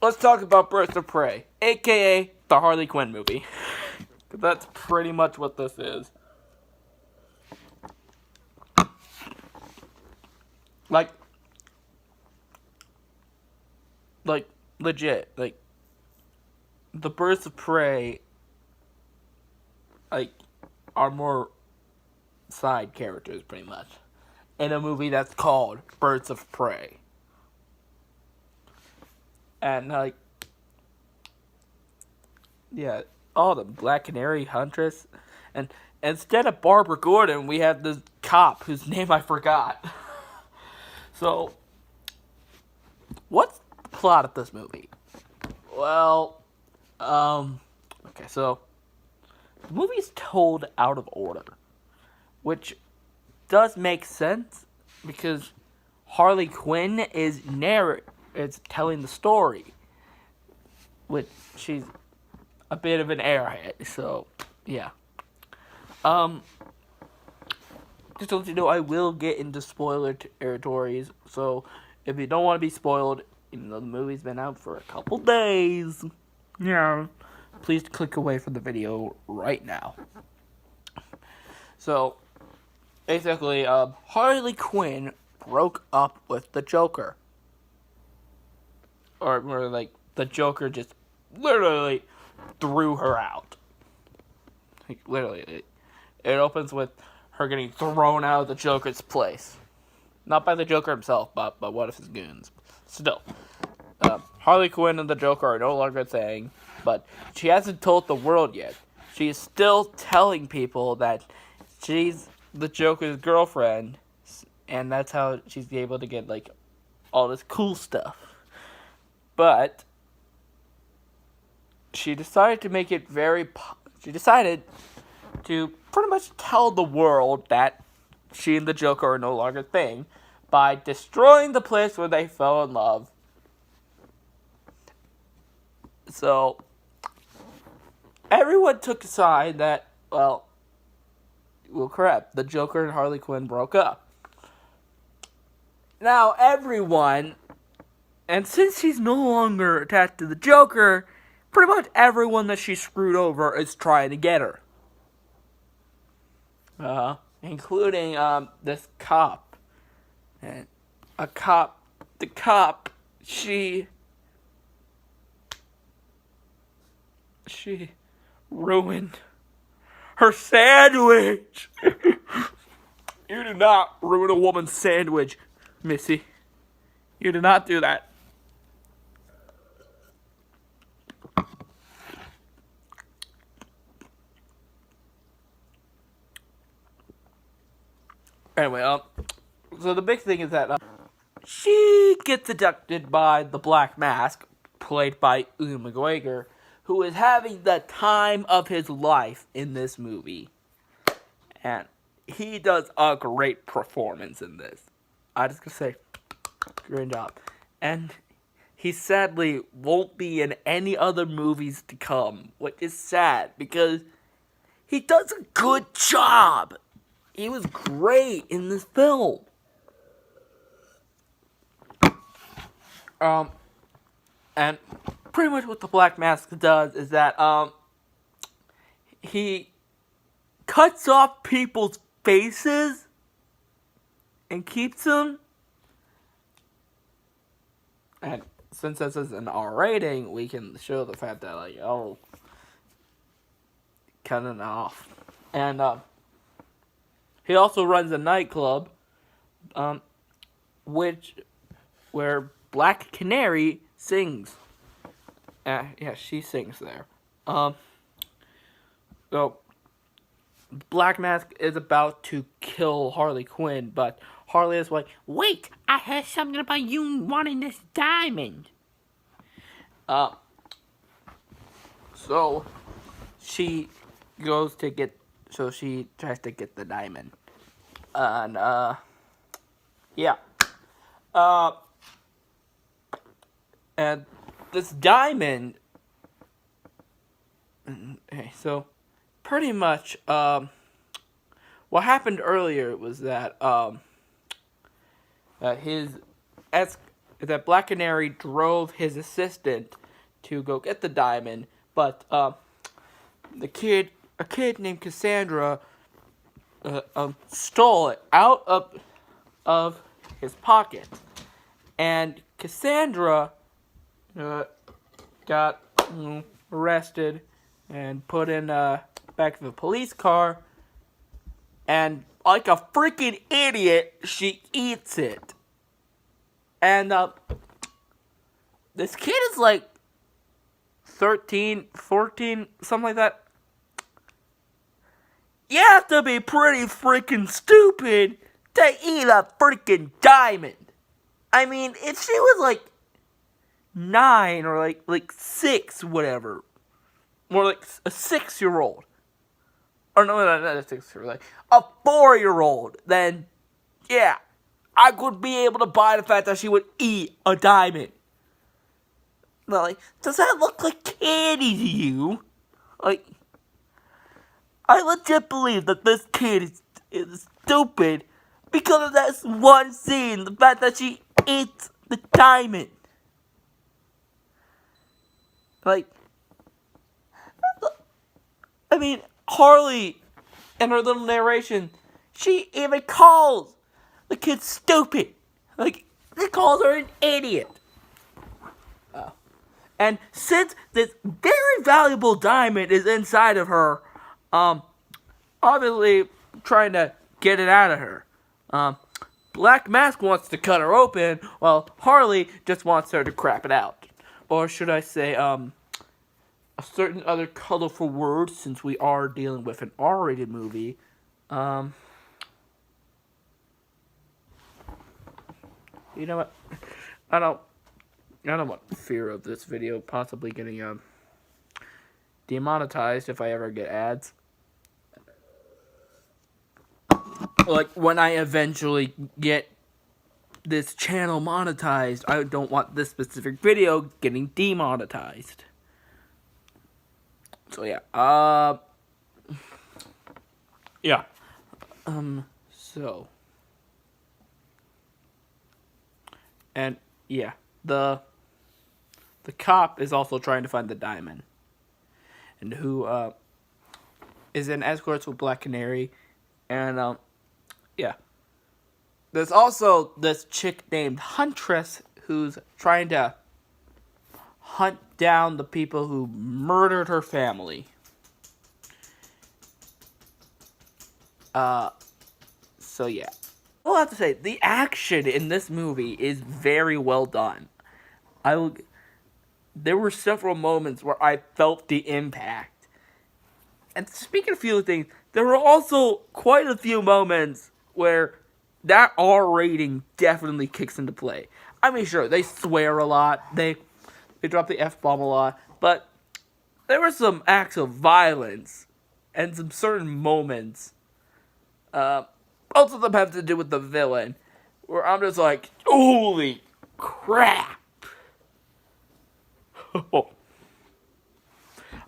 let's talk about Birds of Prey, aka the Harley Quinn movie. That's pretty much what this is. Like legit, like the Birds of Prey, like are more side characters, pretty much, in a movie that's called Birds of Prey. And yeah, the Black Canary Huntress, and instead of Barbara Gordon, we have this cop whose name I forgot. So, what's the plot of this movie? Well, okay, so the movie's told out of order, which does make sense because Harley Quinn is telling the story, which she's a bit of an airhead, so yeah. Just to let you know, I will get into spoiler territories, so if you don't want to be spoiled, even though the movie's been out for a couple days, yeah, please click away from the video right now. So, basically, Harley Quinn broke up with the Joker. Or more like, the Joker just literally threw her out. Like, literally. It opens with her getting thrown out of the Joker's place. Not by the Joker himself, but by one of his goons. Still, Harley Quinn and the Joker are no longer a thing, but she hasn't told the world yet. She is still telling people that she's the Joker's girlfriend, and that's how she's able to get, like, all this cool stuff. But she decided to make it she decided to pretty much tell the world that she and the Joker are no longer a thing by destroying the place where they fell in love. So, everyone took a side that, well, crap, the Joker and Harley Quinn broke up. Now, everyone, and since she's no longer attached to the Joker, pretty much everyone that she screwed over is trying to get her. Including, this cop. And the cop, she ruined her sandwich. You do not ruin a woman's sandwich, Missy. You do not do that. Anyway, so the big thing is that she gets abducted by the Black Mask, played by Ewan McGregor, who is having the time of his life in this movie. And he does a great performance in this. I just gotta say, great job. And he sadly won't be in any other movies to come, which is sad, because he does a good job. He was great in this film. And pretty much what the Black Mask does is that, he cuts off people's faces and keeps them. And since this is an R rating, we can show the fact that, like, cutting it off. And, he also runs a nightclub, where Black Canary sings. Yeah, she sings there. So, Black Mask is about to kill Harley Quinn, but Harley is like, wait, I heard something about you wanting this diamond. So, she tries to get the diamond. And, yeah. And this diamond, okay, so, pretty much, what happened earlier was that, that Black Canary drove his assistant to go get the diamond, but a kid named Cassandra stole it out of his pocket, and Cassandra got arrested and put in back of a police car, and like a freaking idiot, she eats it. And this kid is like 13, 14, something like that. You have to be pretty freaking stupid to eat a freaking diamond. I mean, if she was like 9 or like 6, whatever, more like a 6-year-old, or no, not a 6-year-old, like a 4-year-old, then yeah, I could be able to buy the fact that she would eat a diamond. But like, does that look like candy to you? Like, I legit believe that this kid is stupid because of that one scene, the fact that she eats the diamond. Like, I mean, Harley, in her little narration, she even calls the kid stupid. Like, she calls her an idiot. And since this very valuable diamond is inside of her, obviously trying to get it out of her, Black Mask wants to cut her open, while Harley just wants her to crap it out. Or should I say, a certain other colorful word, since we are dealing with an R-rated movie. You know what? I don't want fear of this video possibly getting demonetized if I ever get ads. Like, when I eventually get this channel monetized, I don't want this specific video getting demonetized. So yeah, so, and yeah, the cop is also trying to find the diamond, and who is in escorts with Black Canary, and yeah, there's also this chick named Huntress who's trying to hunt down the people who murdered her family. So yeah. I'll have to say, the action in this movie is very well done. There were several moments where I felt the impact. And speaking of a few things, there were also quite a few moments where that R rating definitely kicks into play. I mean, sure, they swear a lot, they drop the F-bomb a lot, but there were some acts of violence and some certain moments. Most of them have to do with the villain, where I'm just like, holy crap.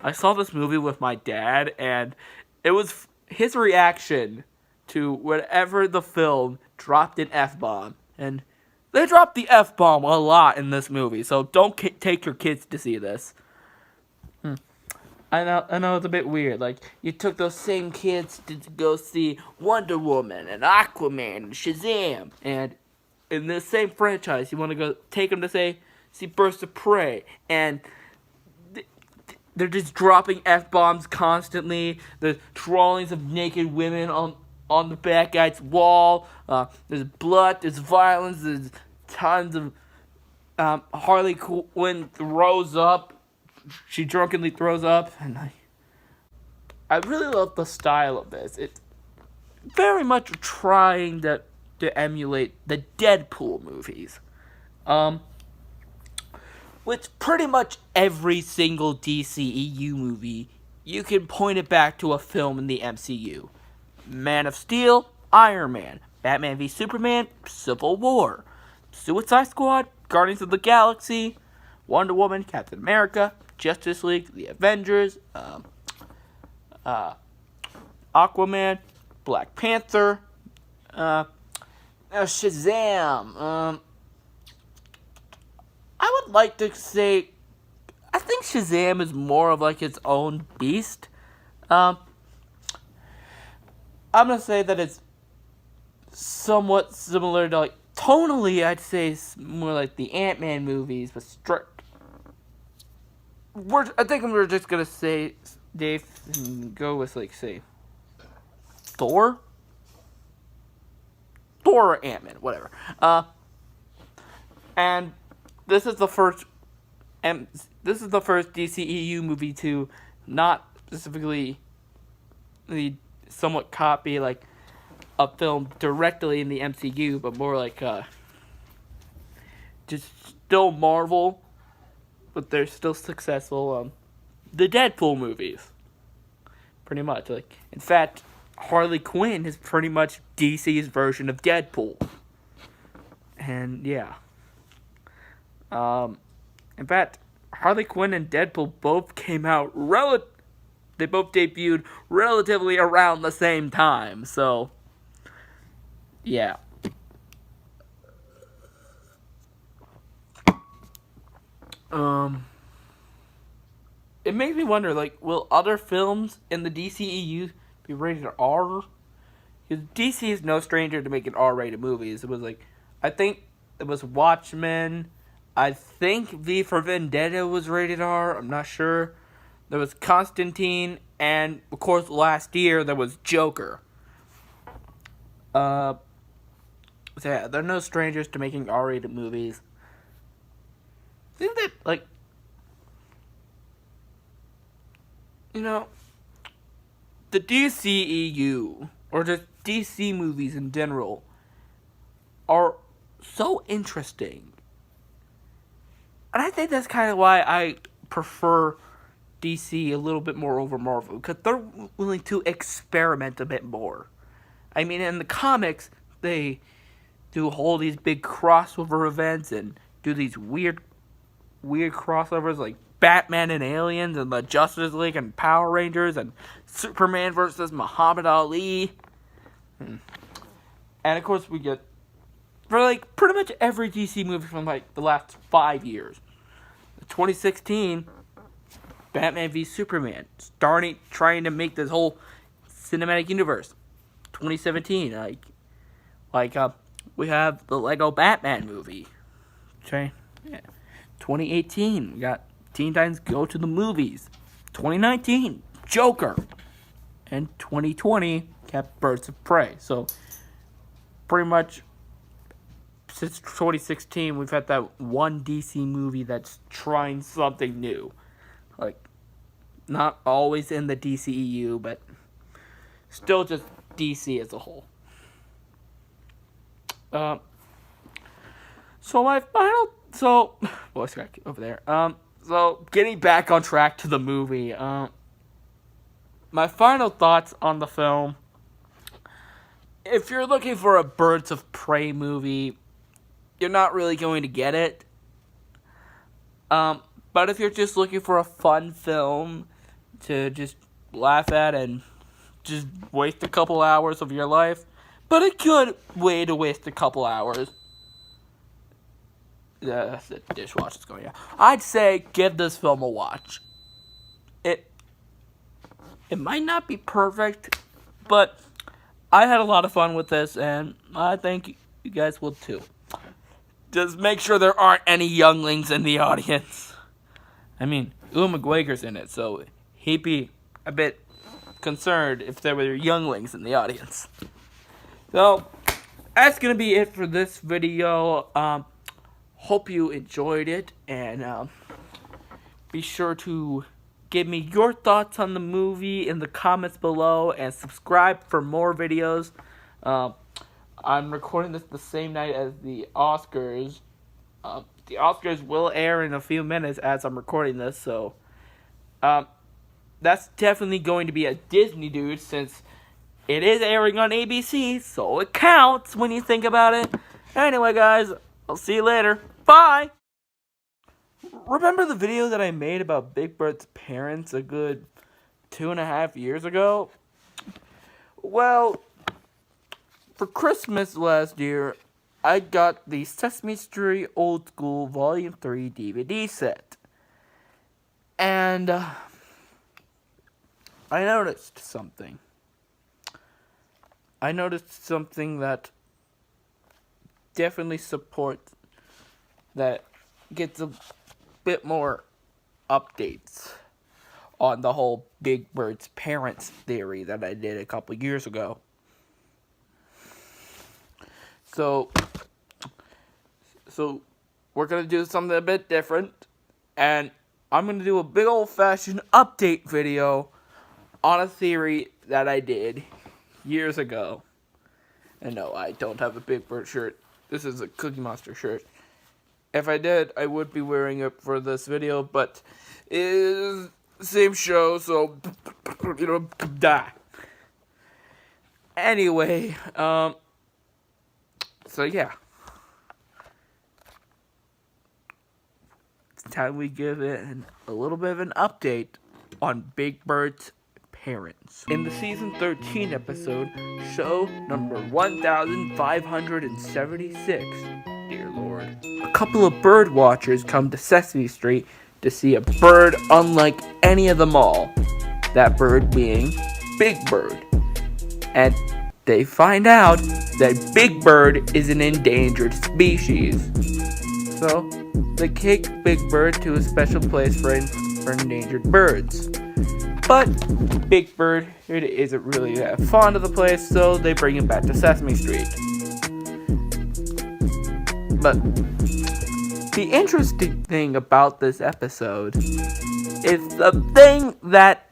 I saw this movie with my dad, and it was his reaction to whenever the film dropped an F-bomb. And they dropped the F-bomb a lot in this movie, so don't take your kids to see this. I know it's a bit weird. Like, you took those same kids to go see Wonder Woman and Aquaman and Shazam, and in this same franchise, you want to go take them to see Birds of Prey, and they're just dropping F-bombs constantly. There's drawings of naked women on the bad guy's wall. There's blood, there's violence, there's tons of Harley Quinn throws up. She drunkenly throws up, and I really love the style of this. It's very much trying to emulate the Deadpool movies. Which pretty much every single DCEU movie, you can point it back to a film in the MCU. Man of Steel, Iron Man, Batman v Superman, Civil War, Suicide Squad, Guardians of the Galaxy, Wonder Woman, Captain America, Justice League, The Avengers, Aquaman, Black Panther, Shazam. I would like to say, I think Shazam is more of like its own beast. I'm gonna say that it's somewhat similar to, like, tonally, I'd say it's more like the Ant-Man movies, but I think we're just gonna say, Dave, go with, like, say, Thor? Thor or Ant-Man, whatever. And this is the first DCEU movie to not specifically somewhat copy, like, a film directly in the MCU, but more like just still Marvel, but they're still successful. The Deadpool movies, pretty much. Like, in fact, Harley Quinn is pretty much DC's version of Deadpool. And yeah, in fact, Harley Quinn and Deadpool both came out they both debuted relatively around the same time. So yeah. It makes me wonder, like, will other films in the DCEU be rated R? Because DC is no stranger to making R-rated movies. It was like, I think it was Watchmen. I think V for Vendetta was rated R. I'm not sure. There was Constantine, and of course last year there was Joker. So yeah, they're no strangers to making R-rated movies. I think that, like, you know, the DCEU, or just DC movies in general, are so interesting. And I think that's kind of why I prefer DC a little bit more over Marvel, because they're willing to experiment a bit more. I mean, in the comics, they do all these big crossover events and do these weird crossovers like Batman and Aliens and the Justice League and Power Rangers and Superman versus Muhammad Ali. And of course we get, for like pretty much every DC movie from like the last 5 years. 2016, Batman v Superman, trying to make this whole cinematic universe. 2017, we have the Lego Batman movie. Okay, yeah. 2018, we got Teen Titans Go to the Movies. 2019, Joker. And 2020, got Birds of Prey. So, pretty much, since 2016, we've had that one DC movie that's trying something new. Like, not always in the DCEU, but still just DC as a whole. Voice crack over there. So getting back on track to the movie. My final thoughts on the film. If you're looking for a Birds of Prey movie, you're not really going to get it. But if you're just looking for a fun film to just laugh at and just waste a couple hours of your life, but a good way to waste a couple hours. The dishwasher's going out. I'd say give this film a watch. It might not be perfect, but I had a lot of fun with this, and I think you guys will too. Just make sure there aren't any younglings in the audience. I mean, Ewan McGregor's in it, so he'd be a bit concerned if there were younglings in the audience. So, that's going to be it for this video. Hope you enjoyed it, and be sure to give me your thoughts on the movie in the comments below, and subscribe for more videos. I'm recording this the same night as the Oscars. The Oscars will air in a few minutes as I'm recording this, so that's definitely going to be a Disney dude, since it is airing on ABC, so it counts when you think about it. Anyway, guys, I'll see you later. Bye! Remember the video that I made about Big Bird's parents a good 2.5 years ago? Well, for Christmas last year, I got the Sesame Street Old School Volume 3 DVD set. And I noticed something. I noticed something that definitely supports, that gets a bit more updates on the whole Big Bird's parents theory that I did a couple years ago. So we're going to do something a bit different, and I'm going to do a big old-fashioned update video on a theory that I did years ago. And no, I don't have a Big Bird shirt. This is a Cookie Monster shirt. If I did, I would be wearing it for this video, but it is the same show, so, die. Anyway, so yeah. It's time we give it a little bit of an update on Big Bird's parents. In the season 13 episode, show number 1576, dear Lord, a couple of bird watchers come to Sesame Street to see a bird unlike any of them all. That bird being Big Bird. And they find out that Big Bird is an endangered species. So, they take Big Bird to a special place for endangered birds. But Big Bird isn't really that fond of the place, so they bring him back to Sesame Street. But the interesting thing about this episode is the thing that,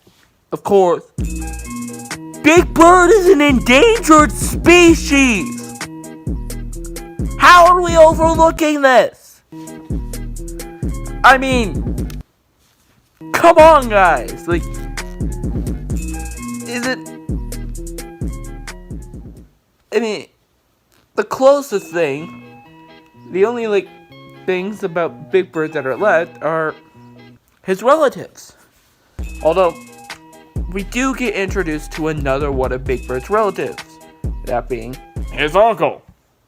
of course, Big Bird is an endangered species! How are we overlooking this? I mean, come on, guys. Like, is it... I mean, the closest thing, the only, things about Big Bird that are left are his relatives. Although, we do get introduced to another one of Big Bird's relatives. That being his uncle.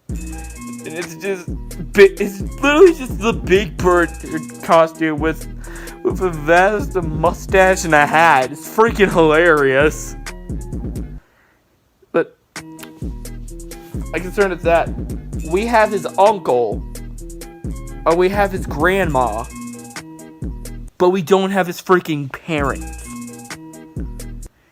And it's literally just the Big Bird costume with a vest, a mustache, and a hat. It's freaking hilarious. But my concern is that we have his uncle, or we have his grandma, but we don't have his freaking parents.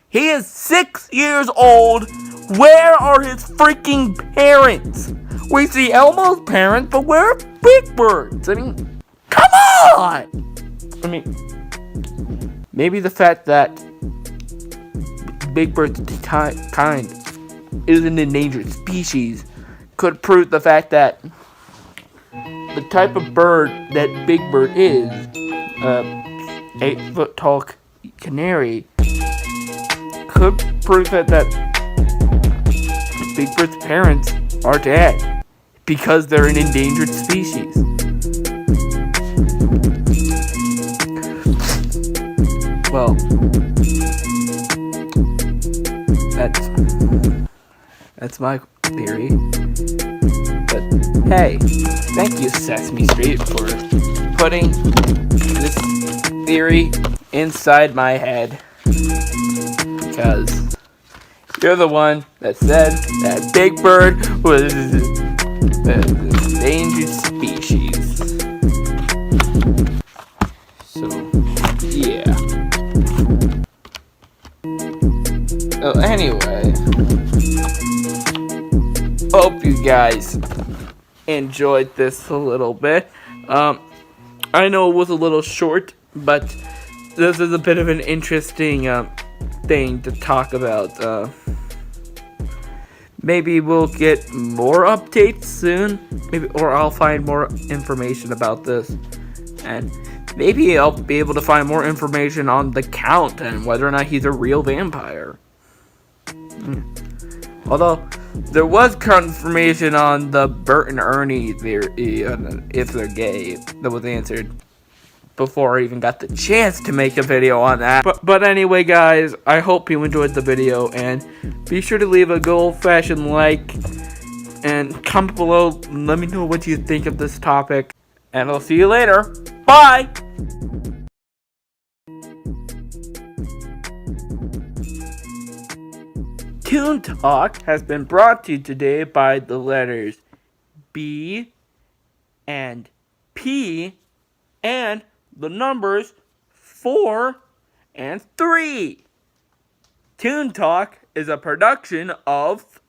He is 6 years old. Where are his freaking parents? We see Elmo's parents, but where are Big Bird's? I mean, come on! I mean, maybe the fact that Big Bird's kind is an endangered species could prove the fact that the type of bird that Big Bird is, 8-foot tall canary, could prove that Big Bird's parents are dead because they're an endangered species. Well, that's my theory. But hey, thank you, Sesame Street, for putting this theory inside my head. Because you're the one that said that Big Bird was an endangered species. So, yeah. Oh, anyway. Hope you guys enjoyed this a little bit. I know it was a little short, but this is a bit of an interesting thing to talk about. Maybe we'll get more updates soon, or I'll find more information about this, and maybe I'll be able to find more information on the Count and whether or not he's a real vampire. Although there was confirmation on the Bert and Ernie theory, if they're gay, that was answered before I even got the chance to make a video on that. But anyway, guys, I hope you enjoyed the video, and be sure to leave a good old-fashioned like, and comment below, let me know what you think of this topic, and I'll see you later. Bye! Toon Talk has been brought to you today by the letters B and P and the numbers 4 and 3. Toon Talk is a production of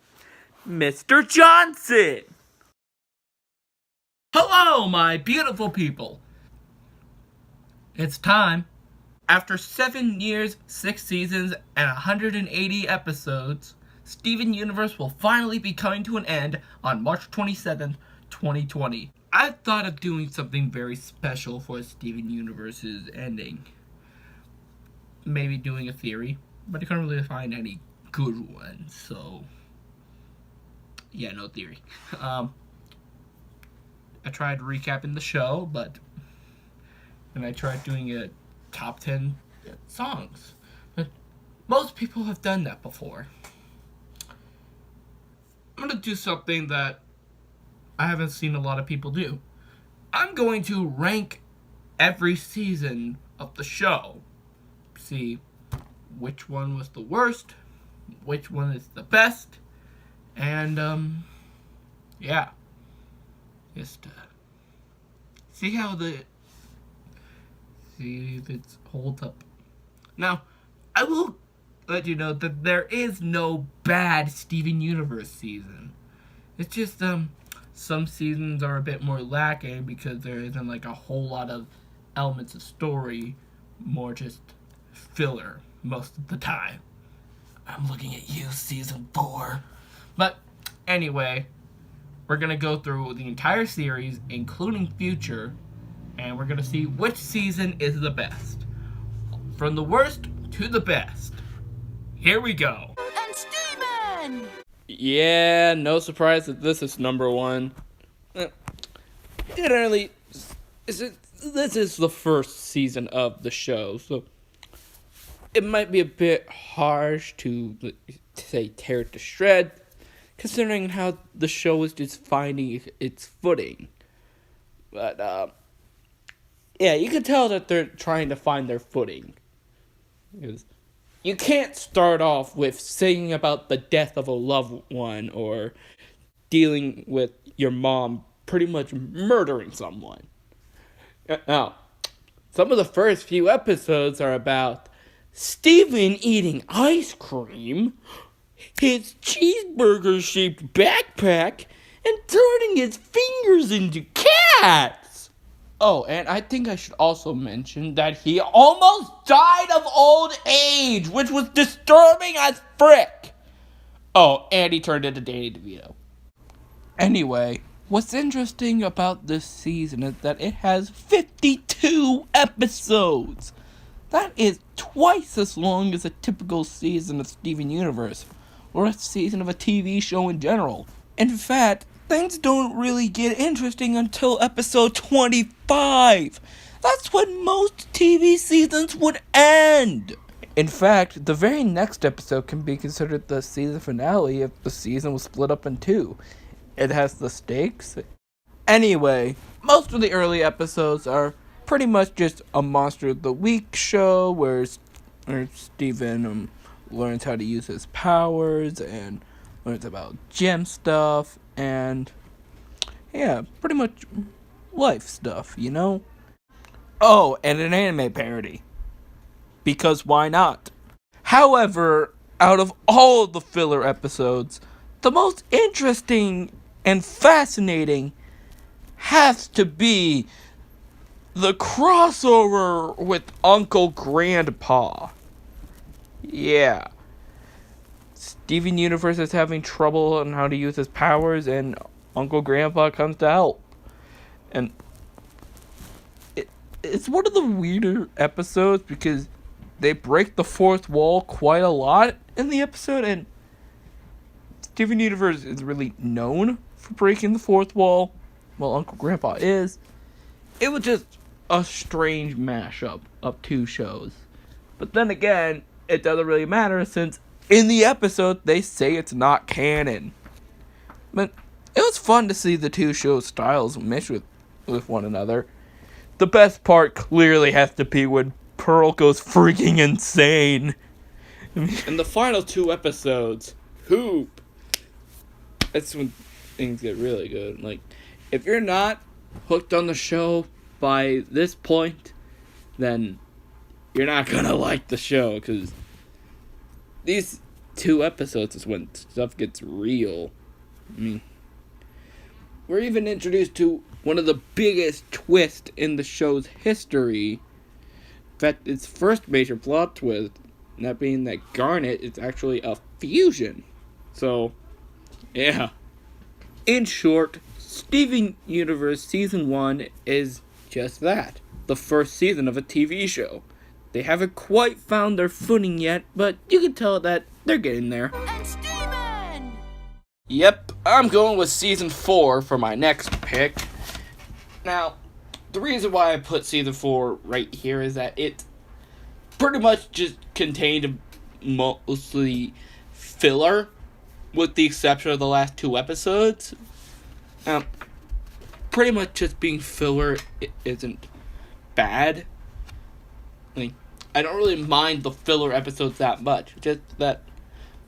Mr. Johnson. Hello, my beautiful people. It's time. After 7 years, 6 seasons, and 180 episodes, Steven Universe will finally be coming to an end on March 27th, 2020. I thought of doing something very special for Steven Universe's ending. Maybe doing a theory, but I couldn't really find any good ones, so yeah, no theory. I tried recapping the show, and I tried doing a top 10 songs. But most people have done that before. I'm going to do something that I haven't seen a lot of people do. I'm going to rank every season of the show. See which one was the worst, which one is the best, and, yeah. Just, see if it holds up. Now, I will let you know that there is no bad Steven Universe season. It's just, some seasons are a bit more lacking because there isn't, like, a whole lot of elements of story, more just filler most of the time. I'm looking at you, season 4. But, anyway, we're going to go through the entire series, including future, and we're going to see which season is the best. From the worst to the best. Here we go. And Steven! Yeah, no surprise that this is number 1. This is the first season of the show, so it might be a bit harsh to say tear it to shreds, considering how the show is just finding its footing. But, yeah, you can tell that they're trying to find their footing. Because you can't start off with singing about the death of a loved one or dealing with your mom pretty much murdering someone. Now, some of the first few episodes are about Steven eating ice cream, his cheeseburger-shaped backpack, and turning his fingers into cats. Oh, and I think I should also mention that he almost died of old age, which was disturbing as frick. Oh, and he turned into Danny DeVito. Anyway, what's interesting about this season is that it has 52 episodes. That is twice as long as a typical season of Steven Universe, or a season of a TV show in general. In fact, things don't really get interesting until episode 25. That's when most TV seasons would end. In fact, the very next episode can be considered the season finale if the season was split up in 2. It has the stakes. Anyway, most of the early episodes are pretty much just a Monster of the Week show where Steven learns how to use his powers and learns about gem stuff and, yeah, pretty much life stuff, you know? Oh, and an anime parody. Because why not? However, out of all of the filler episodes, the most interesting and fascinating has to be the crossover with Uncle Grandpa. Yeah. Steven Universe is having trouble on how to use his powers, and Uncle Grandpa comes to help. And it's one of the weirder episodes because they break the fourth wall quite a lot in the episode, and Steven Universe is really known for breaking the fourth wall, while Uncle Grandpa is. It was just a strange mashup of two shows. But then again, it doesn't really matter since in the episode they say it's not canon. But it was fun to see the two show styles mesh with one another. The best part clearly has to be when Pearl goes freaking insane. In the final two episodes, Coop. That's when things get really good. Like, if you're not hooked on the show by this point, then you're not gonna like the show, because these 2 episodes is when stuff gets real. I mean, we're even introduced to one of the biggest twists in the show's history. In fact, its first major plot twist, that being that Garnet is actually a fusion. So, yeah. In short, Steven Universe Season 1 is just that. The first season of a TV show. They haven't quite found their footing yet, but you can tell that they're getting there. And Steven! Yep, I'm going with Season 4 for my next pick. Now, the reason why I put Season 4 right here is that it pretty much just contained mostly filler, with the exception of the last 2 episodes. Pretty much just being filler isn't bad. Like, I don't really mind the filler episodes that much. Just that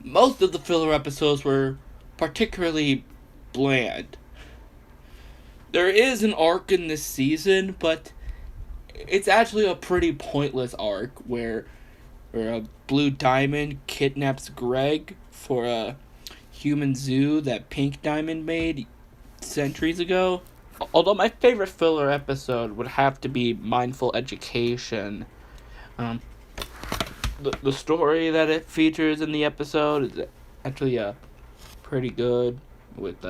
most of the filler episodes were particularly bland. There is an arc in this season, but it's actually a pretty pointless arc where a Blue Diamond kidnaps Greg for a human zoo that Pink Diamond made centuries ago. Although my favorite filler episode would have to be Mindful Education. The story that it features in the episode is actually pretty good, with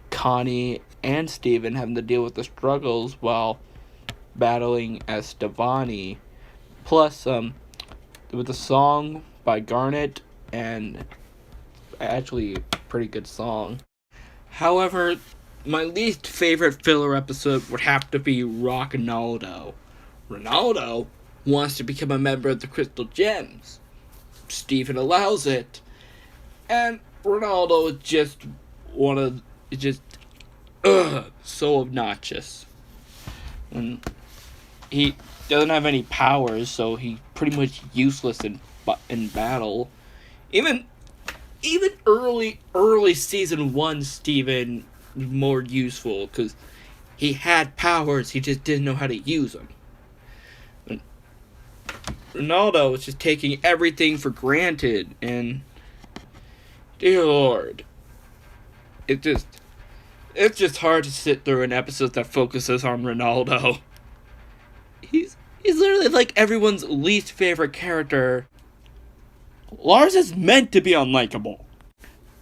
Connie and Steven having to deal with the struggles while battling as Stevani. Plus, with a song by Garnet, and actually a pretty good song. However, my least favorite filler episode would have to be Ronaldo. Ronaldo wants to become a member of the Crystal Gems. Steven allows it. And Ronaldo is just so obnoxious. And he doesn't have any powers, so he's pretty much useless in battle. Even early season 1 Steven was more useful, because he had powers, he just didn't know how to use them. And Ronaldo was just taking everything for granted, and dear Lord, it's just hard to sit through an episode that focuses on Ronaldo. He's literally like everyone's least favorite character. Lars is meant to be unlikable.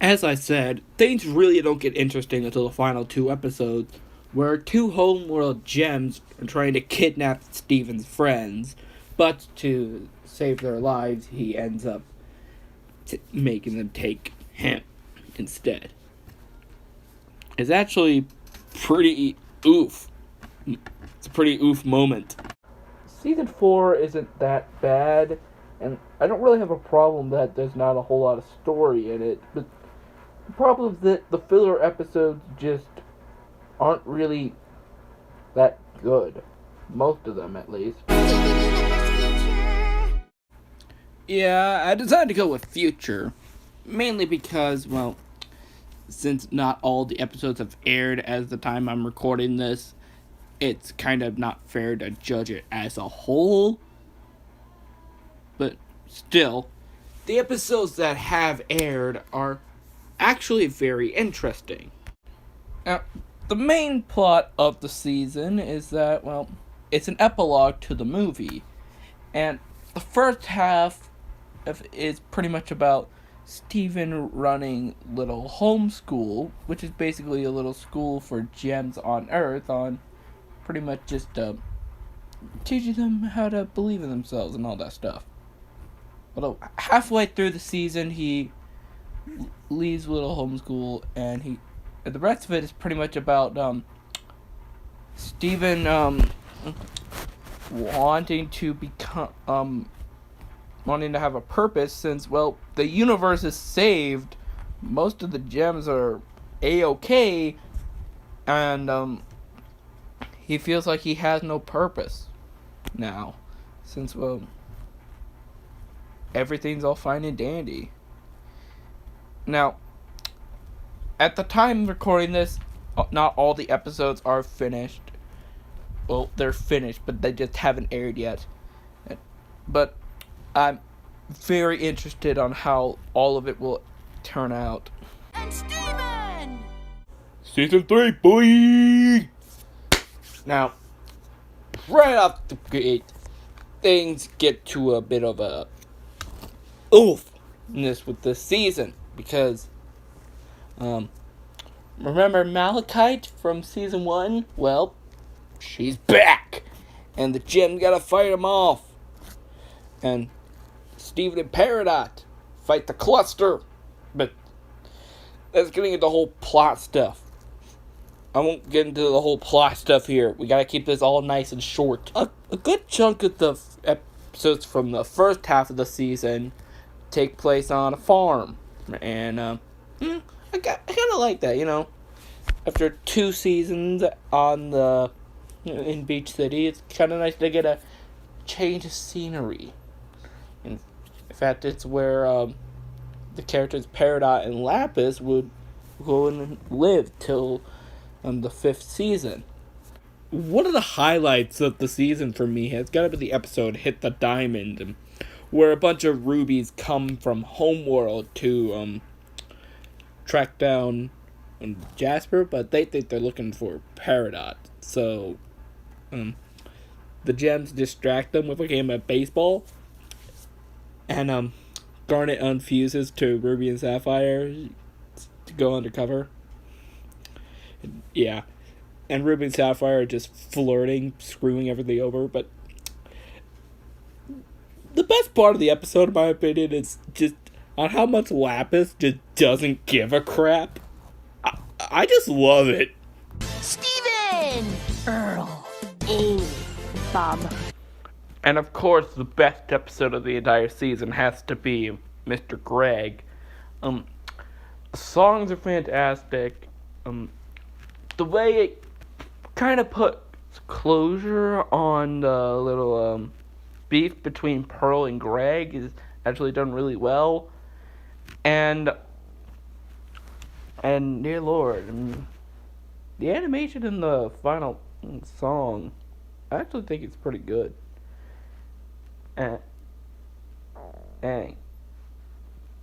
As I said, things really don't get interesting until the final 2 episodes, where 2 homeworld gems are trying to kidnap Steven's friends, but to save their lives, he ends up making them take him instead. It's actually pretty oof. It's a pretty oof moment. Season 4 isn't that bad, and I don't really have a problem that there's not a whole lot of story in it, but the problem is that the filler episodes just aren't really that good. Most of them, at least. Yeah, I decided to go with Future. Mainly because, well, since not all the episodes have aired as the time I'm recording this, it's kind of not fair to judge it as a whole. But still, the episodes that have aired are actually very interesting. Now, the main plot of the season is that, well, it's an epilogue to the movie. And the first half is pretty much about Steven running little homeschool, which is basically a little school for gems on Earth, on pretty much just teaching them how to believe in themselves and all that stuff. Although halfway through the season, he leaves little homeschool, and the rest of it is pretty much about Steven wanting to become wanting to have a purpose, since, well, the universe is saved, most of the gems are A-okay, and he feels like he has no purpose now, since, well, everything's all fine and dandy. Now, at the time of recording this, not all the episodes are finished. Well, they're finished, but they just haven't aired yet. But I'm very interested on how all of it will turn out. And Steven! Season 3, boy! Now, right off the gate, things get to a bit of a oofness with this season. Because, remember Malachite from season 1? Well, she's back! And the gym gotta fight him off. And Steven and Peridot fight the cluster. But that's getting into the whole plot stuff. I won't get into the whole plot stuff here. We gotta keep this all nice and short. A good chunk of the episodes from the first half of the season take place on a farm. And, I kind of like that, you know. After 2 seasons in Beach City, it's kind of nice to get a change of scenery. In fact, it's where the characters Peridot and Lapis would go and live till the 5th season. One of the highlights of the season for me has got to be the episode Hit the Diamond, where a bunch of rubies come from Homeworld to track down Jasper, but they think they're looking for Peridot. So the gems distract them with a game of baseball, and Garnet unfuses to Ruby and Sapphire to go undercover. Yeah. And Ruby and Sapphire are just flirting, screwing everything over, but the best part of the episode, in my opinion, is just on how much Lapis just doesn't give a crap. I just love it. Steven! Earl. Amy. Bob. And of course, the best episode of the entire season has to be Mr. Greg. The songs are fantastic. The way it kind of puts closure on the little beef between Pearl and Greg is actually done really well. And dear Lord, the animation in the final song, I actually think it's pretty good. And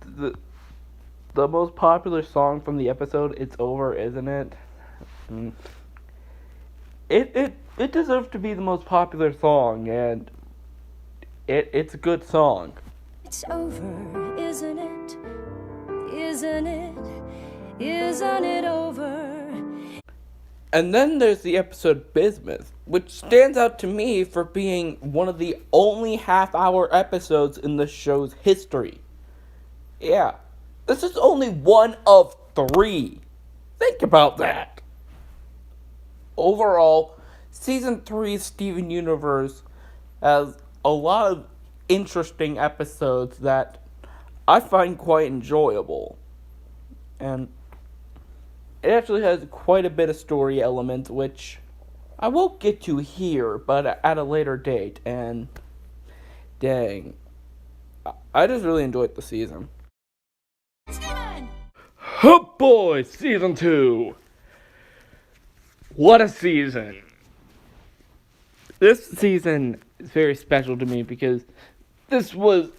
the most popular song from the episode, It's Over, Isn't It? It deserves to be the most popular song, and it's a good song. It's over, isn't it? Isn't it? Isn't it over? And then there's the episode Bismuth, which stands out to me for being one of the only half-hour episodes in the show's history. Yeah, this is only one of 3. Think about that. Overall, Season 3 Steven Universe has a lot of interesting episodes that I find quite enjoyable. And it actually has quite a bit of story elements, which I won't get to here, but at a later date. And dang, I just really enjoyed the season. Steven! Oh boy, Season 2. What a season. This season is very special to me because it was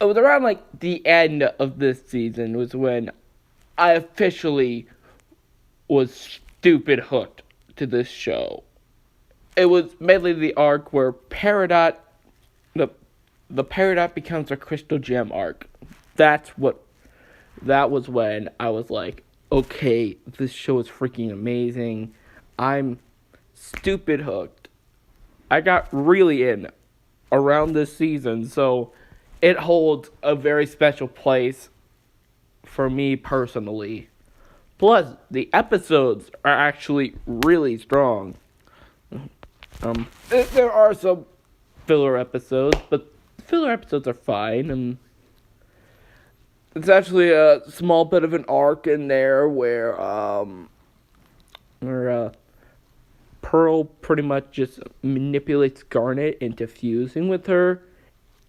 around like the end of this season was when I officially was stupid hooked to this show. It was mainly the arc where Peridot, the Peridot becomes a crystal gem arc. That was when I was like, okay, this show is freaking amazing. I'm stupid hooked. I got really in around this season, so it holds a very special place for me personally. Plus, the episodes are actually really strong. There are some filler episodes, but filler episodes are fine. It's actually a small bit of an arc in there where Pearl pretty much just manipulates Garnet into fusing with her,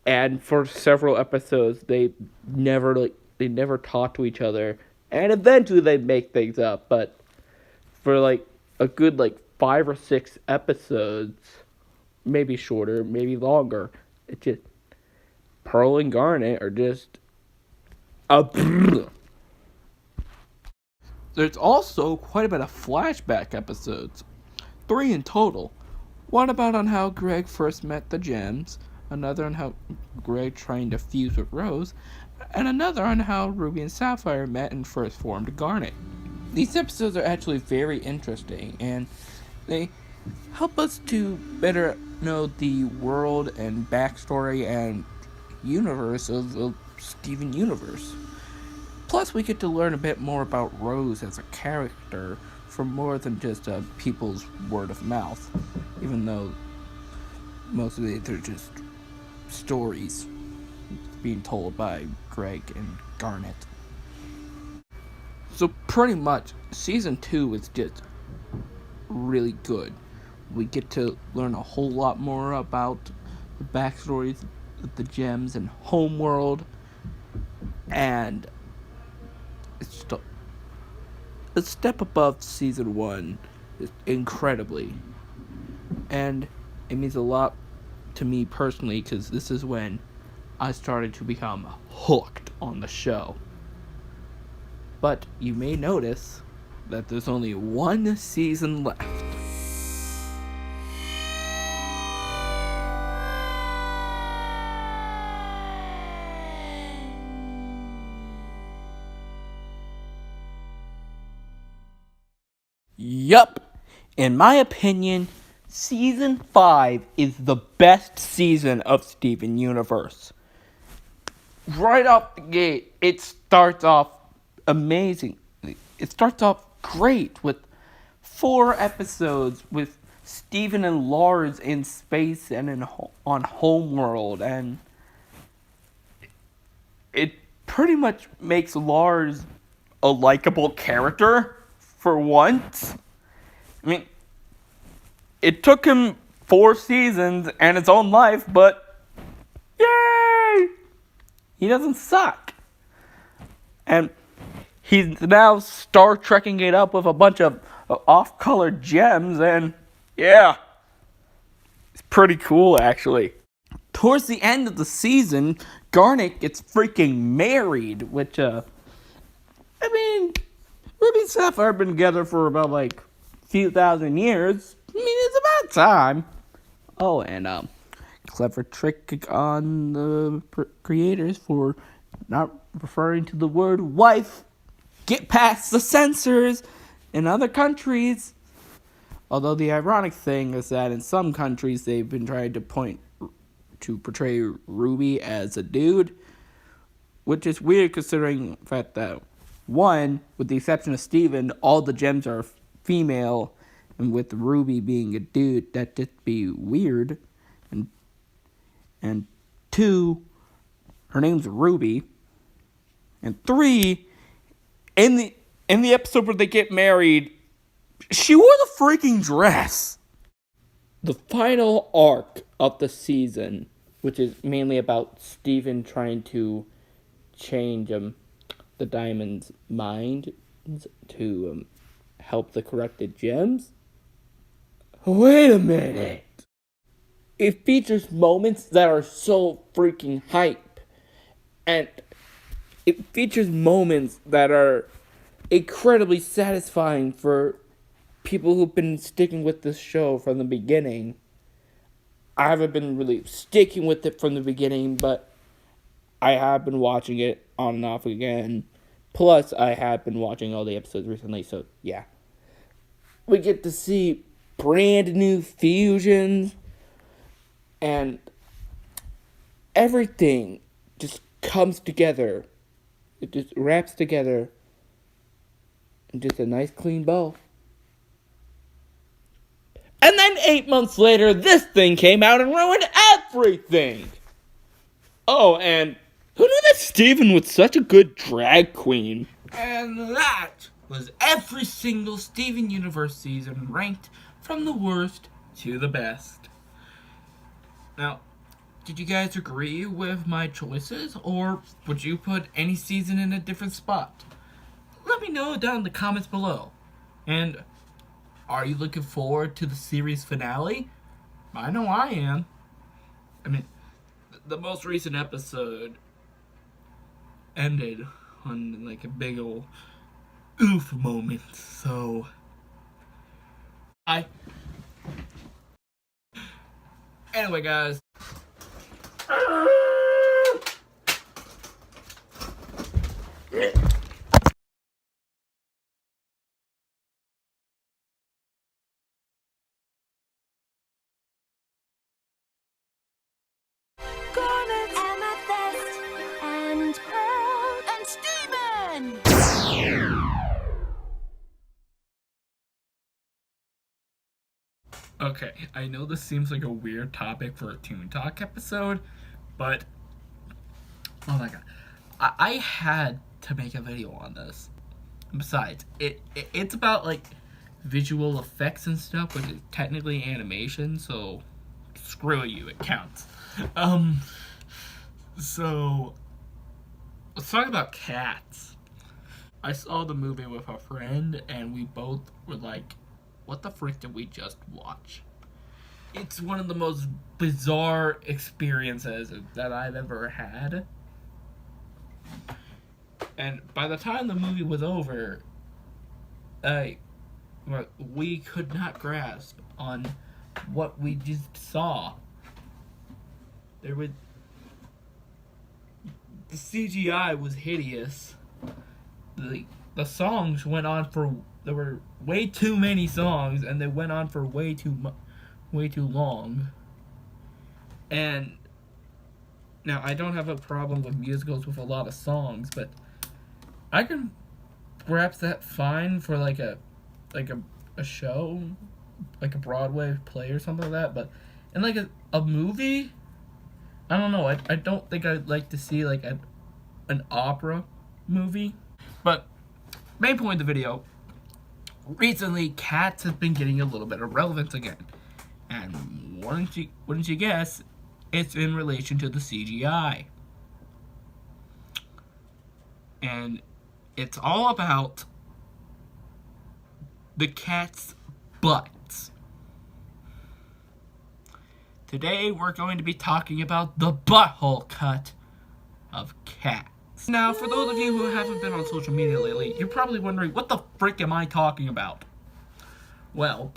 and for several episodes they never they never talk to each other, and eventually they make things up. But for like a good like 5 or 6 episodes, maybe shorter, maybe longer, it just Pearl and Garnet are just a. There's also quite a bit of flashback episodes, 3 in total. One about on how Greg first met the Gems, another on how Greg trying to fuse with Rose, and another on how Ruby and Sapphire met and first formed Garnet. These episodes are actually very interesting, and they help us to better know the world and backstory and universe of the Steven Universe. Plus, we get to learn a bit more about Rose as a character from more than just people's word of mouth, even though mostly they're just stories being told by Greg and Garnet. So pretty much, Season 2 is just really good. We get to learn a whole lot more about the backstories of the Gems and Homeworld, and it's a step above Season 1, incredibly. And it means a lot to me personally, because this is when I started to become hooked on the show. But you may notice that there's only 1 season left. Yup. In my opinion, Season 5 is the best season of Steven Universe. Right off the gate, it starts off amazing. It starts off great with 4 episodes with Steven and Lars in space and on Homeworld, and it pretty much makes Lars a likable character for once. I mean, it took him 4 seasons and his own life, but yay! He doesn't suck. And he's now Star Trekking it up with a bunch of off-color gems, and yeah, it's pretty cool, actually. Towards the end of the season, Garnet gets freaking married, which, Ruby and Sapphire have been together for about, like, a few thousand years. I mean, it's about time. Oh, and, clever trick on the creators for not referring to the word wife. Get past the censors in other countries. Although the ironic thing is that in some countries they've been trying to portray Ruby as a dude, which is weird considering the fact that, one, with the exception of Steven, all the gems are female, and with Ruby being a dude, that'd just be weird. And 2, her name's Ruby. And 3, in the episode where they get married, she wore the freaking dress. The final arc of the season, which is mainly about Steven trying to change the Diamond's mind to help the corrupted gems. Wait a minute. It features moments that are so freaking hype. And it features moments that are incredibly satisfying for people who've been sticking with this show from the beginning. I haven't been really sticking with it from the beginning, but I have been watching it on and off again. Plus, I have been watching all the episodes recently, so yeah. We get to see brand new fusions, and everything just comes together. It just wraps together in just a nice clean bow. And then 8 months later, this thing came out and ruined everything. Oh, and who knew that Steven was such a good drag queen? And that was every single Steven Universe season ranked from the worst to the best. Now, Did you guys agree with my choices, or would you put any season in a different spot? Let me know down in the comments below. And are you looking forward to the series finale? I know I am. I mean, the most recent episode ended on like a big ol' oof moment, so anyway, guys. Garnet, Amethyst and pearl. and Steven! Okay, I know this seems like a weird topic for a Toon Talk episode, but oh my god, I had to make a video on this. Besides, it's about like visual effects and stuff, which is technically animation, so screw you, it counts. So let's talk about Cats. I saw the movie with a friend, and we both were like, what the frick did we just watch? It's one of the most bizarre experiences that I've ever had. And by the time the movie was over, we could not grasp on what we just saw. The CGI was hideous. The songs went on for, there were way too many songs, and they went on for way too long. And now I don't have a problem with musicals with a lot of songs, but I can perhaps that fine for like a show, like a Broadway play or something like that. But in like a movie, I don't know. I don't think I'd like to see like an opera movie. But main point of the video, recently Cats have been getting a little bit of relevance again, and wouldn't you guess, it's in relation to the CGI, and it's all about the cat's butts. Today we're going to be talking about the butthole cut of Cats. Now, for those of you who haven't been on social media lately, you're probably wondering, what the frick am I talking about? Well,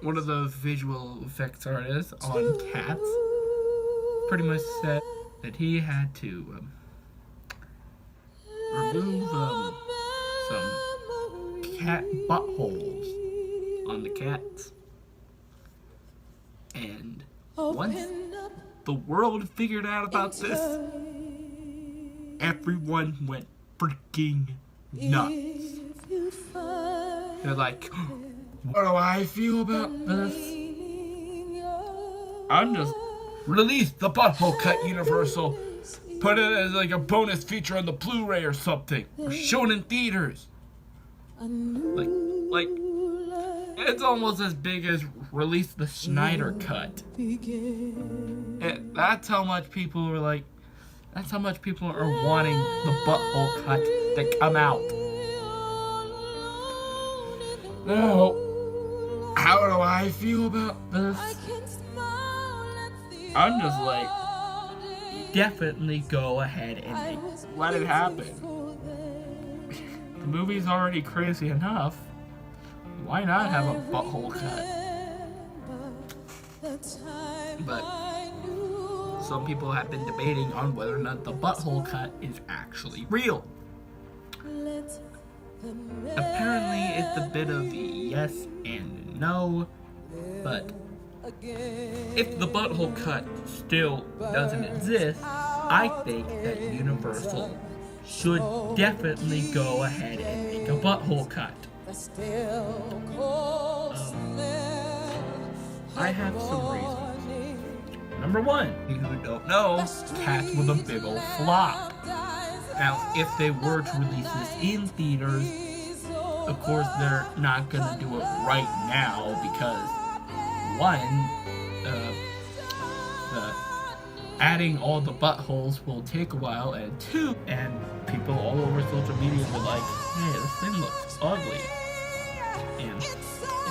one of the visual effects artists on Cats pretty much said that he had to remove some cat buttholes on the cats. And once the world figured out about this, everyone went freaking nuts. They're like, what do I feel about this? I'm just release the butthole cut Universal. Put it as like a bonus feature on the Blu-ray or something, or shown in theaters. Like it's almost as big as release the Snyder cut. And that's how much people were like. That's how much people are wanting the butthole cut to come out. Now, how do I feel about this? I'm just like, definitely go ahead and let it happen. The movie's already crazy enough. Why not have a butthole cut? But some people have been debating on whether or not the butthole cut is actually real. Apparently it's a bit of yes and no, but if the butthole cut still doesn't exist, I think that Universal should definitely go ahead and make a butthole cut. I have some reasons. Number one, you who don't know, Cats was a big old flop. Now, if they were to release this in theaters, of course they're not gonna do it right now because one, adding all the buttholes will take a while, and two, and people all over social media were like, hey, this thing looks ugly. And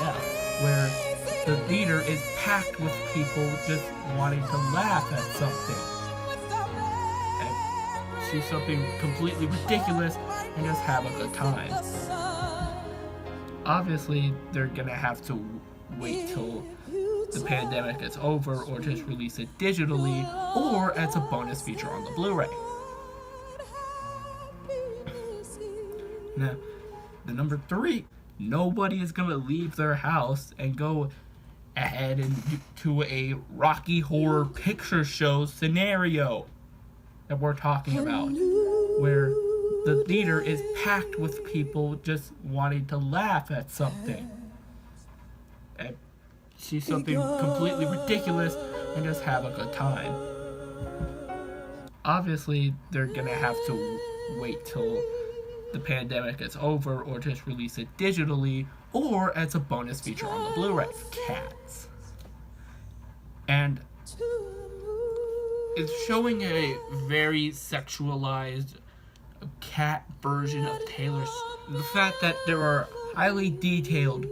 yeah, where the theater is packed with people just wanting to laugh at something and see something completely ridiculous and just have a good time. Obviously, they're gonna have to wait till the pandemic is over, or just release it digitally, or as a bonus feature on the Blu-ray. Now, the number 3, nobody is gonna leave their house and go ahead and to a Rocky Horror Picture Show scenario that we're talking about, where the theater is packed with people just wanting to laugh at something and see something completely ridiculous and just have a good time. Obviously, they're gonna have to wait till the pandemic is over, or just release it digitally, or as a bonus feature on the Blu-ray. Cats. And it's showing a very sexualized cat version of Taylor's. The fact that there are highly detailed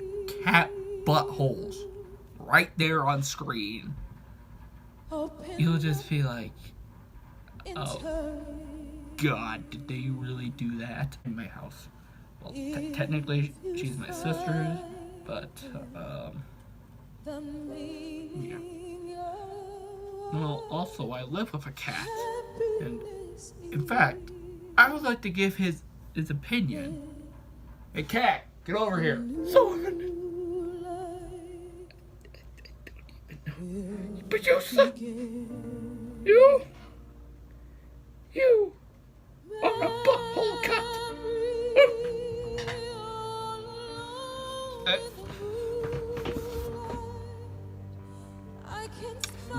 cat buttholes right there on screen, you'll just feel like, oh god, did they really do that in my house? Well, technically she's my sister's, but yeah. Well, also I live with a cat, and in fact, I would like to give his opinion. Hey cat, get over here. So but you suck. You are a butthole cut.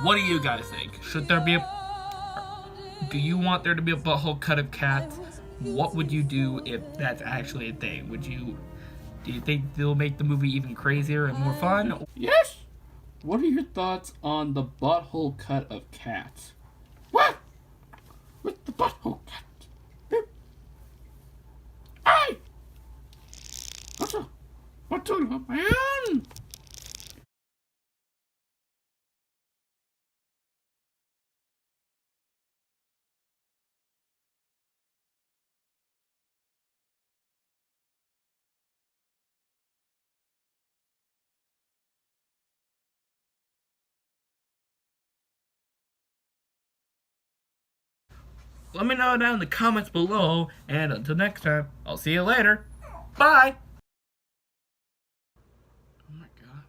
What do you guys think? Should there be do you want there to be a butthole cut of cats? What would you do if that's actually a thing? Do you think they'll make the movie even crazier and more fun? Yes! What are your thoughts on the butthole cut of cats? What? With the butthole cut? Hey! What's up, man? Let me know down in the comments below, and until next time, I'll see you later. Bye! Oh my god.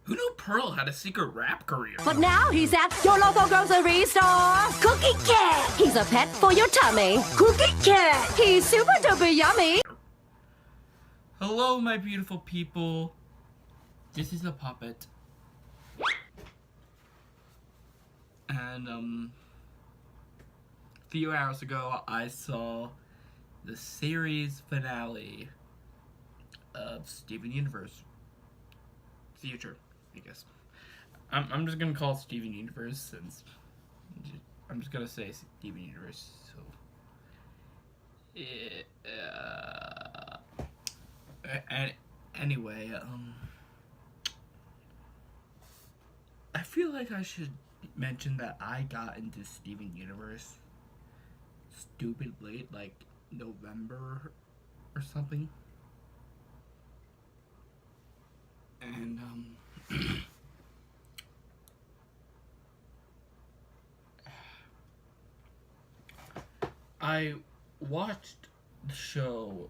Who knew Pearl had a secret rap career? But now he's at your local grocery store. Cookie Cat. He's a pet for your tummy. Cookie Cat. He's super duper yummy. Hello, my beautiful people. This is a puppet. And, a few hours ago, I saw the series finale of Steven Universe. Future, I guess. I'm just gonna call it Steven Universe, since I'm just gonna say Steven Universe. So, anyway, I feel like I should mention that I got into Steven Universe stupid late, like November or something. And I watched the show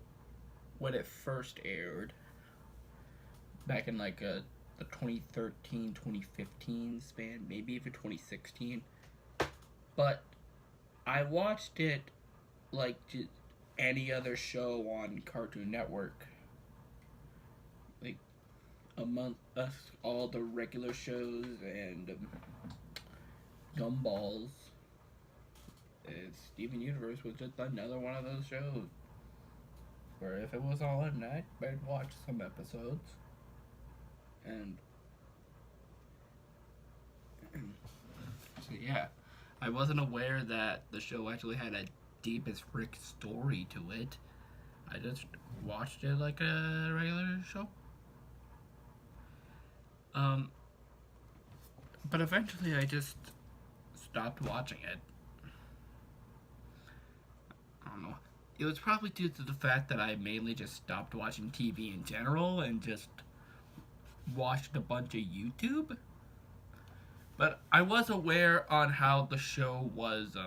when it first aired back in like the 2013, 2015 span, maybe even 2016. But I watched it like just any other show on Cartoon Network. Like among us, all the regular shows and Gumballs. Steven Universe was just another one of those shows where if it was on, I'd watch some episodes. And Yeah. I wasn't aware that the show actually had a deep as frick story to it. I just watched it like a regular show. But eventually I just stopped watching it. I don't know. It was probably due to the fact that I mainly just stopped watching TV in general and just watched a bunch of YouTube. But I was aware on how the show was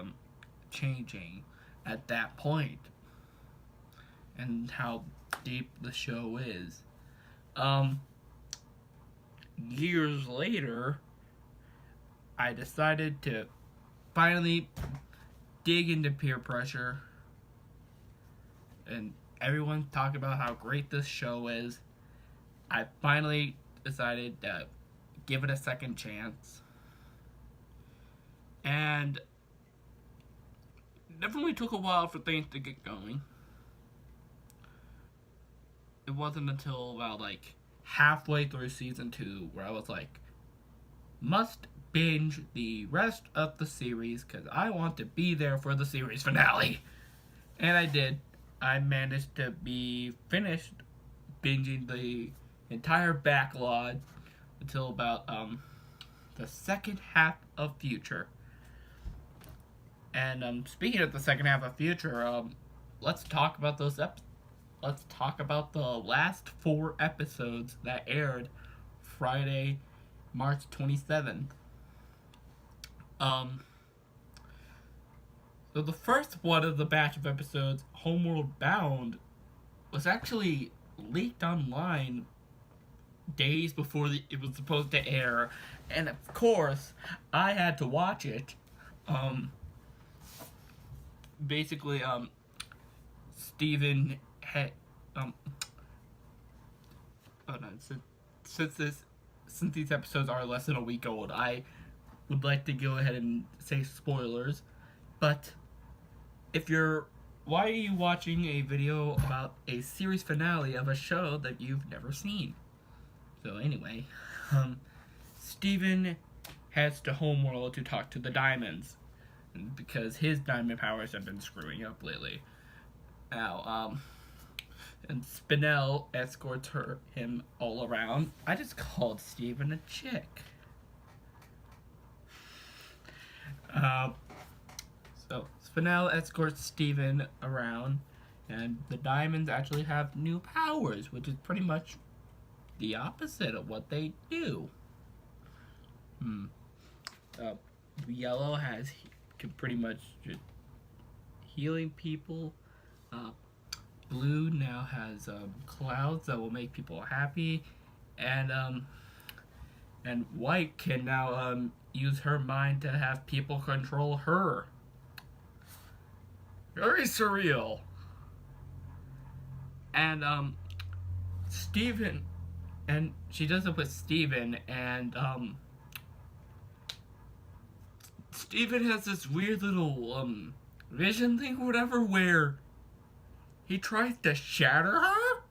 changing at that point and how deep the show is. Years later, I decided to finally dig into peer pressure, and everyone's talking about how great this show is. I finally decided to give it a second chance. And it definitely took a while for things to get going. It wasn't until about like halfway through season 2 where I was like, must binge the rest of the series because I want to be there for the series finale. And I did. I managed to be finished binging the entire backlog until about the second half of Future. And speaking of the second half of Future, let's talk about those let's talk about the last 4 episodes that aired Friday, March 27th. So the first one of the batch of episodes, Homeward Bound, was actually leaked online days before it was supposed to air, and of course, I had to watch it. Basically, Steven had, since these episodes are less than a week old, I would like to go ahead and say spoilers, but why are you watching a video about a series finale of a show that you've never seen? So anyway, Steven heads to Homeworld to talk to the Diamonds, because his diamond powers have been screwing up lately. Now, and Spinel escorts him all around. I just called Steven a chick. So Spinel escorts Steven around, and the Diamonds actually have new powers, which is pretty much the opposite of what they do. Yellow can pretty much just healing people. Blue now has clouds that will make people happy, and White can now use her mind to have people control her. Very surreal. And Steven, and she does it with Steven, and Steven has this weird little vision thing or whatever where he tries to shatter her,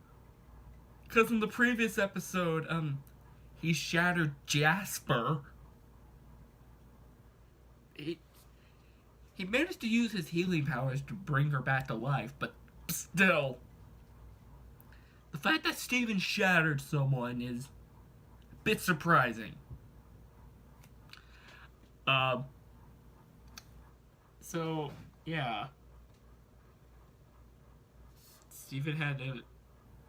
because in the previous episode he shattered Jasper. He managed to use his healing powers to bring her back to life, but still, the fact that Steven shattered someone is a bit surprising. So, yeah. Steven had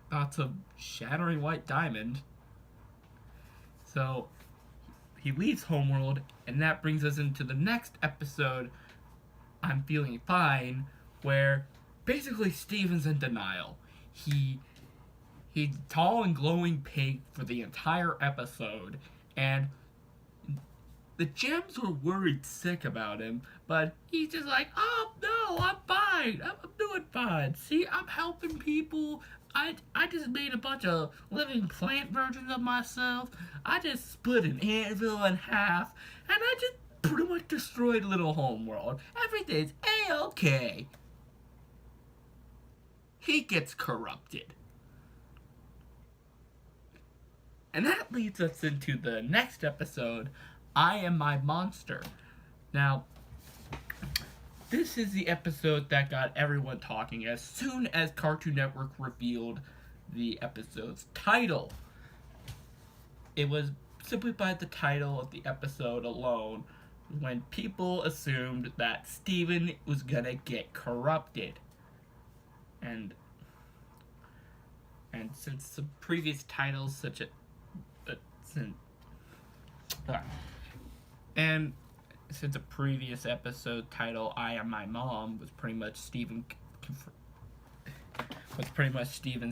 thoughts of shattering White Diamond. So, he leaves Homeworld, and that brings us into the next episode, I'm Feeling Fine, where basically Steven's in denial. He's tall and glowing pink for the entire episode, and the Gems were worried sick about him, but he's just like, oh no, I'm fine, I'm doing fine. See, I'm helping people. I just made a bunch of living plant versions of myself. I just split an anvil in half, and I just pretty much destroyed Little Homeworld. Everything's A-okay. He gets corrupted. And that leads us into the next episode, I Am My Monster, Now, this is the episode that got everyone talking as soon as Cartoon Network revealed the episode's title. It was simply by the title of the episode alone when people assumed that Steven was gonna get corrupted. And since the previous titles such a and since the previous episode title "I Am My Mom" was pretty much Steven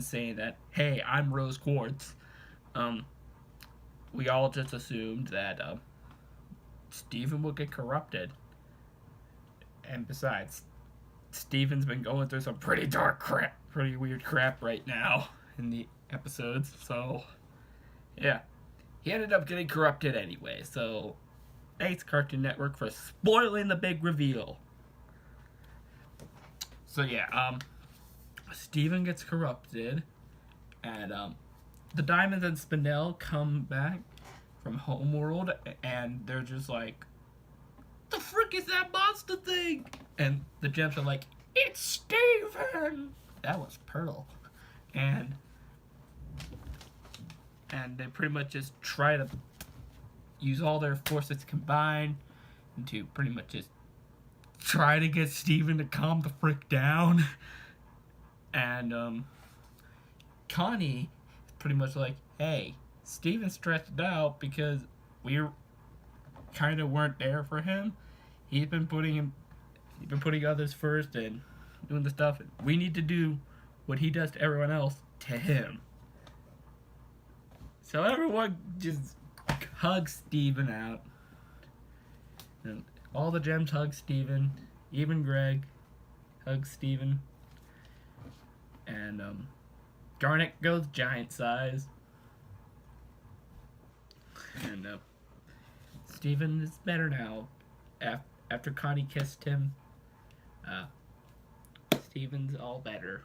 saying that, hey, I'm Rose Quartz, we all just assumed that Steven would get corrupted. And besides, Steven's been going through some pretty dark crap, pretty weird crap right now in the episodes, so yeah. He ended up getting corrupted anyway, so thanks Cartoon Network for spoiling the big reveal. So yeah, Steven gets corrupted, and the Diamonds and Spinel come back from Homeworld, and they're just like, the frick is that monster thing? And the Gems are like, it's Steven! That was Pearl. And they pretty much just try to use all their forces combined to pretty much just try to get Steven to calm the frick down. And Connie is pretty much like, hey, Steven's stressed out because we kind of weren't there for him. He's been putting others first and doing the stuff. We need to do what he does to everyone else to him. So everyone just hugs Steven out. And all the Gems hug Steven. Even Greg hugs Steven. And Garnet goes giant size. And Steven is better now. After Connie kissed him, Steven's all better.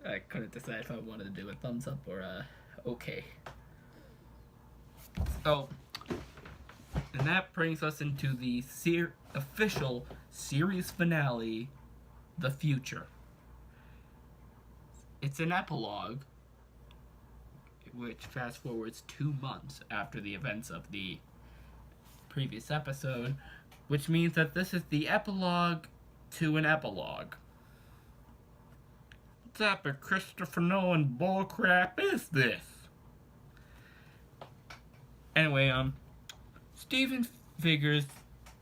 I couldn't decide if I wanted to do a thumbs up or okay. Oh, and that brings us into the official series finale, The Future. It's an epilogue, which fast forwards 2 months after the events of the previous episode, which means that this is the epilogue to an epilogue. What type of Christopher Nolan bullcrap is this? Anyway, Steven figures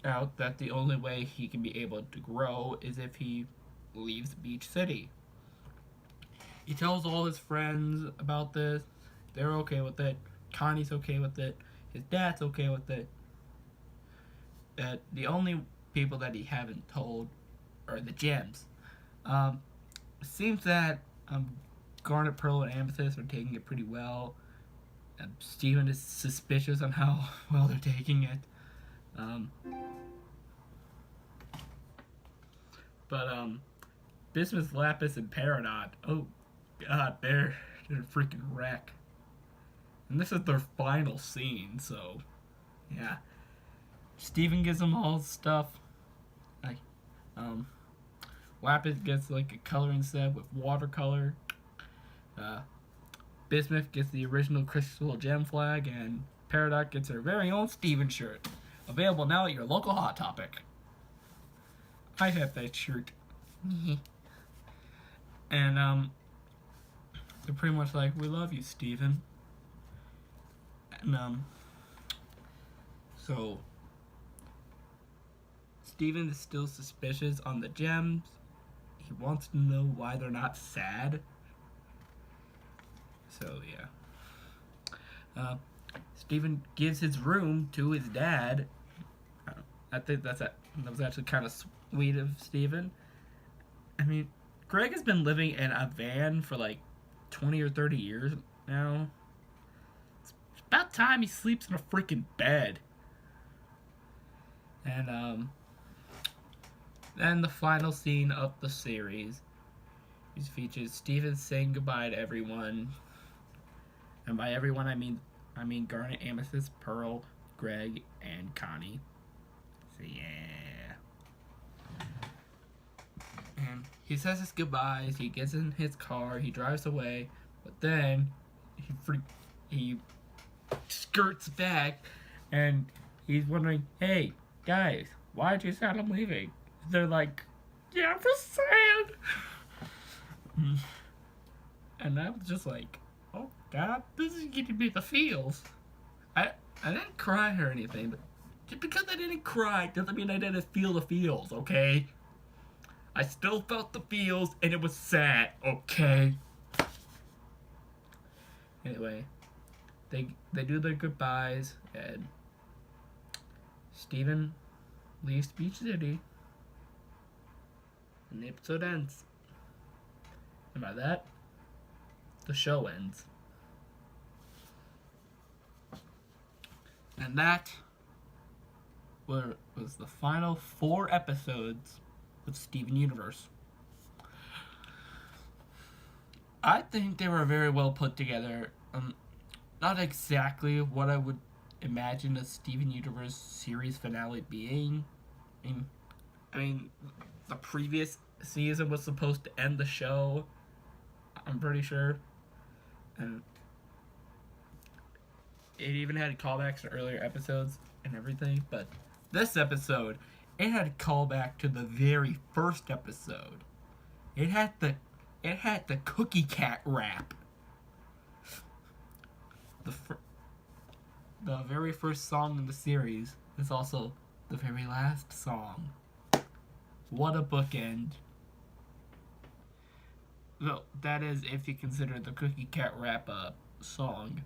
out that the only way he can be able to grow is if he leaves Beach City. He tells all his friends about this. They're okay with it. Connie's okay with it. His dad's okay with it. That the only people that he haven't told are the Gems. It seems that Garnet, Pearl, and Amethyst are taking it pretty well. Steven is suspicious on how well they're taking it. But Bismuth, Lapis, and Peridot, oh god, they're a freaking wreck. And this is their final scene, so yeah. Steven gives them all stuff. Like, Lapis gets like a coloring set with watercolor. Bismuth gets the original Crystal Gem flag, and Peridot gets her very own Steven shirt. Available now at your local Hot Topic. I have that shirt. And they're pretty much like, we love you, Steven. And so Steven is still suspicious on the Gems. He wants to know why they're not sad. So yeah, Steven gives his room to his dad. I think that was actually kind of sweet of Steven. I mean, Greg has been living in a van for like 20 or 30 years now. It's about time he sleeps in a freaking bed. And then the final scene of the series, which features Steven saying goodbye to everyone. And by everyone, I mean Garnet, Amethyst, Pearl, Greg, and Connie. So yeah. And he says his goodbyes, he gets in his car, he drives away, but then he skirts back and he's wondering, hey, guys, why'd you say I'm leaving? They're like, yeah, I'm just saying. And I was just like, oh God, this is giving me the feels. I didn't cry or anything, but just because I didn't cry doesn't mean I didn't feel the feels, okay? I still felt the feels, and it was sad, okay? Anyway, they do their goodbyes, and Steven leaves Beach City, and the episode ends. And by that, the show ends. And that was the final 4 episodes of Steven Universe. I think they were very well put together. Not exactly what I would imagine a Steven Universe series finale being. I mean, the previous season was supposed to end the show, I'm pretty sure. And it even had callbacks to earlier episodes and everything, but this episode, it had a callback to the very first episode. It had the Cookie Cat rap. The very first song in the series is also the very last song. What a bookend. Well, that is if you consider the Cookie Cat rap a song.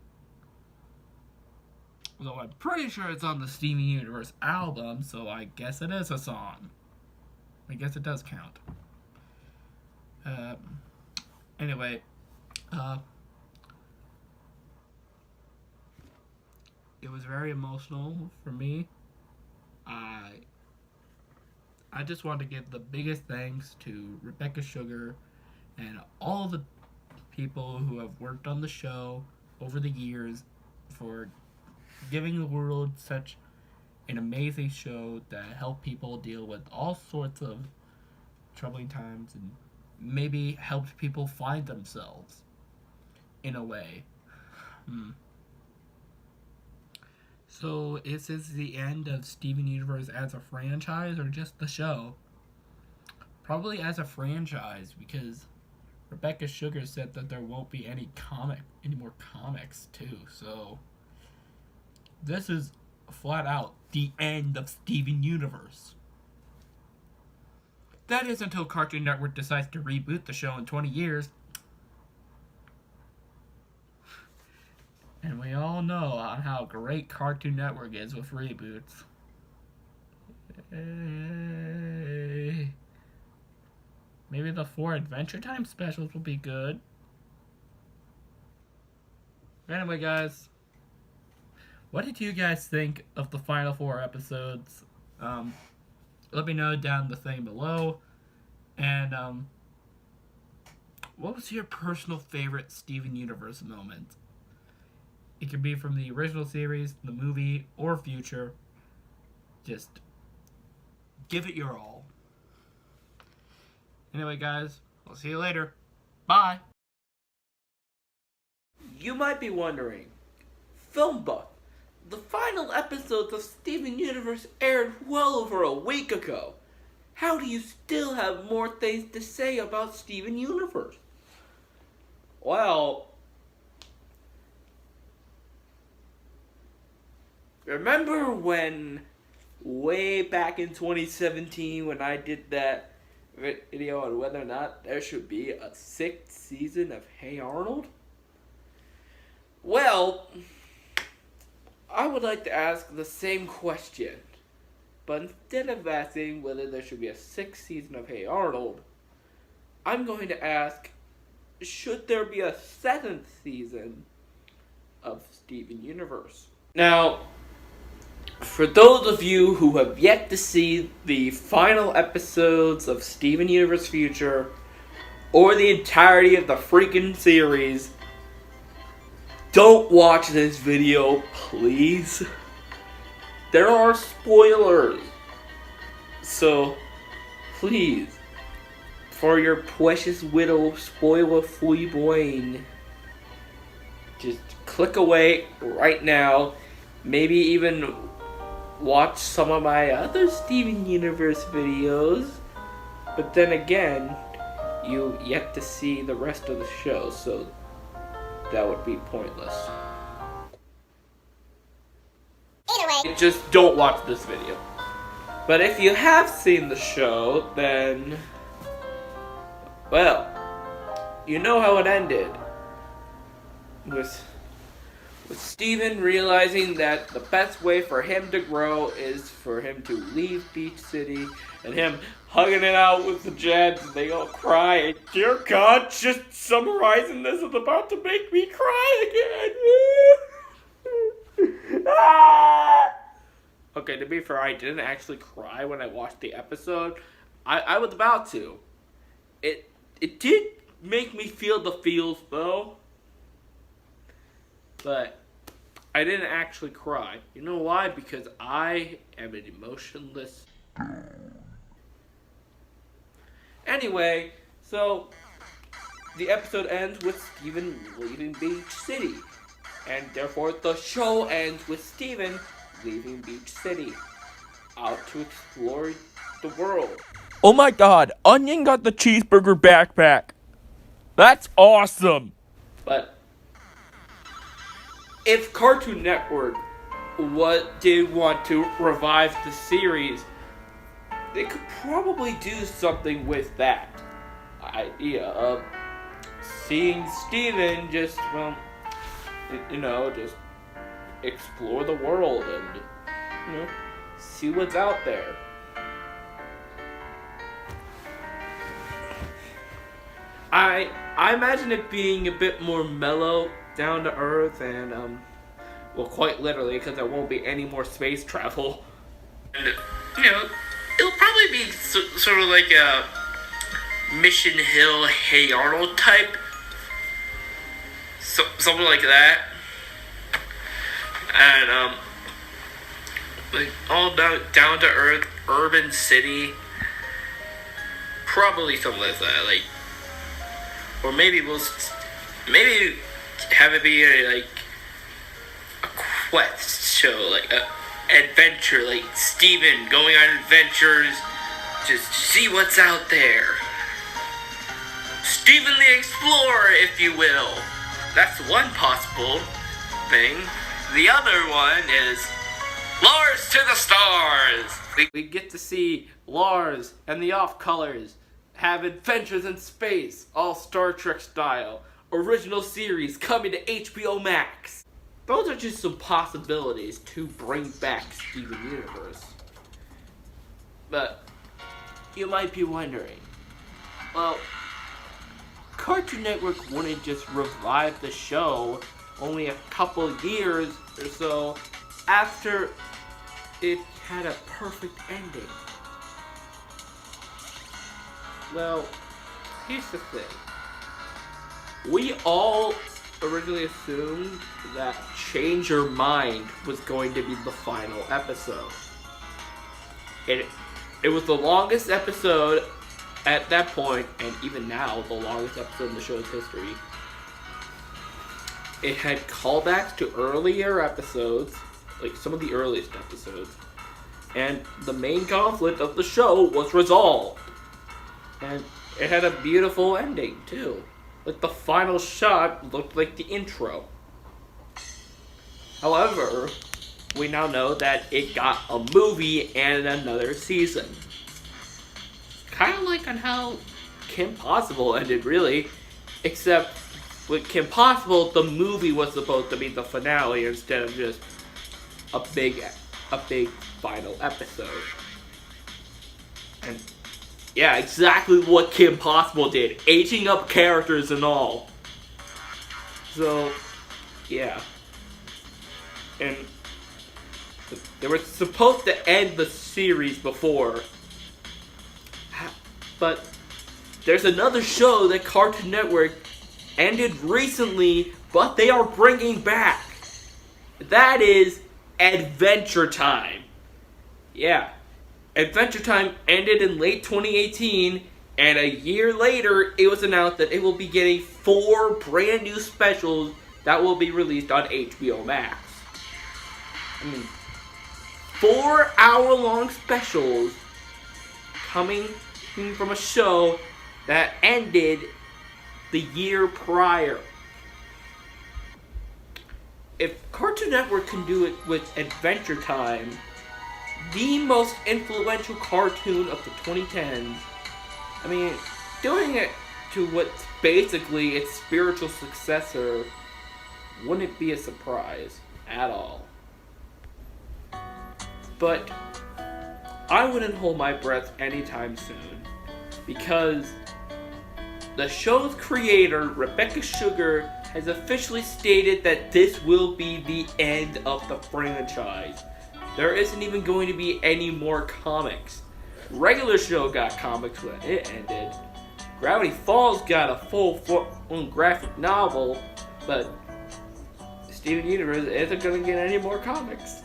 Though I'm pretty sure it's on the Steven Universe album, so I guess it is a song. I guess it does count. Anyway, it was very emotional for me. I just want to give the biggest thanks to Rebecca Sugar and all the people who have worked on the show over the years for giving the world such an amazing show that helped people deal with all sorts of troubling times and maybe helped people find themselves in a way. So is this the end of Steven Universe as a franchise or just the show? Probably as a franchise, because Rebecca Sugar said that there won't be any more comics too, so this is flat out the end of Steven Universe. That is until Cartoon Network decides to reboot the show in 20 years. And we all know how great Cartoon Network is with reboots. Maybe the 4 Adventure Time specials will be good. Anyway, guys, what did you guys think of the final 4 episodes? Let me know down the thing below. And what was your personal favorite Steven Universe moment? It could be from the original series, the movie, or future. Just give it your all. Anyway, guys, I'll see you later. Bye. You might be wondering, Film Buff, the final episodes of Steven Universe aired well over a week ago. How do you still have more things to say about Steven Universe? Well, remember when way back in 2017 when I did that video on whether or not there should be a 6th season of Hey Arnold? Well, I would like to ask the same question, but instead of asking whether there should be a 6th season of Hey Arnold, I'm going to ask, should there be a 7th season of Steven Universe? Now, for those of you who have yet to see the final episodes of Steven Universe Future, or the entirety of the freaking series, don't watch this video, please. There are spoilers. So, please, for your precious little spoiler-free brain, just click away right now. Maybe even watch some of my other Steven Universe videos. But then again, you yet to see the rest of the show, so that would be pointless. Anyway, just don't watch this video. But if you have seen the show, then, well, you know how it ended. With Steven realizing that the best way for him to grow is for him to leave Beach City, and him hugging it out with the Jets, and they all cry, and dear God, just summarizing this is about to make me cry again. Ah! Okay, to be fair, I didn't actually cry when I watched the episode. I was about to. It did make me feel the feels, though. But I didn't actually cry. You know why? Because I am an emotionless. Anyway, so the episode ends with Steven leaving Beach City. And therefore the show ends with Steven leaving Beach City out to explore the world. Oh my god, Onion got the cheeseburger backpack. That's awesome. But if Cartoon Network did want to revive the series, they could probably do something with that idea of seeing Steven just, well, just explore the world and, see what's out there. I imagine it being a bit more mellow, down to earth, and well, quite literally, because there won't be any more space travel. And it'll probably be sort of like a Mission Hill, Hey Arnold type, something like that, and like all down to earth, urban city, probably something like that, like, or maybe maybe have it be a quest show, like a adventure, like Steven going on adventures, just see what's out there. Steven the Explorer, if you will. That's one possible thing. The other one is Lars to the Stars. We get to see Lars and the Off-Colors have adventures in space, all Star Trek style. Original series coming to HBO Max. Those are just some possibilities to bring back Steven Universe. But you might be wondering, well, Cartoon Network wouldn't just revive the show only a couple years or so after it had a perfect ending. Well, here's the thing. We all originally assumed that Change Your Mind was going to be the final episode. It was the longest episode at that point, and even now, the longest episode in the show's history. It had callbacks to earlier episodes, like some of the earliest episodes, and the main conflict of the show was resolved. And it had a beautiful ending, too. Like, the final shot looked like the intro. However, we now know that it got a movie and another season. Kind of like on how Kim Possible ended, really. Except, with Kim Possible, the movie was supposed to be the finale instead of just a big final episode. And yeah, exactly what Kim Possible did. Aging up characters and all. So, yeah. And they were supposed to end the series before. But there's another show that Cartoon Network ended recently, but they are bringing back. That is Adventure Time. Yeah. Adventure Time ended in late 2018, and a year later, it was announced that it will be getting 4 brand new specials that will be released on HBO Max. I mean, 4-hour-long specials coming from a show that ended the year prior. If Cartoon Network can do it with Adventure Time, the most influential cartoon of the 2010s, I mean, doing it to what's basically its spiritual successor wouldn't be a surprise at all. But I wouldn't hold my breath anytime soon, because the show's creator, Rebecca Sugar, has officially stated that this will be the end of the franchise. There isn't even going to be any more comics. Regular show got comics when it ended. Gravity Falls got a full-blown graphic novel, but Steven Universe isn't going to get any more comics.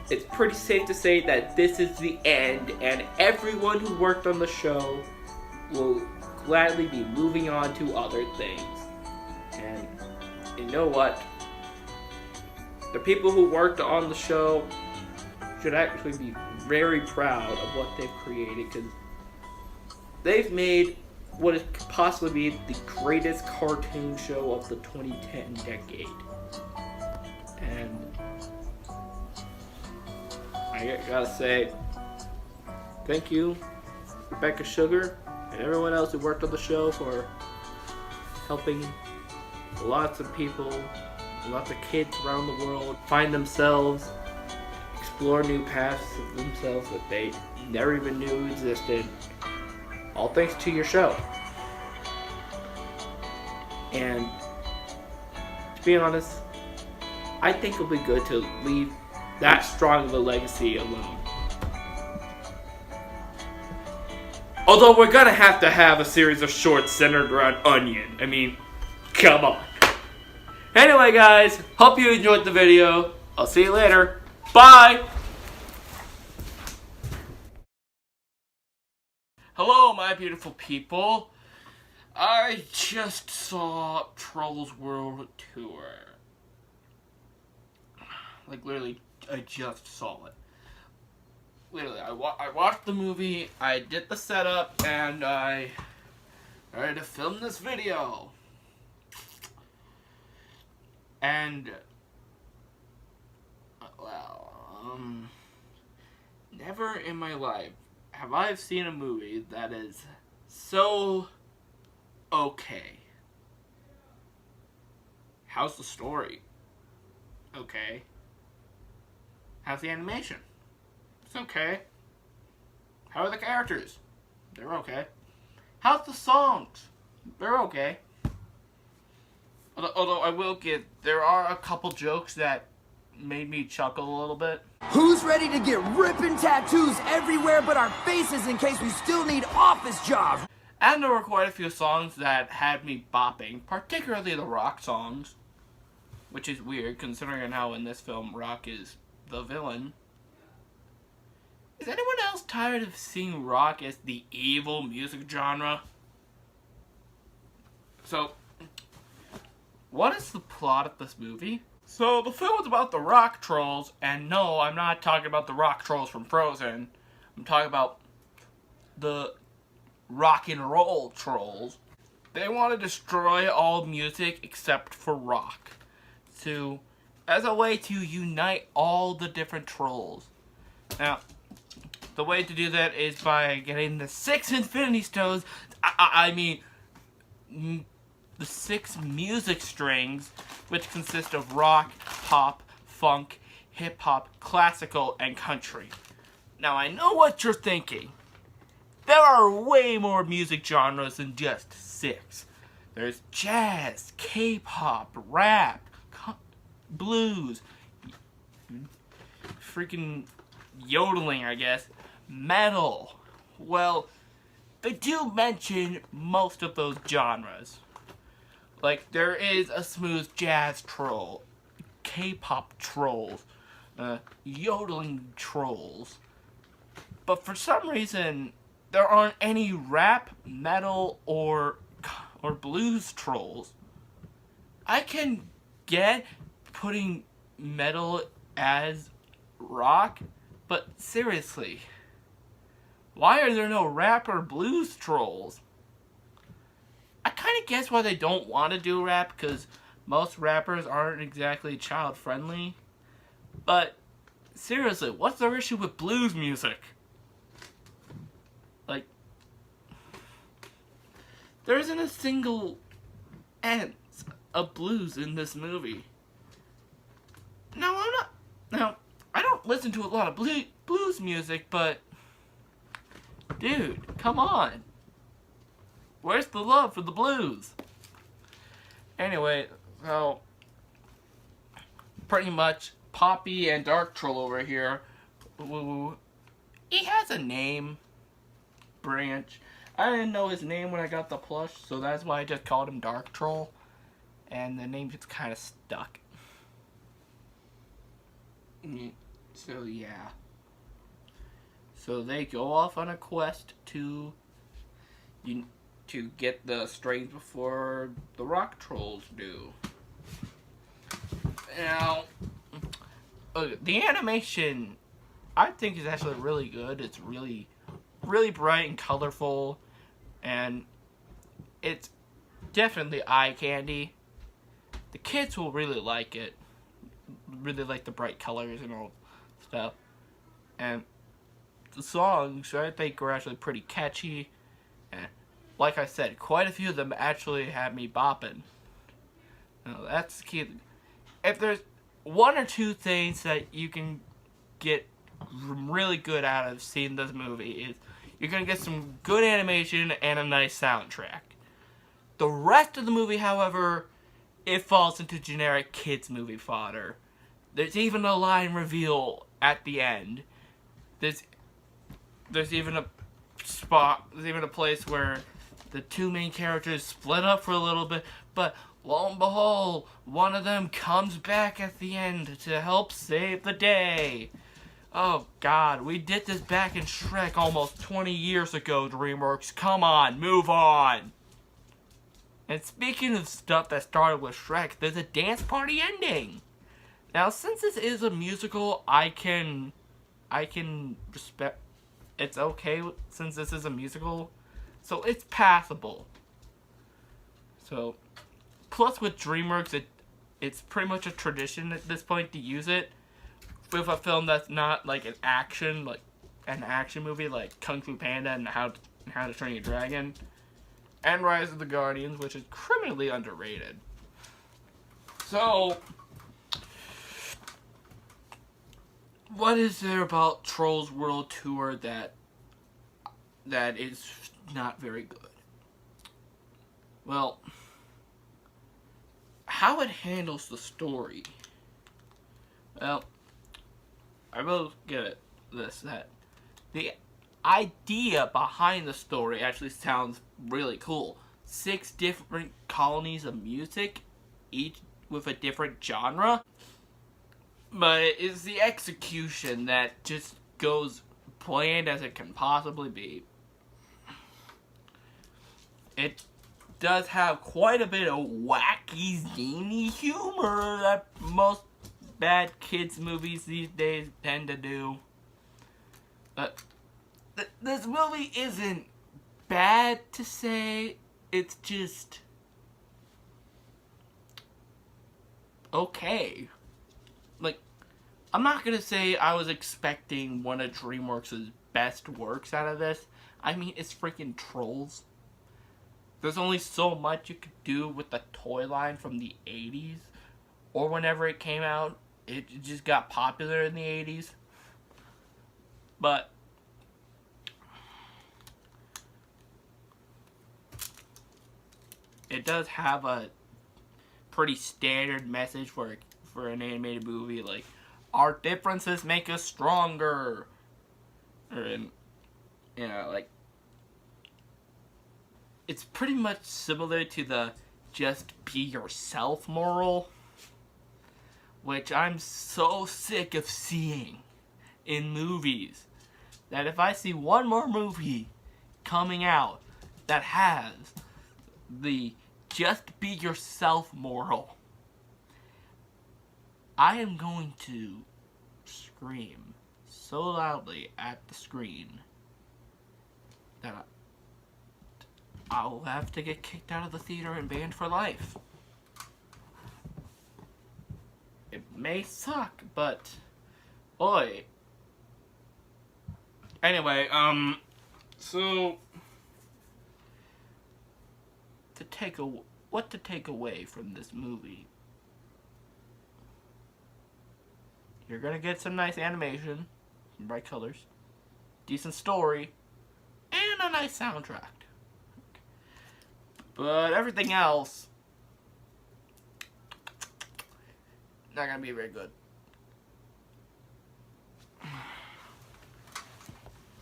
It's pretty safe to say that this is the end, and everyone who worked on the show will gladly be moving on to other things. And you know what? The people who worked on the show should actually be very proud of what they've created, because they've made what could possibly be the greatest cartoon show of the 2010 decade. And I gotta say, thank you, Rebecca Sugar, and everyone else who worked on the show for helping lots of people, lots of kids around the world find themselves, explore new paths of themselves that they never even knew existed. All thanks to your show. And to be honest, I think it'll be good to leave that strong of a legacy alone. Although we're gonna have to have a series of shorts centered around Onion. I mean, come on. Anyway guys, hope you enjoyed the video. I'll see you later. Bye! Hello my beautiful people. I just saw Trolls World Tour. Like literally, I just saw it. Literally, I watched the movie, I did the setup, and I started to film this video. And, well, never in my life have I seen a movie that is so okay. How's the story? Okay. How's the animation? It's okay. How are the characters? They're okay. How's the songs? They're okay. Although I will give, there are a couple jokes that made me chuckle a little bit. Who's ready to get ripping tattoos everywhere but our faces in case we still need office jobs? And there were quite a few songs that had me bopping, particularly the rock songs. Which is weird, considering how in this film Rock is the villain. Is anyone else tired of seeing rock as the evil music genre? So, what is the plot of this movie? So, the film is about the rock trolls, and no, I'm not talking about the rock trolls from Frozen. I'm talking about the rock and roll trolls. They want to destroy all music except for rock, as a way to unite all the different trolls. Now, the way to do that is by getting the 6 Infinity Stones, I mean, the 6 music strings, which consist of rock, pop, funk, hip-hop, classical, and country. Now, I know what you're thinking. There are way more music genres than just 6. There's jazz, K-pop, rap, blues, freaking yodeling, I guess, metal. Well, they do mention most of those genres. Like, there is a smooth jazz troll, K-pop trolls, yodeling trolls. But for some reason, there aren't any rap, metal, or blues trolls. I can get putting metal as rock, but seriously, why are there no rap or blues trolls? I kind of guess why they don't want to do rap, because most rappers aren't exactly child friendly. But seriously, what's their issue with blues music? Like, there isn't a single ounce of blues in this movie. Now, I don't listen to a lot of blues music, but dude, come on. Where's the love for the blues? Anyway, so pretty much Poppy and Dark Troll over here. He has a name. Branch. I didn't know his name when I got the plush, so that's why I just called him Dark Troll. And the name just kind of stuck. So yeah. So they go off on a quest to get the strains before the rock trolls do. Now, the animation, I think, is actually really good. It's really bright and colorful, and it's definitely eye candy. The kids will really like it. Really like the bright colors and all stuff. And the songs, I think, are actually pretty catchy. And like I said, quite a few of them actually have me bopping. Now, that's the key. If there's one or two things that you can get really good out of seeing this movie, is you're going to get some good animation and a nice soundtrack. The rest of the movie, however, it falls into generic kids movie fodder. There's even a line reveal at the end. There's even a place where the two main characters split up for a little bit, but lo and behold, one of them comes back at the end to help save the day. Oh God, we did this back in Shrek almost 20 years ago, DreamWorks. Come on, move on. And speaking of stuff that started with Shrek, there's a dance party ending. Now, since this is a musical, I can respect. It's okay since this is a musical, so it's passable. So, plus with DreamWorks, it's pretty much a tradition at this point to use it with a film that's not like an action movie like Kung Fu Panda and How to Train Your Dragon, and Rise of the Guardians, which is criminally underrated. So, what is there about Trolls World Tour that is not very good? Well, how it handles the story. Well, I will give it this, that the idea behind the story actually sounds really cool. 6 different colonies of music, each with a different genre. But it's the execution that just goes bland as it can possibly be. It does have quite a bit of wacky, zany humor that most bad kids movies these days tend to do. This movie isn't bad to say, it's just okay. Like, I'm not gonna say I was expecting one of DreamWorks' best works out of this. I mean, it's freaking Trolls. There's only so much you could do with the toy line from the 80s, or whenever it came out. It just got popular in the 80s. But it does have a pretty standard message for an animated movie, like, our differences make us stronger. And, you know, like, it's pretty much similar to the just be yourself moral. which I'm so sick of seeing in movies, that if I see one more movie coming out that has the just be yourself moral, I am going to scream so loudly at the screen that I will have to get kicked out of the theater and banned for life. It may suck, but boy. Anyway, so what to take away from this movie? You're gonna get some nice animation, bright colors, decent story, and a nice soundtrack. But everything else, not gonna be very good.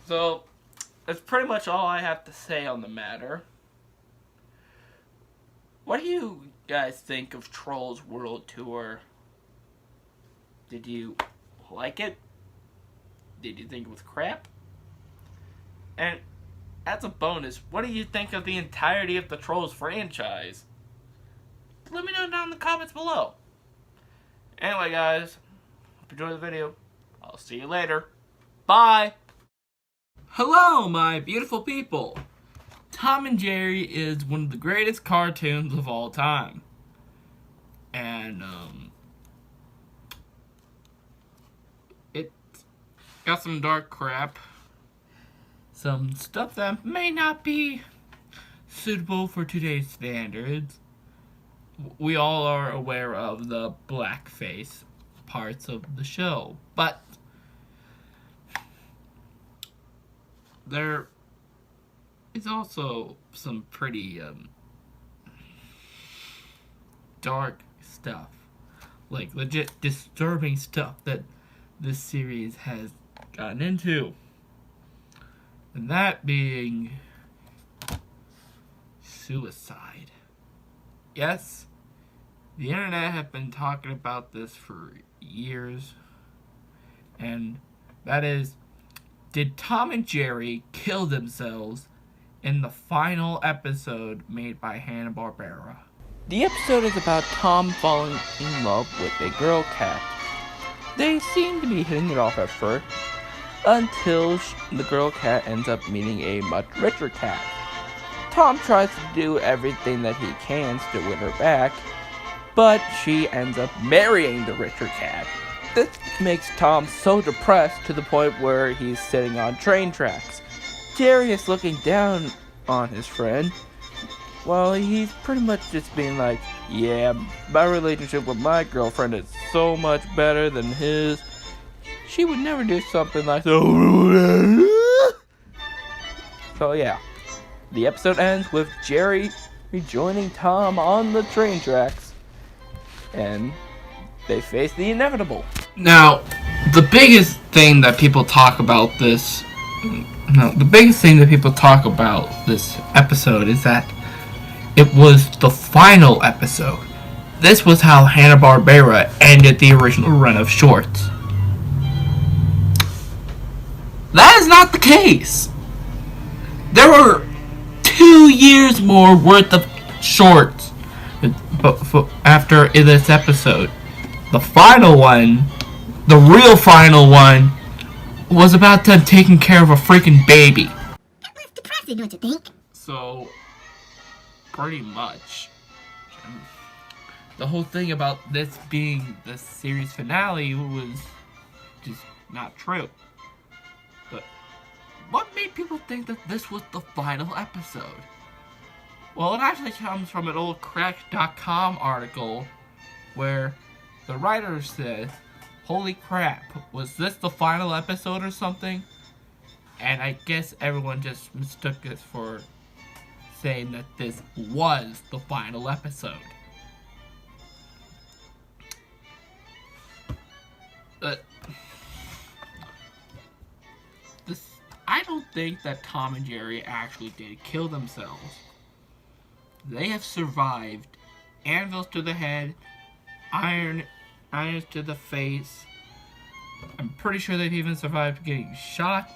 So, that's pretty much all I have to say on the matter. What do you guys think of Trolls World Tour? Did you like it? Did you think it was crap? And as a bonus, what do you think of the entirety of the Trolls franchise? Let me know down in the comments below. Anyway, guys, hope you enjoyed the video. I'll see you later. Bye! Hello, my beautiful people. Tom and Jerry is one of the greatest cartoons of all time. And, it got some dark crap. Some stuff that may not be suitable for today's standards. We all are aware of the blackface parts of the show, but there is also some pretty dark stuff, like legit disturbing stuff that this series has gotten into. And that being suicide. Yes, the internet have been talking about this for years. And that is, did Tom and Jerry kill themselves in the final episode made by Hanna-Barbera? The episode is about Tom falling in love with a girl cat. They seem to be hitting it off at first, until the girl cat ends up meeting a much richer cat. Tom tries to do everything that he can to win her back, but she ends up marrying the richer cat. This makes Tom so depressed to the point where he's sitting on train tracks. Jerry is looking down on his friend, while he's pretty much just being like, yeah, my relationship with my girlfriend is so much better than his. She would never do something like that. So yeah, the episode ends with Jerry rejoining Tom on the train tracks, and they face the inevitable. Now, the biggest thing that people talk about this episode is that it was the final episode. This was how Hanna-Barbera ended the original run of shorts. That is not the case. There were 2 years more worth of shorts after this episode. The final one, the real final one, was about them taking care of a freaking baby. That was depressing, don't you think? So, pretty much, the whole thing about this being the series finale was just not true. But what made people think that this was the final episode? Well, it actually comes from an old Cracked.com article where the writer said, holy crap, was this the final episode or something? And I guess everyone just mistook this for saying that this was the final episode. But I don't think that Tom and Jerry actually did kill themselves. They have survived anvils to the head, iron irons to the face. I'm pretty sure they've even survived getting shot.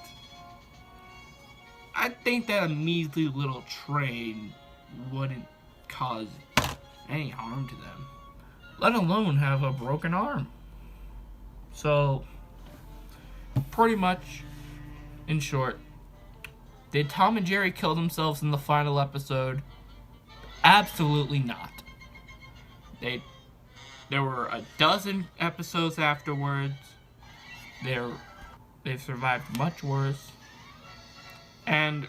I think that a measly little train wouldn't cause any harm to them, let alone have a broken arm. So, pretty much, in short, did Tom and Jerry kill themselves in the final episode? Absolutely not. There were a dozen episodes afterwards. They've survived much worse. And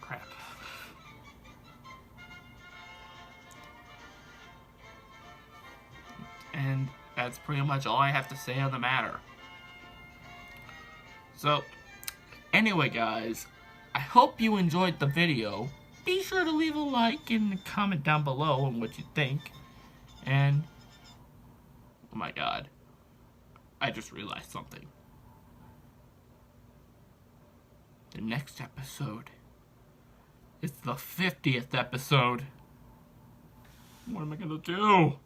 crap. And that's pretty much all I have to say on the matter. So, anyway guys, I hope you enjoyed the video. Be sure to leave a like and comment down below on what you think. And, oh my god, I just realized something. The next episode is the 50th episode. What am I gonna do?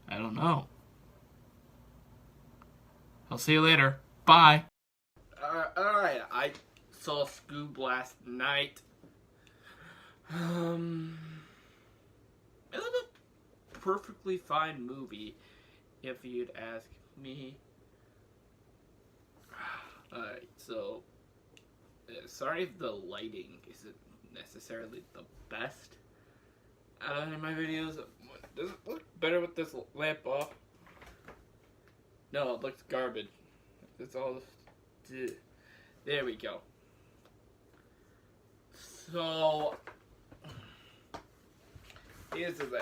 I don't know. I'll see you later. Bye. Alright, I saw Scoob last night. It was a perfectly fine movie, if you'd ask me. Alright, so, sorry if the lighting isn't necessarily the best out of any of my videos. Does it look better with this lamp off? No, it looks garbage. It's all... There we go. So, here's the thing.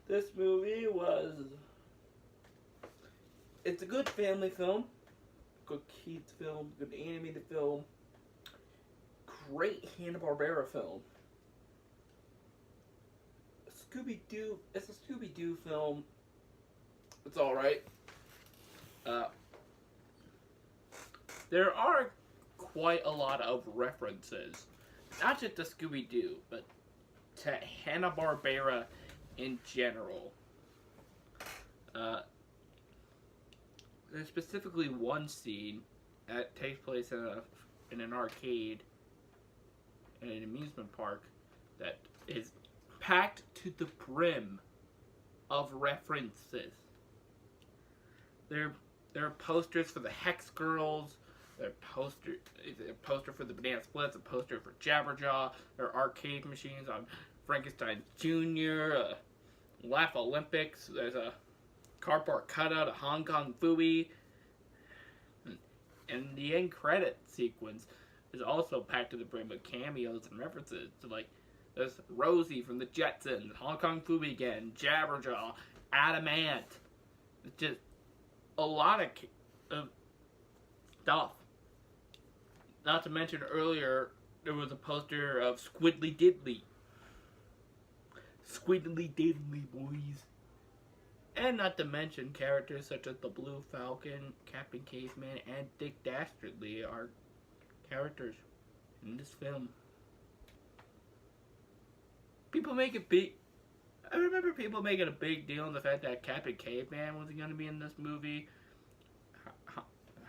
This movie was... It's a good family film. Good kids film. Good animated film. Great Hanna-Barbera film. Scooby-Doo. It's a Scooby-Doo film. It's alright. There are quite a lot of references, not just to Scooby-Doo, but to Hanna-Barbera in general. There's specifically one scene that takes place in an arcade, in an amusement park, that is packed to the brim of references. There are posters for the Hex Girls. There's a poster for the Banana Splits, a poster for Jabberjaw. There are arcade machines on Frankenstein Jr., Laugh Olympics. There's a cardboard cutout of Hong Kong Phooey. And the end credit sequence is also packed to the brim with cameos and references to, like, there's Rosie from the Jetsons, Hong Kong Phooey again, Jabberjaw, Adamant. It's just a lot of stuff. Not to mention earlier, there was a poster of Squiddly Diddly. Squiddly Diddly, boys. And not to mention characters such as the Blue Falcon, Captain Caveman, and Dick Dastardly are characters in this film. People make it big. I remember people making a big deal on the fact that Captain Caveman wasn't going to be in this movie.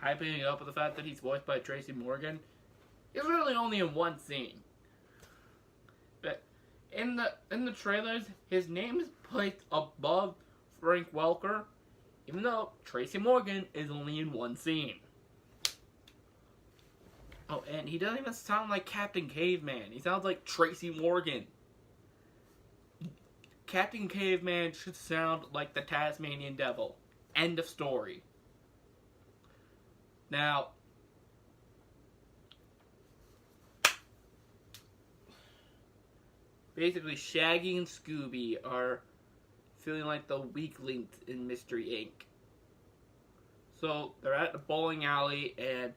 Hyping it up with the fact that he's voiced by Tracy Morgan. He's really only in one scene. But in the trailers, his name is placed above Frank Welker, even though Tracy Morgan is only in one scene. Oh, and he doesn't even sound like Captain Caveman. He sounds like Tracy Morgan. Captain Caveman should sound like the Tasmanian Devil. End of story. Now, basically Shaggy and Scooby are feeling like the weak links in Mystery Inc. So they're at the bowling alley and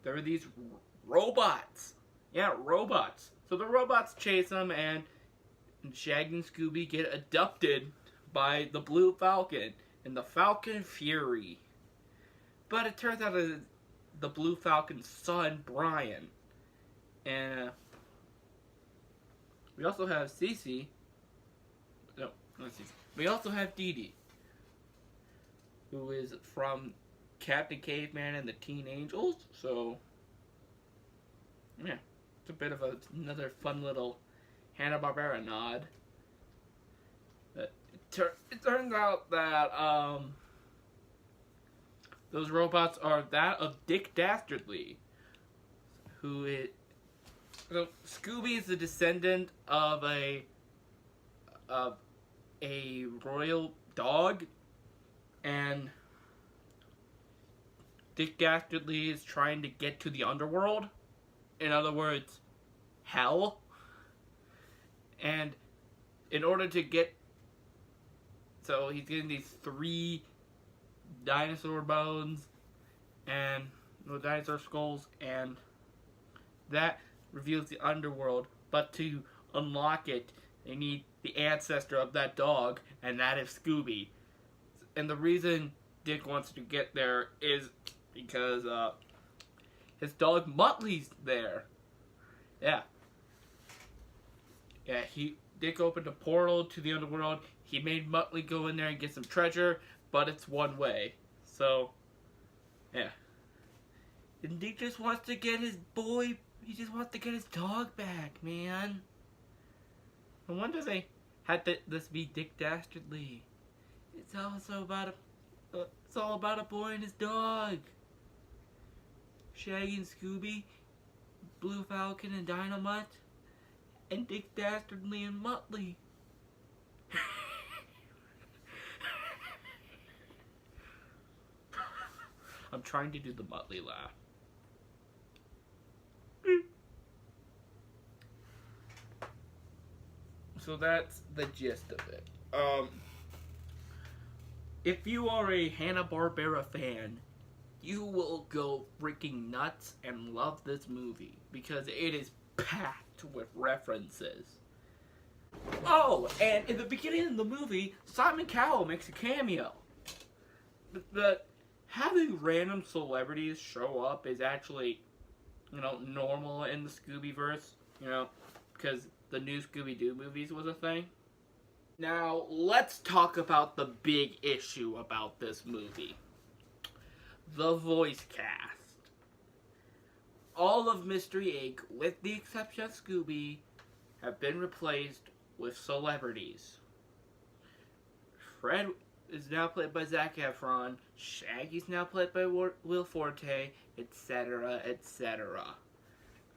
there are these robots. Yeah, robots. So the robots chase them and Shaggy and Scooby get abducted by the Blue Falcon and the Falcon Fury. But it turns out it's the Blue Falcon's son, Brian. And we also have Cece. No, not Cece. We also have Dee Dee, who is from Captain Caveman and the Teen Angels. So, yeah, it's a bit of another fun little Hanna-Barbera nod. But it turns out that those robots are that of Dick Dastardly, who is... So Scooby is the descendant of a royal dog, and Dick Dastardly is trying to get to the underworld. In other words, hell. And in order to get... So he's getting these 3 dinosaur bones and dinosaur skulls, and that reveals the underworld. But to unlock it, they need the ancestor of that dog, and that is Scooby. And the reason Dick wants to get there is because his dog Muttley's there. Yeah. Yeah, Dick opened a portal to the underworld. He made Muttley go in there and get some treasure, but it's one way. So, yeah. And Dick just wants to get his boy, he just wants to get his dog back, man. No wonder they had this be Dick Dastardly. It's also about it's all about a boy and his dog. Shaggy and Scooby, Blue Falcon and Dynamite, and Dick Dastardly and Muttley. I'm trying to do the Muttley laugh. So that's the gist of it. If you are a Hanna-Barbera fan, you will go freaking nuts and love this movie because it is packed with references. Oh, and in the beginning of the movie, Simon Cowell makes a cameo. But having random celebrities show up is actually, normal in the Scoobyverse, because the new Scooby-Doo movies was a thing. Now, let's talk about the big issue about this movie. The voice cast. All of Mystery Inc., with the exception of Scooby, have been replaced with celebrities. Fred is now played by Zac Efron, Shaggy's now played by Will Forte, etc., etc.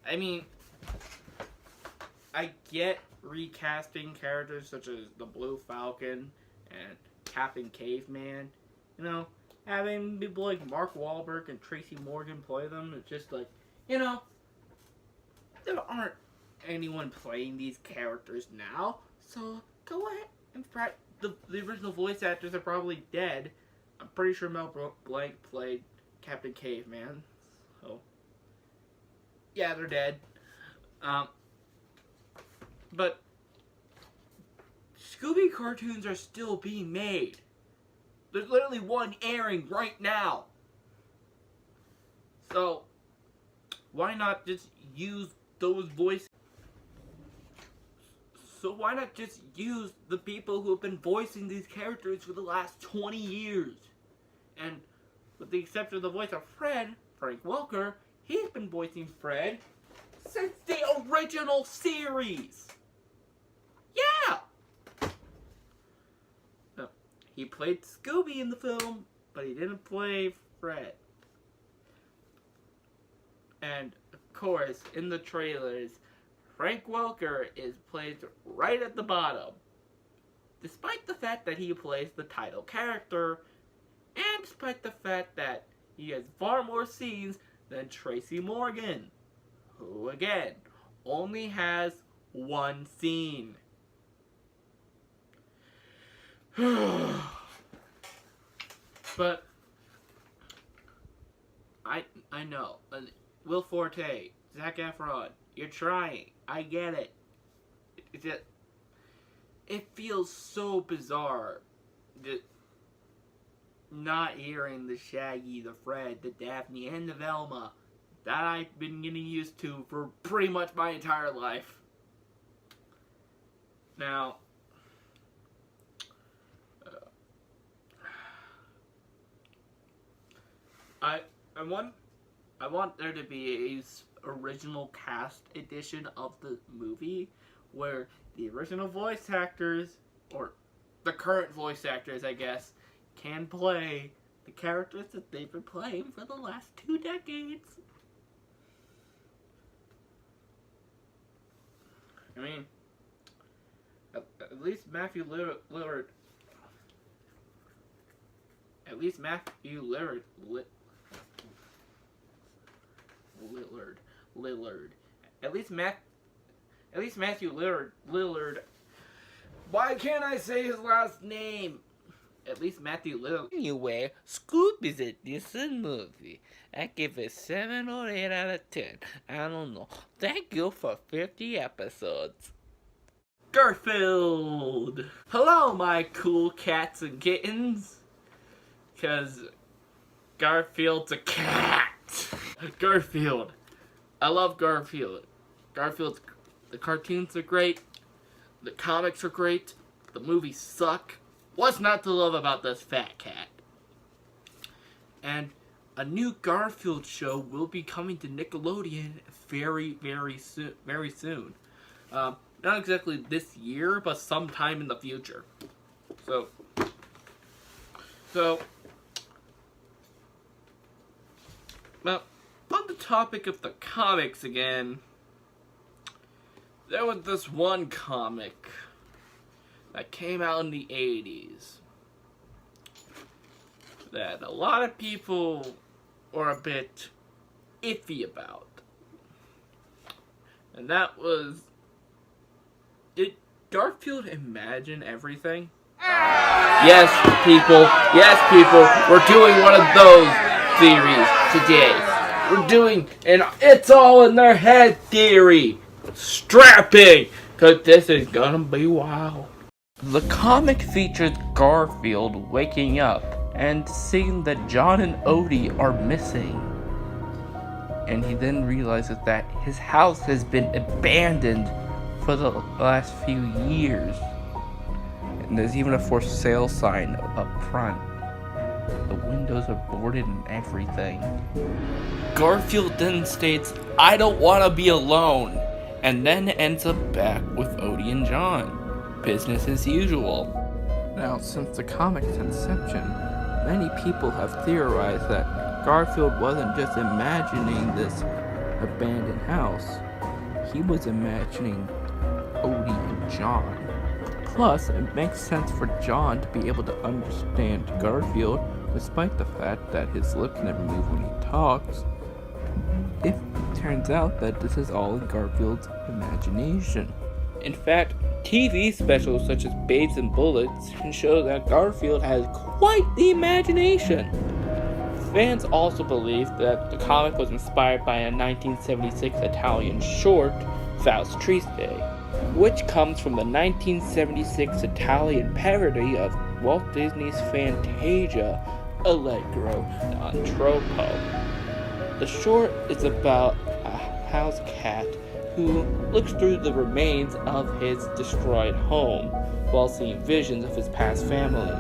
I mean, I get recasting characters such as the Blue Falcon and Captain Caveman. Having people like Mark Wahlberg and Tracy Morgan play them, it's just like, there aren't anyone playing these characters now, so go ahead. In fact, the original voice actors are probably dead. I'm pretty sure Mel Blanc played Captain Caveman, so yeah, they're dead. But Scooby cartoons are still being made. There's literally one airing right now. So why not just use those voices? So why not just use the people who have been voicing these characters for the last 20 years? And with the exception of the voice of Fred, Frank Welker, he's been voicing Fred since the original series. Yeah! No, he played Scooby in the film, but he didn't play Fred. And, of course, in the trailers, Frank Welker is placed right at the bottom, despite the fact that he plays the title character, and despite the fact that he has far more scenes than Tracy Morgan, who, again, only has one scene. But I know. Will Forte, Zac Efron, you're trying. I get it. It feels so bizarre that not hearing the Shaggy, the Fred, the Daphne, and the Velma that I've been getting used to for pretty much my entire life. Now, I want there to be a original cast edition of the movie where the original voice actors, or the current voice actors, I guess, can play the characters that they've been playing for the last 2 decades. I mean, at least Matthew Lillard. At least Matthew Lillard. At least Matthew Lillard. Why can't I say his last name? At least Matthew Lillard. Anyway, Scoop is a decent movie. I give it 7 or 8 out of 10. I don't know. Thank you for 50 episodes. Garfield! Hello, my cool cats and kittens. Because Garfield's a cat. Garfield. I love Garfield. Garfield's, the cartoons are great. The comics are great. The movies suck. What's not to love about this fat cat? And a new Garfield show will be coming to Nickelodeon very soon. Not exactly this year, but sometime in the future. So well, on the topic of the comics again, there was this one comic that came out in the 80s that a lot of people were a bit iffy about. And that was, did Garfield imagine everything? Yes, people, we're doing one of those theories today. We're doing an it's all in their head theory. Strapping, cause this is gonna be wild. The comic features Garfield waking up and seeing that John and Odie are missing. And he then realizes that his house has been abandoned for the last few years. And there's even a for sale sign up front. The windows are boarded and everything. Garfield then states, "I don't want to be alone," and then ends up back with Odie and John. Business as usual. Now, since the comic's inception, many people have theorized that Garfield wasn't just imagining this abandoned house, he was imagining Odie and John. Plus, it makes sense for John to be able to understand Garfield, despite the fact that his lips never move when he talks, if it turns out that this is all in Garfield's imagination. In fact, TV specials such as Babes and Bullets can show that Garfield has quite the imagination. Fans also believe that the comic was inspired by a 1976 Italian short, Faust Triste, which comes from the 1976 Italian parody of Walt Disney's Fantasia, Allegro non troppo. The short is about a house cat who looks through the remains of his destroyed home while seeing visions of his past family,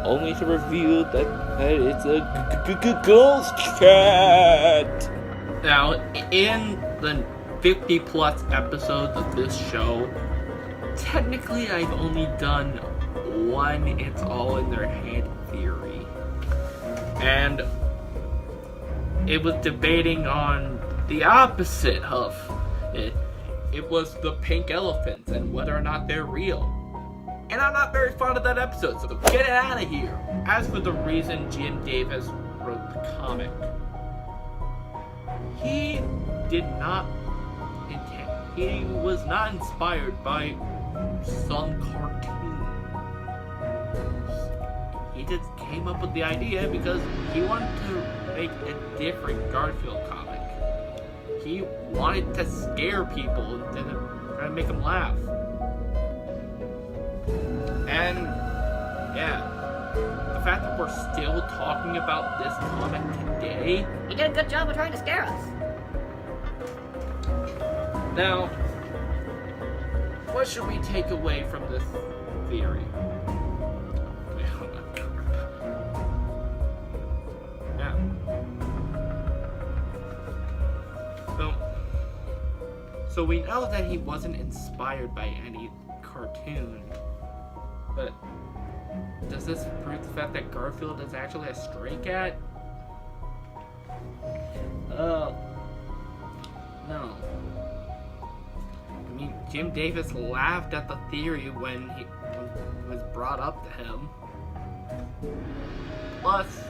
only to reveal that it's a ghost cat. Now, in the 50 plus episodes of this show, technically I've only done one it's all in their head theory. And it was debating on the opposite of it. It was the pink elephants and whether or not they're real. And I'm not very fond of that episode, so get it out of here. As for the reason Jim Davis wrote the comic, he was not inspired by some cartoon. He just came up with the idea because he wanted to make a different Garfield comic. He wanted to scare people instead of trying to make them laugh. And yeah, the fact that we're still talking about this comic today. You did a good job of trying to scare us. Now, what should we take away from this theory? Yeah. So we know that he wasn't inspired by any cartoon, but does this prove the fact that Garfield is actually a stray cat? No. I mean, Jim Davis laughed at the theory when it was brought up to him. Plus,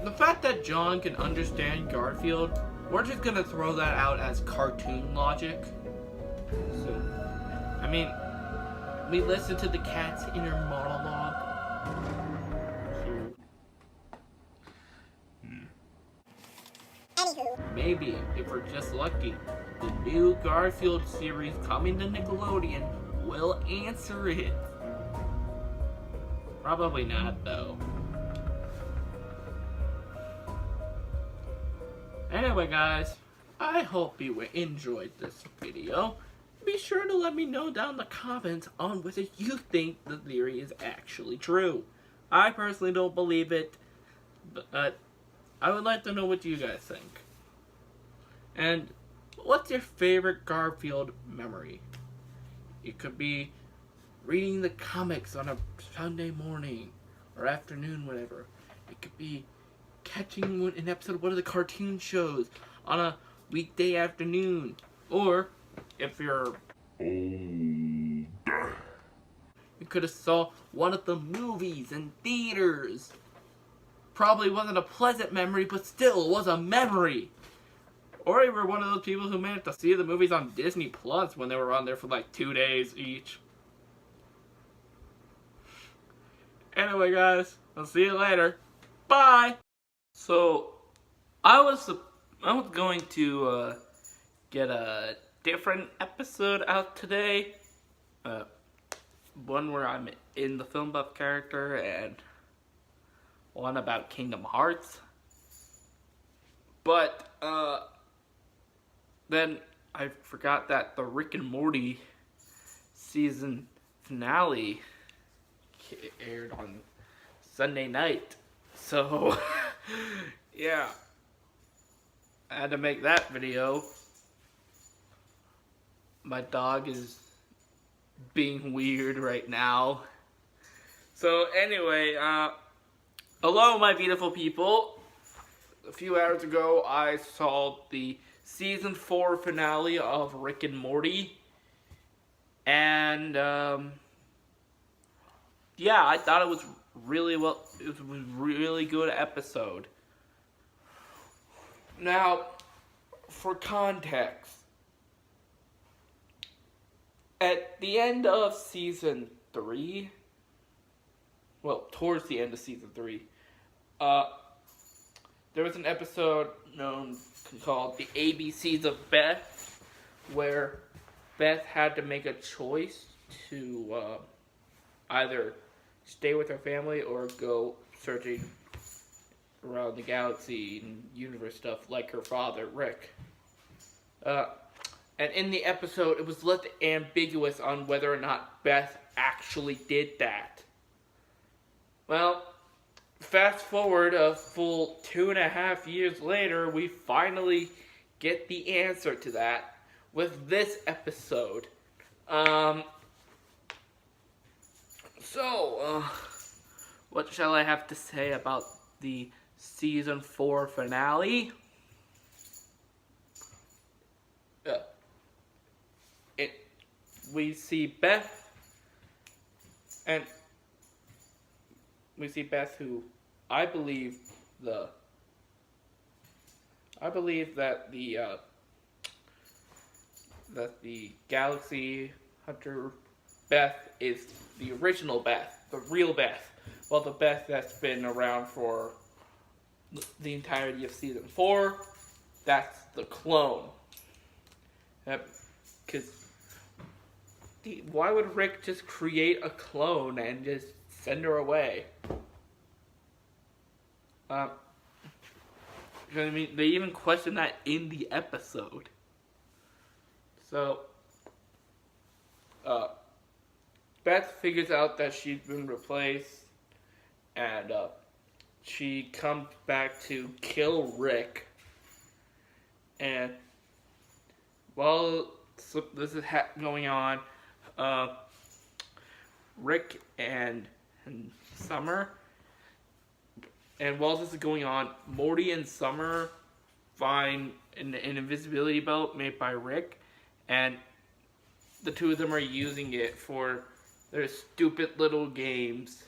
the fact that John can understand Garfield, we're just gonna throw that out as cartoon logic. So, I mean, we listened to the cat's inner monologue. Maybe, if we're just lucky, the new Garfield series coming to Nickelodeon will answer it. Probably not, though. Anyway, guys, I hope you enjoyed this video. Be sure to let me know down in the comments on whether you think the theory is actually true. I personally don't believe it, but I would like to know what you guys think. And what's your favorite Garfield memory? It could be reading the comics on a Sunday morning or afternoon, whatever. It could be catching an episode of one of the cartoon shows on a weekday afternoon. Or, if you're old, you could have saw one of the movies in theaters. Probably wasn't a pleasant memory, but still, it was a memory. Or you were one of those people who managed to see the movies on Disney Plus when they were on there for like 2 days each. Anyway, guys, I'll see you later. Bye! So, I was going to get a different episode out today. One where I'm in the Film Buff character, and one about Kingdom Hearts. But, then I forgot that the Rick and Morty season finale aired on Sunday night. So, yeah. I had to make that video. My dog is being weird right now. So, anyway, hello, my beautiful people. A few hours ago, I saw the Season 4 finale of Rick and Morty. And, yeah, I thought it was really well. It was a really good episode. Now, for context, at the end of Season 3, well, towards the end of Season 3, there was an episode called The ABCs of Beth, where Beth had to make a choice to either stay with her family or go searching around the galaxy and universe stuff like her father, Rick. And in the episode, it was left ambiguous on whether or not Beth actually did that. Well, fast forward a full 2.5 years later, we finally get the answer to that with this episode. So, what shall I have to say about the Season 4 finale? We see Beth, and we see Beth, who I believe that the Galaxy Hunter Beth is the original Beth, the real Beth, while the Beth that's been around for the entirety of Season 4, that's the clone. Because why would Rick just create a clone and just send her away. I mean, they even question that in the episode. So, Beth figures out that she's been replaced, and she comes back to kill Rick. And while this is going on, Rick and Summer, and while this is going on, Morty and Summer find an invisibility belt made by Rick, and the two of them are using it for their stupid little games.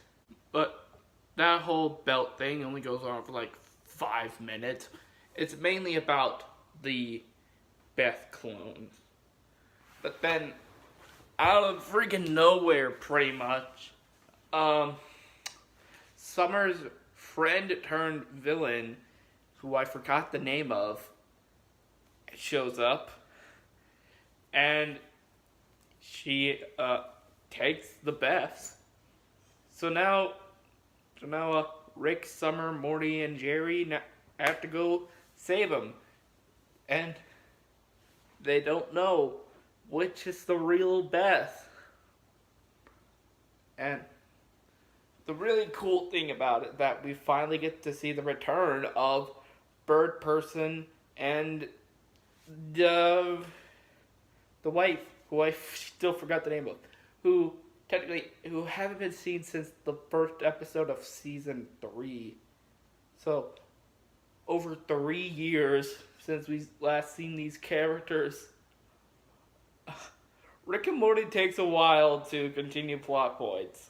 But that whole belt thing only goes on for like 5 minutes. It's mainly about the Beth clones. But then, out of freaking nowhere, pretty much, Summer's friend turned villain, who I forgot the name of, shows up, and she takes the Beths. So now Rick, Summer, Morty, and Jerry have to go save them, and they don't know which is the real Beth. And the really cool thing about it that we finally get to see the return of Bird Person and the wife, who I still forgot the name of, who haven't been seen since the first episode of season 3. So, over 3 years since we last seen these characters. Rick and Morty takes a while to continue plot points.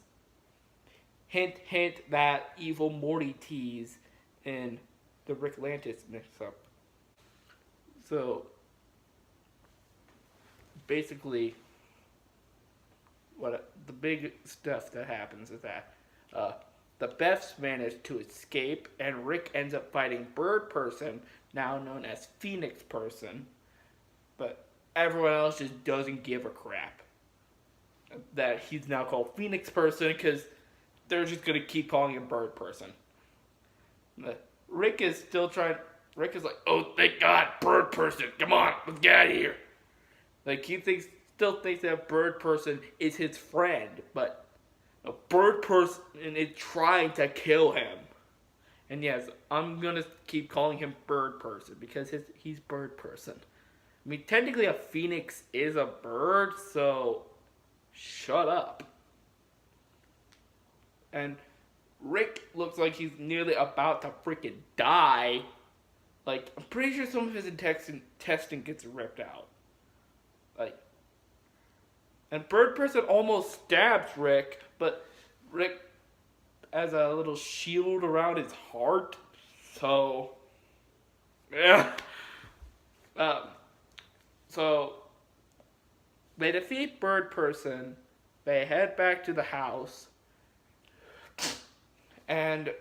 Hint, hint, that evil Morty tease in the Rick Lantis mix-up. So, basically, the big stuff that happens is that the Beths manage to escape, and Rick ends up fighting Bird Person, now known as Phoenix Person. But everyone else just doesn't give a crap that he's now called Phoenix Person, because they're just going to keep calling him Bird Person. Rick is still trying. Rick is like, oh, thank God, Bird Person. Come on, let's get out of here. Like, he still thinks that Bird Person is his friend, but a Bird Person is trying to kill him. And yes, I'm going to keep calling him Bird Person, because he's Bird Person. I mean, technically a phoenix is a bird, so shut up. And Rick looks like he's nearly about to freaking die. Like, I'm pretty sure some of his intestine gets ripped out. Like, and Bird Person almost stabs Rick, but Rick has a little shield around his heart. So, yeah. So, they defeat Bird Person. They head back to the house. And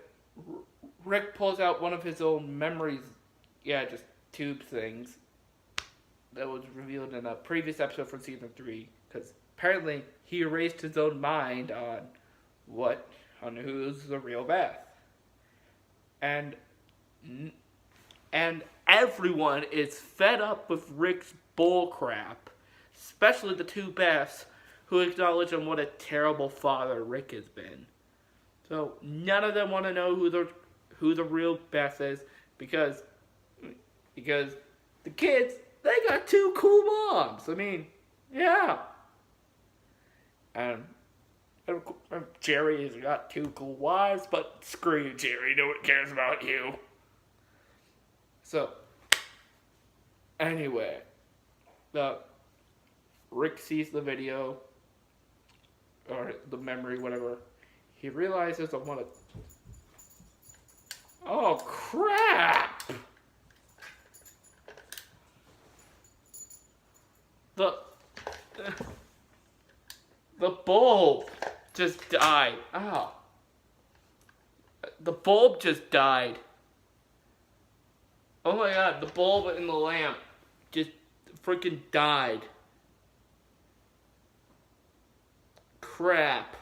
Rick pulls out one of his own memories. Yeah, just tube things. That was revealed in a previous episode from season 3. Because apparently he erased his own mind on who's the real Beth. And everyone is fed up with Rick's bullcrap. Especially the two Beths, who acknowledge on what a terrible father Rick has been. So none of them want to know who the real Beth is, because the kids, they got 2 cool moms. I mean, yeah. And Jerry has got 2 cool wives, but screw you, Jerry. No one cares about you. So, anyway, Rick sees the video, or the memory, whatever. He realizes oh, crap! The bulb just died. Ow. The bulb just died. Oh my God, the bulb in the lamp just freaking died. Crap.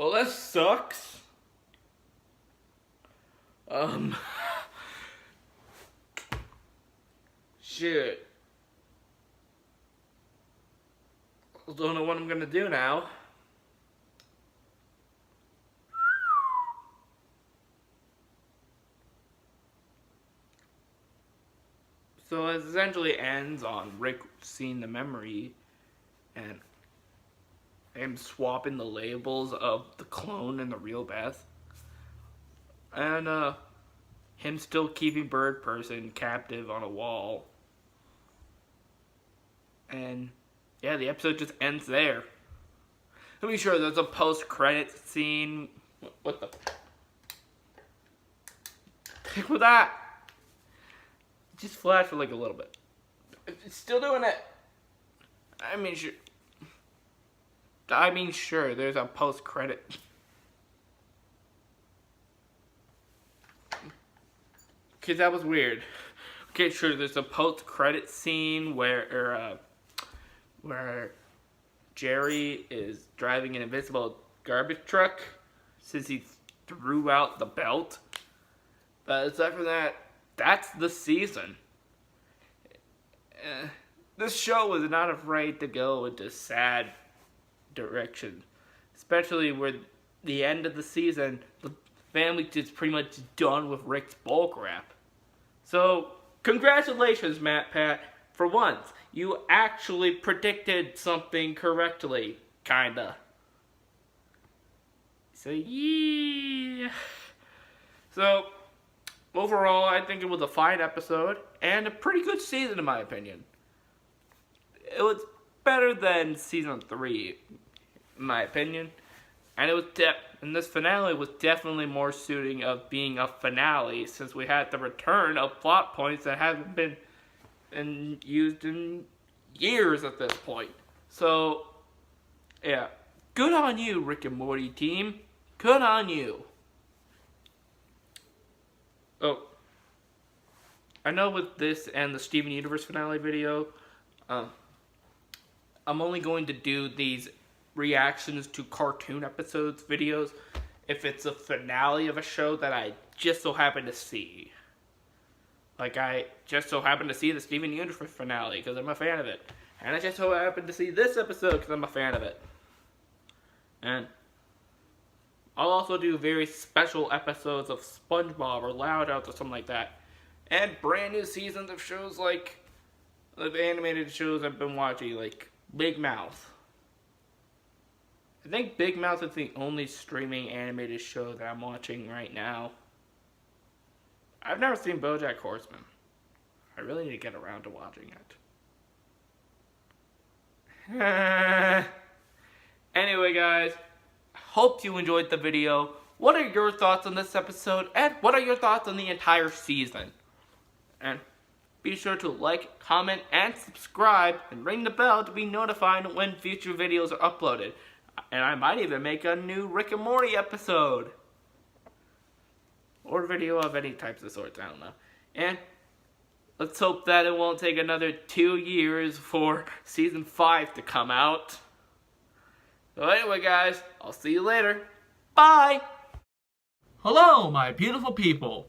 Well, that sucks. Shit. I don't know what I'm gonna do now. So it essentially ends on Rick seeing the memory and him swapping the labels of the clone and the real Beth. And him still keeping Bird Person captive on a wall. And yeah, the episode just ends there. To be sure, there's a post-credits scene. What the heck was that? Just flash for like a little bit. It's still doing it. I mean, sure, there's a post-credit. Okay, that was weird. Okay, sure, there's a post-credit scene where Jerry is driving an invisible garbage truck since he threw out the belt. But aside from that, that's the season. This show was not afraid to go into sad direction, especially where the end of the season, the family just pretty much done with Rick's bulk rap. So, congratulations, Matt Pat. For once, you actually predicted something correctly, kinda. So, yeah. So, overall, I think it was a fine episode and a pretty good season, in my opinion. It was better than season 3, in my opinion. And it was and this finale was definitely more suiting of being a finale, since we had the return of plot points that haven't been used in years at this point. So, yeah. Good on you, Rick and Morty team. Good on you. Oh. I know with this and the Steven Universe finale video, I'm only going to do these reactions to cartoon episodes videos if it's a finale of a show that I just so happen to see. Like, I just so happen to see the Steven Universe finale because I'm a fan of it. And I just so happen to see this episode because I'm a fan of it. And I'll also do very special episodes of SpongeBob or Loud House or something like that. And brand new seasons of shows like the animated shows I've been watching, like Big Mouth. I think Big Mouth is the only streaming animated show that I'm watching right now. I've never seen BoJack Horseman. I really need to get around to watching it. Anyway, guys, hope you enjoyed the video. What are your thoughts on this episode? And what are your thoughts on the entire season? And be sure to like, comment, and subscribe, and ring the bell to be notified when future videos are uploaded. And I might even make a new Rick and Morty episode. Or video of any types of sorts, I don't know. And let's hope that it won't take another 2 years for season 5 to come out. So anyway, guys, I'll see you later. Bye! Hello, my beautiful people.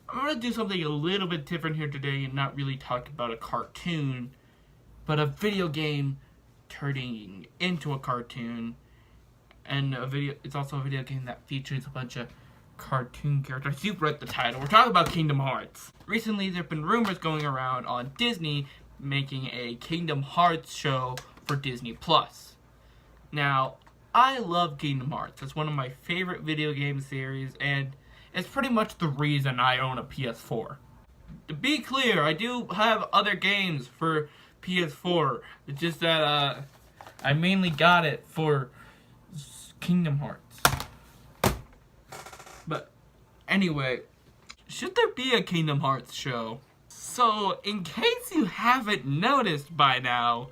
I'm going to do something a little bit different here today and not really talk about a cartoon, but a video game turning into a cartoon. And it's also a video game that features a bunch of cartoon characters. You've read the title. We're talking about Kingdom Hearts. Recently, there have been rumors going around on Disney making a Kingdom Hearts show for Disney+. Now, I love Kingdom Hearts. It's one of my favorite video game series, and it's pretty much the reason I own a PS4. To be clear, I do have other games for PS4. It's just that I mainly got it for Kingdom Hearts. But anyway, should there be a Kingdom Hearts show? So, in case you haven't noticed by now,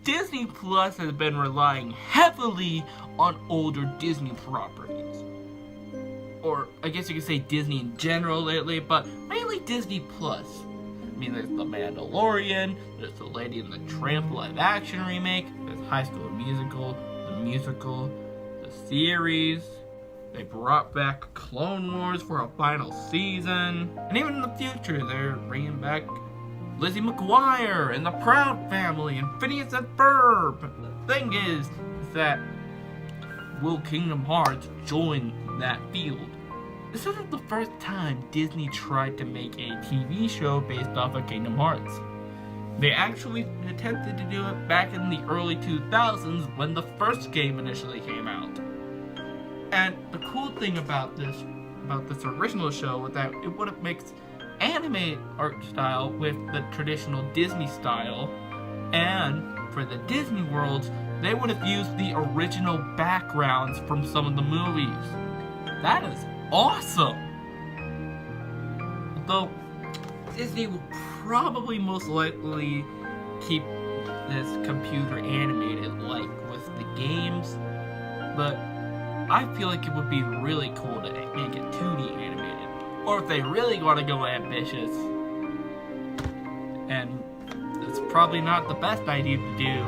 Disney Plus has been relying heavily on older Disney properties. Or, I guess you could say Disney in general lately, but mainly Disney Plus. I mean, there's The Mandalorian, there's The Lady and the Tramp live action remake, there's High School Musical, the musical, the series. They brought back Clone Wars for a final season. And even in the future, they're bringing back Lizzie McGuire and the Proud Family and Phineas and Ferb. The thing is that will Kingdom Hearts join that field? This isn't the first time Disney tried to make a TV show based off of Kingdom Hearts. They actually attempted to do it back in the early 2000s when the first game initially came out. And the cool thing about this original show was that it would have mixed anime art style with the traditional Disney style, and for the Disney worlds, they would have used the original backgrounds from some of the movies. That is awesome! Although, Disney will probably most likely keep this computer animated like with the games, but I feel like it would be really cool to make it 2D animated. Or if they really want to go ambitious, and it's probably not the best idea to do,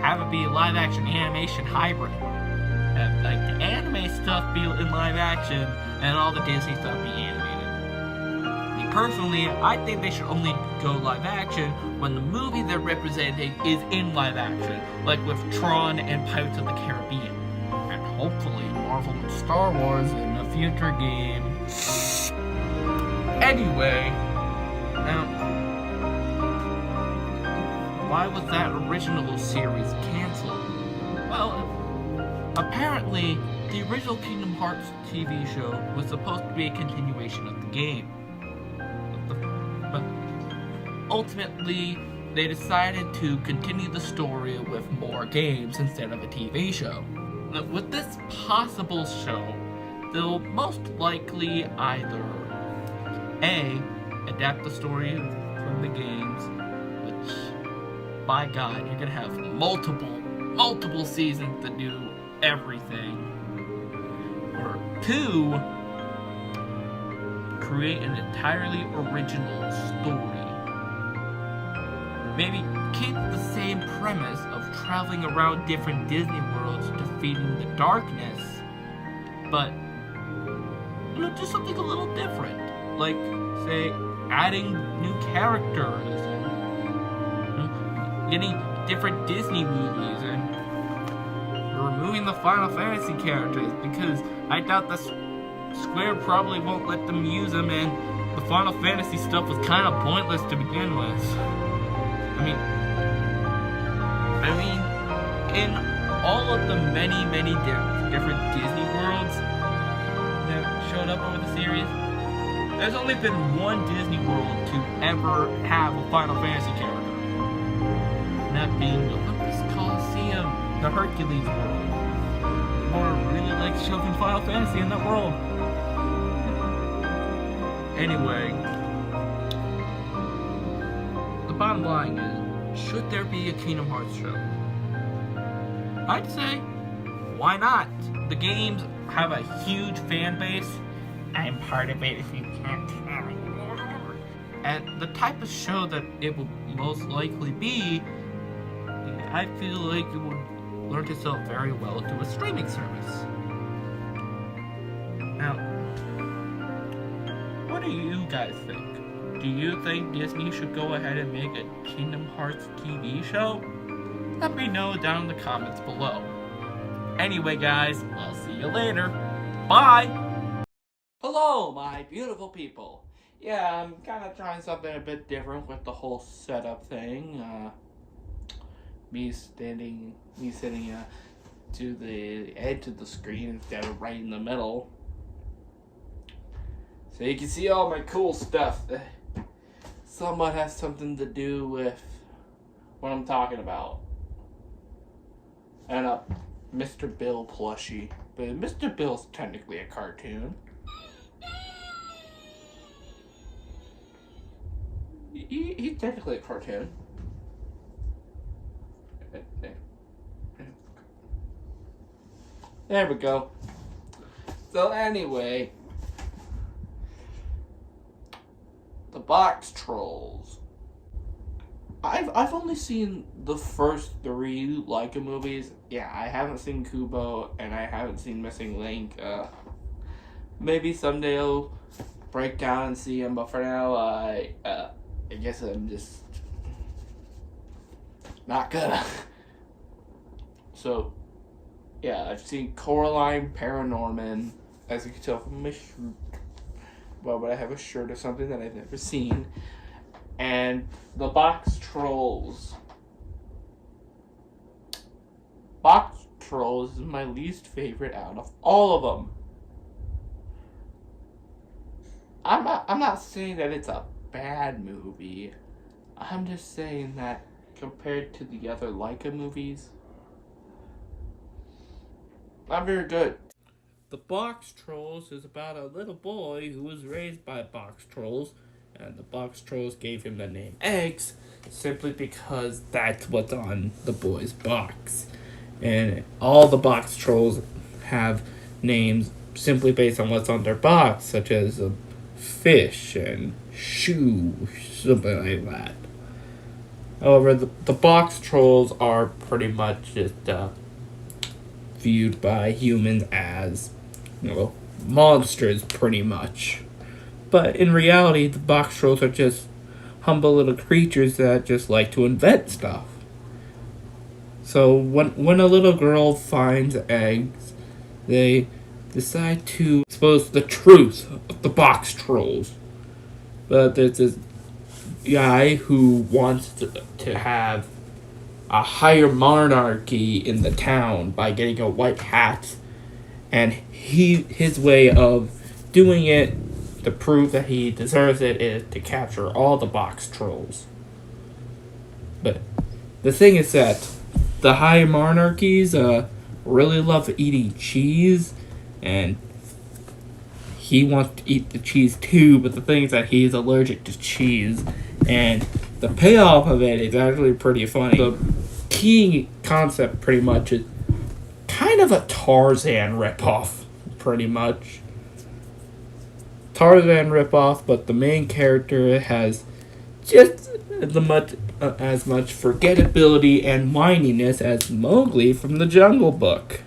have it be a live action animation hybrid. Have like the anime stuff be in live action and all the Disney stuff be animated. Me personally, I think they should only go live action when the movie they're representing is in live action, like with Tron and Pirates of the Caribbean. And hopefully Marvel and Star Wars in a future game. Anyway, now, why was that original series canceled? Well, apparently, the original Kingdom Hearts TV show was supposed to be a continuation of the game. But ultimately, they decided to continue the story with more games instead of a TV show. Now, with this possible show, they'll most likely either A, adapt the story from the games, which, by God, you're gonna have multiple seasons to do everything. Or 2, create an entirely original story. Maybe keep the same premise of traveling around different Disney worlds defeating the darkness, but do something a little different. Like, say, adding new characters and getting different Disney movies and removing the Final Fantasy characters, because I doubt that Square probably won't let them use them, and the Final Fantasy stuff was kind of pointless to begin with. I mean, in all of the many different Disney worlds that showed up over the series, there's only been one Disney world to ever have a Final Fantasy character. And that being the Olympus Coliseum, the Hercules world. Or really like shoving Final Fantasy in that world. Anyway, the bottom line is, should there be a Kingdom Hearts show? I'd say, why not? The games have a huge fan base. I'm part of it if you can't tell. And the type of show that it will most likely be, I feel like it would learn to sell very well to a streaming service. Now, what do you guys think? Do you think Disney should go ahead and make a Kingdom Hearts TV show? Let me know down in the comments below. Anyway guys, I'll see you later. Bye! Hello, my beautiful people. Yeah, I'm kind of trying something a bit different with the whole setup thing. Me sitting to the edge of the screen instead of right in the middle, so you can see all my cool stuff that somewhat has something to do with what I'm talking about. And a Mr. Bill plushie, but Mr. Bill's technically a cartoon. He's technically a cartoon. There we go. So anyway, the box trolls. I've I've only seen the first 3 Leica movies. Yeah, I haven't seen Kubo and I haven't seen Missing Link. Maybe someday I'll break down and see them, but for now, I guess I'm just not gonna. So, yeah, I've seen Coraline, Paranorman, as you can tell from my shirt. Well, but I have a shirt or something that I've never seen. And the Box Trolls. Box Trolls is my least favorite out of all of them. I'm not saying that it's a bad movie. I'm just saying that compared to the other Leica movies, not very good. The Box Trolls is about a little boy who was raised by box trolls, and the box trolls gave him the name Eggs simply because that's what's on the boy's box. And all the box trolls have names simply based on what's on their box, such as a fish and shoe, something like that. However, the box trolls are pretty much just viewed by humans as, monsters, pretty much. But in reality, the box trolls are just humble little creatures that just like to invent stuff. So when a little girl finds eggs, they decide to expose the truth of the box trolls. But there's this guy who wants to have a higher monarchy in the town by getting a white hat, and his way of doing it to prove that he deserves it is to capture all the box trolls. But the thing is that the higher monarchies really love eating cheese, and he wants to eat the cheese too, but the thing is that he's allergic to cheese, and the payoff of it is actually pretty funny. The key concept pretty much is kind of a Tarzan ripoff, pretty much. Tarzan ripoff, but the main character has just as much forgettability and whininess as Mowgli from the Jungle Book.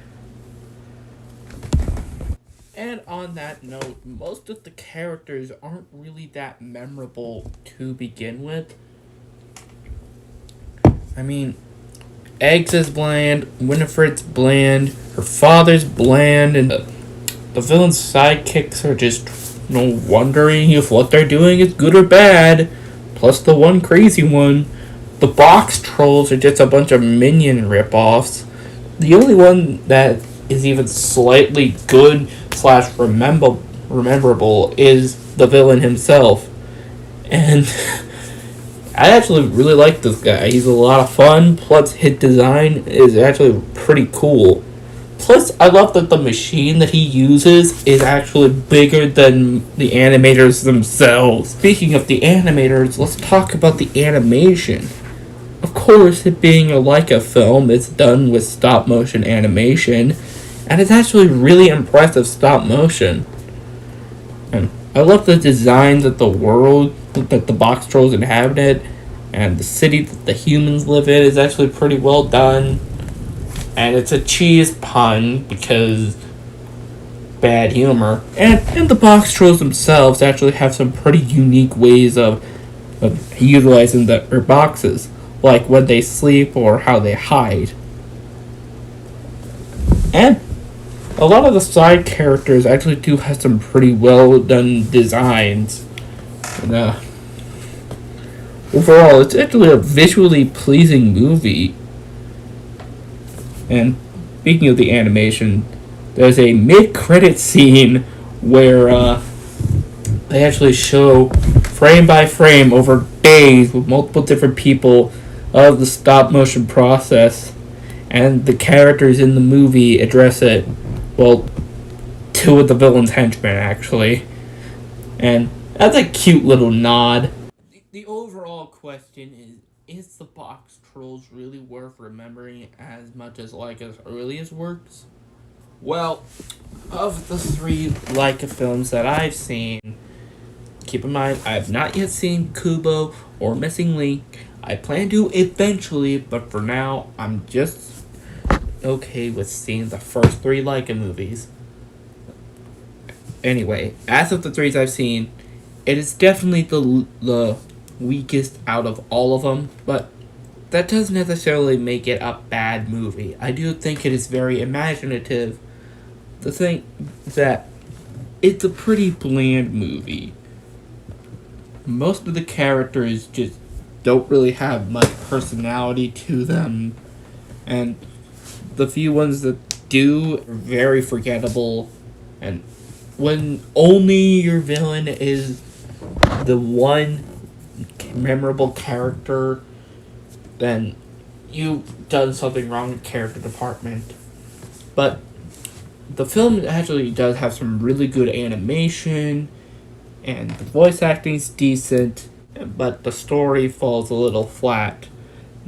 And on that note, most of the characters aren't really that memorable to begin with. I mean, Eggs is bland, Winifred's bland, her father's bland, and the villain's sidekicks are just wondering if what they're doing is good or bad. Plus the one crazy one. The box trolls are just a bunch of minion ripoffs. The only one that is even slightly good / rememberable is the villain himself. And I actually really like this guy. He's a lot of fun, plus his design is actually pretty cool. Plus, I love that the machine that he uses is actually bigger than the animators themselves. Speaking of the animators, let's talk about the animation. Of course, it being a Leica film, it's done with stop-motion animation, and it's actually really impressive stop-motion. And I love the designs of the world that the box trolls inhabited, and the city that the humans live in is actually pretty well done. And it's a cheese pun because bad humor. And the box trolls themselves actually have some pretty unique ways of utilizing their boxes, like when they sleep or how they hide. And a lot of the side characters actually do have some pretty well done designs. And, overall, it's actually a visually pleasing movie. And speaking of the animation, there's a mid-credit scene where they actually show frame by frame over days with multiple different people of the stop-motion process, and the characters in the movie address it. Well, 2 of the villain's henchmen, actually. And that's a cute little nod. The overall question is the box trolls really worth remembering as much as Leica's earliest works? Well, of the 3 Leica films that I've seen, keep in mind, I have not yet seen Kubo or Missing Link, I plan to eventually, but for now, I'm just okay with seeing the first 3 Leica movies. Anyway, as of the 3s I've seen, it is definitely the weakest out of all of them, but that doesn't necessarily make it a bad movie. I do think it is very imaginative. The thing that it's a pretty bland movie. Most of the characters just don't really have much personality to them, and the few ones that do are very forgettable. And when only your villain is the one memorable character, then you've done something wrong with character department. But the film actually does have some really good animation, and the voice acting's decent, but the story falls a little flat.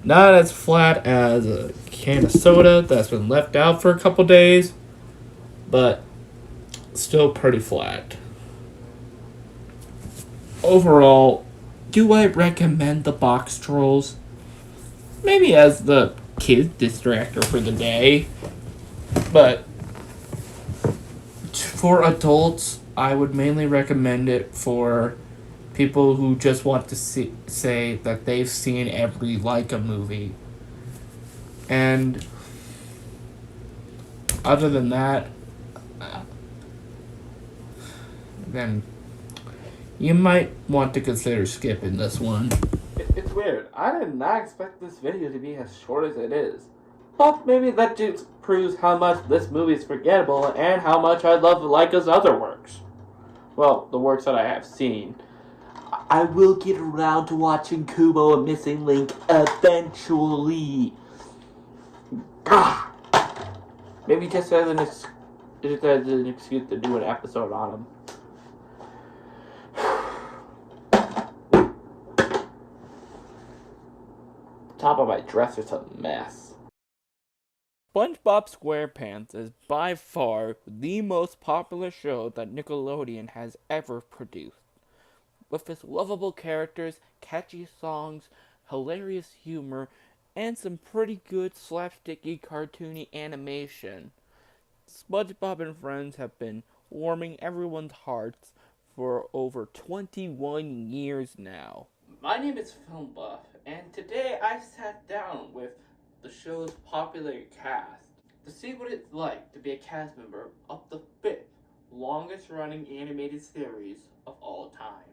Not as flat as a can of soda that's been left out for a couple days, but still pretty flat. Overall, do I recommend the box trolls? Maybe as the kid distractor for the day, but for adults, I would mainly recommend it for people who just want to say that they've seen every Leica movie. And other than that, then you might want to consider skipping this one. It's weird. I did not expect this video to be as short as it is. But maybe that just proves how much this movie is forgettable and how much I love Leica's other works. Well, the works that I have seen. I will get around to watching Kubo and Missing Link eventually. Maybe just as an excuse to do an episode on them. The top of my dress is a mess. SpongeBob SquarePants is by far the most popular show that Nickelodeon has ever produced. With its lovable characters, catchy songs, hilarious humor, and some pretty good slapsticky cartoony animation, SpongeBob and Friends have been warming everyone's hearts for over 21 years now. My name is Film Buff, and today I sat down with the show's popular cast to see what it's like to be a cast member of the 5th longest running animated series of all time.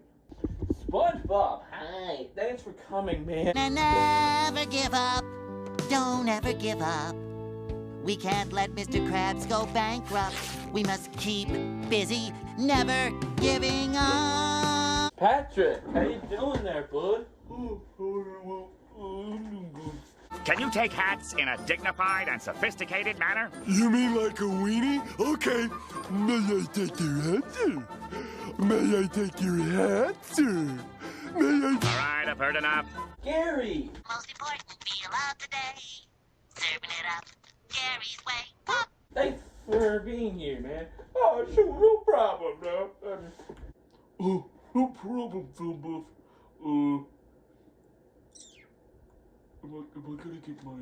SpongeBob, hi, thanks for coming, man. And never give up. Don't ever give up. We can't let Mr. Krabs go bankrupt. We must keep busy, never giving up. Patrick, how you doing there, bud? Can you take hats in a dignified and sophisticated manner? You mean like a weenie? Okay. May I take your hat, sir? May I take your hat, sir? May I... All right, I've heard enough. Gary! Most important meal of the day. Serving it up Gary's way. Pop! Thanks for being here, man. Oh, sure, no problem, bro. Oh, no problem, Film Buff. Am I gonna get my,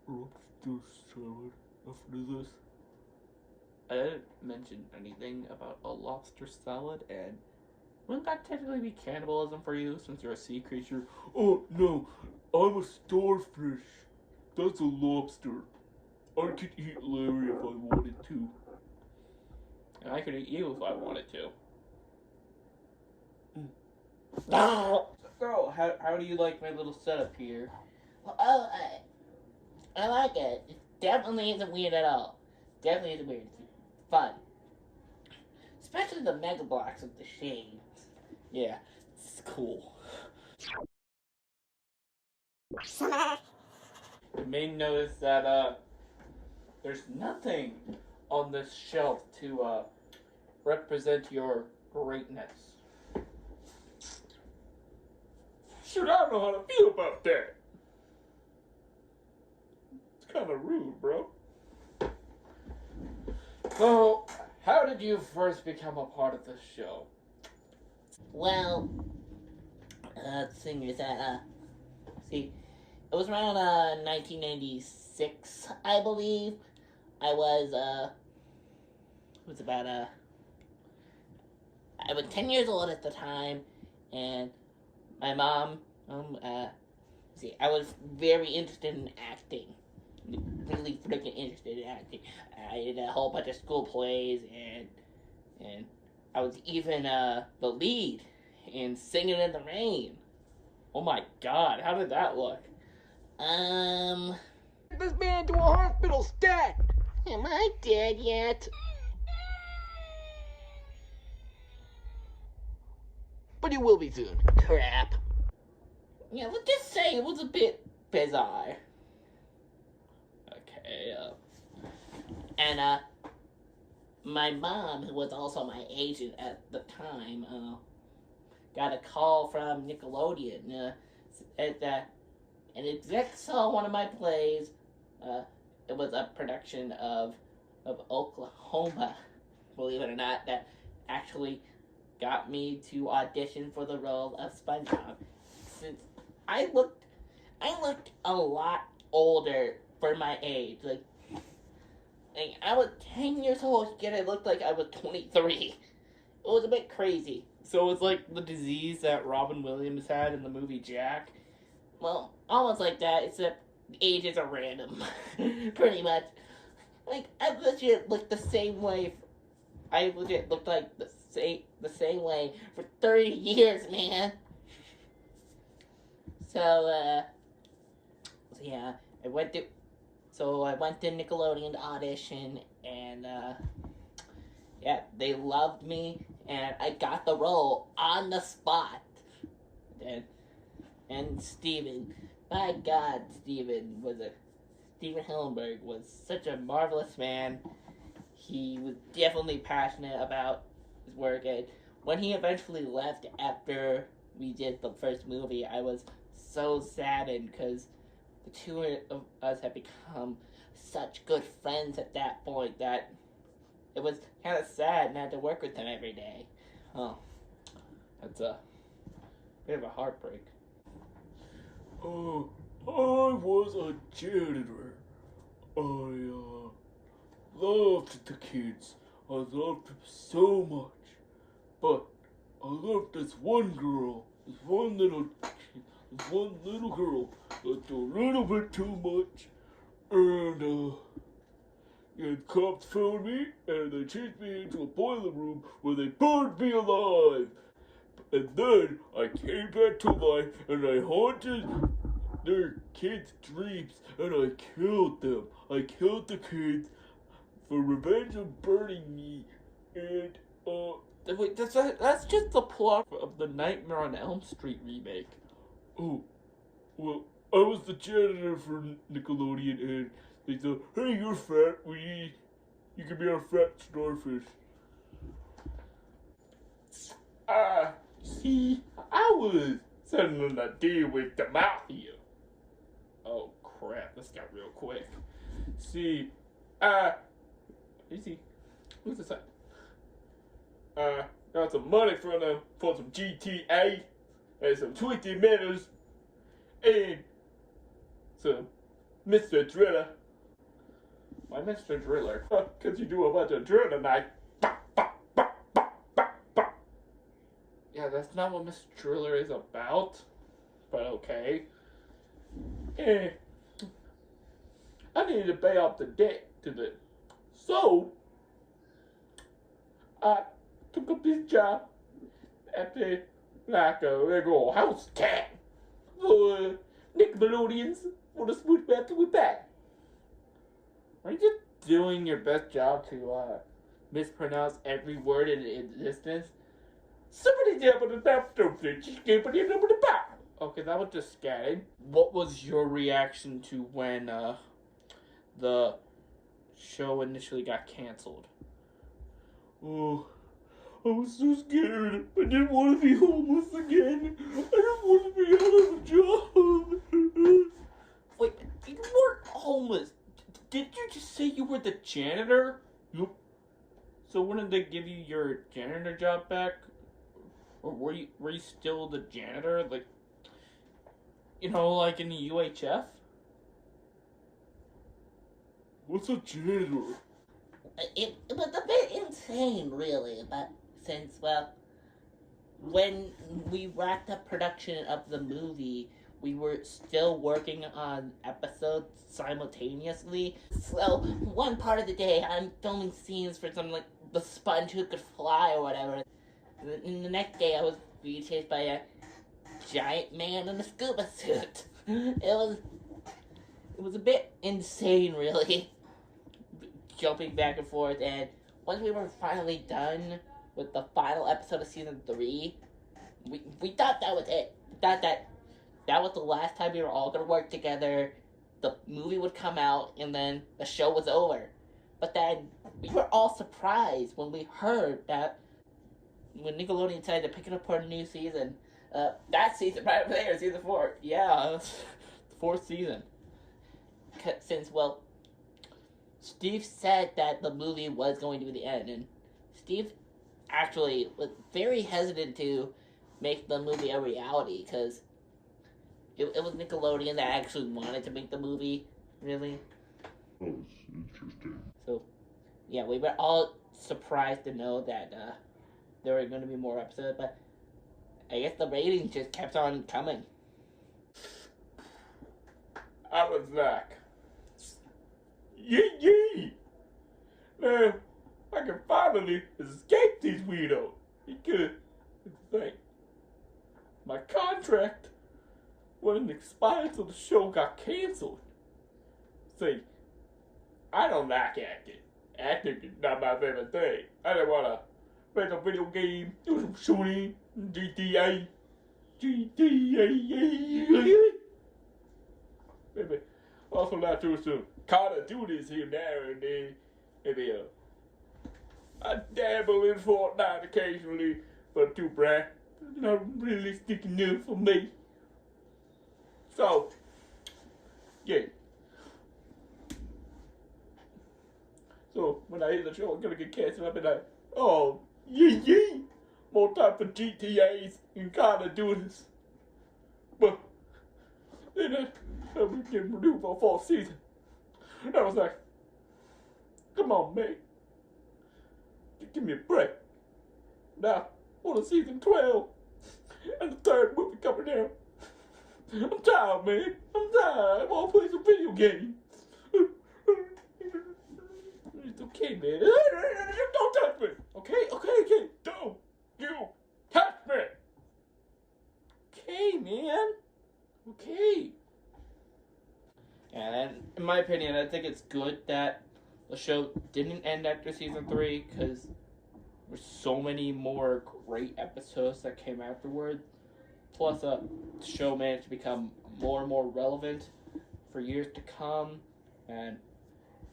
lobster salad after this? I didn't mention anything about a lobster salad, and wouldn't that technically be cannibalism for you since you're a sea creature? Oh, no. I'm a starfish. That's a lobster. I could eat Larry if I wanted to. And I could eat you if I wanted to. So, how do you like my little setup here? Oh, I like it. It definitely isn't weird at all. Definitely isn't weird. It's fun. Especially the mega blocks with the shades. Yeah, it's cool. You may notice that, there's nothing on this shelf to, represent your greatness. Shoot, I don't know how to feel about that. It's kind of rude, bro. So, how did you first become a part of this show? Well, the thing is that, see, it was around 1996, I believe. I was I was 10 years old at the time, and my mom, I was very interested in acting. Really freaking interested in acting. I did a whole bunch of school plays, and I was even the lead in Singing in the Rain. Oh my god, how did that look? This man to a hospital stat! Am I dead yet? But you will be soon. Crap. Yeah, let's just say it was a bit bizarre. Okay, and my mom, who was also my agent at the time, got a call from Nickelodeon. An exec saw one of my plays. It was a production of Oklahoma, believe it or not, that actually got me to audition for the role of SpongeBob. Since I looked a lot older for my age. Like I was 10 years old, yet I looked like I was 23. It was a bit crazy. So it's like the disease that Robin Williams had in the movie Jack. Well, almost like that, except ages are random. Pretty much. Like, I legit looked the same way. I legit looked like the same way for 30 years, man. So, yeah, I went to Nickelodeon to audition, and, yeah, they loved me, and I got the role on the spot. And Steven, my God, Steven Hillenberg was such a marvelous man. He was definitely passionate about his work, and when he eventually left after we did the first movie, I was so saddened because the two of us had become such good friends at that point that it was kind of sad not to work with him every day. Oh, that's a bit of a heartbreak. I was a janitor. I loved the kids. I loved them so much. But I loved this one girl, this one little girl that's a little bit too much. And cops found me and they chased me into a boiler room where they burned me alive. And then I came back to life and I haunted their kids' dreams and I killed them. I killed the kids for revenge of burning me. And Wait, that's just the plot of the Nightmare on Elm Street remake. Oh, well, I was the janitor for Nickelodeon and they said, hey, you're fat, you can be our fat starfish. See, I was settling a deal with the mafia. Oh crap, this got real quick. See, who's this at? Got some money from them for some GTA and some 20 minutes and some Mr. Driller. Why Mr. Driller? Cause you do a bunch of drilling like yeah, that's not what Mr. Driller is about. But okay. And I needed to pay off the debt to the so I took up this job after like a regular house cat for Nickelodeons for the Smooth Master with that. Are you just doing your best job to mispronounce every word in existence? Somebody jump on the top of the chicken, but you know the back. Okay, that was just scatting. What was your reaction to when the show initially got canceled? Oh, I was so scared. I didn't want to be homeless again. I didn't want to be out of a job. Wait, you weren't homeless. Did you just say you were the janitor? Nope. So wouldn't they give you your janitor job back? Or were you still the janitor? Like, You know, like in the UHF? What's a janitor? It was a bit insane, really, but since, well, when we wrapped up production of the movie, we were still working on episodes simultaneously. So, one part of the day, I'm filming scenes for something like the sponge who could fly or whatever. And the next day, I was being chased by a giant man in a scuba suit. It was a bit insane, really. Jumping back and forth, and once we were finally done with the final episode of season 3, we thought that was it. We thought that was the last time we were all gonna work together. The movie would come out, and then the show was over. But then we were all surprised when we heard that when Nickelodeon decided to pick it up for a new season. That season right over there, season 4. Yeah, the 4th season. Since, well, Steve said that the movie was going to be the end, and Steve actually was very hesitant to make the movie a reality, because it was Nickelodeon that actually wanted to make the movie, really. Oh, interesting. So, yeah, we were all surprised to know that there were going to be more episodes, but I guess the ratings just kept on coming. I was like, yee! Now, I can finally escape these weirdos. Because, think, my contract wouldn't expire till the show got canceled. See, I don't like acting. Acting is not my favorite thing. I don't want to play some video game, do some shooting, GTA. Maybe also not too soon. Call of Duty here now and then. Maybe I dabble in Fortnite occasionally, but too bright. Not really sticking enough for me. So, yeah. So when I hear the show, I'm gonna get canceled. I'll be like, oh, yee! More time for GTAs and Call of Duties. But then I was getting renewed for a 4th season. And I was like, come on, man. Give me a break. Now, on to season 12. And the 3rd movie coming out. I'm tired, man. I'm tired. I want to play some video games. It's okay, man. Don't touch me. Okay? Don't you touch me. Okay, man. Okay. And in my opinion, I think it's good that the show didn't end after season 3, because there's so many more great episodes that came afterward. Plus, the show managed to become more and more relevant for years to come, and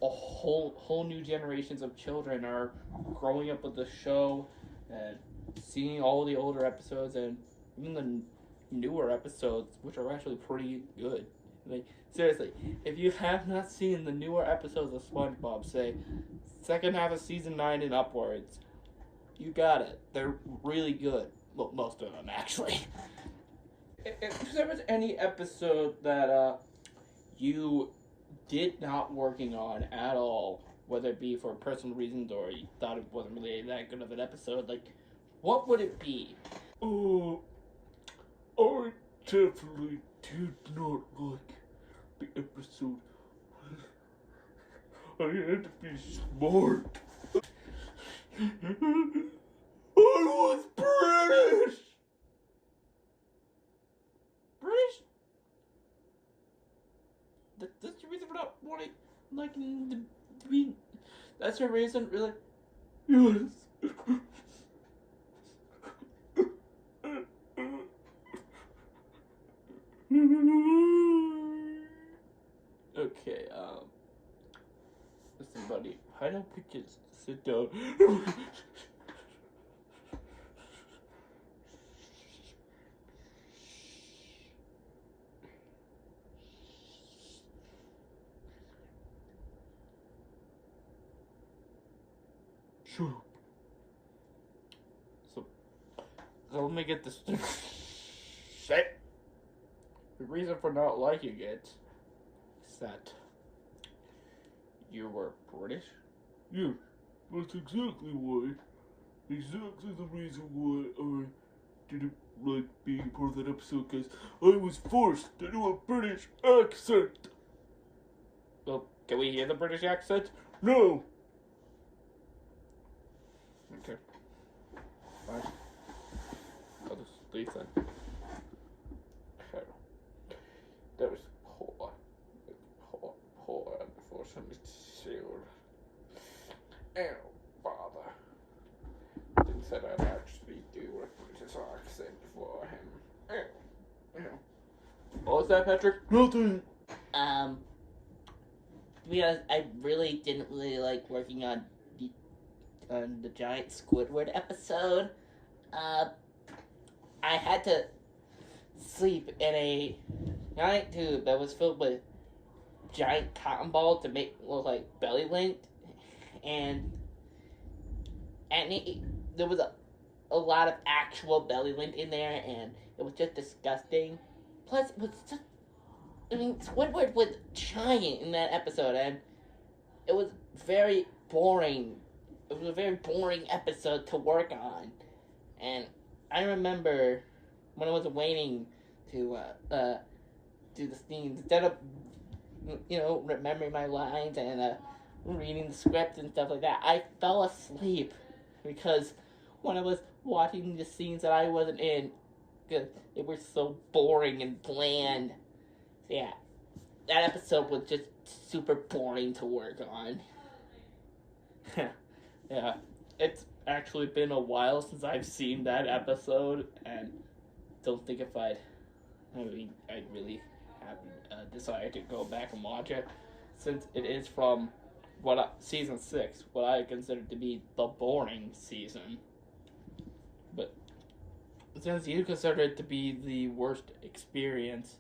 a whole new generations of children are growing up with the show and seeing all the older episodes and even the newer episodes, which are actually pretty good. Like, seriously, if you have not seen the newer episodes of SpongeBob, say second half of season 9 and upwards, you got it. They're really good. Well, most of them, actually. If there was any episode that you did not working on at all, whether it be for personal reasons or you thought it wasn't really that good of an episode, like, what would it be? I definitely did not like the episode. I had to be smart. I was British! British? That's your reason for not wanting, liking to be... That's your reason, really? Yes. Okay, listen, buddy, why don't we just sit down? Shut up. So let me get this straight. The reason for not liking it is that you were British? Yeah, that's exactly why. Exactly the reason why I didn't like being part of that episode, because I was forced to do a British accent. Well, can we hear the British accent? No! Okay. Fine. I'll just leave then. Okay. That was poor before somebody sealed. Oh, bother. Didn't said I'd actually do a British accent for him. Oh. What was that, Patrick? Nothing! Because I really didn't really like working on the giant Squidward episode. I had to sleep in a giant tube that was filled with giant cotton balls to make it look like belly lint, and there was a lot of actual belly lint in there, and it was just disgusting. Plus, it was just, Squidward was giant in that episode, and it was very boring. It was a very boring episode to work on, and I remember when I was waiting to do the scenes, instead of remembering my lines and reading the script and stuff like that, I fell asleep because when I was watching the scenes that I wasn't in, because they were so boring and bland. So yeah, that episode was just super boring to work on. Yeah, it's actually been a while since I've seen that episode, and don't think if I really haven't decided to go back and watch it, since it is from season 6, what I consider to be the boring season. But since you consider it to be the worst experience,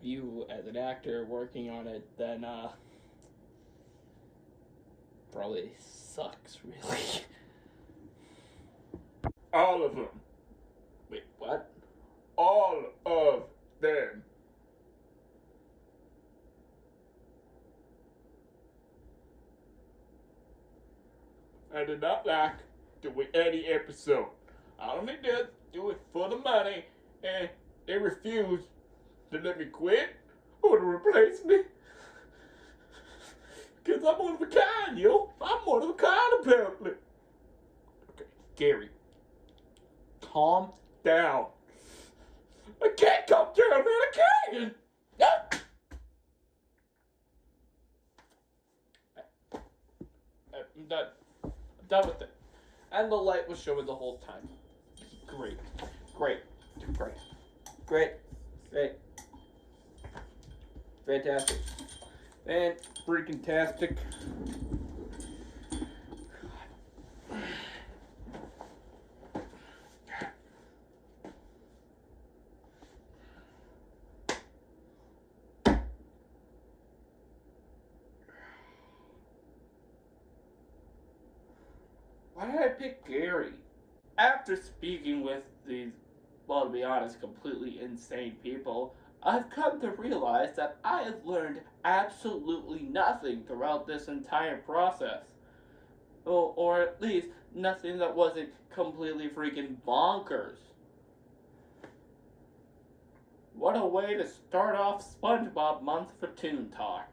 you as an actor working on it, then probably sucks, really. All of them. Wait, what? All of them. I did not like doing any episode. I only did do it for the money, and they refused to let me quit or to replace me. Because I'm one of a kind, yo. I'm one of a kind, apparently. Okay, Gary. Calm down. I can't calm down, man. I can't. I'm done. I'm done with it. And the light was showing the whole time. Great. Great. Great. Great. Great. Fantastic. And freaking tastic. Why did I pick Gary? After speaking with these, well, to be honest, completely insane people, I've come to realize that I have learned absolutely nothing throughout this entire process. Or at least nothing that wasn't completely freaking bonkers. What a way to start off SpongeBob month for Toon Talk.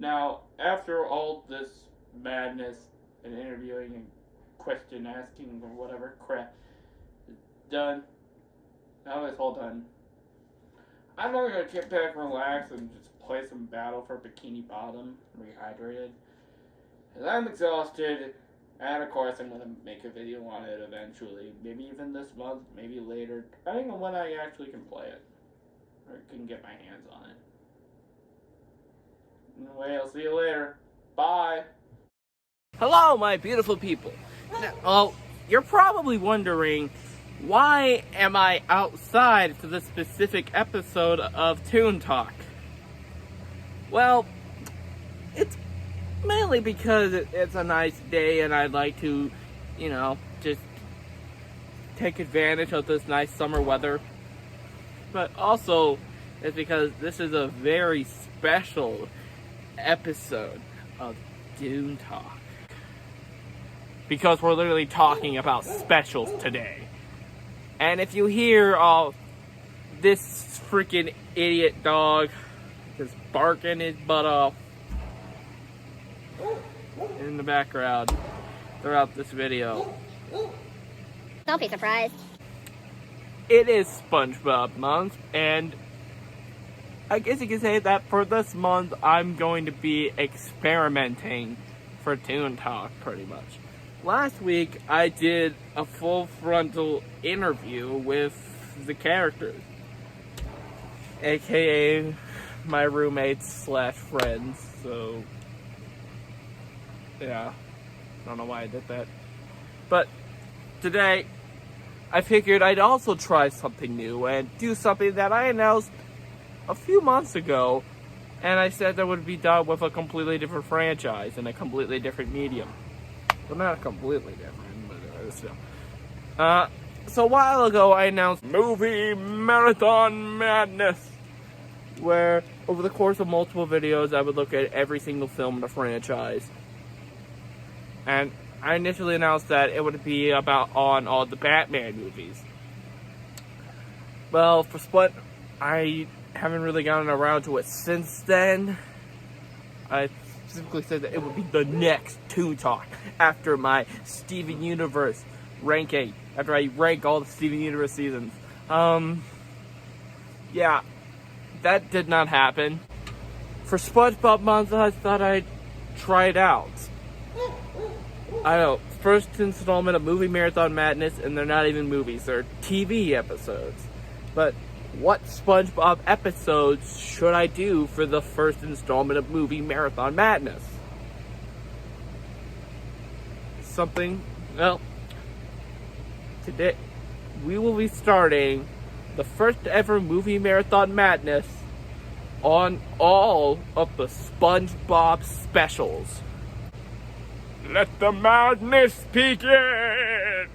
Now, after all this madness and interviewing and question asking or whatever crap is done, now it's all done, I'm not gonna get back, relax, and just play some Battle for Bikini Bottom, Rehydrated. Because I'm exhausted, and of course I'm gonna make a video on it eventually. Maybe even this month, maybe later, depending on when I actually can play it. Or can get my hands on it. Anyway, I'll see you later. Bye! Hello, my beautiful people. Now, you're probably wondering, why am I outside for this specific episode of Toon Talk? Well, it's mainly because it's a nice day and I'd like to, just take advantage of this nice summer weather. But also, it's because this is a very special episode of Toon Talk. Because we're literally talking about specials today. And if you hear this freaking idiot dog just barking his butt off in the background throughout this video, Don't be surprised. it is SpongeBob month, and I guess you can say that for this month I'm going to be experimenting for Toon Talk pretty much. Last week I did a full frontal interview with the characters, aka my roommates / friends, so yeah, I don't know why I did that. But today I figured I'd also try something new and do something that I announced a few months ago, and I said that would be done with a completely different franchise and a completely different medium. Well, not completely different, but still. So a while ago I announced Movie Marathon Madness, where over the course of multiple videos I would look at every single film in the franchise. And I initially announced that it would be about on all the Batman movies. Well, for Split, I haven't really gotten around to it since then. I specifically said that it would be the next Toon Talk after my Steven Universe ranking, after I rank all the Steven Universe seasons. Yeah, that did not happen. For SpongeBob month, I thought I'd try it out. I know, first installment of Movie Marathon Madness, and they're not even movies, they're TV episodes. But what SpongeBob episodes should I do for the first installment of Movie Marathon Madness? Today we will be starting the first ever Movie Marathon Madness on all of the SpongeBob specials. Let the madness begin!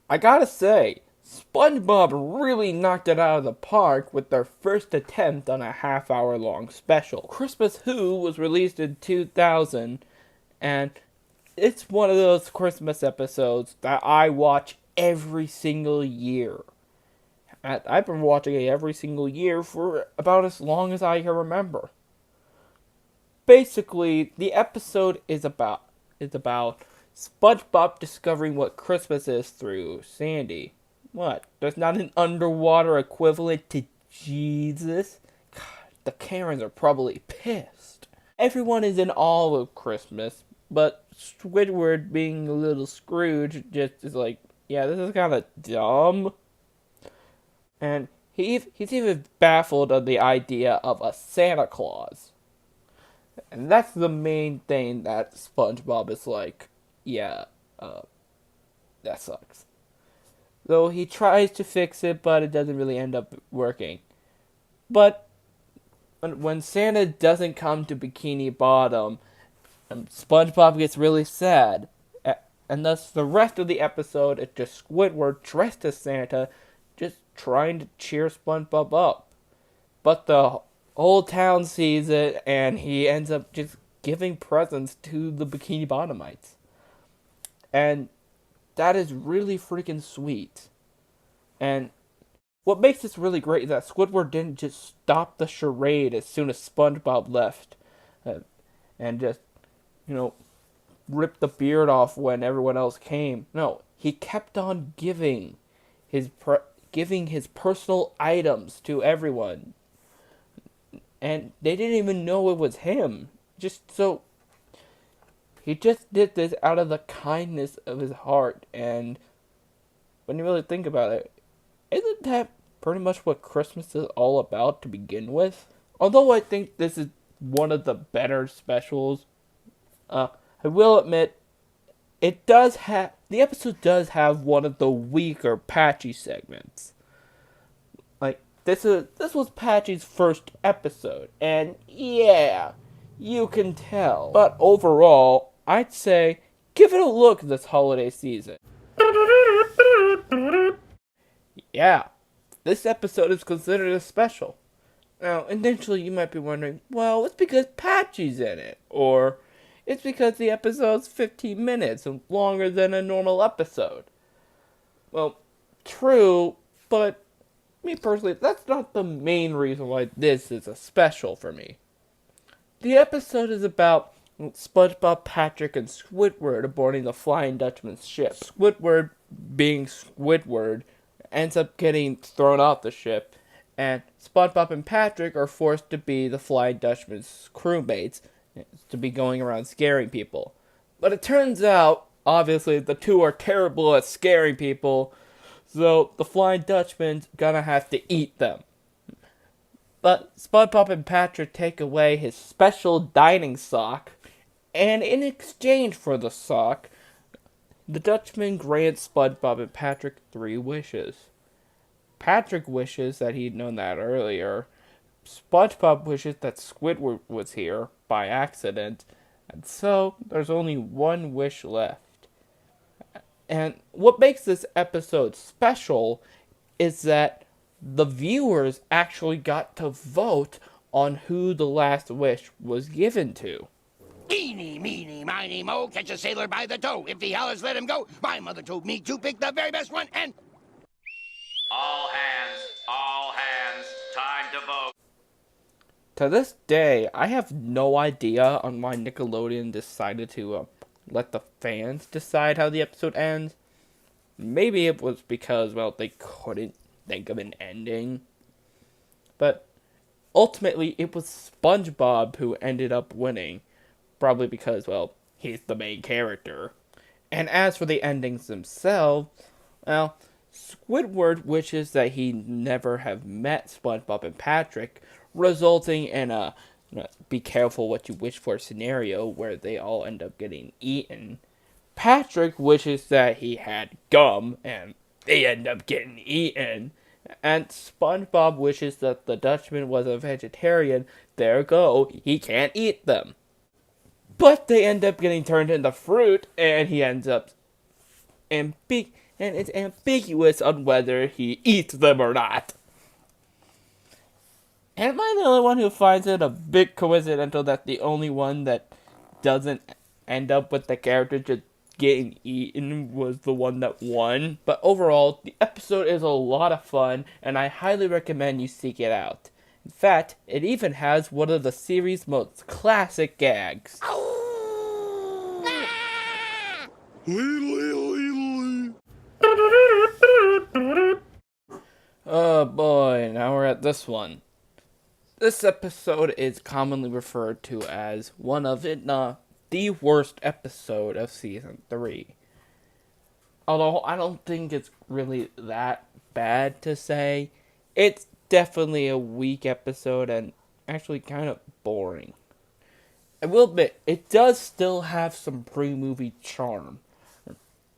I gotta say, SpongeBob really knocked it out of the park with their first attempt on a half-hour-long special. Christmas Who was released in 2000, and it's one of those Christmas episodes that I watch every single year. And I've been watching it every single year for about as long as I can remember. Basically, the episode is about SpongeBob discovering what Christmas is through Sandy. What? There's not an underwater equivalent to Jesus? God, the Karens are probably pissed. Everyone is in awe of Christmas, but Squidward, being a little Scrooge, just is like, yeah, this is kind of dumb. And he's even baffled at the idea of a Santa Claus. And that's the main thing that SpongeBob is like, yeah, that sucks. Though he tries to fix it, but it doesn't really end up working. But when Santa doesn't come to Bikini Bottom, SpongeBob gets really sad. And thus the rest of the episode is just Squidward dressed as Santa, just trying to cheer SpongeBob up. But the whole town sees it, and he ends up just giving presents to the Bikini Bottomites. And that is really freaking sweet. And what makes this really great is that Squidward didn't just stop the charade as soon as SpongeBob left. And just, rip the beard off when everyone else came. No, he kept on giving his personal items to everyone. And they didn't even know it was him. He just did this out of the kindness of his heart. And when you really think about it, isn't that pretty much what Christmas is all about to begin with? Although I think this is one of the better specials, I will admit, the episode does have one of the weaker Patchy segments. Like, this was Patchy's first episode, and yeah, you can tell. But overall, I'd say give it a look this holiday season. Yeah, this episode is considered a special. Now, initially you might be wondering, well, it's because Patchy's in it, or it's because the episode's 15 minutes and longer than a normal episode. Well, true, but me personally, that's not the main reason why this is a special for me. The episode is about SpongeBob, Patrick, and Squidward aboarding the Flying Dutchman's ship. Squidward, being Squidward, ends up getting thrown off the ship, and SpongeBob and Patrick are forced to be the Flying Dutchman's crewmates, to be going around scaring people. But it turns out, obviously, the two are terrible at scaring people, so the Flying Dutchman's gonna have to eat them. But SpongeBob and Patrick take away his special dining sock, and in exchange for the sock, the Dutchman grants SpongeBob and Patrick 3 wishes. Patrick wishes that he'd known that earlier. SpongeBob wishes that Squidward was here by accident, and so there's only one wish left. And what makes this episode special is that the viewers actually got to vote on who the last wish was given to. Eeny, meeny, miny, mo, catch a sailor by the toe. If he hollers, let him go. My mother told me to pick the very best one, and... All hands, time to vote. To this day, I have no idea on why Nickelodeon decided to let the fans decide how the episode ends. Maybe it was because, well, they couldn't think of an ending. But ultimately, it was SpongeBob who ended up winning. Probably because, well, he's the main character. And as for the endings themselves, well, Squidward wishes that he never have met SpongeBob and Patrick, resulting in a be careful what you wish for scenario where they all end up getting eaten. Patrick wishes that he had gum, and they end up getting eaten. And SpongeBob wishes that the Dutchman was a vegetarian. There go, he can't eat them. But they end up getting turned into fruit, and he ends up and it's ambiguous on whether he eats them or not. Am I the only one who finds it a bit coincidental that the only one that doesn't end up with the character just getting eaten was the one that won? But overall, the episode is a lot of fun, and I highly recommend you seek it out. In fact, it even has one of the series' most classic gags. Oh boy, now we're at this one. This episode is commonly referred to as one of, if not the worst episode of Season 3. Although I don't think it's really that bad to say, it's definitely a weak episode and actually kind of boring. I will admit, it does still have some pre-movie charm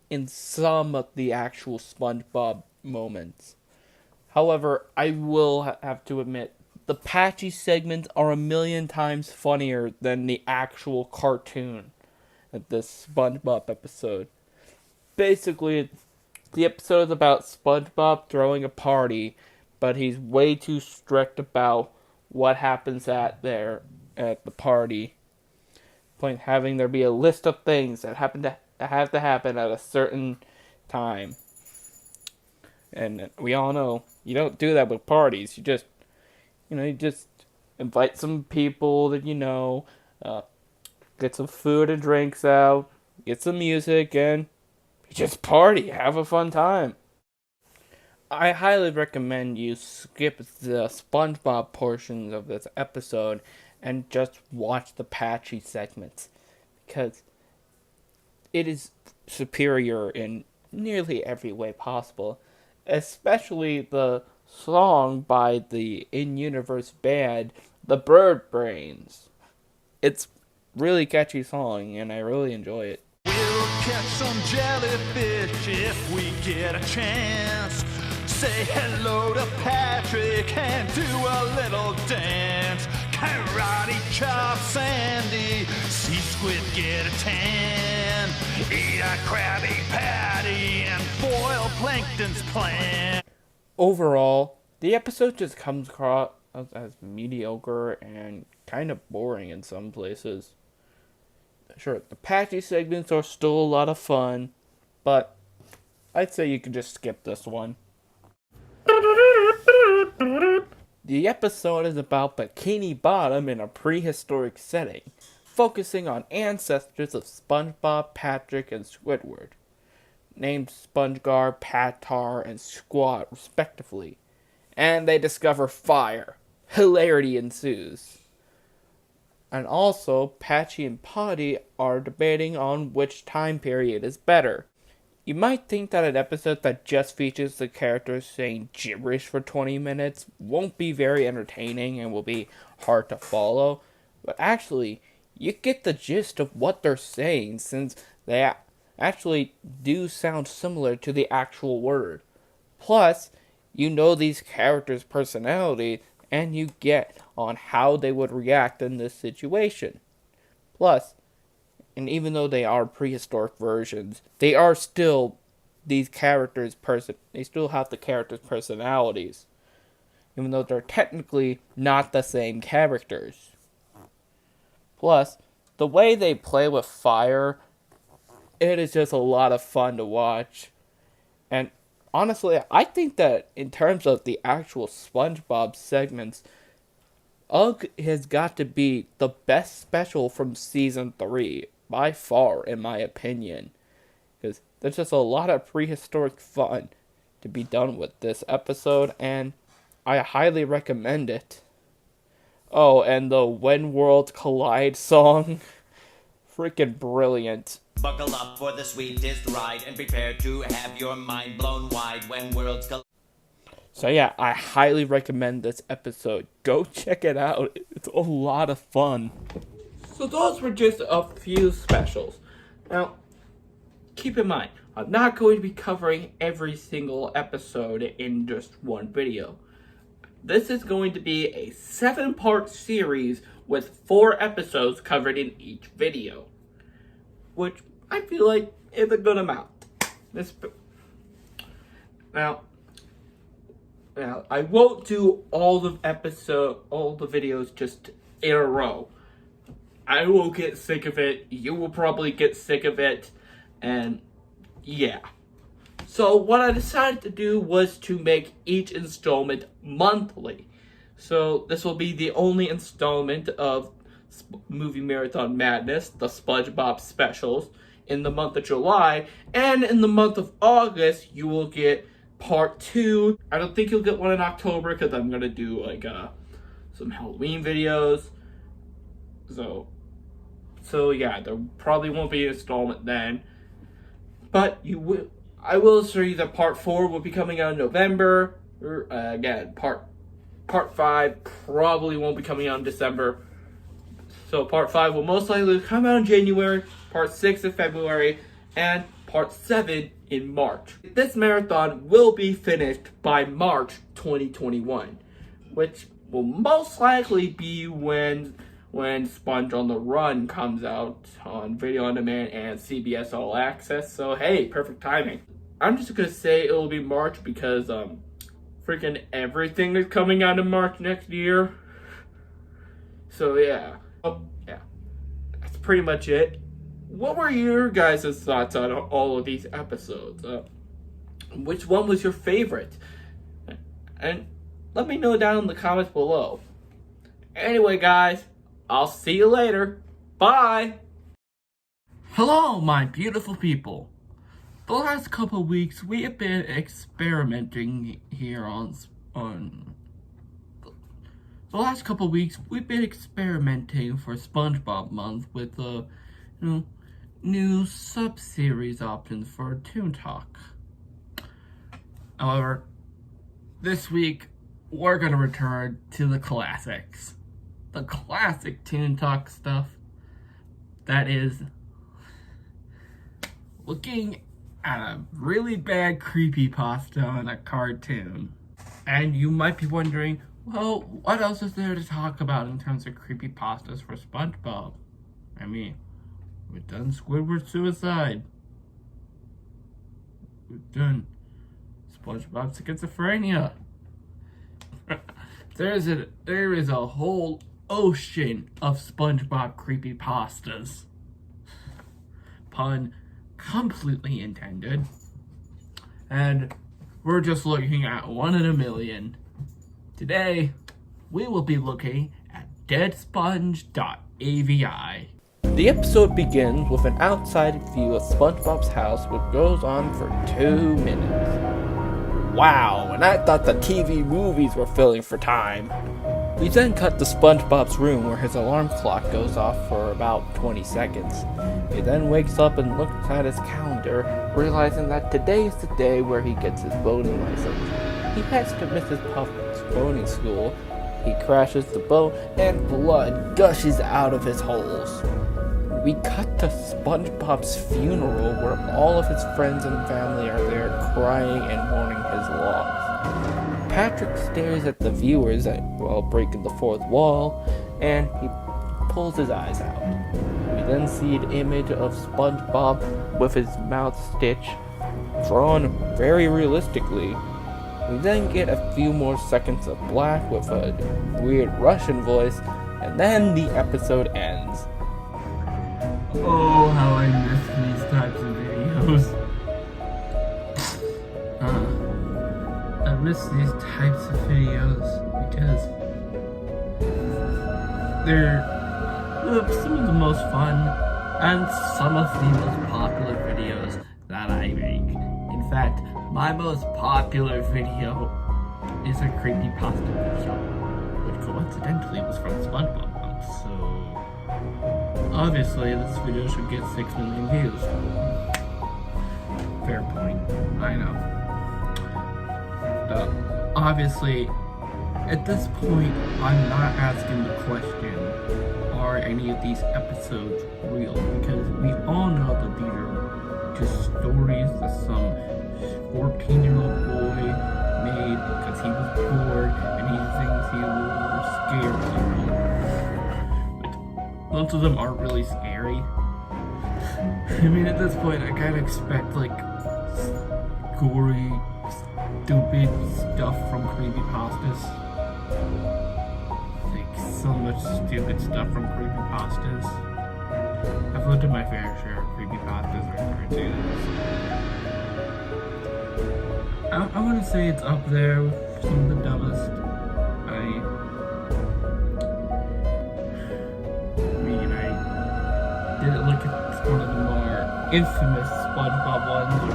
in some of the actual SpongeBob moments. However, I will have to admit, the Patchy segments are a million times funnier than the actual cartoon of this SpongeBob episode. Basically, the episode is about SpongeBob throwing a party, but he's way too strict about what happens at the party. Point having there be a list of things that have to happen at a certain time. And we all know you don't do that with parties. You just invite some people that get some food and drinks out, get some music, and just party, have a fun time. I highly recommend you skip the SpongeBob portions of this episode and just watch the Patchy segments, because it is superior in nearly every way possible, especially the song by the in-universe band, the Bird Brains. It's really catchy song, and I really enjoy it. We'll catch some jellyfish if we get a chance. Say hello to Patrick and do a little dance. Karate chop Sandy, see squid get a tan, eat a Krabby Patty, and boil plankton's plan. Overall, the episode just comes across as mediocre and kind of boring in some places. Sure, the patchy segments are still a lot of fun, but I'd say you can just skip this one. The episode is about Bikini Bottom in a prehistoric setting, focusing on ancestors of SpongeBob, Patrick, and Squidward, named SpongeGar, Patar, and Squat respectively, and they discover fire. Hilarity ensues. And also, Patchy and Potty are debating on which time period is better. You might think that an episode that just features the characters saying gibberish for 20 minutes won't be very entertaining and will be hard to follow, but actually, you get the gist of what they're saying since they actually do sound similar to the actual word. Plus, you know these characters' personality and you get on how they would react in this situation. Plus, and even though they are prehistoric versions, they are still these characters' they still have the characters' personalities, even though they're technically not the same characters. Plus, the way they play with fire, it is just a lot of fun to watch. And honestly, I think that in terms of the actual SpongeBob segments, Ugg has got to be the best special from Season 3, by far, in my opinion. Because there's just a lot of prehistoric fun to be done with this episode, and I highly recommend it. Oh, and the When Worlds Collide song, freaking brilliant. Buckle up for the sweetest ride and prepare to have your mind blown wide when worlds collide. So yeah, I highly recommend this episode. Go check it out. It's a lot of fun. So those were just a few specials. Now, keep in mind, I'm not going to be covering every single episode in just one video. This is going to be a 7-part series with 4 episodes covered in each video, which I feel like is a good amount. Now, I won't do all the videos just in a row. I will get sick of it. You will probably get sick of it. And yeah. So what I decided to do was to make each installment monthly. So this will be the only installment of Movie Marathon Madness, the SpongeBob specials, in the month of July. And in the month of August, you will get part 2. I don't think you'll get one in October because I'm going to do like some Halloween videos. So yeah, there probably won't be an installment then. But I will assure you that part 4 will be coming out in November. Again, part 5 probably won't be coming out in December. So part 5 will most likely come out in January, part 6 in February, and part 7 in March. This marathon will be finished by March 2021, which will most likely be when Sponge on the Run comes out on Video On Demand and CBS All Access. So hey, perfect timing. I'm just gonna say it will be March because freaking everything is coming out in March next year. So yeah. That's pretty much it. What were your guys' thoughts on all of these episodes? Which one was your favorite? And let me know down in the comments below. Anyway, guys, I'll see you later. Bye! Hello, my beautiful people. The last couple weeks, we have been experimenting here the last couple weeks, we've been experimenting for SpongeBob Month with new sub-series options for Toon Talk. However, this week, we're going to return to the classics. The classic Toon Talk stuff. That is looking at a really bad creepypasta on a cartoon. And you might be wondering, Well, what else is there to talk about in terms of creepypastas for SpongeBob? I mean, we've done Squidward suicide. We've done SpongeBob schizophrenia. There is a whole ocean of SpongeBob creepypastas. Pun completely intended. And we're just looking at one in a million. Today, we will be looking at deadsponge.avi. The episode begins with an outside view of SpongeBob's house, which goes on for 2 minutes. Wow, and I thought the TV movies were filling for time. We then cut to SpongeBob's room where his alarm clock goes off for about 20 seconds. He then wakes up and looks at his calendar, realizing that today is the day where he gets his boating license. He has to miss his Puff's boating school. He crashes the boat and blood gushes out of his holes. We cut to SpongeBob's funeral where all of his friends and family are there crying and mourning his loss. Patrick stares at the viewers while breaking the fourth wall, and he pulls his eyes out. We then see an image of SpongeBob with his mouth stitched, drawn very realistically. We then get a few more seconds of black with a weird Russian voice, and then the episode ends. Oh, how I miss these types of videos. I miss these types of videos because they're some of the most fun and some of the most popular videos that I make. In fact, my most popular video is a creepypasta video, which coincidentally was from SpongeBob. So obviously, this video should get 6 million views. Fair point. I know. Obviously, at this point, I'm not asking the question, are any of these episodes real? Because we all know that these are just stories that some 14-year-old boy made because he was bored and he thinks he will scare people. Most of them aren't really scary. I mean, at this point, I kind of expect, like, gory, stupid stuff from creepypastas. Like, so much stupid stuff from creepypastas. I've looked at my fair share of creepypastas or cartoons. I want to say it's up there with some of the dumbest. I didn't look at one of the more infamous SpongeBob ones or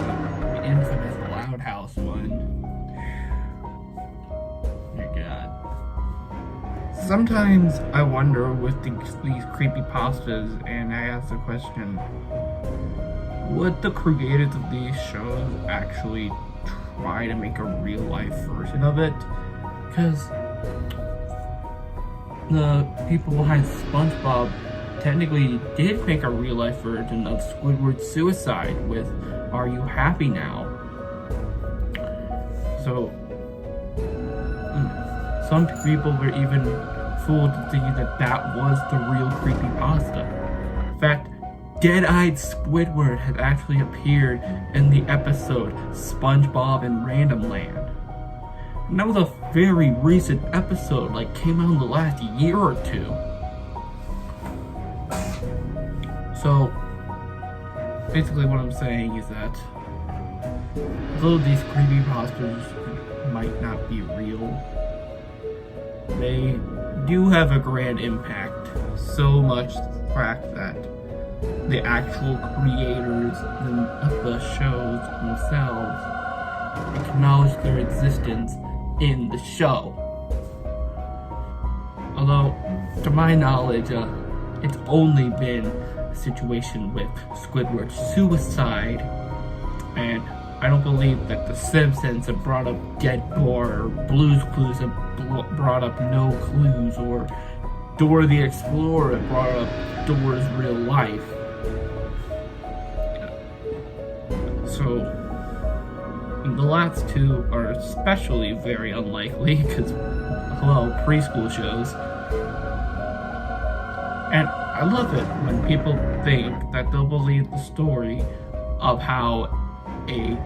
the infamous Loud House one. Oh my god. Sometimes I wonder with these creepypastas, and I ask the question, would the creators of these shows actually try to make a real life version of it? Because the people behind SpongeBob technically did make a real-life version of Squidward's suicide with Are You Happy Now? So, some people were even fooled to think that that was the real creepypasta. In fact, Dead-Eyed Squidward had actually appeared in the episode SpongeBob in Random Land. And that was a very recent episode, like came out in the last year or two. So, basically what I'm saying is that, though these creepypastas might not be real, they do have a grand impact. So much the fact that the actual creators of the shows themselves acknowledge their existence in the show. Although, to my knowledge, it's only been situation with Squidward's suicide, and I don't believe that The Simpsons have brought up Dead Boar, or Blue's Clues have brought up No Clues, or Dora the Explorer have brought up Dora's real life. So, And the last two are especially very unlikely, because, hello, preschool shows. And I love it when people think that they'll believe the story of how a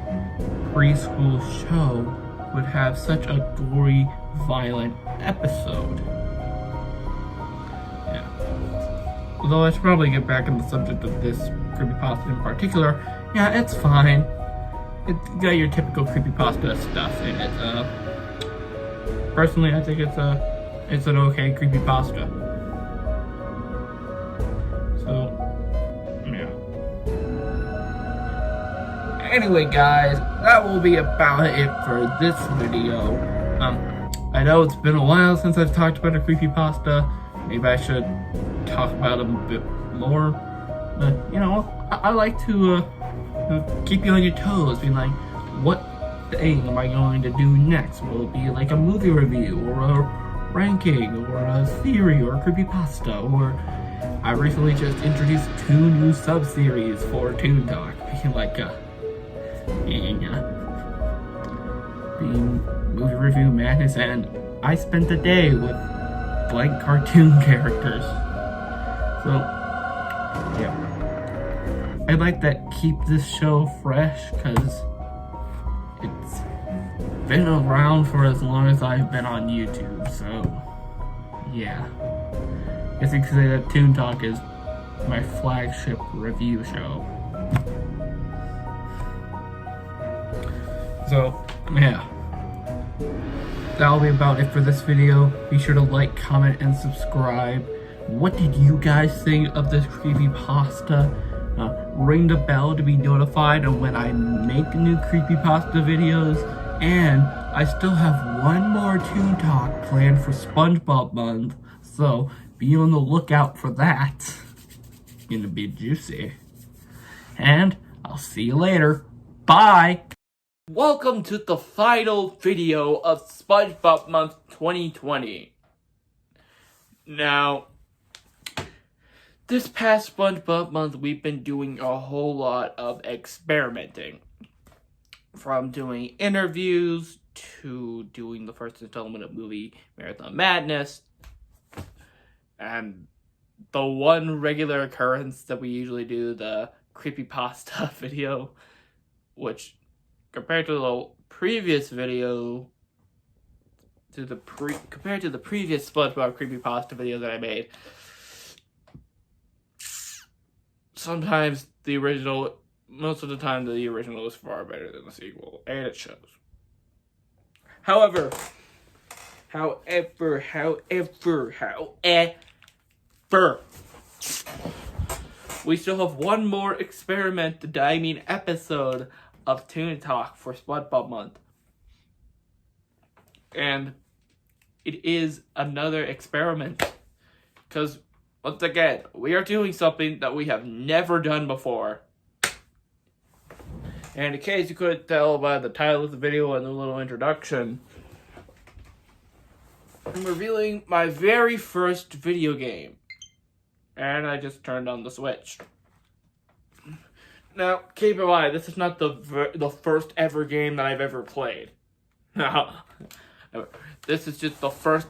preschool show would have such a gory, violent episode. Yeah. Although I should probably get back on the subject of this creepypasta in particular. Yeah, it's fine. It's got your typical creepypasta stuff in it. Personally, I think it's an okay creepypasta. So, yeah. Anyway, guys, that will be about it for this video. I know it's been a while since I've talked about a creepypasta. Maybe I should talk about them a bit more. But, you know, I like to keep you on your toes, being like, what thing am I going to do next? Will it be like a movie review, or a ranking, or a theory, or a creepypasta, or I recently just introduced 2 new sub-series for Toon Talk, being like, being movie review madness, and I spent the day with blank cartoon characters. So, yeah. I'd like to keep this show fresh, because it's been around for as long as I've been on YouTube, so, yeah. I guess you could say that Toon Talk is my flagship review show. So, yeah. That'll be about it for this video. Be sure to like, comment, and subscribe. What did you guys think of this creepypasta? Ring the bell to be notified of when I make new creepypasta videos. And I still have one more Toon Talk planned for SpongeBob month. So, be on the lookout for that. It's gonna be juicy. And I'll see you later. Bye! Welcome to the final video of SpongeBob Month 2020. Now, this past SpongeBob Month, we've been doing a whole lot of experimenting. From doing interviews, to doing the first installment of movie Marathon Madness, and the one regular occurrence that we usually do, the creepypasta video, which, compared to the previous video, compared to the previous SpongeBob creepypasta video that I made, sometimes the original, most of the time the original is far better than the sequel, and it shows. However, we still have one more episode of Toon Talk for SpongeBob Month. And it is another experiment. Because, once again, we are doing something that we have never done before. And in case you couldn't tell by the title of the video and the little introduction, I'm revealing my very first video game. And I just turned on the Switch. Now, keep in mind, this is not the first ever game that I've ever played. No, this is just the first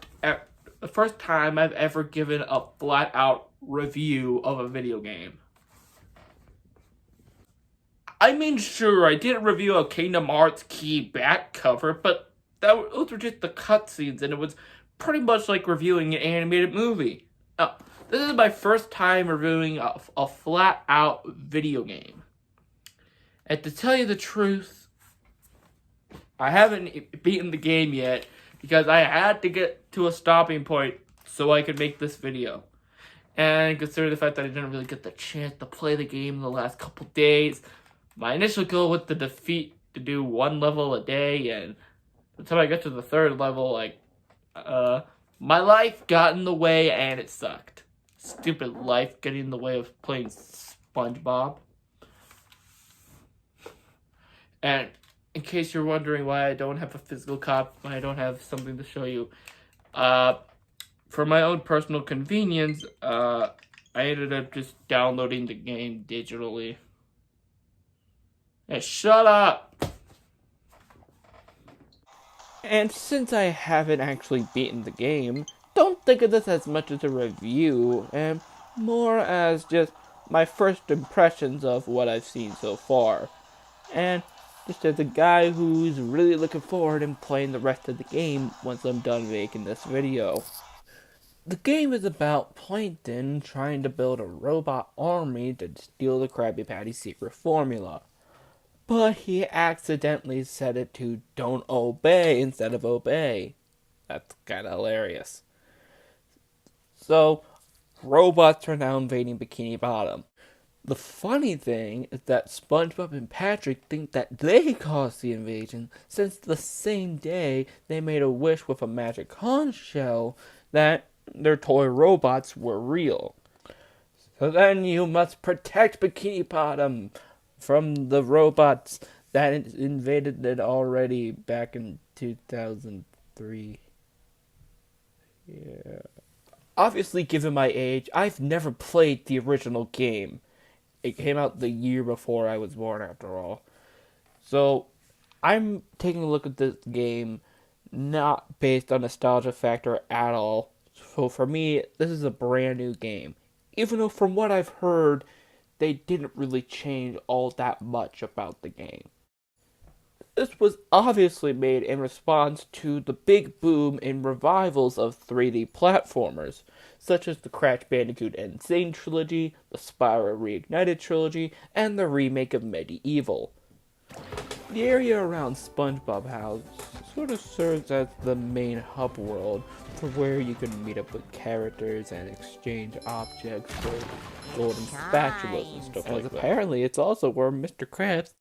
time I've ever given a flat-out review of a video game. I mean, sure, I did review a Kingdom Hearts key back cover, but those were just the cutscenes, and it was pretty much like reviewing an animated movie. Now, this is my first time reviewing a flat-out video game. And to tell you the truth, I haven't beaten the game yet because I had to get to a stopping point so I could make this video. And consider the fact that I didn't really get the chance to play the game in the last couple days, my initial goal was to do one level a day, and by the time I got to the 3rd level, my life got in the way and it sucked. Stupid life getting in the way of playing SpongeBob. And in case you're wondering why I don't have a physical copy, why I don't have something to show you, for my own personal convenience, I ended up just downloading the game digitally. Hey, shut up! And since I haven't actually beaten the game, don't think of this as much as a review, and more as just my first impressions of what I've seen so far. And just as a guy who's really looking forward and playing the rest of the game once I'm done making this video. The game is about Plankton trying to build a robot army to steal the Krabby Patty secret formula. But he accidentally set it to don't obey instead of obey. That's kinda hilarious. So, robots are now invading Bikini Bottom. The funny thing is that SpongeBob and Patrick think that they caused the invasion, since the same day they made a wish with a magic conch shell that their toy robots were real. So then you must protect Bikini Bottom from the robots that invaded it already back in 2003. Yeah. Obviously, given my age, I've never played the original game. It came out the year before I was born, after all. So, I'm taking a look at this game not based on nostalgia factor at all. So for me, this is a brand new game. Even though from what I've heard, they didn't really change all that much about the game. This was obviously made in response to the big boom in revivals of 3D platformers, such as the Crash Bandicoot N. Sane trilogy, the Spyro Reignited trilogy, and the remake of Medieval. The area around SpongeBob House sort of serves as the main hub world for where you can meet up with characters and exchange objects for golden spatulas and stuff like that. Apparently, it's also where Mr. Krabs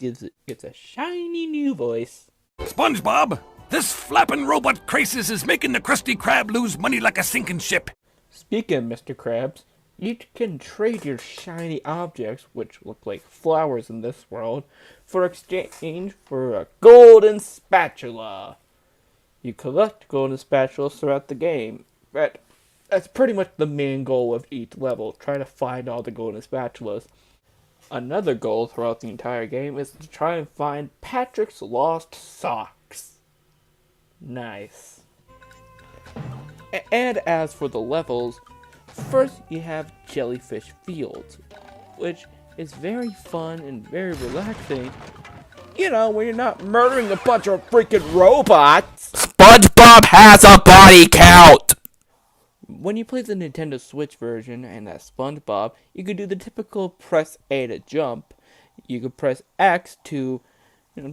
gets a shiny new voice. SpongeBob, this flapping robot crisis is making the Krusty Krab lose money like a sinking ship. Speaking of Mr. Krabs, you can trade your shiny objects, which look like flowers in this world, for exchange for a golden spatula. You collect golden spatulas throughout the game, but that's pretty much the main goal of each level, trying to find all the golden spatulas. Another goal throughout the entire game is to try and find Patrick's lost socks. Nice. And as for the levels, first you have Jellyfish Fields, which is very fun and very relaxing. You know, when you're not murdering a bunch of freaking robots. SpongeBob has a body count! When you play the Nintendo Switch version and as SpongeBob, you could do the typical press A to jump. You could press X to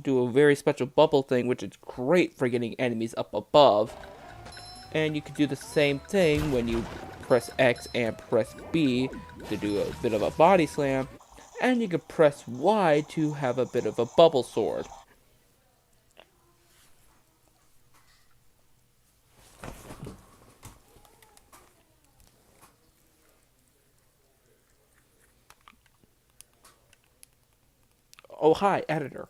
do a very special bubble thing, which is great for getting enemies up above. And you could do the same thing when you press X and press B to do a bit of a body slam. And you could press Y to have a bit of a bubble sword. Oh, hi, editor,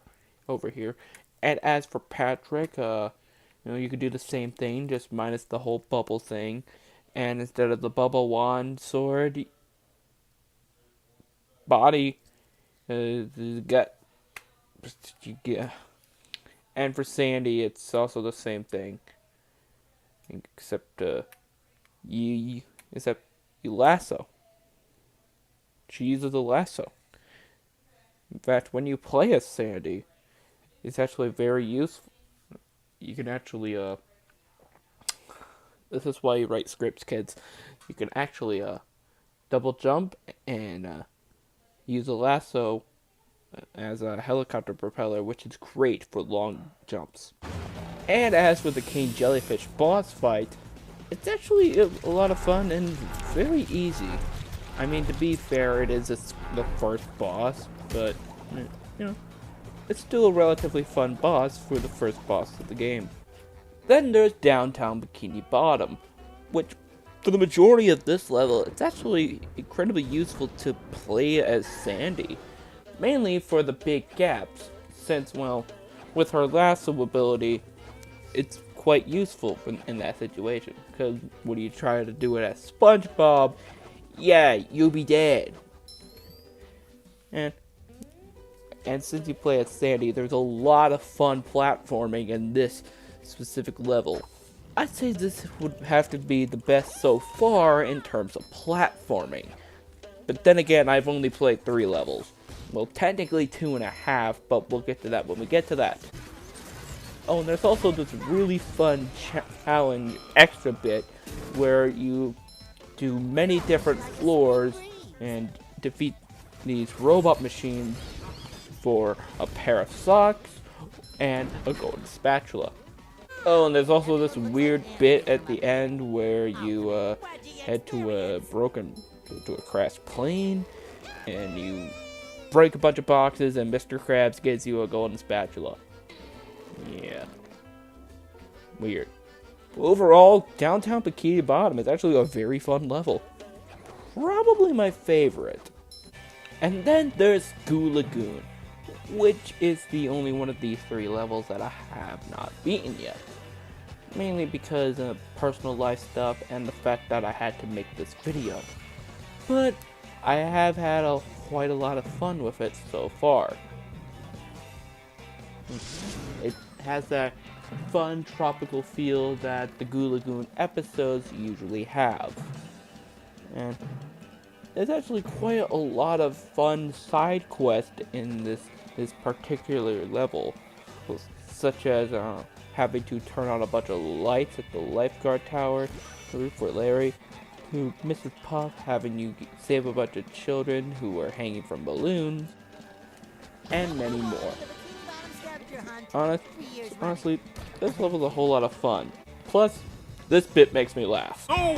over here. And as for Patrick, you could do the same thing, just minus the whole bubble thing. And instead of the bubble wand sword, body, you get. And for Sandy, it's also the same thing, except you lasso. She uses a lasso. In fact, when you play as Sandy, it's actually very useful. You can actually, this is why you write scripts, kids. You can actually, double jump and, use a lasso as a helicopter propeller, which is great for long jumps. And as for the King Jellyfish boss fight, it's actually a lot of fun and very easy. I mean, to be fair, it is the first boss, but, it's still a relatively fun boss for the first boss of the game. Then there's Downtown Bikini Bottom, which, for the majority of this level, it's actually incredibly useful to play as Sandy. Mainly for the big gaps, since, well, with her lasso ability, it's quite useful in that situation. Because when you try to do it as SpongeBob, yeah, you'll be dead. And since you play as Sandy, there's a lot of fun platforming in this specific level, I'd say this would have to be the best so far in terms of platforming. But then again, I've only played 3 levels. Well, technically 2.5, but we'll get to that when we get to that. Oh, and there's also this really fun challenge extra bit where you do many different floors and defeat these robot machines for a pair of socks and a golden spatula. Oh, and there's also this weird bit at the end where you head to a crashed plane, and you break a bunch of boxes, and Mr. Krabs gives you a golden spatula. Yeah. Weird. Overall, Downtown Bikini Bottom is actually a very fun level. Probably my favorite. And then there's Goo Lagoon, which is the only one of these 3 levels that I have not beaten yet. Mainly because of personal life stuff and the fact that I had to make this video. But I have had quite a lot of fun with it so far. It has that fun tropical feel that the Goo Lagoon episodes usually have. And there's actually quite a lot of fun side quests in this particular level, such as having to turn on a bunch of lights at the lifeguard tower to root for Larry, to Mrs. Puff having you save a bunch of children who were hanging from balloons, and many more. Honestly, this level's a whole lot of fun. Plus, this bit makes me laugh. So,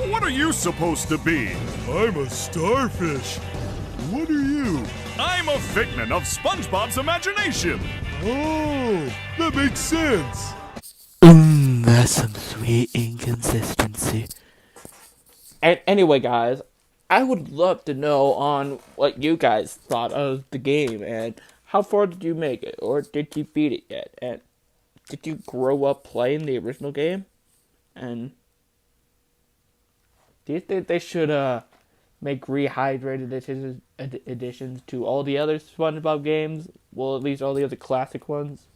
what are you supposed to be? I'm a starfish. What are you? I'm a figment of SpongeBob's imagination. Oh, that makes sense. That's some sweet inconsistency. And anyway, guys, I would love to know on what you guys thought of the game, and how far did you make it, or did you beat it yet, and did you grow up playing the original game? And do you think they should make rehydrated editions to all the other SpongeBob games? Well, at least all the other classic ones.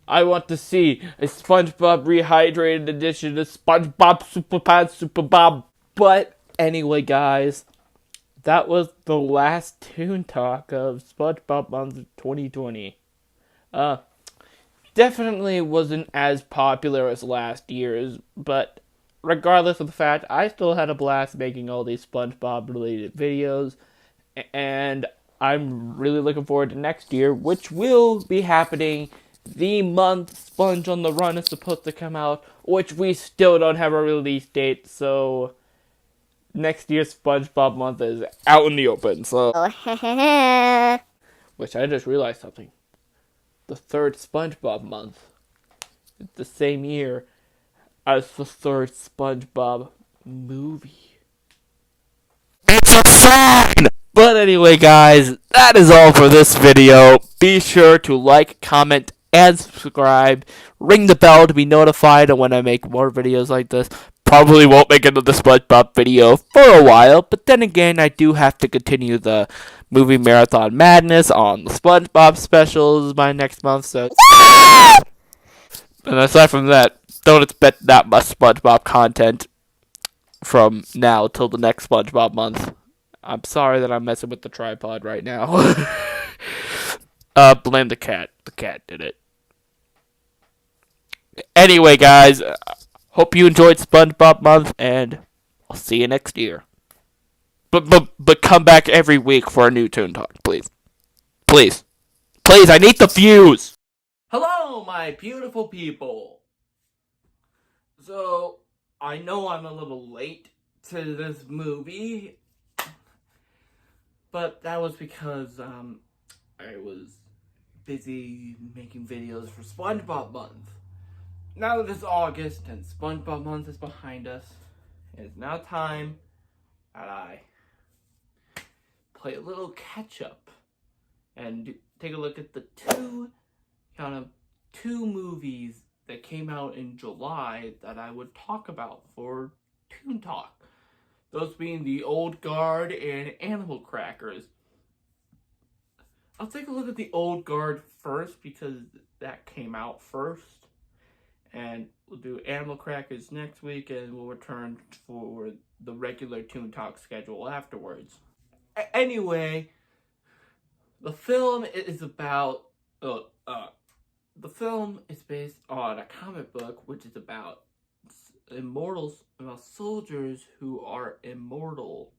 I want to see a SpongeBob rehydrated edition of SpongeBob Super Bob. But anyway, guys, that was the last Toon Talk of SpongeBob Month 2020. Definitely wasn't as popular as last year's, but regardless of the fact, I still had a blast making all these SpongeBob related videos, and I'm really looking forward to next year, which will be happening the month Sponge on the Run is supposed to come out, which we still don't have a release date, so next year's SpongeBob month is out in the open, so which I just realized something. The 3rd SpongeBob month is the same year as the 3rd SpongeBob movie. It's a sign! But anyway, guys, that is all for this video. Be sure to like, comment, and subscribe. Ring the bell to be notified when I make more videos like this. Probably won't make another SpongeBob video for a while, but then again, I do have to continue the movie marathon madness on the SpongeBob specials by next month, so and aside from that, don't expect that much SpongeBob content from now till the next SpongeBob month. I'm sorry that I'm messing with the tripod right now. Blame the cat. The cat did it. Anyway, guys, hope you enjoyed SpongeBob month, and I'll see you next year. But come back every week for a new Toon Talk, please. Please. Please, I need the views! Hello, my beautiful people. So, I know I'm a little late to this movie, but that was because, I was busy making videos for SpongeBob month. Now that it's August and SpongeBob month is behind us, it's now time that I play a little catch-up and take a look at the two movies that came out in July that I would talk about for Toon Talk. Those being The Old Guard and Animal Crackers. I'll take a look at The Old Guard first because that came out first. And we'll do Animal Crackers next week, and we'll return for the regular Toon Talk schedule afterwards. Anyway, the film is about the film is based on a comic book which is about immortals, about soldiers who are immortal.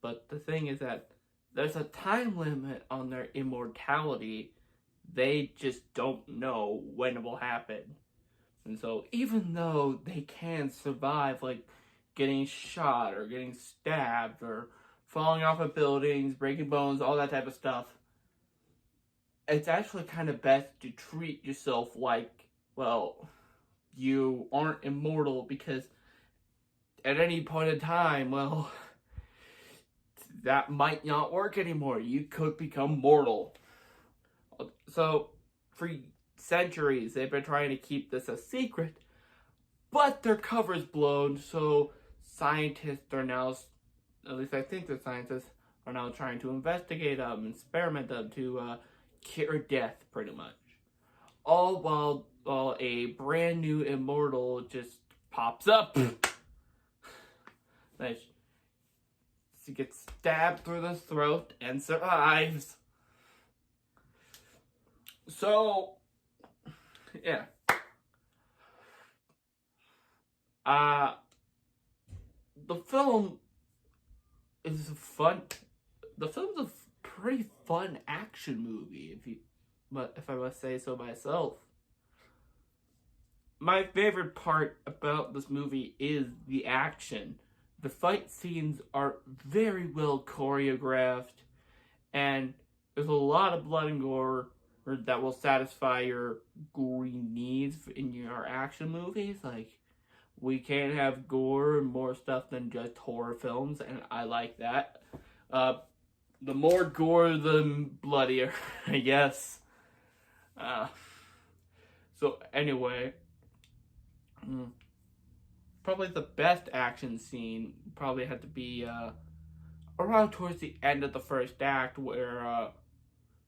But the thing is that there's a time limit on their immortality. They just don't know when it will happen. And so even though they can survive, like getting shot or getting stabbed or falling off of buildings, breaking bones, all that type of stuff, it's actually kind of best to treat yourself like, well, you aren't immortal, because at any point in time, well, that might not work anymore. You could become mortal. So, for centuries, they've been trying to keep this a secret, but their cover's blown, so scientists are now, at least I think the scientists, are now trying to investigate them, experiment them to cure death, pretty much. All while a brand new immortal just pops up. She gets stabbed through the throat and survives. So, yeah. The film is fun. The film's a pretty fun action movie, if I must say so myself. My favorite part about this movie is the action. The fight scenes are very well choreographed, and there's a lot of blood and gore that will satisfy your gory needs in your action movies. Like, we can't have gore and more stuff than just horror films, and I like that. The more gore, the bloodier, I guess. So anyway, probably the best action scene probably had to be around towards the end of the first act, where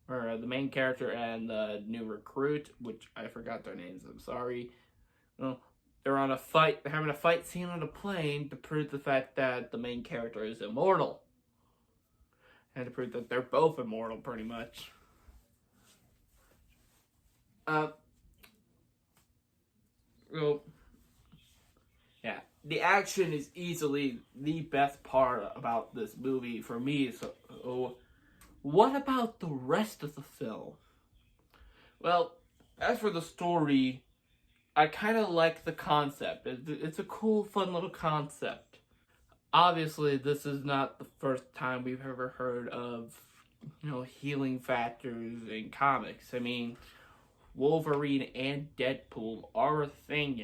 the main character and the new recruit, which I forgot their names, I'm sorry. They're on a fight. They're having a fight scene on a plane to prove the fact that the main character is immortal, and to prove that they're both immortal, pretty much. Well, yeah, the action is easily the best part about this movie for me. So, what about the rest of the film? Well, as for the story, I kind of like the concept. It's a cool, fun little concept. Obviously, this is not the first time we've ever heard of, healing factors in comics. I mean, Wolverine and Deadpool are a thing,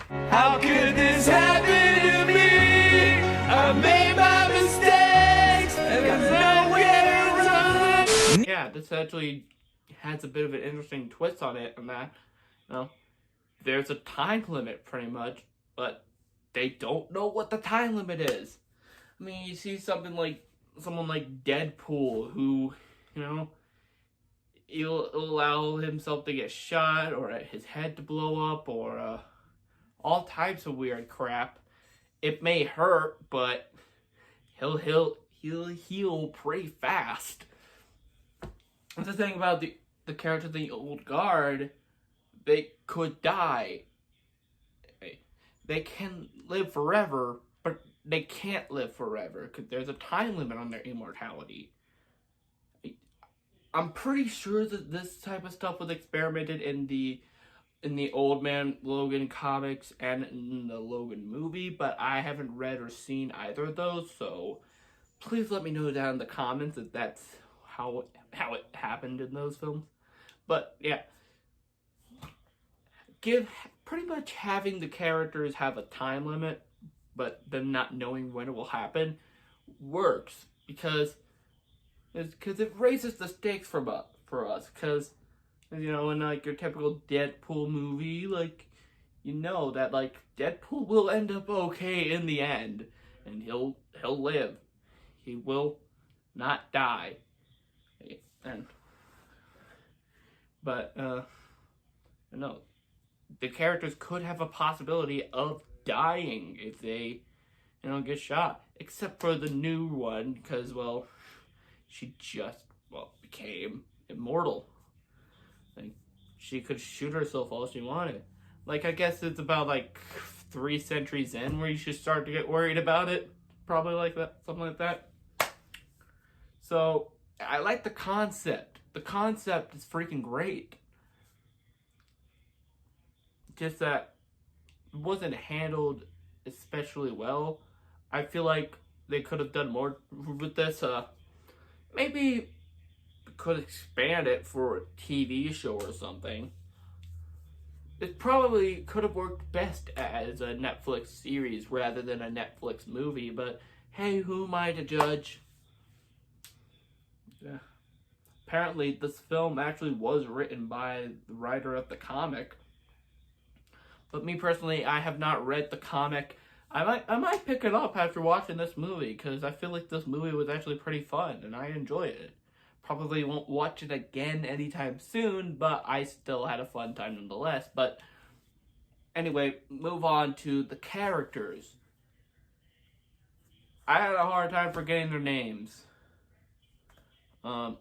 How could this happen to me? I made my mistakes, and there's nowhere to run. Yeah, this actually has a bit of an interesting twist on it, and that, there's a time limit, pretty much, but they don't know what the time limit is. I mean, you see someone like Deadpool, who, he'll allow himself to get shot, or his head to blow up, or all types of weird crap. It may hurt, but he'll heal pretty fast. That's the thing about the characters of the Old Guard. They could die. They can live forever, but they can't live forever because there's a time limit on their immortality. I'm pretty sure that this type of stuff was experimented in the Old Man Logan comics and in the Logan movie, but I haven't read or seen either of those, so please let me know down in the comments if that's how it happened in those films. But yeah, pretty much having the characters have a time limit, but them not knowing when it will happen, works because it raises the stakes for us. Because in like your typical Deadpool movie, that Deadpool will end up okay in the end, and he'll live. He will not die. But the characters could have a possibility of dying if they, get shot. Except for the new one, because, well, she just, became immortal. Like, she could shoot herself all she wanted. Like, I guess it's about, 3 centuries in where you should start to get worried about it. Probably like that, something like that. So, I like the concept. The concept is freaking great. Just that it wasn't handled especially well. I feel like they could have done more with this. Maybe could expand it for a TV show or something. It probably could have worked best as a Netflix series rather than a Netflix movie, but hey, who am I to judge? Yeah. Apparently, this film actually was written by the writer of the comic. But me personally, I have not read the comic. I might pick it up after watching this movie, because I feel like this movie was actually pretty fun, and I enjoyed it. Probably won't watch it again anytime soon, but I still had a fun time nonetheless. But anyway, move on to the characters. I had a hard time forgetting their names. The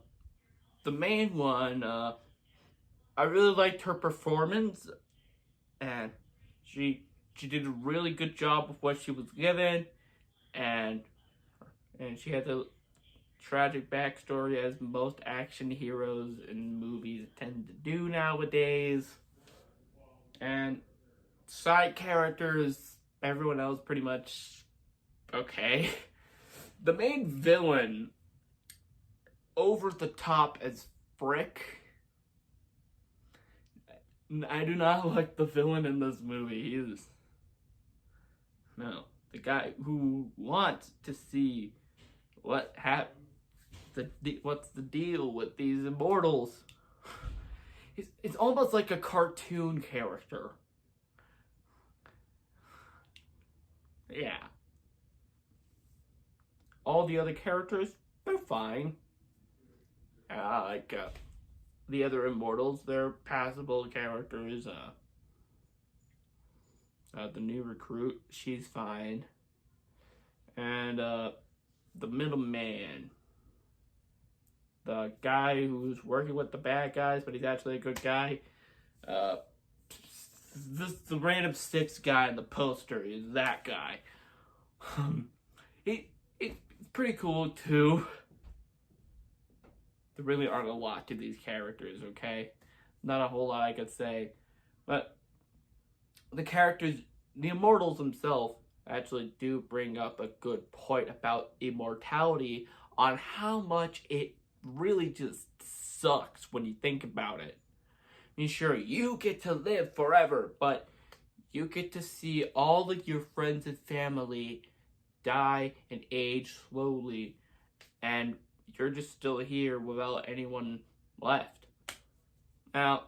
main one, I really liked her performance, and she did a really good job with what she was given, and she had a tragic backstory as most action heroes in movies tend to do nowadays. And side characters, everyone else pretty much okay. The main villain, over the top as frick. I do not like the villain in this movie. The guy who wants to see what's the deal with these immortals. It's almost like a cartoon character. Yeah. All the other characters, they're fine. The other immortals, they're passable characters. The new recruit, she's fine. And the middleman, the guy who's working with the bad guys, but he's actually a good guy. The random 6 guy in the poster is that guy. It's pretty cool too. There really aren't a lot to these characters, okay? Not a whole lot I could say. But the characters, the immortals themselves, actually do bring up a good point about immortality, on how much it really just sucks when you think about it. I mean, sure, you get to live forever, but you get to see all of your friends and family die and age slowly, and you're just still here without anyone left. Now,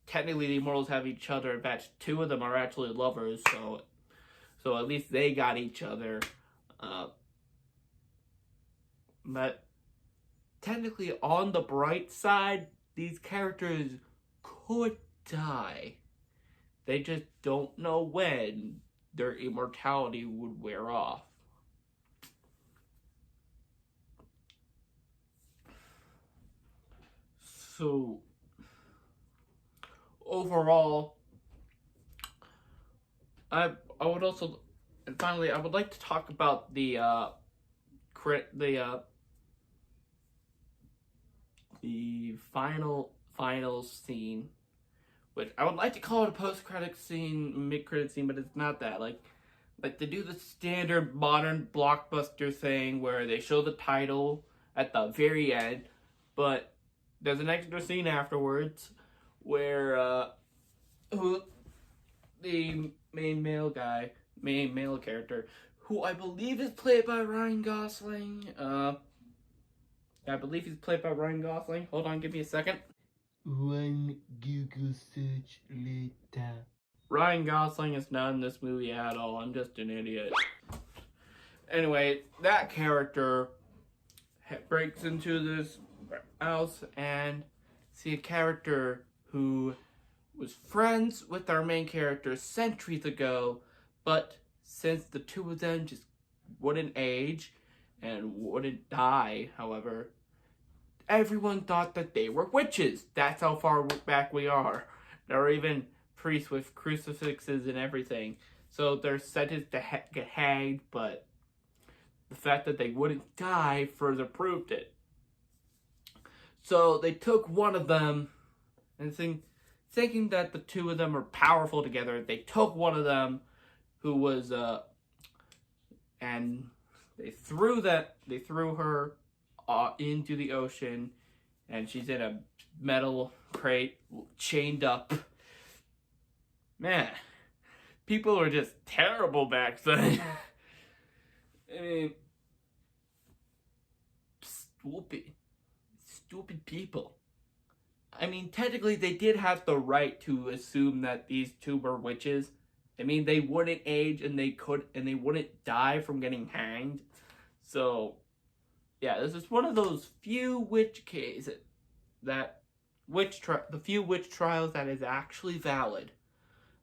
technically the immortals have each other. In fact, 2 of them are actually lovers, so at least they got each other. But technically, on the bright side, these characters could die. They just don't know when their immortality would wear off. So, overall, I would also, and finally, I would like to talk about the final scene, which I would like to call it a post-credit scene, mid-credit scene, but it's not that. Like they do the standard modern blockbuster thing where they show the title at the very end, but there's an extra scene afterwards where the main male character, who I believe is played by Ryan Gosling. I believe he's played by Ryan Gosling. Hold on, give me a second. One Google search later. Ryan Gosling is not in this movie at all. I'm just an idiot. Anyway, that character breaks into this house and see a character who was friends with our main character centuries ago, but since the two of them just wouldn't age and wouldn't die, however, everyone thought that they were witches. That's how far back we are. There are even priests with crucifixes and everything. So they're sentenced to get hanged, but the fact that they wouldn't die further proved it. So they took one of them, and thinking that the two of them were powerful together, they took one of them who was, and they threw her into the ocean, and she's in a metal crate, chained up. Man, people were just terrible back then. I mean, stupid people. I mean, technically they did have the right to assume that these two were witches. I mean, they wouldn't age and they wouldn't die from getting hanged. So, yeah, this is one of those few witch cases the few witch trials that is actually valid.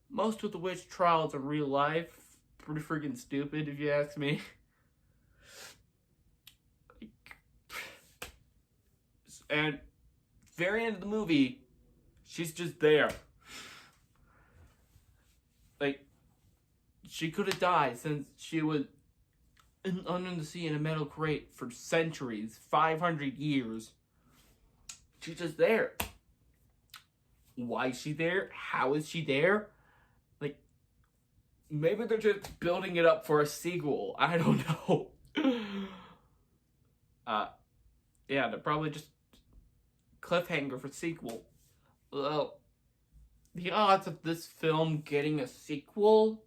Most of the witch trials in real life, pretty freaking stupid if you ask me. And very end of the movie, she's just there. Like, she could have died since she was under the sea in a metal crate for centuries, 500 years. She's just there. Why is she there? How is she there? Like, maybe they're just building it up for a sequel. I don't know. Yeah, they're probably just cliffhanger for sequel. Well, the odds of this film getting a sequel,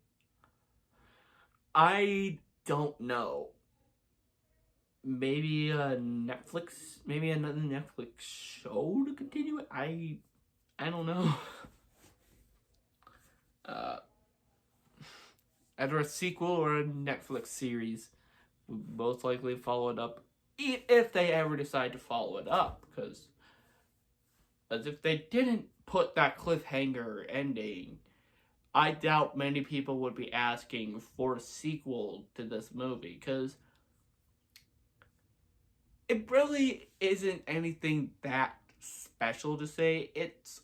I don't know. Maybe another Netflix show to continue it. I don't know. Either a sequel or a Netflix series would most likely follow it up, if they ever decide to follow it up, because as if they didn't put that cliffhanger ending, I doubt many people would be asking for a sequel to this movie, because it really isn't anything that special to say. It's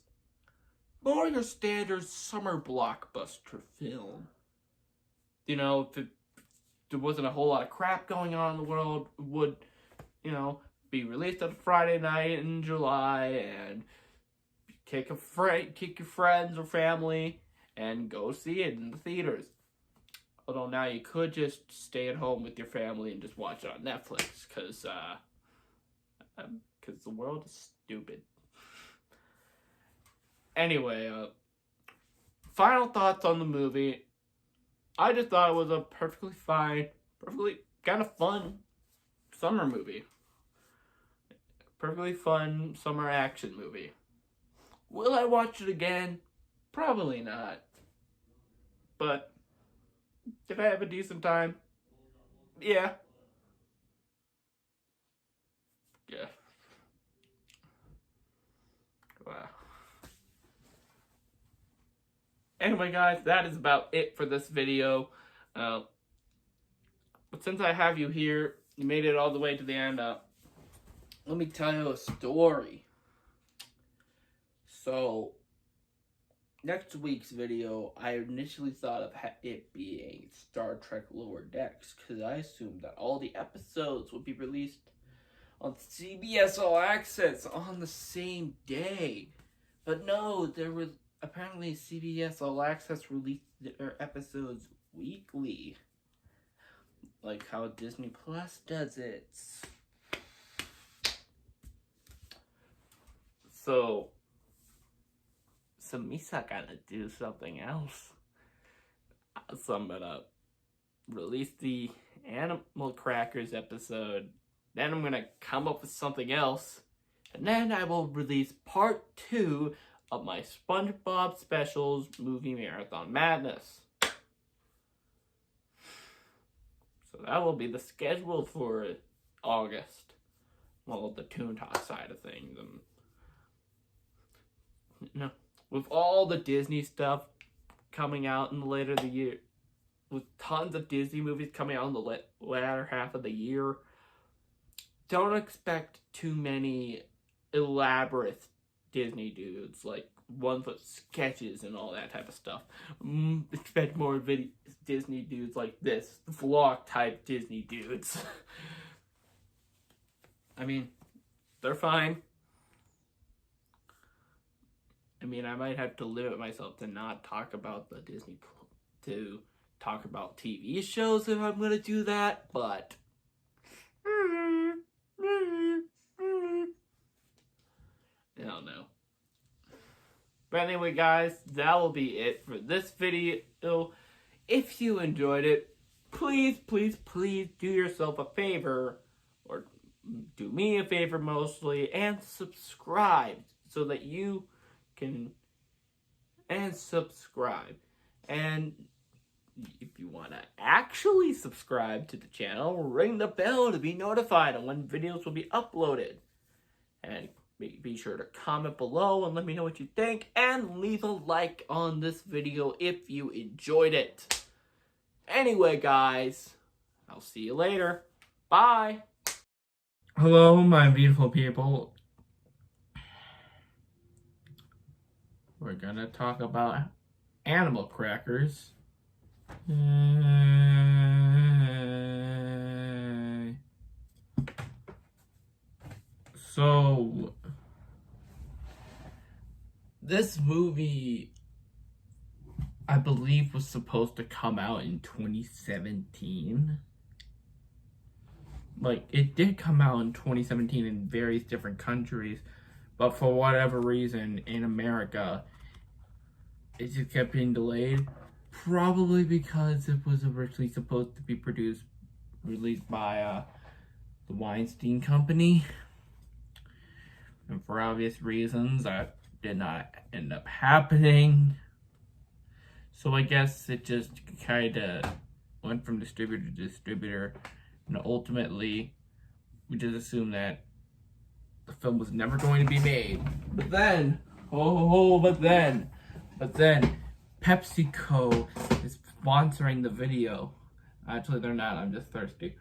more your standard summer blockbuster film. You know, if there wasn't a whole lot of crap going on in the world, it would, you know, be released on a Friday night in July, and kick your friends or family and go see it in the theaters. Although now you could just stay at home with your family and just watch it on Netflix, because the world is stupid. Anyway, final thoughts on the movie. I just thought it was a perfectly fine, perfectly kind of fun summer movie. Perfectly fun summer action movie. Will I watch it again? Probably not. But did I have a decent time? Yeah. Yeah. Wow. Anyway, guys, that is about it for this video. But since I have you here, you made it all the way to the end, let me tell you a story. So, next week's video, I initially thought of it being Star Trek Lower Decks, because I assumed that all the episodes would be released on CBS All Access on the same day. But no, there was apparently CBS All Access released their episodes weekly, like how Disney Plus does it. So Misa gotta do something else. So I'm gonna release the Animal Crackers episode, then I'm gonna come up with something else, and then I will release part 2 of my SpongeBob Specials Movie Marathon Madness. So that will be the schedule for August. Well, the Toon Talk side of things. No, with all the Disney stuff coming out in the later of the year, with tons of Disney movies coming out in the latter half of the year, don't expect too many elaborate Disney dudes, like ones with sketches and all that type of stuff. Expect more Disney dudes like this, vlog type Disney dudes. I mean, they're fine. I mean, I might have to limit myself to not talk about the Disney, to talk about TV shows if I'm gonna do that, but I don't know. But anyway, guys, that will be it for this video. If you enjoyed it, please, please, please do yourself a favor, or do me a favor mostly, and subscribe so that you can, and subscribe. And if you want to actually subscribe to the channel, ring the bell to be notified on when videos will be uploaded. And be sure to comment below and let me know what you think, and leave a like on this video if you enjoyed it. Anyway, guys, I'll see you later. Bye. Hello, my beautiful people. We're gonna talk about animal crackers. So, this movie, I believe, was supposed to come out in 2017. Like, it did come out in 2017 in various different countries, but for whatever reason, in America, it just kept being delayed. Probably because it was originally supposed to be released by the Weinstein Company. And for obvious reasons, that did not end up happening. So I guess it just kind of went from distributor to distributor. And ultimately, we just assumed that the film was never going to be made. But then, but then, PepsiCo is sponsoring the video. Actually, they're not. I'm just thirsty.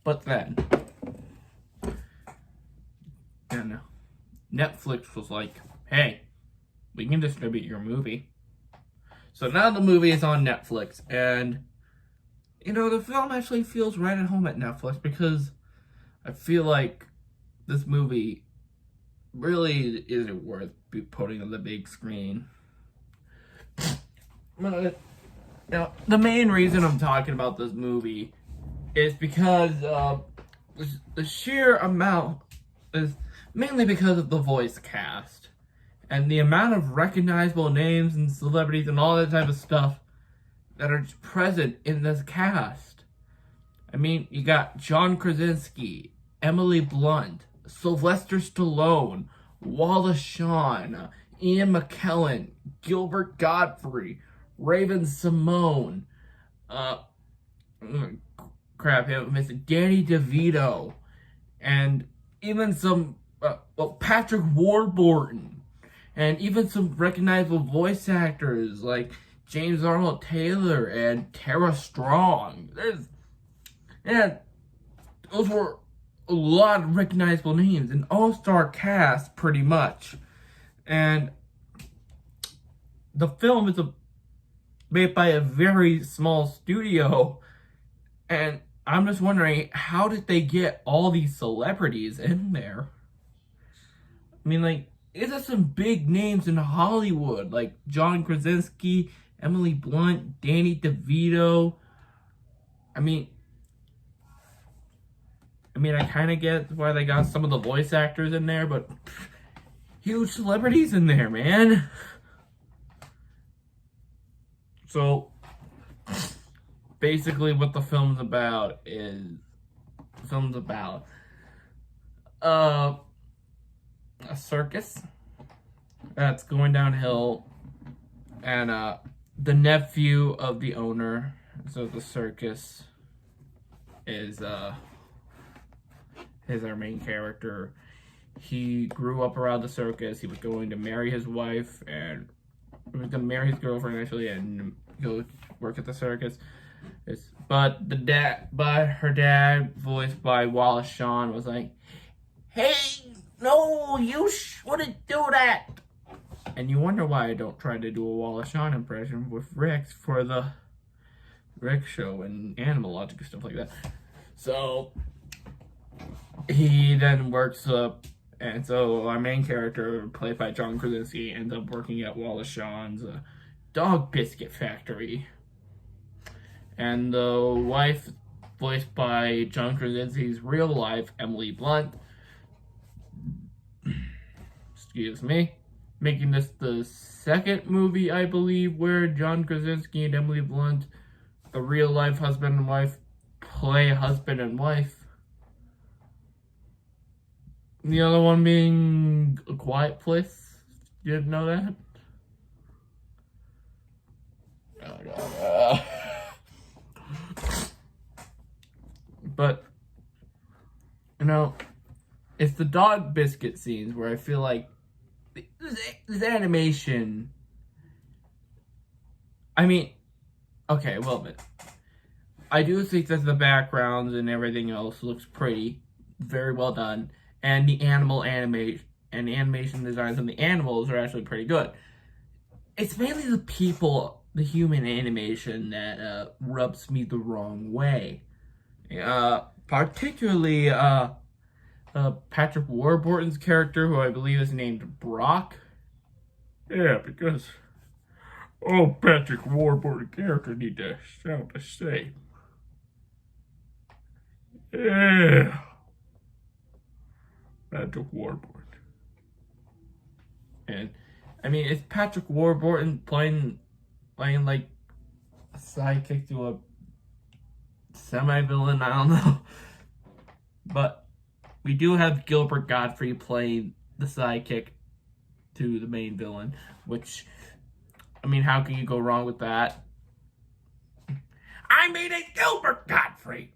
But then, and Netflix was like, hey, we can distribute your movie. So now the movie is on Netflix, and, you know, the film actually feels right at home at Netflix, because I feel like this movie really isn't worth putting on the big screen. Now, the main reason I'm talking about this movie is because the sheer amount is mainly because of the voice cast and the amount of recognizable names and celebrities and all that type of stuff that are present in this cast. I mean, you got John Krasinski, Emily Blunt, Sylvester Stallone, Wallace Shawn, Ian McKellen, Gilbert Godfrey, Raven Simone, Mr. Danny DeVito, and even some, Patrick Warburton, and even some recognizable voice actors like James Arnold Taylor and Tara Strong. Those were a lot of recognizable names, an all-star cast, pretty much. And the film is made by a very small studio, and I'm just wondering, how did they get all these celebrities in there? I mean, like, is there some big names in Hollywood, like John Krasinski, Emily Blunt, Danny DeVito? I mean, I kind of get why they got some of the voice actors in there, but huge celebrities in there, man. So, basically what the film's about is, a circus that's going downhill, and the nephew of the owner, so the circus, is is our main character. He grew up around the circus. He was going to marry his wife, and he was going to marry his girlfriend actually, and go work at the circus. But her dad, voiced by Wallace Shawn, was like, "Hey, no, you wouldn't do that." And you wonder why I don't try to do a Wallace Shawn impression with Rex for the Rex show and Animal Logic and stuff like that. So he then works up, and so our main character, played by John Krasinski, ends up working at Wallace Shawn's dog biscuit factory. And the wife, voiced by John Krasinski's real life, Emily Blunt, excuse me, making this the second movie, I believe, where John Krasinski and Emily Blunt, a real life husband and wife, play husband and wife. The other one being A Quiet Place. You didn't know that? But, you know, it's the dog biscuit scenes where I feel like this animation, I mean, okay, well, but I do think that the backgrounds and everything else looks pretty, very well done, and the animation designs on the animals are actually pretty good. It's mainly the people, the human animation, that rubs me the wrong way. Particularly Patrick Warburton's character, who I believe is named Brock. Yeah, because all Patrick Warburton character need to sound the same. Yeah. Patrick Warburton. And, I mean, is Patrick Warburton playing like a sidekick to a semi-villain? I don't know. But we do have Gilbert Gottfried playing the sidekick to the main villain, which, I mean, how can you go wrong with that? I mean, it's Gilbert Gottfried!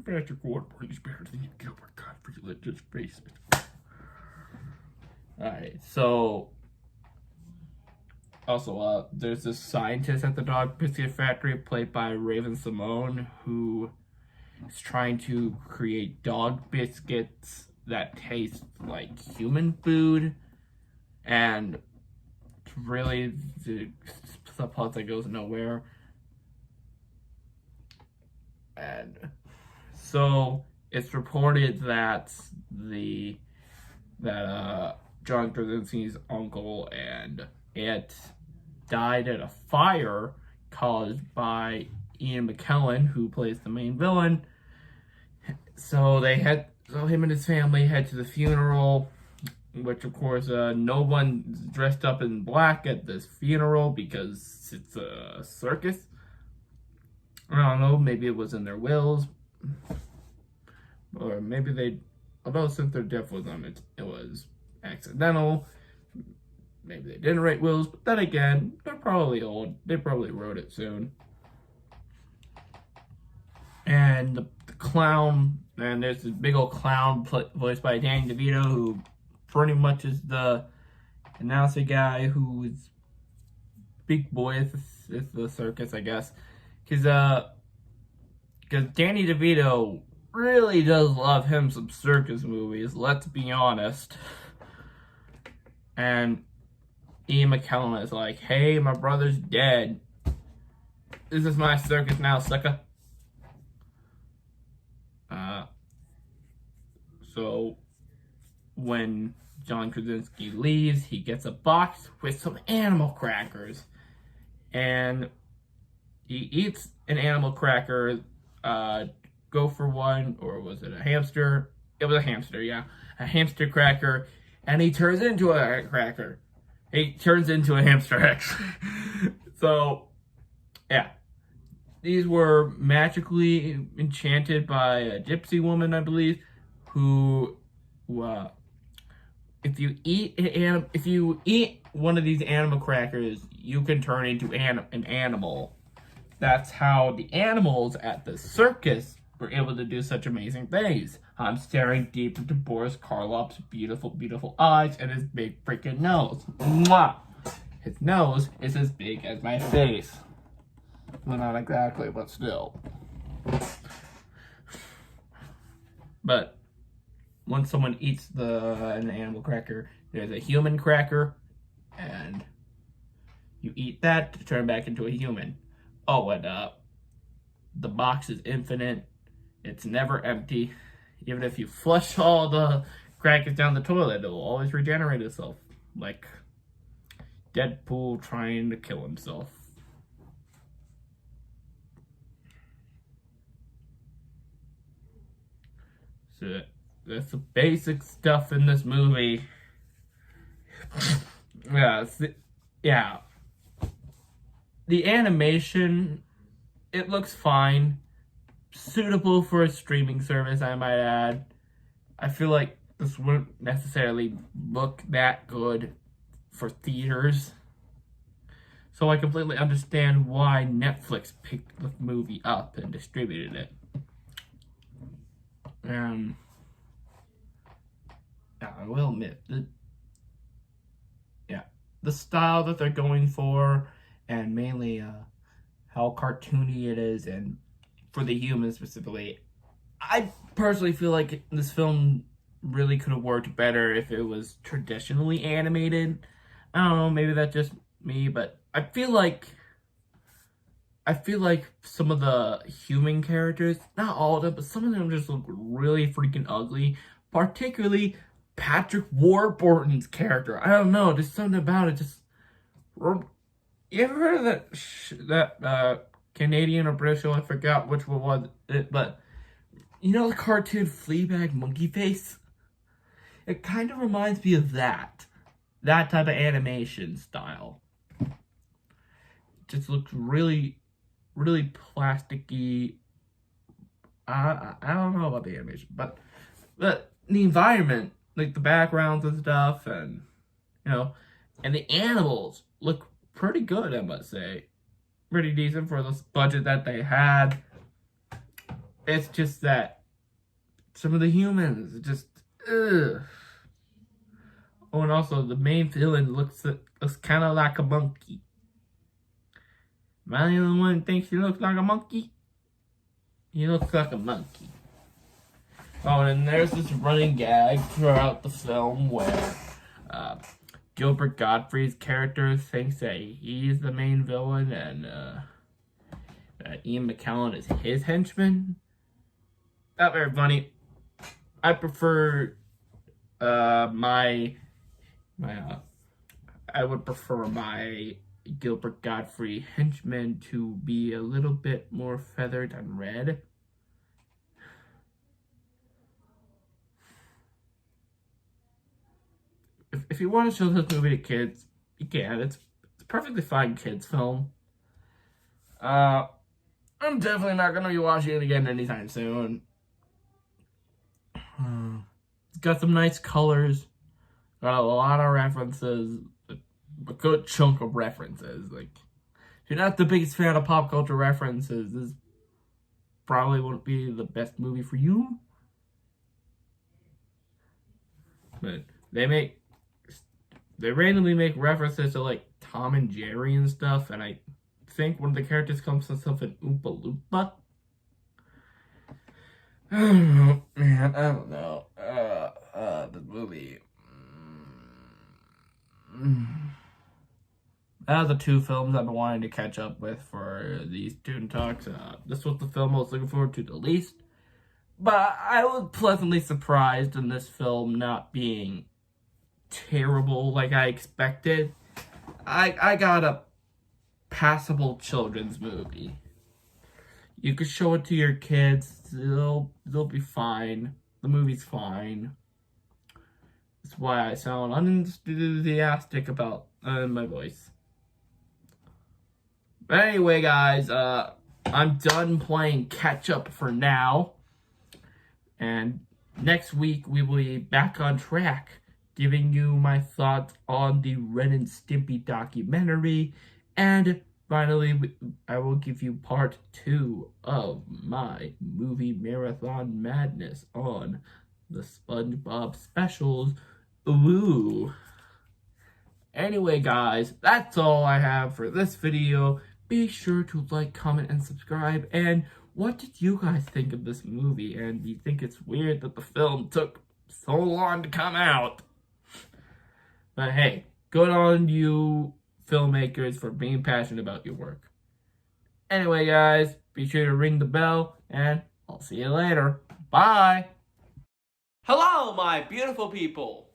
Patrick Warburton is better than Gilbert Gottfried, let's just face it. Alright, so also, there's this scientist at the dog biscuit factory played by Raven Simone, who is trying to create dog biscuits that taste like human food, and really the subplot that goes nowhere. And so it's reported that John Krasinski's uncle and aunt died at a fire caused by Ian McKellen, who plays the main villain. So him and his family head to the funeral, which of course no one's dressed up in black at this funeral because it's a circus. I don't know, maybe it was in their wills, or maybe although since their death was on it was accidental. Maybe they didn't write wills, but then again, they're probably old. They probably wrote it soon. And the clown, and there's this big old clown voiced by Danny DeVito, who pretty much is the announcer guy who's big boy at the circus, I guess. Because Danny DeVito really does love him some circus movies, let's be honest. And Ian McKellen is like, "Hey, my brother's dead. This is my circus now, sucker." So when John Krasinski leaves, he gets a box with some animal crackers, and he eats an animal cracker. Go for one, or was it a hamster? It was a hamster, yeah, a hamster cracker, and he turns into a cracker. He turns into a hamster, actually. So, yeah. These were magically enchanted by a gypsy woman, I believe, who, if you eat one of these animal crackers, you can turn into an animal. That's how the animals at the circus were able to do such amazing things. I'm staring deep into Boris Karloff's beautiful, beautiful eyes and his big freaking nose. Mwah! His nose is as big as my face. Well, not exactly, but still. But once someone eats an animal cracker, there's a human cracker, and you eat that to turn back into a human. Oh, and the box is infinite. It's never empty. Even if you flush all the crackers down the toilet, it will always regenerate itself. Like Deadpool trying to kill himself. So that's the basic stuff in this movie. Yeah. The animation, it looks fine. Suitable for a streaming service, I might add. I feel like this wouldn't necessarily look that good for theaters. So I completely understand why Netflix picked the movie up and distributed it. I will admit that, the style that they're going for, and mainly how cartoony it is, and for the humans specifically, I personally feel like this film really could have worked better if it was traditionally animated. I don't know, maybe that's just me, but I feel like some of the human characters, not all of them, but some of them just look really freaking ugly. Particularly Patrick Warburton's character. I don't know, there's something about it just... You ever heard of that Canadian or British show? I forgot which one was it, but you know the cartoon Fleabag Monkey Face? It kind of reminds me of that type of animation style. It just looks really, really plasticky. I don't know about the animation, but the environment, like the backgrounds and stuff, and and the animals look pretty good, I must say. Pretty decent for the budget that they had. It's just that some of the humans just ugh. Oh, and also the main villain looks kind of like a monkey. Am I the only one who thinks he looks like a monkey? He looks like a monkey. Oh, and there's this running gag throughout the film where Gilbert Gottfried's character thinks that he's the main villain, and Ian McKellen is his henchman. Not very funny. I prefer I would prefer my Gilbert Gottfried henchman to be a little bit more feathered and red. If you want to show this movie to kids, you can. It's a perfectly fine kids film. I'm definitely not going to be watching it again anytime soon. It's got some nice colors. Got a lot of references. A good chunk of references. Like, if you're not the biggest fan of pop culture references, this probably won't be the best movie for you. But they randomly make references to, like, Tom and Jerry and stuff, and I think one of the characters comes from something Oompa Loompa. I don't know, man. I don't know. The movie. Out of the two films I've been wanting to catch up with for these Toon Talks, this was the film I was looking forward to the least. But I was pleasantly surprised in this film not being terrible like I expected. I got a passable children's movie. You could show it to your kids. They'll be fine. The movie's fine. That's why I sound unenthusiastic about my voice. But anyway, guys, I'm done playing catch up for now. And next week we will be back on track, giving you my thoughts on the Ren and Stimpy documentary and finally, I will give you part 2 of my movie marathon madness on the SpongeBob specials. Ooh. Anyway, guys, that's all I have for this video. Be sure to like, comment, and subscribe. And what did you guys think of this movie? And do you think it's weird that the film took so long to come out? But hey, good on you filmmakers for being passionate about your work. Anyway, guys, be sure to ring the bell, and I'll see you later. Bye! Hello, my beautiful people!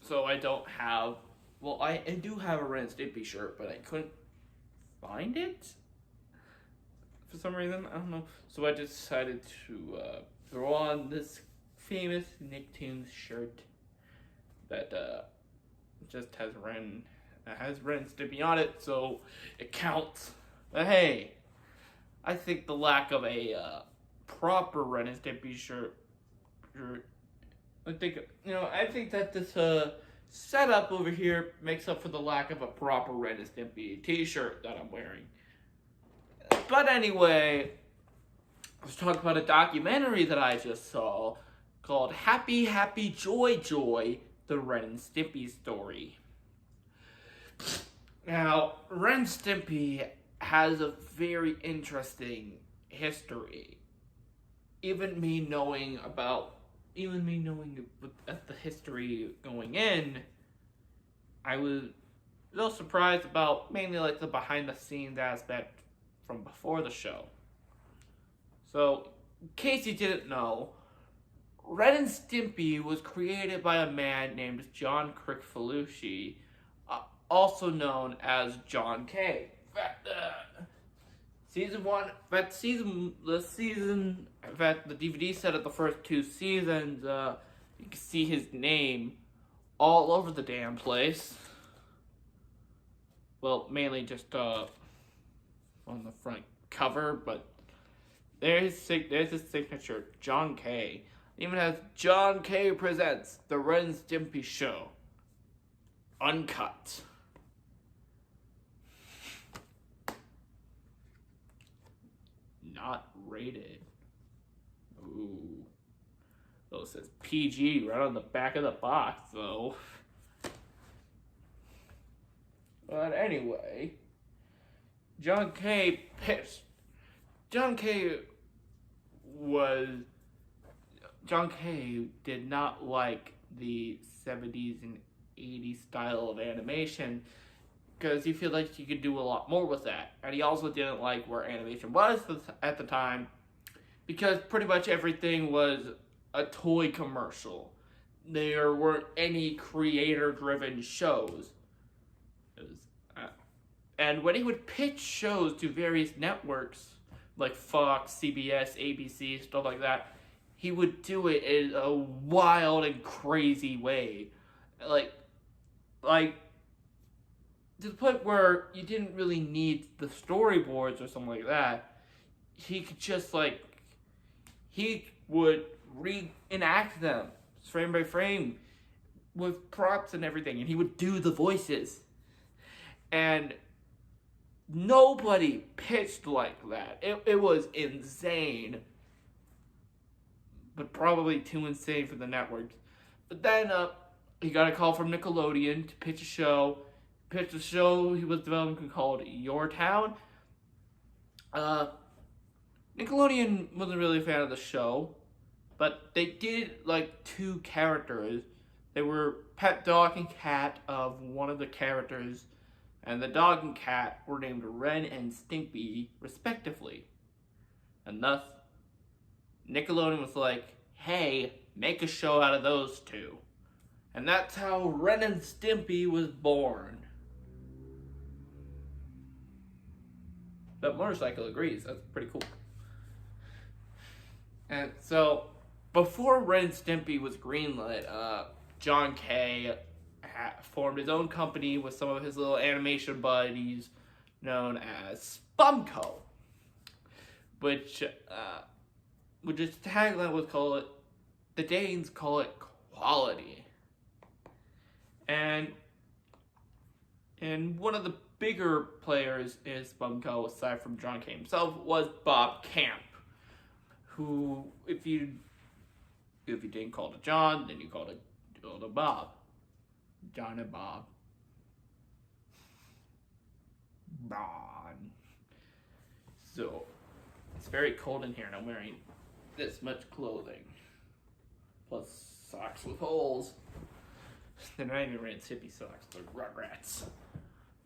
So I don't have... Well, I do have a Ren and Stimpy shirt, but I couldn't find it? For some reason, I don't know. So I decided to throw on this famous Nicktoons shirt that just has Ren and Stimpy on it, so it counts. But hey, I think the lack of a proper Ren and Stimpy shirt, I think that this setup over here makes up for the lack of a proper Ren and Stimpy t-shirt that I'm wearing. But anyway, let's talk about a documentary that I just saw called Happy Happy Joy Joy, the Ren and Stimpy story. Now, Ren and Stimpy has a very interesting history. Even me knowing the history going in, I was a little surprised about mainly like the behind the scenes aspect from before the show. So, in case you didn't know, Ren and Stimpy was created by a man named John Kricfalusi, also known as John K. The DVD set of the first 2 seasons, you can see his name all over the damn place. Well, mainly just on the front cover, but there's his signature, John K. It even has John K. presents The Ren and Stimpy Show, uncut. Not rated. Ooh. Oh, it says PG right on the back of the box, though. But anyway, John K. did not like the 70s and 80s style of animation because he felt like he could do a lot more with that. And he also didn't like where animation was at the time because pretty much everything was a toy commercial. There weren't any creator-driven shows. And when he would pitch shows to various networks, like Fox, CBS, ABC, stuff like that, he would do it in a wild and crazy way. Like to the point where you didn't really need the storyboards or something like that. He could just he would reenact them frame by frame with props and everything, and he would do the voices. And nobody pitched like that. It was insane. But probably too insane for the networks. But then he got a call from Nickelodeon to pitch a show. Pitched a show he was developing called Your Town. Nickelodeon wasn't really a fan of the show. But they did like 2 characters. They were pet dog and cat of one of the characters. And the dog and cat were named Ren and Stimpy, respectively. And thus, Nickelodeon was like, hey, make a show out of those 2. And that's how Ren and Stimpy was born. That motorcycle agrees, that's pretty cool. And so, before Ren and Stimpy was greenlit, John K. formed his own company with some of his little animation buddies known as Spumco, which its tagline was the Danes call it quality. And one of the bigger players in SpongeBob, aside from John K himself, was Bob Camp, who, if you didn't call it John, then you called it Bob. John and Bob. Bon. So, it's very cold in here and I'm wearing this much clothing. Plus socks with holes. They're not even Ren Stimpy socks, they're Rugrats.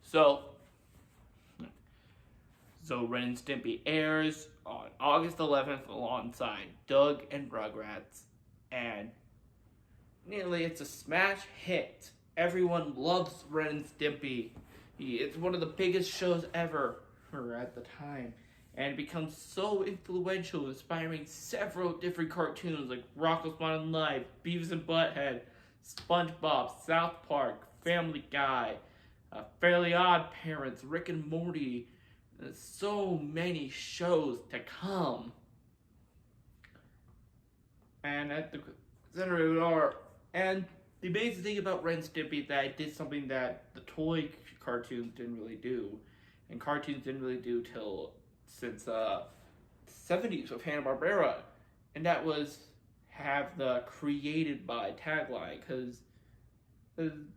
So Ren and Stimpy airs on August 11th alongside Doug and Rugrats, and nearly it's a smash hit. Everyone loves Ren and Stimpy. It's one of the biggest shows ever at the time, and it becomes so influential, inspiring several different cartoons like Rocko's Modern Life, Beavis and Butthead, SpongeBob, South Park, Family Guy, Fairly Odd Parents, Rick and Morty. There's so many shows to come. And at the center of it are, and the amazing thing about Ren and Stimpy is that it did something that the toy cartoons didn't really do, and cartoons didn't really do since the 70s with Hanna-Barbera, and that was have the created by tagline, because when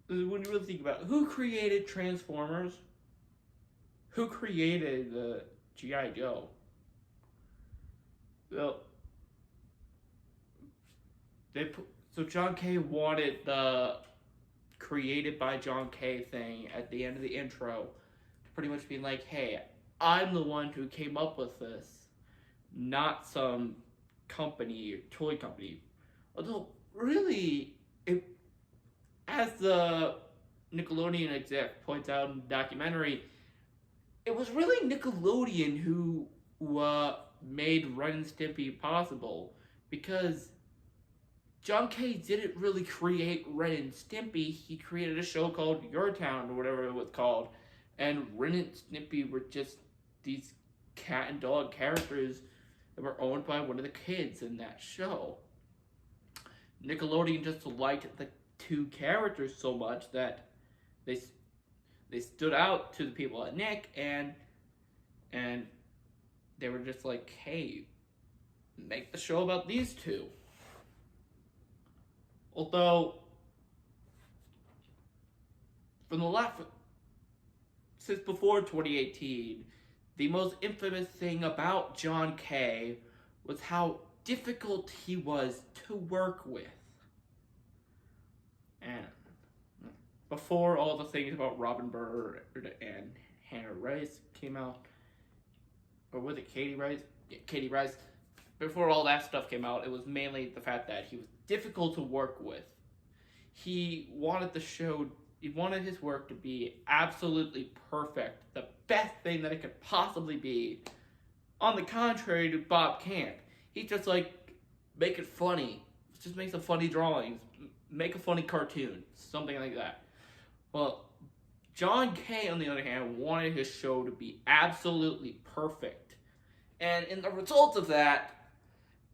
you really think about it, who created Transformers? Who created the G.I. Joe? Well, so John K. wanted the created by John K. thing at the end of the intro to pretty much be like, hey, I'm the one who came up with this, not some company, toy company. Although, really, as the Nickelodeon exec points out in the documentary, it was really Nickelodeon who made Ren and Stimpy possible, because John K. didn't really create Ren and Stimpy. He created a show called Your Town, or whatever it was called, and Ren and Stimpy were just these cat and dog characters that were owned by one of the kids in that show. Nickelodeon just liked the two characters so much that they stood out to the people at Nick, and they were just like, hey, make the show about these two. Although, since before 2018, the most infamous thing about John K. was how difficult he was to work with. And before all the things about Robin Bird and Hannah Rice came out, or was it Katie Rice? Yeah, Katie Rice. Before all that stuff came out, it was mainly the fact that he was difficult to work with. He wanted his work to be absolutely perfect, the best thing that it could possibly be. On the contrary to Bob Camp, he just make it funny. Just make some funny drawings, make a funny cartoon, something like that. Well, John K., on the other hand, wanted his show to be absolutely perfect. And in the result of that,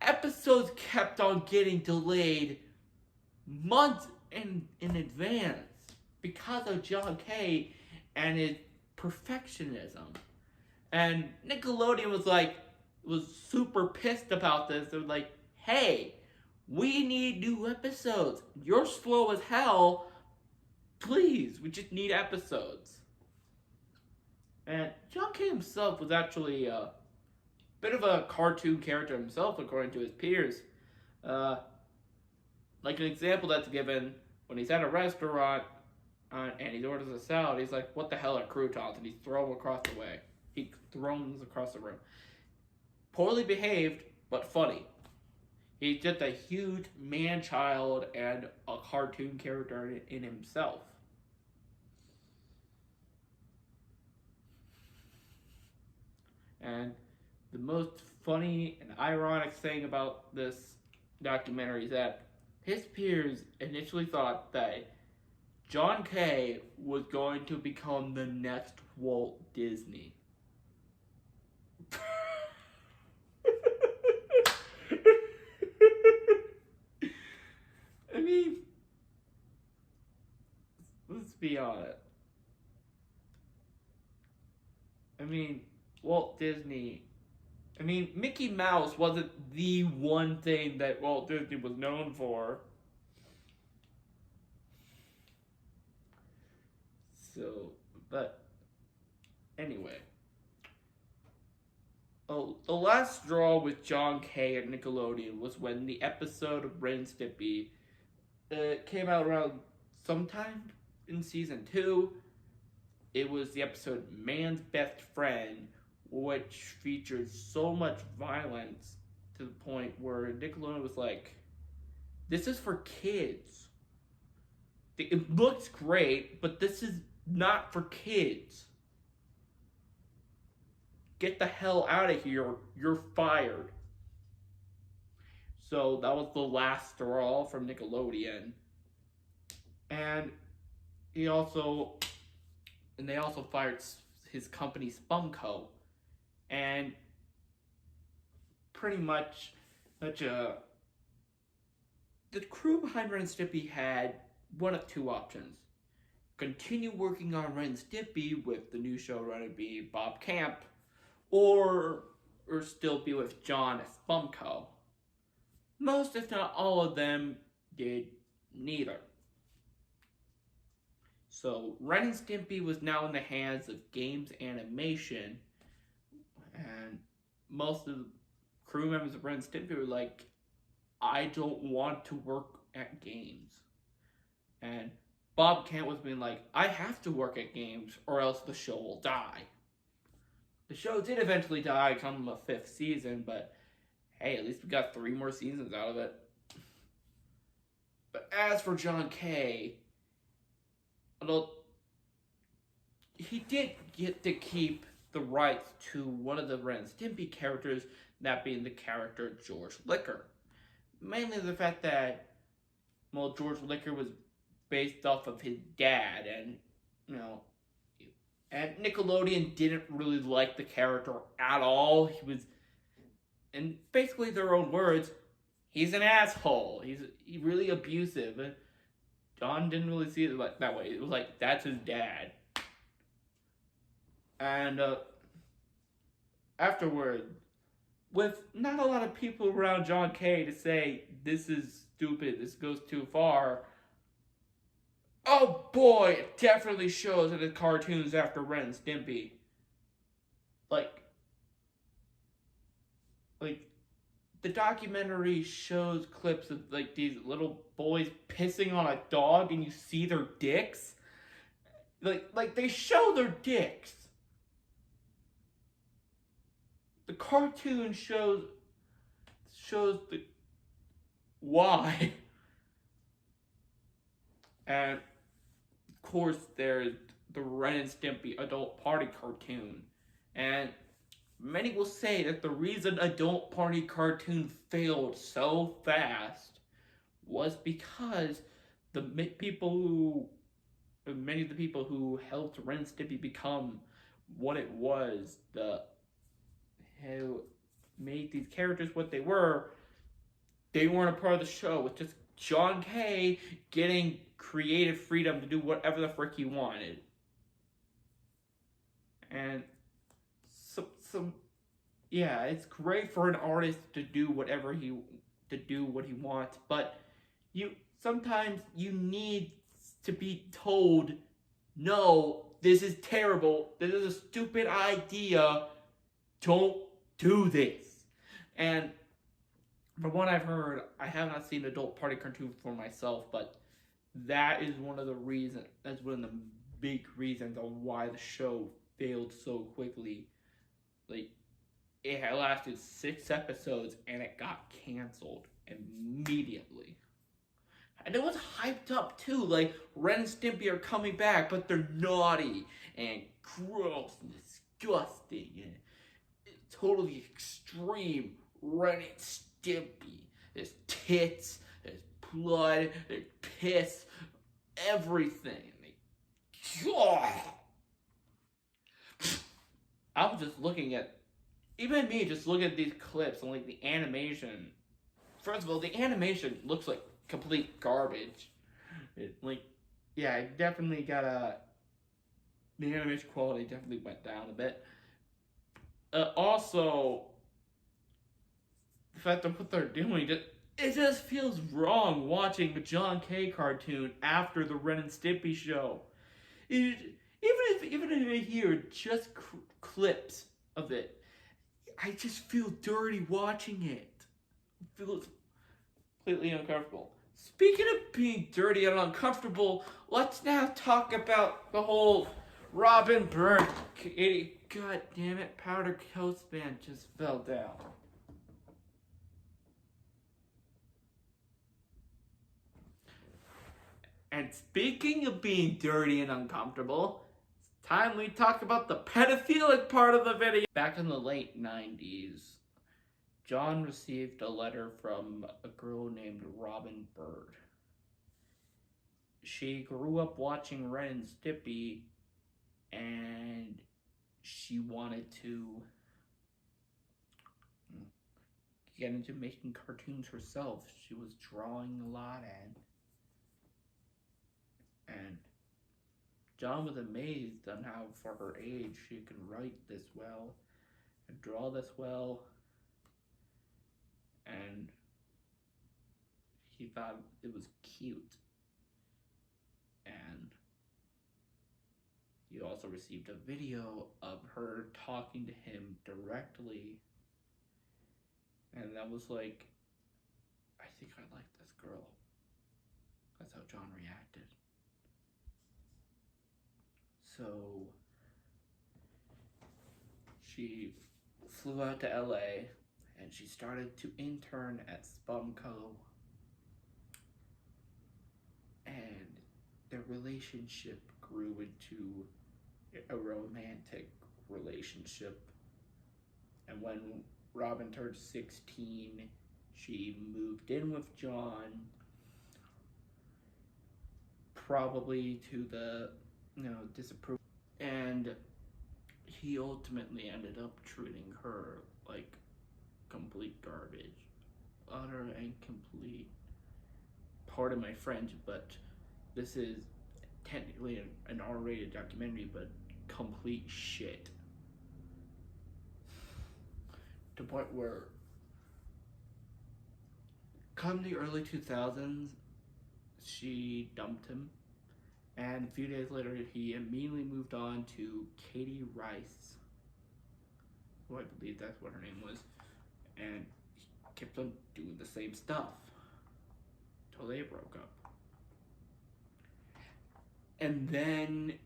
episodes kept on getting delayed months in advance because of John K. and his perfectionism. And Nickelodeon was super pissed about this. They were like, hey, we need new episodes. You're slow as hell. Please, we just need episodes. And John K. himself was actually a bit of a cartoon character himself, according to his peers. Like an example that's given, when he's at a restaurant and he orders a salad, he's like, what the hell are croutons? And he throws them across the way. He throws them across the room. Poorly behaved, but funny. He's just a huge man-child and a cartoon character in himself. And the most funny and ironic thing about this documentary is that his peers initially thought that John K. was going to become the next Walt Disney. I mean, let's be honest. I mean, Walt Disney. I mean, Mickey Mouse wasn't the one thing that Walt Disney was known for. So, but anyway. Oh, the last straw with John Kay at Nickelodeon was when the episode of Ren and Stimpy came out around sometime in season 2. It was the episode Man's Best Friend, which featured so much violence to the point where Nickelodeon was like, this is for kids. It looks great, but this is not for kids. Get the hell out of here. You're fired. So that was the last straw from Nickelodeon. And they also fired his company Spumco. And pretty much the crew behind Ren and Stimpy had one of two options. Continue working on Ren and Stimpy with the new showrunner being Bob Camp, or still be with John at Spumco. Most, if not all of them, did neither. So Ren and Stimpy was now in the hands of Games Animation, and most of the crew members of Ren and Stimpy were like, I don't want to work at Games. And Bob Kent was being like, I have to work at Games or else the show will die. The show did eventually die come the 5th season, but hey, at least we got 3 more seasons out of it. But as for John Kay, although he did get to keep the rights to one of the Ren and Stimpy characters, that being the character George Liquor. Mainly the fact that, well, George Liquor was based off of his dad, and, you know, and Nickelodeon didn't really like the character at all. He was, in basically their own words, he's an asshole. He's really abusive. And John didn't really see it like that way. It was like, that's his dad. And afterward, with not a lot of people around John Kay to say, this is stupid, this goes too far, oh boy, it definitely shows in the cartoons after Ren and Stimpy. Like, the documentary shows clips of, like, these little boys pissing on a dog and you see their dicks. Like they show their dicks. The cartoon shows the why. And of course there's the Ren and Stimpy adult party cartoon. And many will say that the reason adult party cartoon failed so fast was because many of the people who helped Ren and Stimpy become what it was, who made these characters what they weren't a part of the show. It's just John Kay getting creative freedom to do whatever the frick he wanted. And yeah, it's great for an artist to do what he wants, but sometimes you need to be told, no, this is terrible, this is a stupid idea, don't do this. And from what I've heard, I have not seen adult party cartoon for myself, but that is one of the big reasons on why the show failed so quickly. Like, it had lasted 6 episodes and it got canceled immediately. And it was hyped up too, like Ren and Stimpy are coming back, but they're naughty and gross and disgusting and totally extreme Ren and Stimpy. There's tits, there's blood, there's piss, everything. I was just looking at, even me, just looking at these clips and like the animation. First of all, the animation looks like complete garbage. yeah, it definitely got the animation quality definitely went down a bit. Also, the fact of what they're doing, it just feels wrong watching a John K. cartoon after the Ren and Stimpy show. Even if I hear just clips of it, I just feel dirty watching it. It feels completely uncomfortable. Speaking of being dirty and uncomfortable, let's now talk about the whole Robin Bird. God damn it, Powder Coast Band just fell down. And speaking of being dirty and uncomfortable, it's time we talk about the pedophilic part of the video. Back in the late 90s, John received a letter from a girl named Robin Bird. She grew up watching Ren and Stimpy, and she wanted to get into making cartoons herself. She was drawing a lot, and John was amazed on how, for her age, she could write this well and draw this well, and he thought it was cute. And he also received a video of her talking to him directly, and that was like, I think I like this girl. That's how John reacted. So she flew out to LA and she started to intern at Spumco, and their relationship grew into a romantic relationship. And when Robin turned 16, she moved in with John, probably to the disapproval, and he ultimately ended up treating her like complete garbage, utter and complete. Pardon my French, but this is technically an R-rated documentary, but complete shit. To the point where, come the early 2000s, she dumped him, and a few days later, he immediately moved on to Katie Rice, who I believe that's what her name was, and he kept on doing the same stuff till they broke up. And then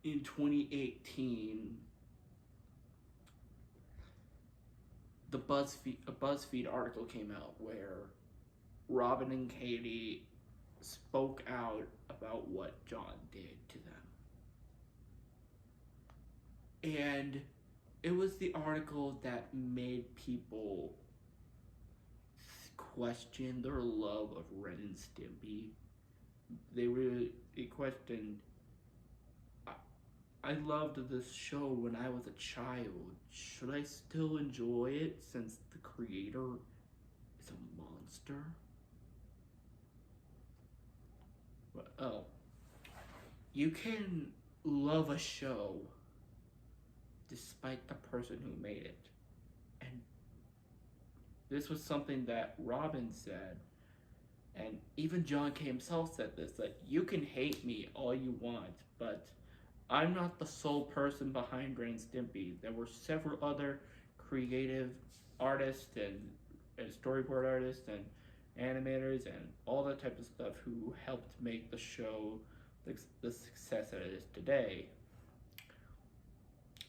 in 2018, a BuzzFeed article came out where Robin and Katie spoke out about what John did to them. And it was the article that made people question their love of Ren and Stimpy. They questioned, I loved this show when I was a child. Should I still enjoy it since the creator is a monster? Oh, you can love a show despite the person who made it. And this was something that Robin said, and even John K himself said this, that you can hate me all you want, but I'm not the sole person behind Ren and Stimpy. There were several other creative artists and storyboard artists and animators and all that type of stuff who helped make the show the success that it is today.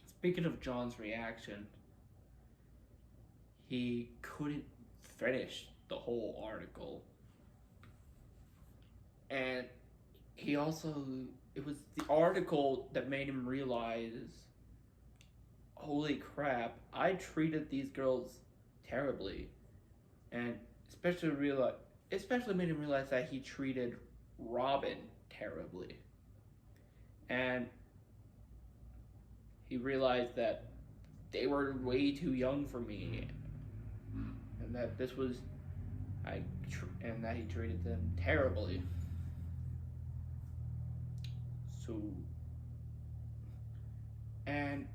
Speaking of John's reaction, he couldn't finish the whole article. And he also, it was the article that made him realize, holy crap, I treated these girls terribly. And especially made him realize that he treated Robin terribly. And he realized that they were way too young for me, and that this was, and that he treated them terribly. And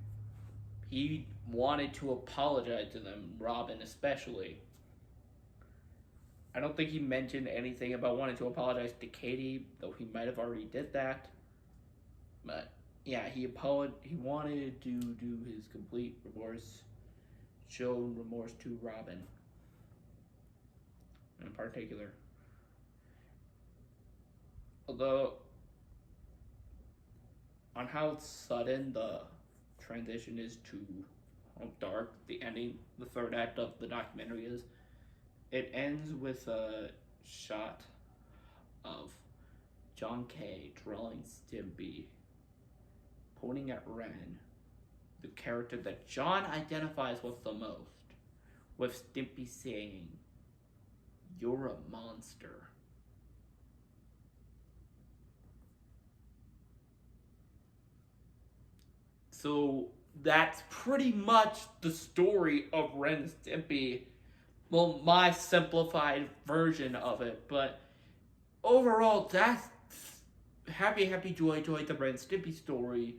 he wanted to apologize to them, Robin especially. I don't think he mentioned anything about wanting to apologize to Katie, though he might have already did that. But yeah, he wanted to do his complete remorse, show remorse to Robin in particular. Although, on how sudden the transition is to how dark the ending, the third act of the documentary is, it ends with a shot of John Kay drawing Stimpy, pointing at Ren, the character that John identifies with the most, with Stimpy saying, "You're a monster." So that's pretty much the story of Ren and Stimpy. Well, my simplified version of it, but overall, that's happy, joy, the Ren and Stimpy story.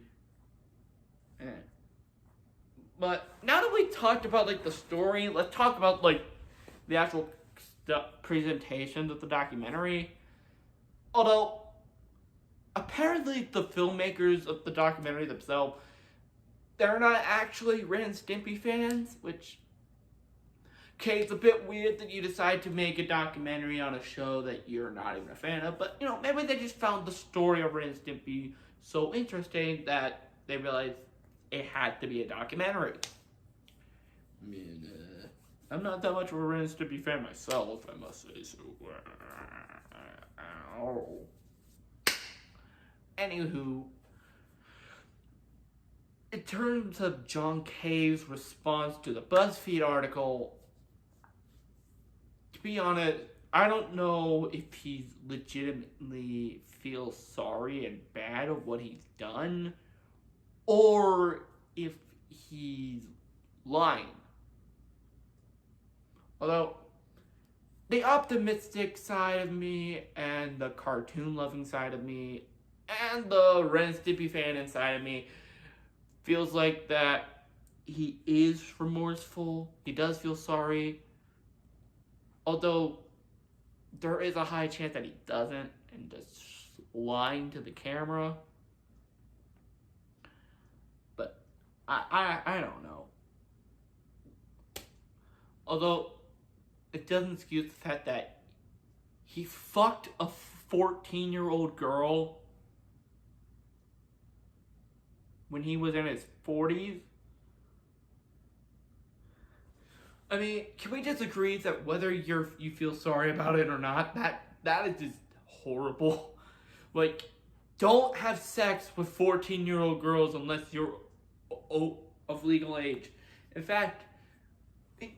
But now that we talked about like the story, let's talk about like the actual presentation of the documentary. Although apparently the filmmakers of the documentary themselves, they're not actually Ren and Stimpy fans, which, okay, it's a bit weird that you decide to make a documentary on a show that you're not even a fan of, but, you know, maybe they just found the story of Ren and Stimpy so interesting that they realized it had to be a documentary. I mean, I'm not that much of a Ren and Stimpy fan myself, I must say, so, Anywho, in terms of John Kay's response to the BuzzFeed article, to be honest, I don't know if he legitimately feels sorry and bad of what he's done, or if he's lying. Although, the optimistic side of me, and the cartoon-loving side of me, and the Ren and Stimpy fan inside of me feels like that he is remorseful. He does feel sorry. Although, there is a high chance that he doesn't, and just lying to the camera. But, I don't know. Although, it doesn't excuse the fact that he fucked a 14-year-old girl when he was in his 40s. I mean, can we just agree that whether you feel sorry about it or not, that is just horrible. Like, don't have sex with 14-year-old girls unless you're of legal age. In fact,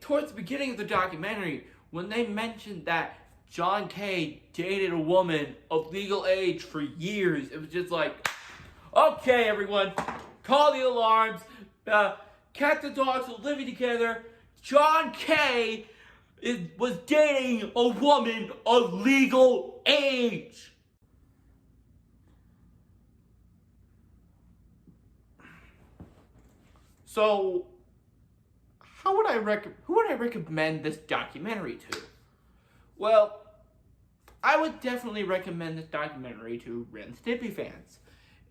towards the beginning of the documentary, when they mentioned that John Kay dated a woman of legal age for years, it was just like, okay, everyone, call the alarms. Cats and dogs are living together. John Kay was dating a woman of legal age. So, who would I recommend this documentary to? Well, I would definitely recommend this documentary to Ren and Stimpy fans.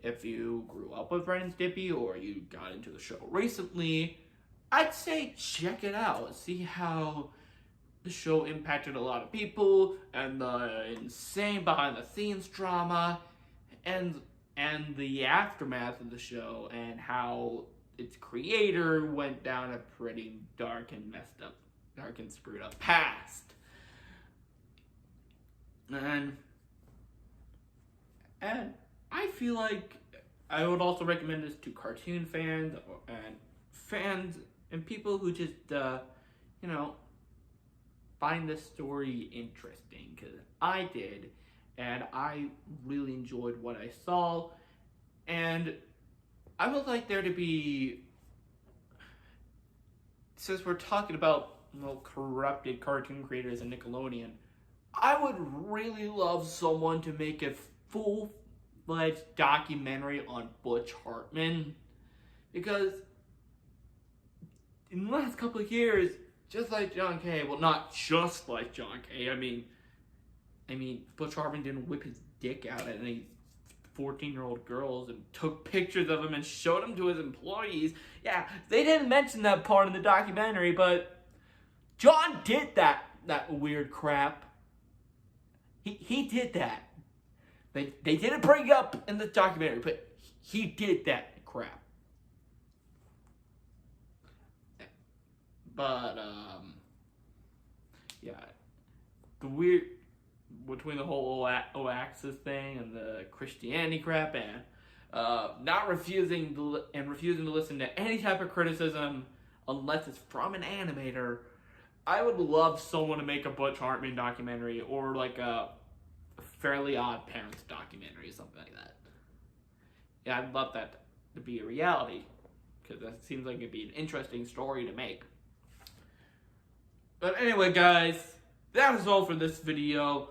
If you grew up with Ren and Stimpy or you got into the show recently, I'd say check it out. See how the show impacted a lot of people, and the insane behind-the-scenes drama, and the aftermath of the show, and how its creator went down a pretty dark and screwed up past. And I feel like I would also recommend this to cartoon fans and people who just, find this story interesting, because I did, and I really enjoyed what I saw, and I would like there to be, since we're talking about corrupted cartoon creators and Nickelodeon, I would really love someone to make a full full-fledged documentary on Butch Hartman, because in the last couple of years, just like John K., well, not just like John K., I mean, Butch Hartman didn't whip his dick out at any 14-year-old girls and took pictures of them and showed them to his employees. Yeah, they didn't mention that part in the documentary, but John did that weird crap. He did that. They didn't bring it up in the documentary, but he did that crap. But, yeah, the weird, between the whole O-Axis thing and the Christianity crap and not refusing to listen to any type of criticism unless it's from an animator, I would love someone to make a Butch Hartman documentary or like a Fairly Odd Parents documentary or something like that. Yeah, I'd love that to be a reality because that seems like it'd be an interesting story to make. But anyway, guys, that was all for this video.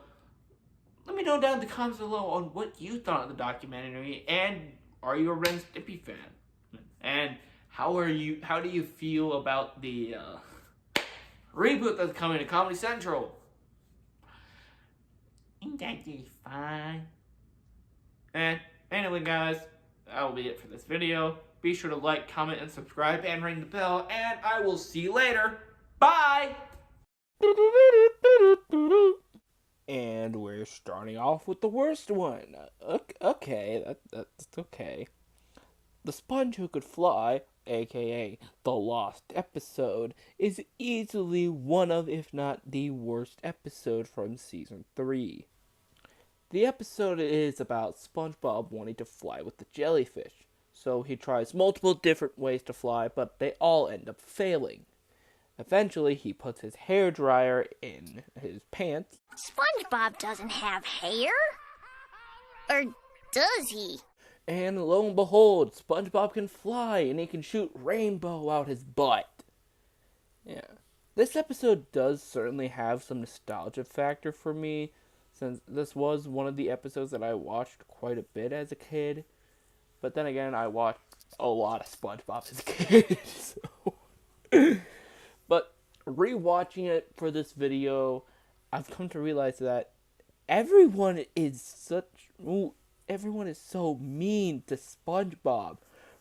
Let me know down in the comments below on what you thought of the documentary, and are you a Ren Stimpy fan? And how do you feel about the reboot that's coming to Comedy Central? That is fine. And anyway, guys, that'll be it for this video. Be sure to like, comment, and subscribe, and ring the bell, and I will see you later. Bye! And we're starting off with the worst one. Okay, that's okay. The Sponge Who Could Fly, aka The Lost Episode, is easily one of, if not the worst episode from Season 3. The episode is about SpongeBob wanting to fly with the jellyfish, so he tries multiple different ways to fly, but they all end up failing. Eventually, he puts his hairdryer in his pants. SpongeBob doesn't have hair? Or does he? And lo and behold, SpongeBob can fly and he can shoot rainbow out his butt. Yeah. This episode does certainly have some nostalgia factor for me, since this was one of the episodes that I watched quite a bit as a kid. But then again, I watched a lot of SpongeBob as a kid, so... But rewatching it for this video, I've come to realize that everyone is so mean to SpongeBob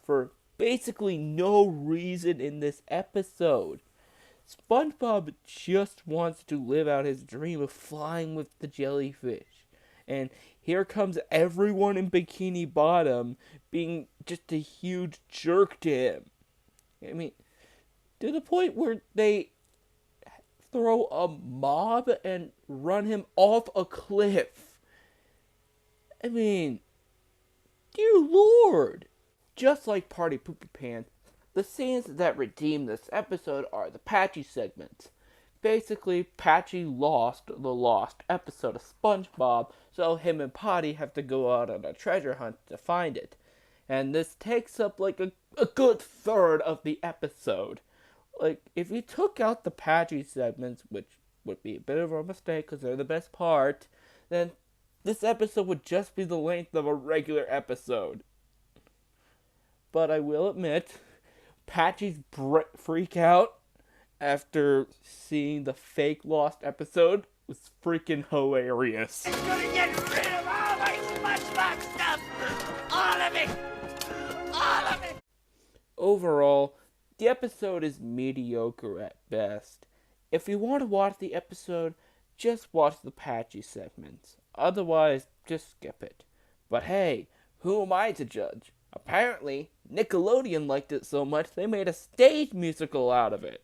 for basically no reason in this episode. SpongeBob just wants to live out his dream of flying with the jellyfish. And here comes everyone in Bikini Bottom being just a huge jerk to him. I mean, to the point where they throw a mob and run him off a cliff. I mean, dear Lord. Just like Party Poopy Pants, the scenes that redeem this episode are the Patchy segments. Basically, Patchy lost the lost episode of SpongeBob, so him and Potty have to go out on a treasure hunt to find it. And this takes up like a good third of the episode. Like, if you took out the Patchy segments, which would be a bit of a mistake because they're the best part, then this episode would just be the length of a regular episode. But I will admit, Patchy's freak out after seeing the fake Lost episode was freaking hilarious. I'm gonna get rid of all my SpongeBob stuff! All of it! All of it! Overall, the episode is mediocre at best. If you want to watch the episode, just watch the Patchy segments. Otherwise, just skip it. But hey, who am I to judge? Apparently, Nickelodeon liked it so much they made a stage musical out of it.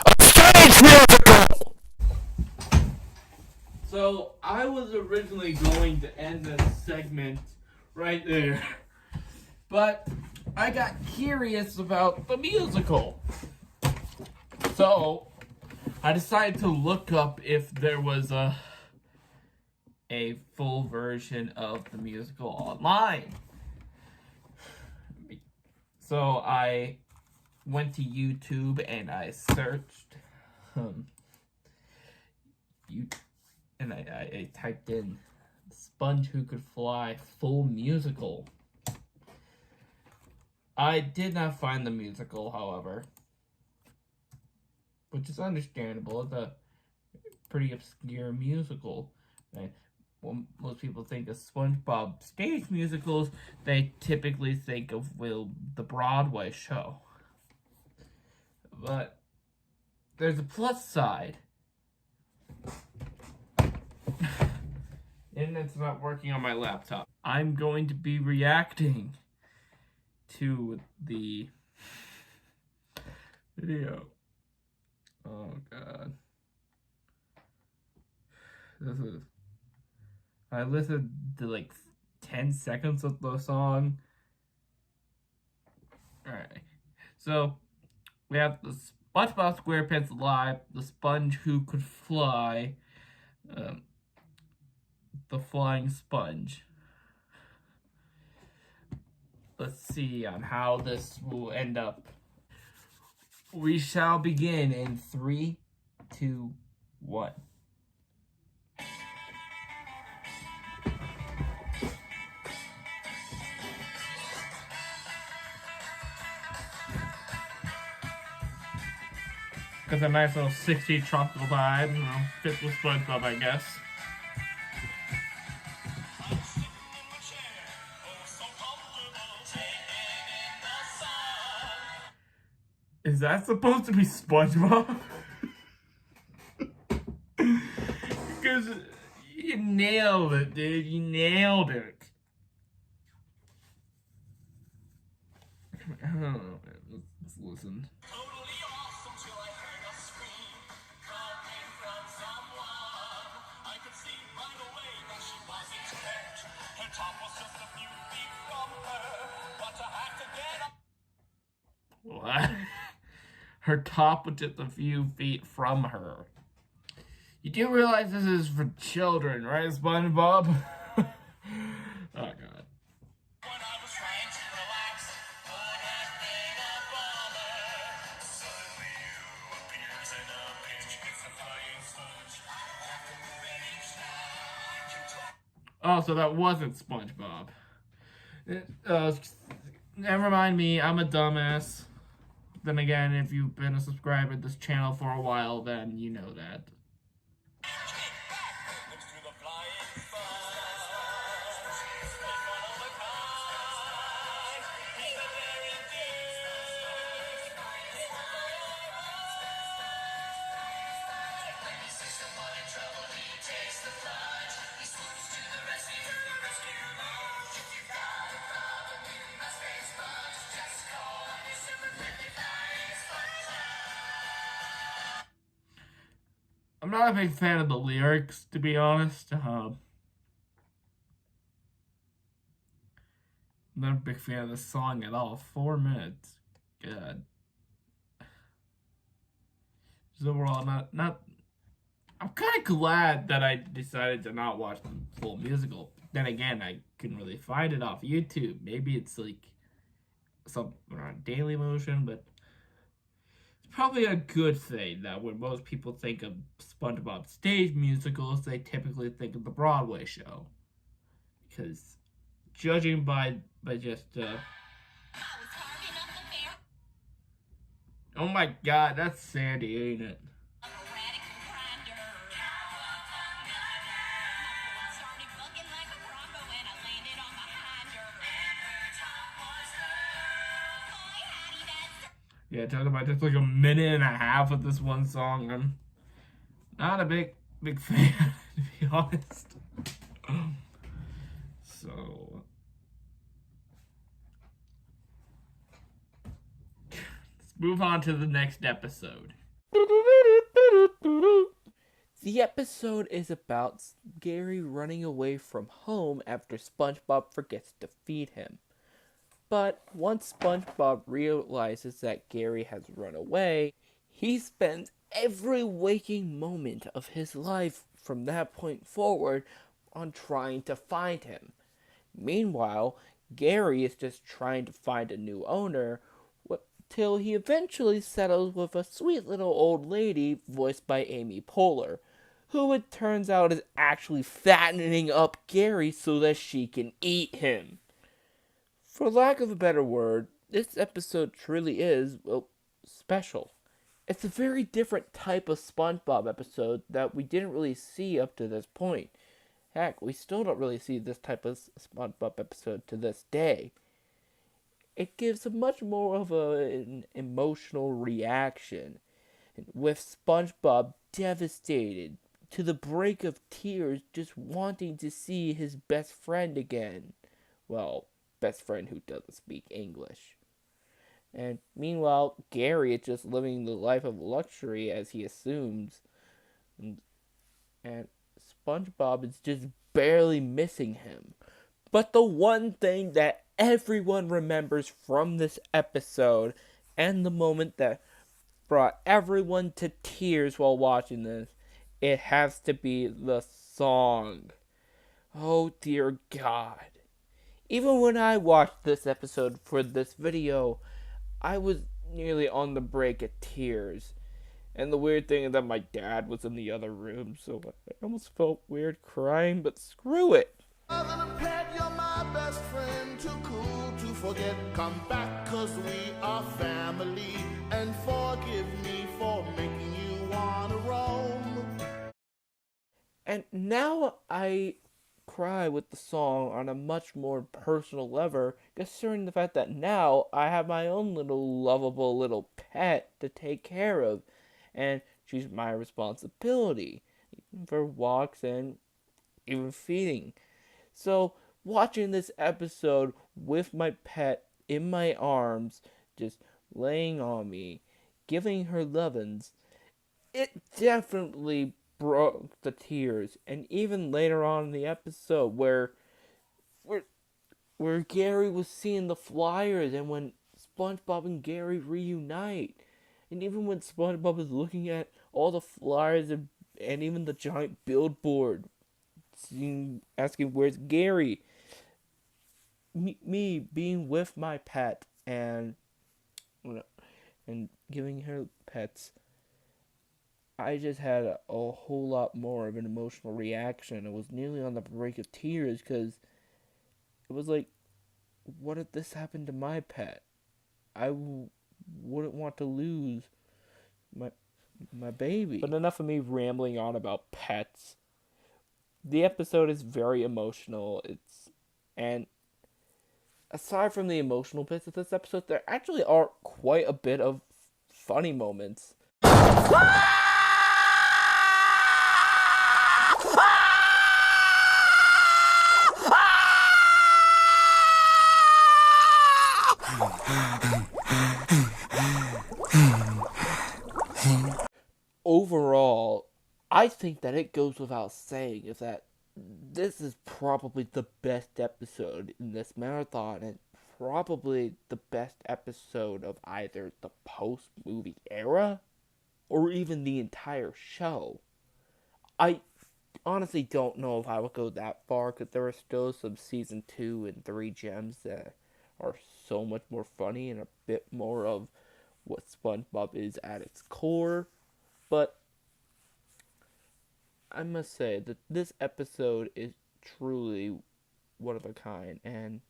A stage musical! So, I was originally going to end this segment right there. But I got curious about the musical. So, I decided to look up if there was a full version of the musical online. So I went to YouTube and I searched, I typed in Sponge Who Could Fly full musical. I did not find the musical, however, which is understandable. It's a pretty obscure musical. Right? When most people think of SpongeBob stage musicals, they typically think of the Broadway show. But there's a plus side. Internet's not working on my laptop. I'm going to be reacting to the video. Oh god. I listened to like 10 seconds of the song. Alright. So we have the SpongeBob SquarePants Live, the Sponge Who Could Fly, the Flying Sponge. Let's see on how this will end up. We shall begin in 3, 2, 1. Got a nice little 60s tropical vibe, you know, fits with SpongeBob, I guess. Is that supposed to be SpongeBob? Because you nailed it, dude. You nailed it. I don't know. Let's listen. What? Her top was just a few feet from her. You do realize this is for children, right, SpongeBob? Oh, God. Oh, so that wasn't SpongeBob. Never mind me, I'm a dumbass. Then again, if you've been a subscriber to this channel for a while, then you know that. I'm not a big fan of the lyrics, to be honest. I'm not a big fan of the song at all. 4 minutes. God. Just overall, not. I'm kind of glad that I decided to not watch the full musical. Then again, I couldn't really find it off YouTube. Maybe it's like something on Daily Motion, but it's probably a good thing that when most people think of SpongeBob stage musicals, they typically think of the Broadway show. Because judging by just oh my god, that's Sandy, ain't it? Yeah, talking about just like a minute and a half of this one song. I'm not a big fan, to be honest. So let's move on to the next episode. The episode is about Gary running away from home after SpongeBob forgets to feed him. But once SpongeBob realizes that Gary has run away, he spends every waking moment of his life from that point forward on trying to find him. Meanwhile, Gary is just trying to find a new owner till he eventually settles with a sweet little old lady voiced by Amy Poehler, who it turns out is actually fattening up Gary so that she can eat him. For lack of a better word, this episode truly is, well, special. It's a very different type of SpongeBob episode that we didn't really see up to this point. Heck, we still don't really see this type of SpongeBob episode to this day. It gives a much more of an emotional reaction, with SpongeBob devastated to the brink of tears, just wanting to see his best friend again. Well, best friend who doesn't speak English. And meanwhile, Gary is just living the life of luxury as he assumes. And SpongeBob is just barely missing him. But the one thing that everyone remembers from this episode, and the moment that brought everyone to tears while watching this, it has to be the song. Oh dear God. Even when I watched this episode for this video, I was nearly on the brink of tears. And the weird thing is that my dad was in the other room, so I almost felt weird crying, but screw it. Other than pet, you're my best friend, too cool to forget. Come back, 'cause we are family, and forgive me for making you wanna roam. And now I cry with the song on a much more personal level, considering the fact that now I have my own little lovable little pet to take care of, and she's my responsibility for walks and even feeding. So watching this episode with my pet in my arms, just laying on me, giving her lovin's, it definitely broke the tears. And even later on in the episode where Gary was seeing the flyers, and when SpongeBob and Gary reunite, and even when SpongeBob is looking at all the flyers and even the giant billboard, asking where's Gary, me being with my pet and giving her pets, I just had a whole lot more of an emotional reaction. I was nearly on the brink of tears because it was like, what if this happened to my pet? I wouldn't want to lose my baby. But enough of me rambling on about pets. The episode is very emotional. And aside from the emotional bits of this episode, there actually are quite a bit of funny moments. Overall, I think that it goes without saying is that this is probably the best episode in this marathon, and probably the best episode of either the post-movie era or even the entire show. I honestly don't know if I would go that far, because there are still some season 2 and 3 gems that are so much more funny and a bit more of what SpongeBob is at its core. But I must say that this episode is truly one of a kind, and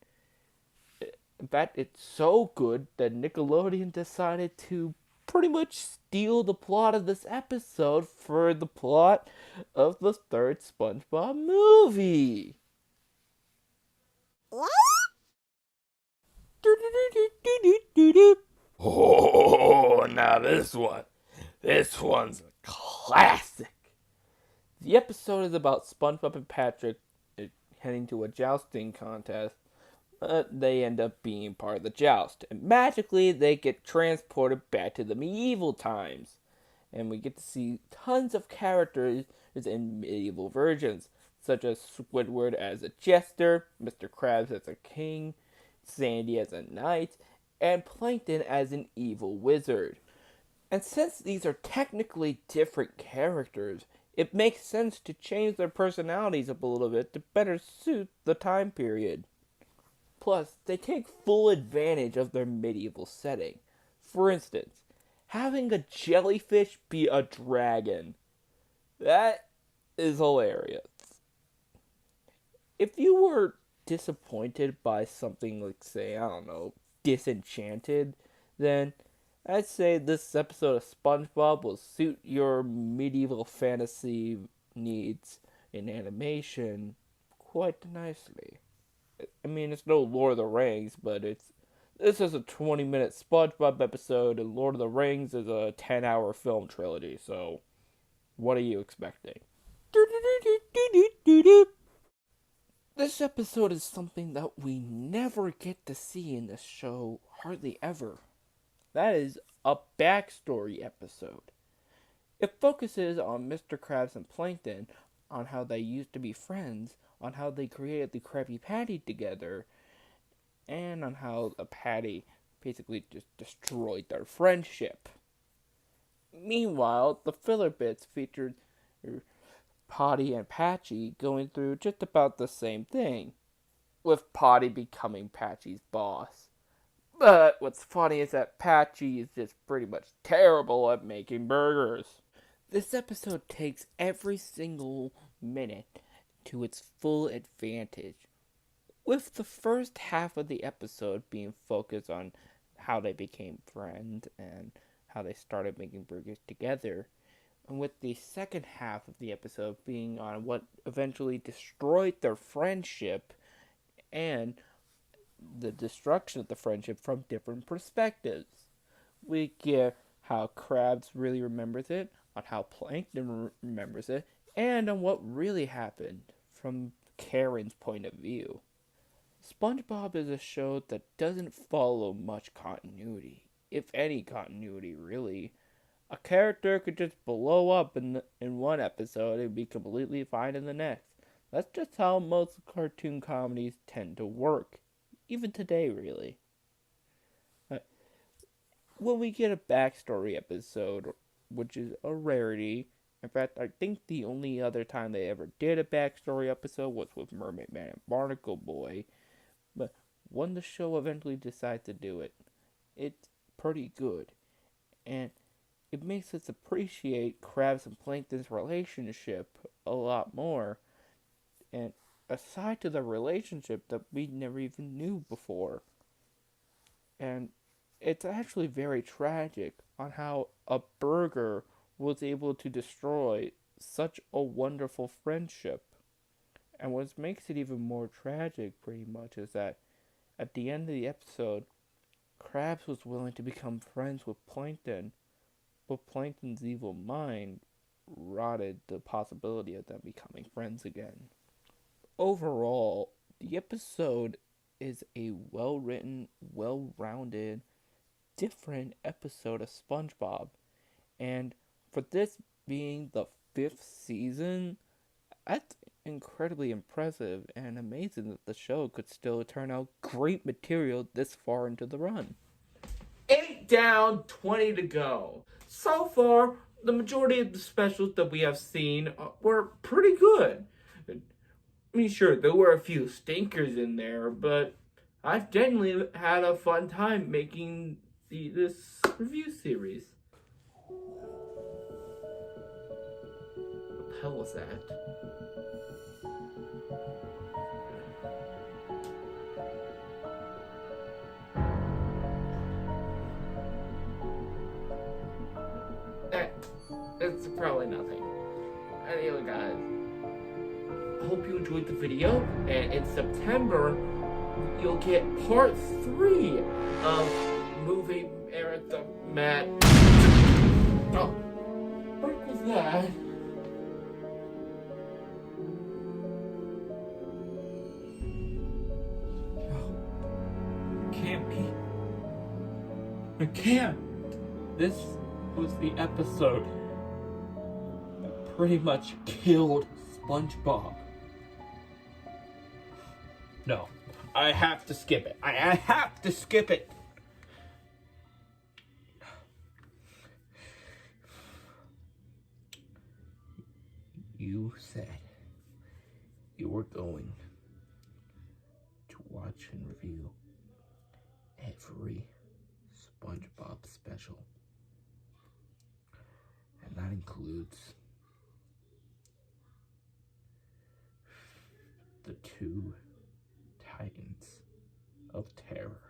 in fact, it's so good that Nickelodeon decided to pretty much steal the plot of this episode for the plot of the third SpongeBob movie. Oh, now this one's a classic. The episode is about SpongeBob and Patrick heading to a jousting contest, but they end up being part of the joust, and magically they get transported back to the medieval times, and we get to see tons of characters in medieval versions, such as Squidward as a jester, Mr. Krabs as a king, Sandy as a knight, and Plankton as an evil wizard. And since these are technically different characters, it makes sense to change their personalities up a little bit to better suit the time period. Plus, they take full advantage of their medieval setting. For instance, having a jellyfish be a dragon. That is hilarious. If you were disappointed by something like, say, I don't know, Disenchanted, then I'd say this episode of SpongeBob will suit your medieval fantasy needs in animation quite nicely. I mean, it's no Lord of the Rings, but this is a 20-minute SpongeBob episode, and Lord of the Rings is a 10-hour film trilogy, so what are you expecting? This episode is something that we never get to see in this show, hardly ever. That is a backstory episode. It focuses on Mr. Krabs and Plankton, on how they used to be friends, on how they created the Krabby Patty together, and on how a patty basically just destroyed their friendship. Meanwhile, the filler bits featured Potty and Patchy going through just about the same thing, with Potty becoming Patchy's boss. But what's funny is that Patchy is just pretty much terrible at making burgers. This episode takes every single minute to its full advantage, with the first half of the episode being focused on how they became friends and how they started making burgers together, and with the second half of the episode being on what eventually destroyed their friendship and the destruction of the friendship from different perspectives. We get how Krabs really remembers it, on how Plankton remembers it, and on what really happened from Karen's point of view. SpongeBob is a show that doesn't follow much continuity, if any continuity, really. A character could just blow up in one episode and be completely fine in the next. That's just how most cartoon comedies tend to work, even today, really. When we get a backstory episode, which is a rarity, in fact, I think the only other time they ever did a backstory episode was with Mermaid Man and Barnacle Boy, but when the show eventually decides to do it, it's pretty good, and it makes us appreciate Krabs and Plankton's relationship a lot more, and aside to the relationship that we never even knew before. And it's actually very tragic on how a burger was able to destroy such a wonderful friendship. And what makes it even more tragic, pretty much, is that at the end of the episode, Krabs was willing to become friends with Plankton, but Plankton's evil mind rotted the possibility of them becoming friends again. Overall, the episode is a well-written, well-rounded, different episode of SpongeBob. And for this being the 5th season, that's incredibly impressive and amazing that the show could still turn out great material this far into the run. 8 down, 20 to go. So far, the majority of the specials that we have seen were pretty good. I mean, sure, there were a few stinkers in there, but I've genuinely had a fun time making this review series. What the hell was that? It's probably nothing. Anyway, guys, I hope you enjoyed the video, and in September, you'll get part 3 of Movie Marathon Matt. Oh, what was that? Can't be. It can't. This was the episode that pretty much killed SpongeBob. No, I have to skip it. I have to skip it. You said you were going to watch and review every SpongeBob special. And that includes the two titans of terror.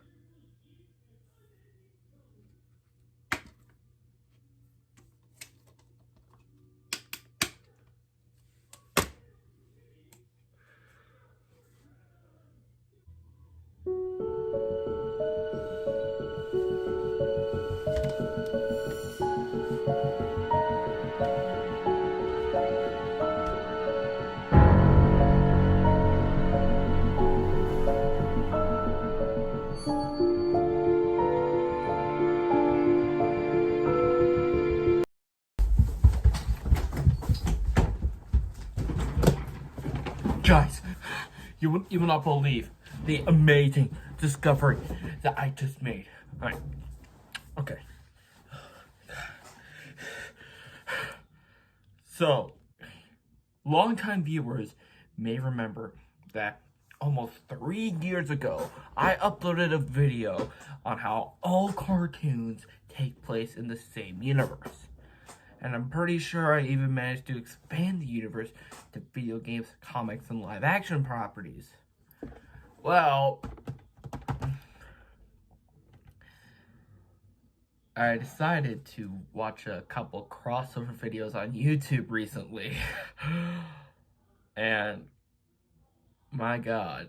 Guys, you will not believe the amazing discovery that I just made. Alright. Okay. So, longtime viewers may remember that almost 3 years ago, I uploaded a video on how all cartoons take place in the same universe. And I'm pretty sure I even managed to expand the universe to video games, comics, and live-action properties. Well, I decided to watch a couple crossover videos on YouTube recently. And, my god,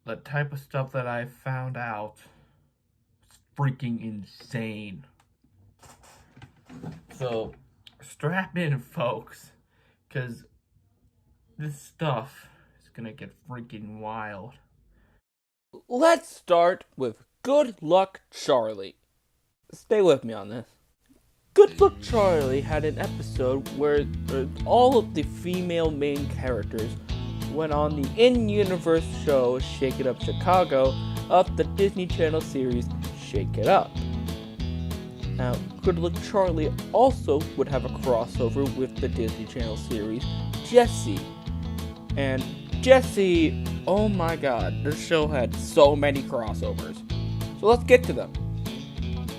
the type of stuff that I found out was freaking insane. So, strap in, folks, because this stuff is gonna get freaking wild. Let's start with Good Luck Charlie. Stay with me on this. Good Luck Charlie had an episode where all of the female main characters went on the in-universe show Shake It Up Chicago of the Disney Channel series Shake It Up. Now, Good Luck Charlie also would have a crossover with the Disney Channel series Jessie. And Jessie, oh my god, this show had so many crossovers. So let's get to them.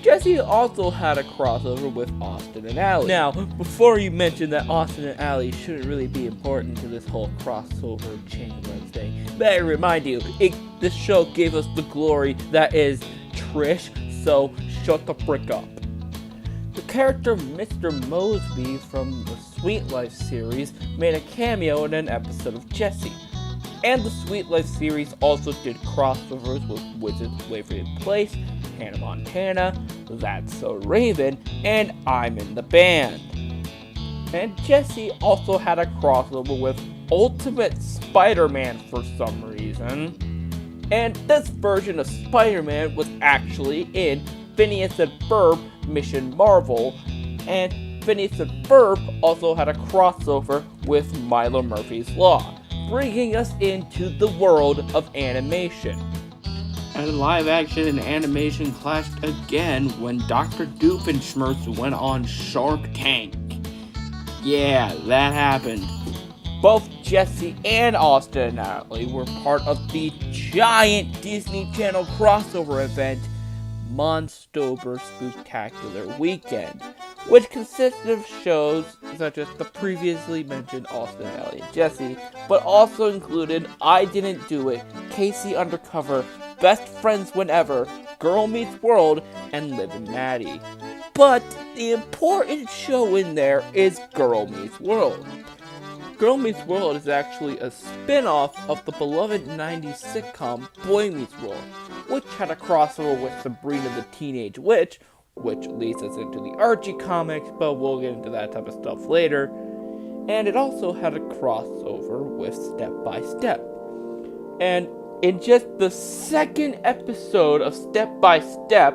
Jessie also had a crossover with Austin and Ally. Now, before you mention that Austin and Ally shouldn't really be important to this whole crossover changeling thing, may I remind you, this show gave us the glory that is Trish, so shut the frick up. The character Mr. Mosby from the Sweet Life series made a cameo in an episode of Jessie. And the Sweet Life series also did crossovers with Wizards of Waverly Place, Hannah Montana, That's So Raven, and I'm in the Band. And Jessie also had a crossover with Ultimate Spider-Man for some reason. And this version of Spider-Man was actually in Phineas and Ferb Mission Marvel, and Phineas and Ferb also had a crossover with Milo Murphy's Law, bringing us into the world of animation. And live action and animation clashed again when Dr. Doofenshmirtz went on Shark Tank. Yeah, that happened. Both Jessie and Austin and Ally were part of the giant Disney Channel crossover event, Monstober Spooktacular Weekend, which consisted of shows such as the previously mentioned Austin, Ally, and Jessie, but also included I Didn't Do It, Casey Undercover, Best Friends Whenever, Girl Meets World, and Liv and Maddie. But the important show in there is Girl Meets World. Girl Meets World is actually a spin-off of the beloved 90s sitcom Boy Meets World, which had a crossover with Sabrina the Teenage Witch, which leads us into the Archie comics, but we'll get into that type of stuff later. And it also had a crossover with Step by Step. And in just the second episode of Step by Step,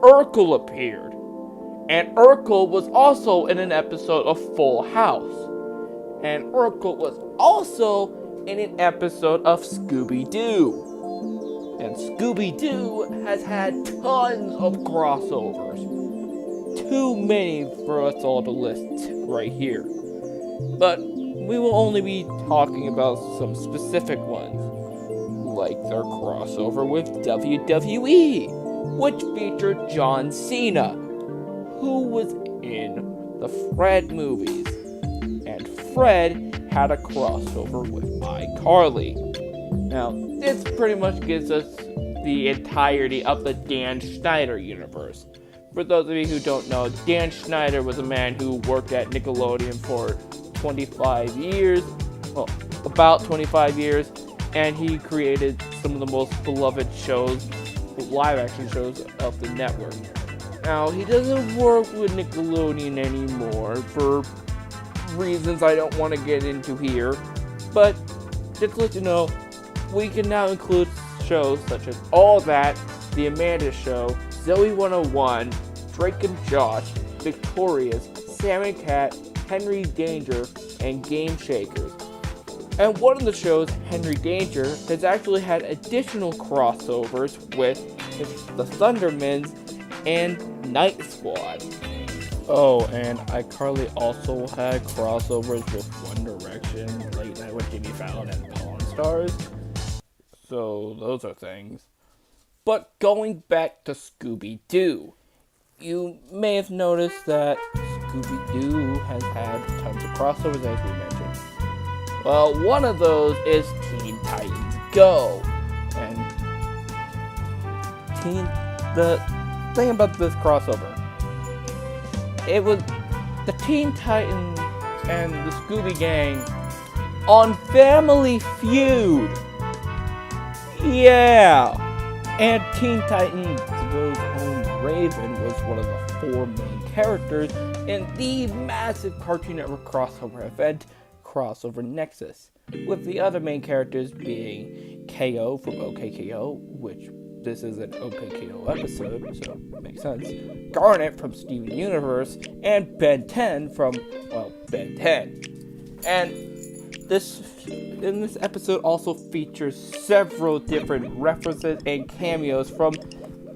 Urkel appeared. And Urkel was also in an episode of Full House. And Urkel was also in an episode of Scooby-Doo. And Scooby-Doo has had tons of crossovers. Too many for us all to list right here. But we will only be talking about some specific ones, like their crossover with WWE, which featured John Cena, who was in the Fred movies. And Fred had a crossover with iCarly. Now, this pretty much gives us the entirety of the Dan Schneider universe. For those of you who don't know, Dan Schneider was a man who worked at Nickelodeon for 25 years, well, about 25 years, and he created some of the most beloved shows, live-action shows of the network. Now, he doesn't work with Nickelodeon anymore for reasons I don't want to get into here, but just to let you know, we can now include shows such as All That, The Amanda Show, Zoe 101, Drake and Josh, Victorious, Sam and Cat, Henry Danger, and Game Shakers. And one of the shows, Henry Danger, has actually had additional crossovers with the Thundermans and Night Squad. Oh, and iCarly also had crossovers with One Direction, Late Night with Jimmy Fallon, and Pawn Stars. So, those are things. But going back to Scooby-Doo, you may have noticed that Scooby-Doo has had tons of crossovers, as we mentioned. Well, one of those is Teen Titans Go. And the thing about this crossover, it was the Teen Titans and the Scooby Gang on Family Feud. Yeah! And Teen Titans Go's own Raven was one of the 4 main characters in the massive Cartoon Network crossover event, Crossover Nexus, with the other main characters being KO from OKKO, which this is an OKKO episode, so it makes sense, Garnet from Steven Universe, and Ben 10 from, well, Ben 10. And this episode also features several different references and cameos from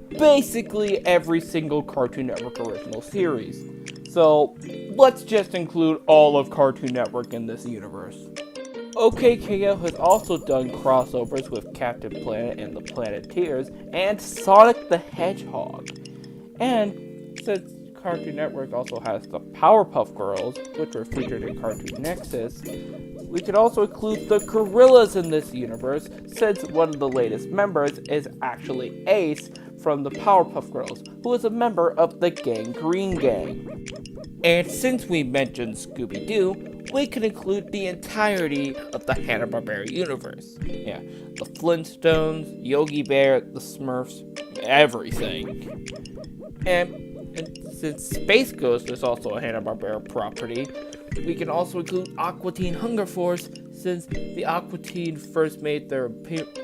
basically every single Cartoon Network original series. So, let's just include all of Cartoon Network in this universe. OKKO has also done crossovers with Captain Planet and the Planeteers and Sonic the Hedgehog. And since Cartoon Network also has the Powerpuff Girls, which were featured in Cartoon Nexus, we could also include the Gorillas in this universe, since one of the latest members is actually Ace from the Powerpuff Girls, who is a member of the Gangrene Gang. And since we mentioned Scooby-Doo, we can include the entirety of the Hanna-Barbera universe. Yeah, the Flintstones, Yogi Bear, the Smurfs, everything. And since Space Ghost is also a Hanna-Barbera property, we can also include Aqua Teen Hunger Force, since the Aqua Teen first made their appearance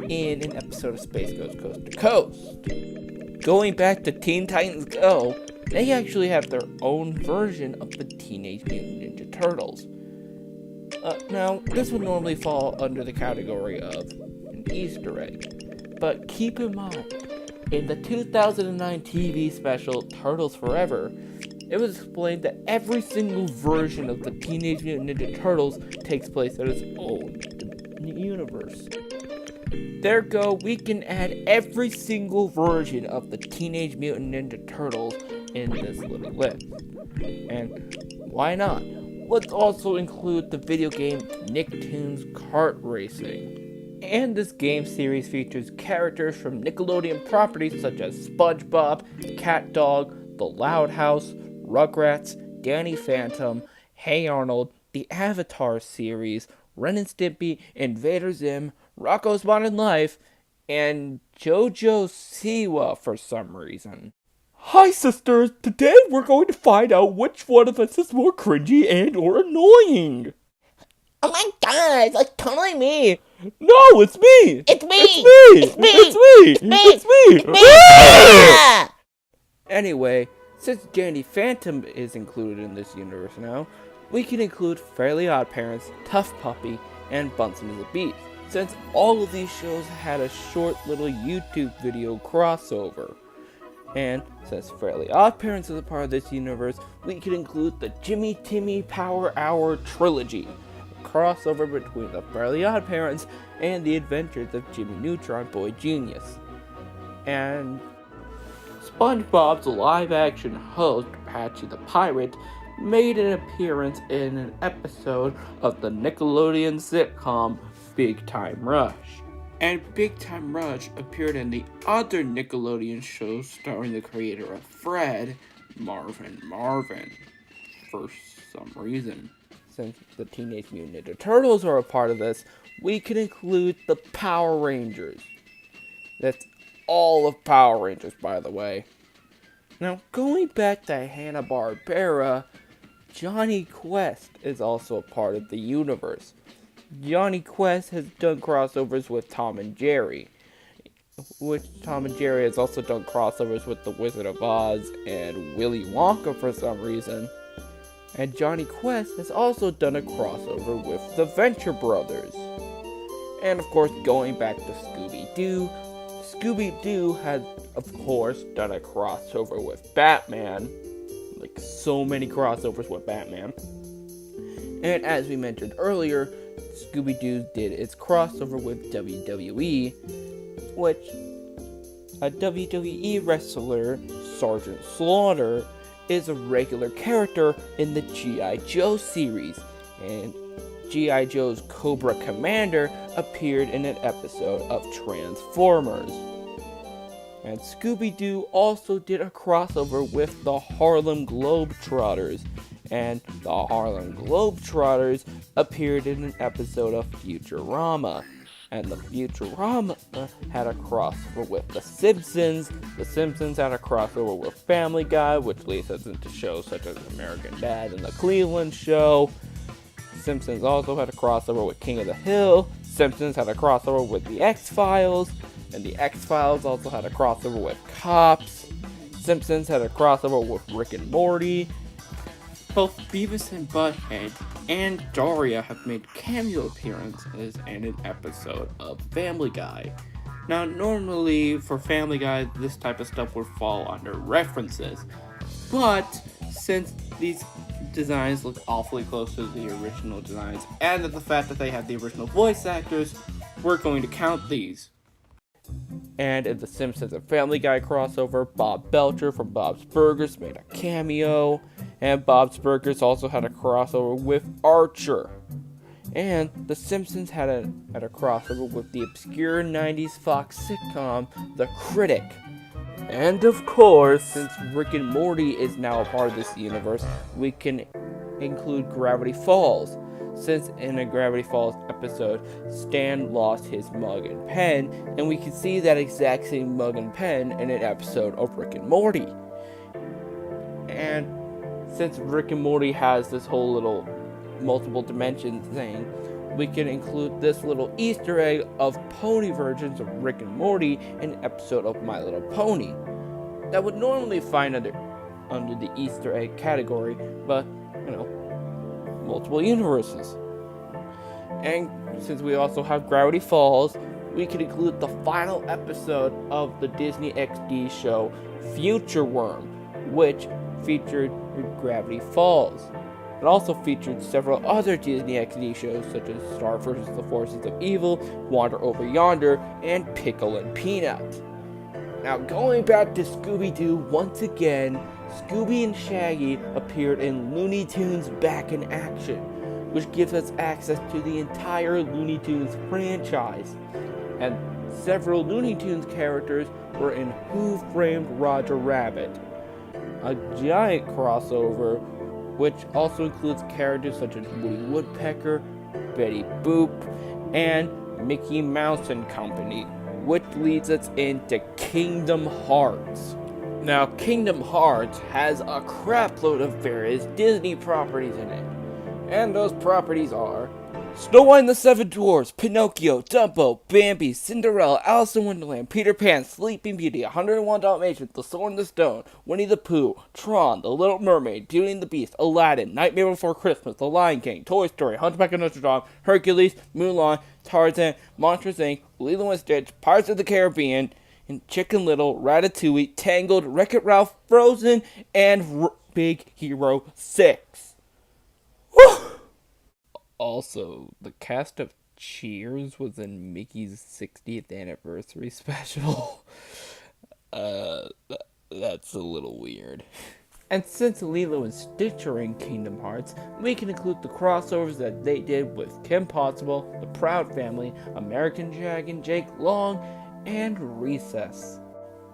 in an episode of Space Ghost Coast to Coast. Going back to Teen Titans Go, they actually have their own version of the Teenage Mutant Ninja Turtles. Now, this would normally fall under the category of an Easter egg, but keep in mind, in the 2009 TV special Turtles Forever, it was explained that every single version of the Teenage Mutant Ninja Turtles takes place in its own universe. Therefore, we can add every single version of the Teenage Mutant Ninja Turtles in this little list. And why not? Let's also include the video game Nicktoons Kart Racing. And this game series features characters from Nickelodeon properties such as SpongeBob, Cat Dog, The Loud House, Rugrats, Danny Phantom, Hey Arnold, the Avatar series, Ren and Stimpy, Invader Zim, Rocko's Modern Life, and JoJo Siwa for some reason. Hi sisters, today we're going to find out which one of us is more cringy and or annoying. Oh my god, it's totally me. No, it's me. It's me. It's me. It's me. It's me. It's me. It's me. It's me. Anyway, since Danny Phantom is included in this universe now, we can include Fairly Odd Parents, Tough Puppy, and Bunsen is a Beast, since all of these shows had a short little YouTube video crossover. And since Fairly Odd Parents is a part of this universe, we can include the Jimmy Timmy Power Hour trilogy, a crossover between the Fairly Odd Parents and the adventures of Jimmy Neutron Boy Genius. And SpongeBob's live-action host, Patchy the Pirate, made an appearance in an episode of the Nickelodeon sitcom Big Time Rush. And Big Time Rush appeared in the other Nickelodeon show starring the creator of Fred, Marvin, for some reason. Since the Teenage Mutant Ninja Turtles are a part of this, we can include the Power Rangers. That's all of Power Rangers, by the way. Now, going back to Hanna-Barbera, Johnny Quest is also a part of the universe. Johnny Quest has done crossovers with Tom and Jerry, which Tom and Jerry has also done crossovers with The Wizard of Oz and Willy Wonka for some reason. And Johnny Quest has also done a crossover with the Venture Brothers. And of course, going back to Scooby-Doo, Scooby-Doo has, of course, done a crossover with Batman. Like, so many crossovers with Batman. And as we mentioned earlier, Scooby-Doo did its crossover with WWE, which a WWE wrestler, Sergeant Slaughter, is a regular character in the G.I. Joe series, and G.I. Joe's Cobra Commander appeared in an episode of Transformers. And Scooby-Doo also did a crossover with the Harlem Globetrotters, and the Harlem Globetrotters appeared in an episode of Futurama. And the Futurama had a crossover with The Simpsons. The Simpsons had a crossover with Family Guy, which leads us into shows such as American Dad and The Cleveland Show. Simpsons also had a crossover with King of the Hill. Simpsons had a crossover with The X-Files. And The X-Files also had a crossover with Cops. Simpsons had a crossover with Rick and Morty. Both Beavis and Butthead and Daria have made cameo appearances in an episode of Family Guy. Now, normally for Family Guy, this type of stuff would fall under references, but since these designs look awfully close to the original designs, and the fact that they have the original voice actors, we're going to count these. And in the Simpsons and Family Guy crossover, Bob Belcher from Bob's Burgers made a cameo, and Bob's Burgers also had a crossover with Archer. And The Simpsons had a crossover with the obscure 90s Fox sitcom, The Critic. And of course, since Rick and Morty is now a part of this universe, we can include Gravity Falls. Since in a Gravity Falls episode, Stan lost his mug and pen, and we can see that exact same mug and pen in an episode of Rick and Morty. And since Rick and Morty has this whole little multiple dimensions thing, we can include this little Easter egg of pony versions of Rick and Morty in an episode of My Little Pony. That would normally find under the Easter egg category, but, multiple universes. And since we also have Gravity Falls, we can include the final episode of the Disney XD show Future Worm, which featured Gravity Falls. It also featured several other Disney XD shows such as Star vs. the Forces of Evil, Wander Over Yonder, and Pickle and Peanut. Now, going back to Scooby-Doo once again, Scooby and Shaggy appeared in Looney Tunes Back in Action, which gives us access to the entire Looney Tunes franchise. And several Looney Tunes characters were in Who Framed Roger Rabbit, a giant crossover which also includes characters such as Woody Woodpecker, Betty Boop, and Mickey Mouse and Company, which leads us into Kingdom Hearts. Now, Kingdom Hearts has a crapload of various Disney properties in it, and those properties are Snow White and the Seven Dwarfs, Pinocchio, Dumbo, Bambi, Cinderella, Alice in Wonderland, Peter Pan, Sleeping Beauty, 101 Dalmatians, The Sword and the Stone, Winnie the Pooh, Tron, The Little Mermaid, Beauty and the Beast, Aladdin, Nightmare Before Christmas, The Lion King, Toy Story, Hunchback of Notre Dame, Hercules, Mulan, Tarzan, Monsters Inc., Lilo and Stitch, Pirates of the Caribbean, and Chicken Little, Ratatouille, Tangled, Wreck-It Ralph, Frozen, and Big Hero 6. Woo! Also, the cast of Cheers was in Mickey's 60th anniversary special. That's a little weird. And since Lilo and Stitch are in Kingdom Hearts, we can include the crossovers that they did with Kim Possible, The Proud Family, American Dragon, Jake Long, and Recess.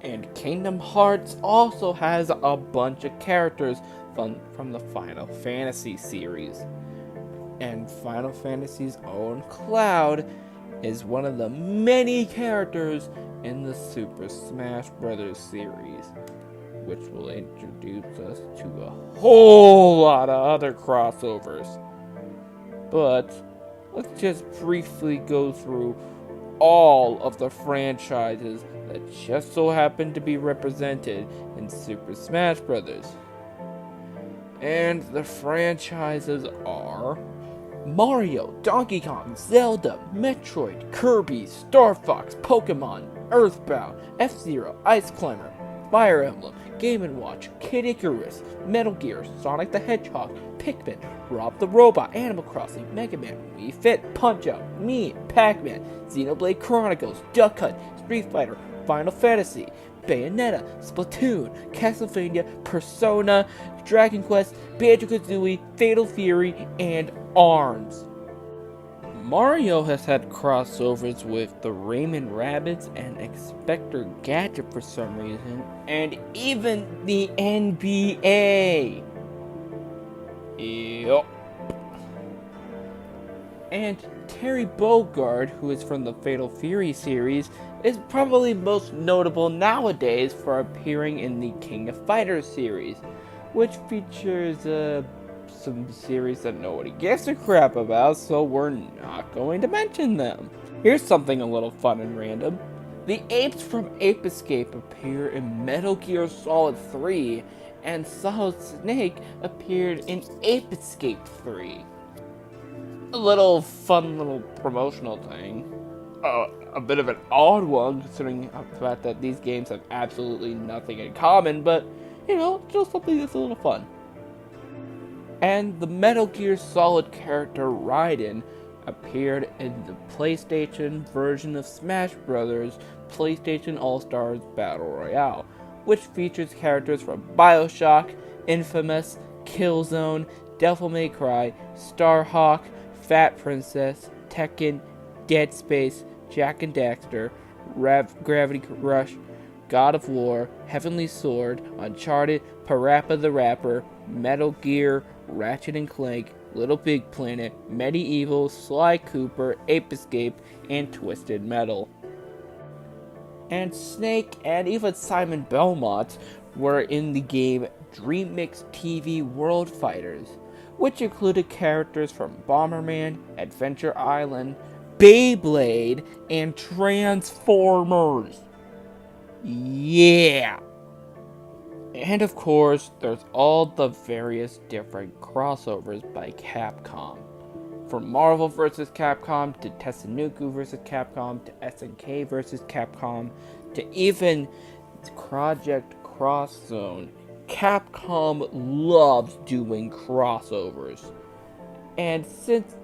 And Kingdom Hearts also has a bunch of characters from the Final Fantasy series. And Final Fantasy's own Cloud is one of the many characters in the Super Smash Bros. Series, which will introduce us to a whole lot of other crossovers. But let's just briefly go through all of the franchises that just so happen to be represented in Super Smash Bros. And the franchises are Mario, Donkey Kong, Zelda, Metroid, Kirby, Star Fox, Pokemon, Earthbound, F-Zero, Ice Climber, Fire Emblem, Game & Watch, Kid Icarus, Metal Gear, Sonic the Hedgehog, Pikmin, Rob the Robot, Animal Crossing, Mega Man, Wii Fit, Punch-Out, Me, Pac-Man, Xenoblade Chronicles, Duck Hunt, Street Fighter, Final Fantasy, Bayonetta, Splatoon, Castlevania, Persona, Dragon Quest, Banjo-Kazooie, Fatal Fury, and ARMS. Mario has had crossovers with the Rayman Rabbids and Inspector Gadget for some reason, and even the NBA. Yup. And Terry Bogard, who is from the Fatal Fury series, is probably most notable nowadays for appearing in the King of Fighters series, which features some series that nobody gives a crap about, so we're not going to mention them. Here's something a little fun and random. The apes from Ape Escape appear in Metal Gear Solid 3, and Solid Snake appeared in Ape Escape 3. A little fun little promotional thing. A bit of an odd one, considering the fact that these games have absolutely nothing in common, but, you know, just something that's a little fun. And the Metal Gear Solid character Raiden appeared in the PlayStation version of Smash Bros. PlayStation All-Stars Battle Royale, which features characters from BioShock, Infamous, Killzone, Devil May Cry, Starhawk, Fat Princess, Tekken, Dead Space, Jak and Daxter, Gravity Rush, God of War, Heavenly Sword, Uncharted, Parappa the Rapper, Metal Gear, Ratchet and Clank, Little Big Planet, Medieval, Sly Cooper, Ape Escape, and Twisted Metal. And Snake and even Simon Belmont were in the game DreamMix TV World Fighters, which included characters from Bomberman, Adventure Island, Beyblade, and Transformers. Yeah! And of course, there's all the various different crossovers by Capcom. From Marvel vs. Capcom to Tetsunoku vs. Capcom to SNK vs. Capcom to even Project Cross Zone, Capcom loves doing crossovers. And since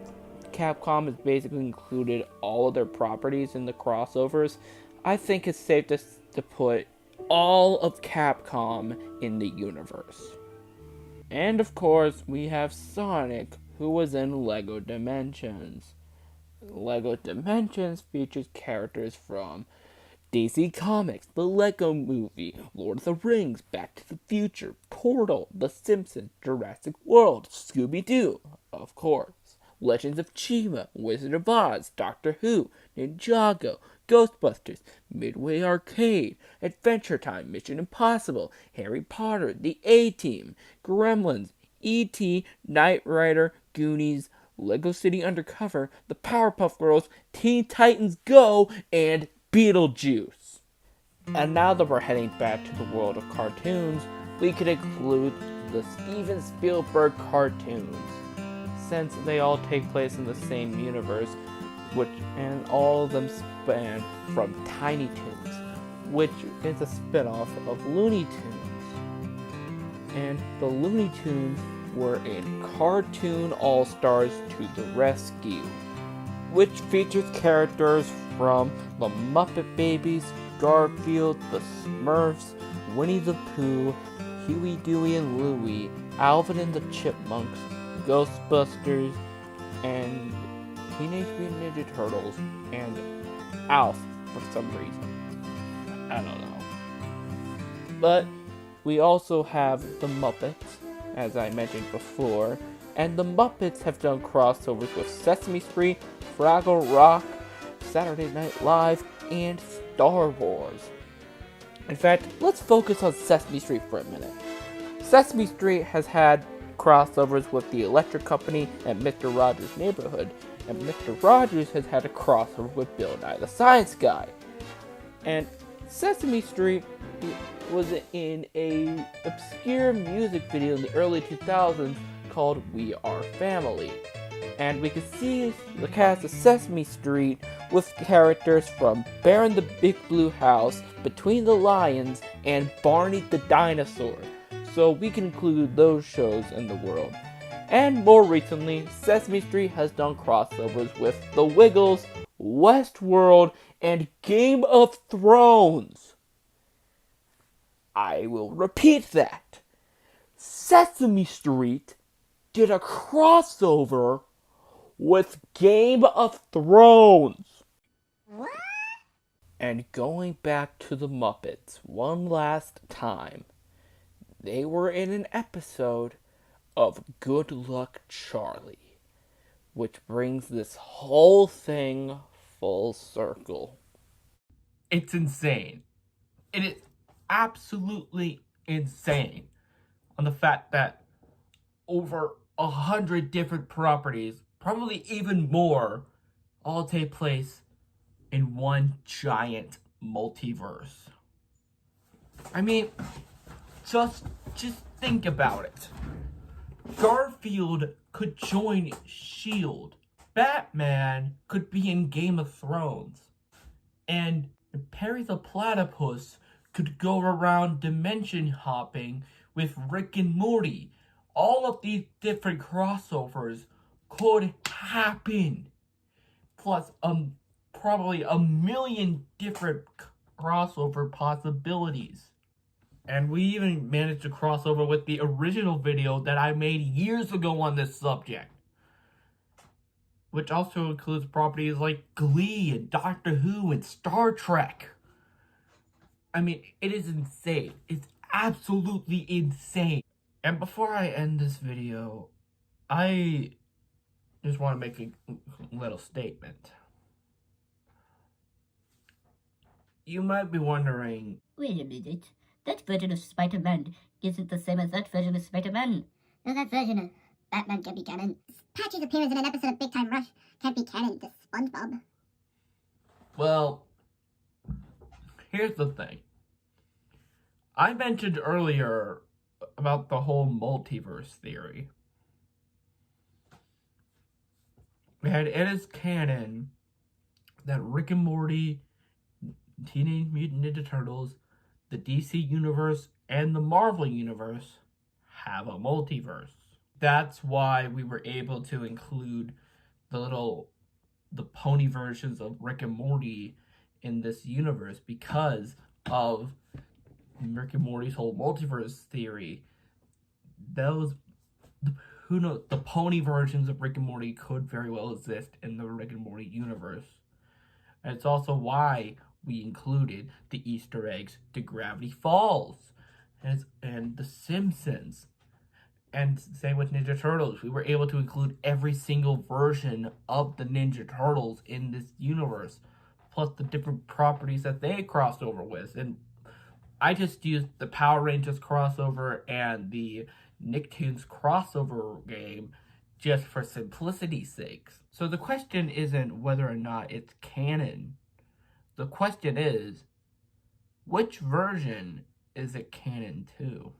Capcom has basically included all of their properties in the crossovers, I think it's safe to put all of Capcom in the universe. And of course, we have Sonic, who was in LEGO Dimensions. LEGO Dimensions features characters from DC Comics, the Lego Movie, Lord of the Rings, Back to the Future, Portal, The Simpsons, Jurassic World, Scooby-Doo, of course, Legends of Chima, Wizard of Oz, Doctor Who, Ninjago, Ghostbusters, Midway Arcade, Adventure Time, Mission Impossible, Harry Potter, The A-Team, Gremlins, E.T., Knight Rider, Goonies, Lego City Undercover, The Powerpuff Girls, Teen Titans Go, and Beetlejuice. And now that we're heading back to the world of cartoons, we could include the Steven Spielberg cartoons, since they all take place in the same universe, and all of them span from Tiny Toons, which is a spin-off of Looney Tunes. And the Looney Tunes were in Cartoon All-Stars to the Rescue, which features characters from the Muppet Babies, Garfield, the Smurfs, Winnie the Pooh, Huey, Dewey and Louie, Alvin and the Chipmunks, Ghostbusters, and Teenage Mutant Ninja Turtles, and Alf for some reason. I don't know. But we also have the Muppets, as I mentioned before, and the Muppets have done crossovers with Sesame Street, Fraggle Rock, Saturday Night Live, and Star Wars. In fact, let's focus on Sesame Street for a minute. Sesame Street has had crossovers with the Electric Company and Mr. Rogers' Neighborhood, and Mr. Rogers has had a crossover with Bill Nye the Science Guy. And Sesame Street was in a obscure music video in the early 2000s called We Are Family. And we can see the cast of Sesame Street with characters from Bear in the Big Blue House, Between the Lions, and Barney the Dinosaur. So we can include those shows in the world. And more recently, Sesame Street has done crossovers with The Wiggles, Westworld, and Game of Thrones. I will repeat that. Sesame Street did a crossover with Game of Thrones. What? And going back to the Muppets one last time, they were in an episode of Good Luck Charlie, which brings this whole thing full circle. It's insane. It is absolutely insane on the fact that over 100 different properties, probably even more, all take place in one giant multiverse. I mean, just think about it. Garfield could join S.H.I.E.L.D. Batman could be in Game of Thrones. And Perry the Platypus could go around dimension hopping with Rick and Morty. All of these different crossovers could happen. Plus, probably a million different crossover possibilities. And we even managed to cross over with the original video that I made years ago on this subject. Which also includes properties like Glee and Doctor Who and Star Trek. I mean, it is insane. It's absolutely insane. And before I end this video, I just want to make a little statement. You might be wondering, wait a minute, that version of Spider-Man isn't the same as that version of Spider-Man. No, that version of Batman can be canon. Patchy's appearance in an episode of Big Time Rush can't be canon to SpongeBob. well, here's the thing. I mentioned earlier about the whole multiverse theory. And it is canon that Rick and Morty, Teenage Mutant Ninja Turtles, the DC Universe, and the Marvel Universe have a multiverse. That's why we were able to include the pony versions of Rick and Morty in this universe because of Rick and Morty's whole multiverse theory. The pony versions of Rick and Morty could very well exist in the Rick and Morty universe. And it's also why we included the Easter eggs to Gravity Falls and The Simpsons. And same with Ninja Turtles. We were able to include every single version of the Ninja Turtles in this universe, plus the different properties that they crossed over with. And I just used the Power Rangers crossover and the Nicktoons crossover game just for simplicity's sake. So the question isn't whether or not it's canon. The question is, which version is it canon to?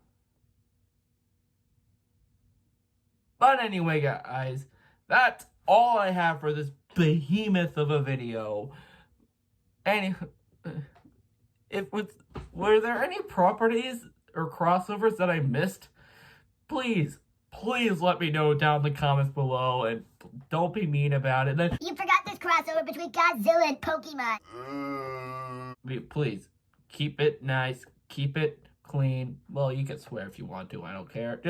But anyway, guys, that's all I have for this behemoth of a video. Were there any properties or crossovers that I missed? Please let me know down in the comments below, and don't be mean about it. You forgot this crossover between Godzilla and Pokemon. Please, keep it nice, keep it clean. Well, you can swear if you want to. I don't care.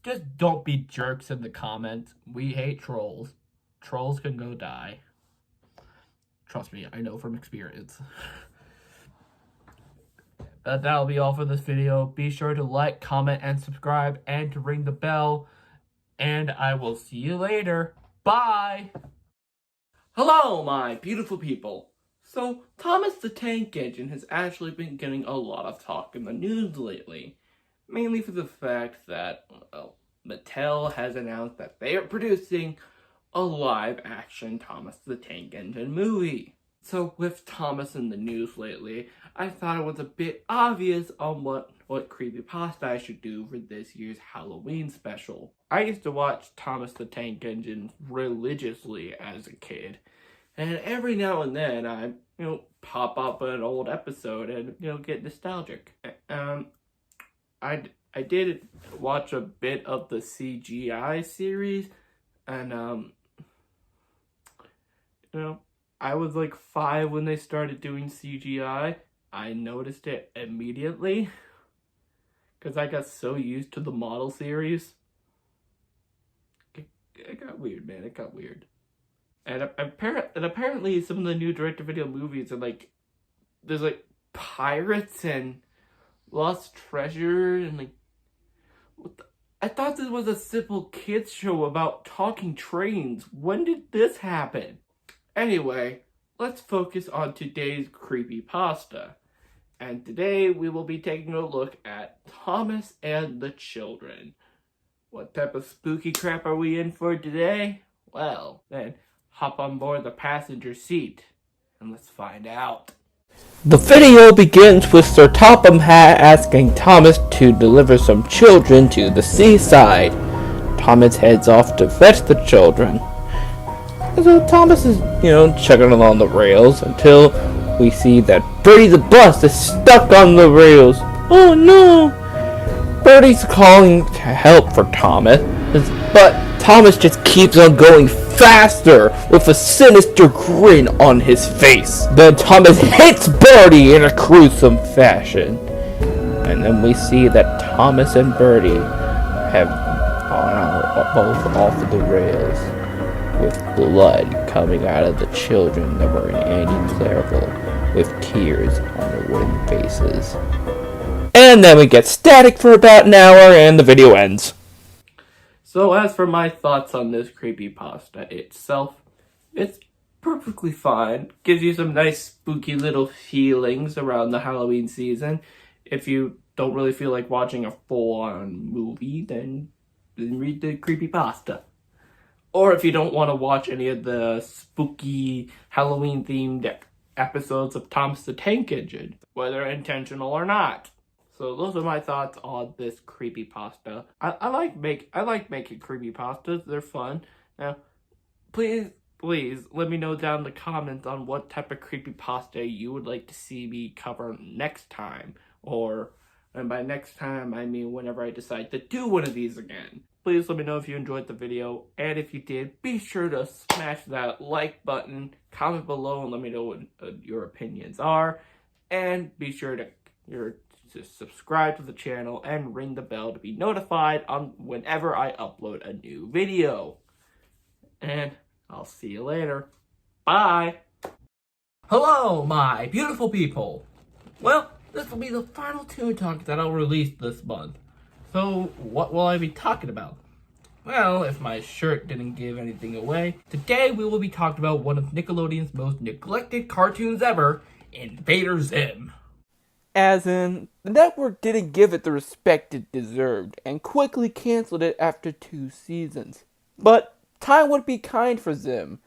Just don't be jerks in the comments. We hate trolls. Trolls can go die. Trust me, I know from experience. But that'll be all for this video. Be sure to like, comment, and subscribe, and to ring the bell. And I will see you later. Bye! Hello, my beautiful people. So, Thomas the Tank Engine has actually been getting a lot of talk in the news lately. Mainly for the fact that, well, Mattel has announced that they are producing a live-action Thomas the Tank Engine movie. So, with Thomas in the news lately, I thought it was a bit obvious on what creepypasta I should do for this year's Halloween special. I used to watch Thomas the Tank Engine religiously as a kid, and every now and then I, pop up an old episode and, get nostalgic. I did watch a bit of the CGI series, and, I was like 5 when they started doing CGI. I noticed it immediately because I got so used to the model series. It got weird, man. It got weird. And apparently some of the new direct-to-video movies are like, there's like pirates and lost treasure and like, I thought this was a simple kids show about talking trains. When did this happen? Anyway, let's focus on today's creepypasta. And today we will be taking a look at Thomas and the Children. What type of spooky crap are we in for today? Well, then hop on board the passenger seat and let's find out. The video begins with Sir Topham Hatt asking Thomas to deliver some children to the seaside. Thomas heads off to fetch the children. So Thomas is, chugging along the rails until we see that Bertie the bus is stuck on the rails. Oh no! Bertie's calling to help for Thomas, but Thomas just keeps on going faster with a sinister grin on his face. Then Thomas hits Bertie in a gruesome fashion. And then we see that Thomas and Bertie have gone both off of the rails, with blood coming out of the children that were in Annie Clareville, with tears on their wooden faces. And then we get static for about an hour and the video ends. So as for my thoughts on this creepypasta itself, it's perfectly fine. Gives you some nice spooky little feelings around the Halloween season. If you don't really feel like watching a full-on movie, then read the creepypasta. Or if you don't want to watch any of the spooky Halloween-themed episodes of Thomas the Tank Engine, whether intentional or not. So those are my thoughts on this creepypasta. I like making creepypastas. They're fun. Now, please let me know down in the comments on what type of creepypasta you would like to see me cover next time. And by next time, I mean whenever I decide to do one of these again. Please let me know if you enjoyed the video, and if you did, be sure to smash that like button, comment below, and let me know what your opinions are, and be sure to subscribe to the channel and ring the bell to be notified on whenever I upload a new video. And I'll see you later. Bye! Hello, my beautiful people. Well, this will be the final Toon Talk that I'll release this month. So, what will I be talking about? Well, if my shirt didn't give anything away, today we will be talking about one of Nickelodeon's most neglected cartoons ever, Invader Zim. As in, the network didn't give it the respect it deserved, and quickly canceled it after 2 seasons. But time would be kind for Zim,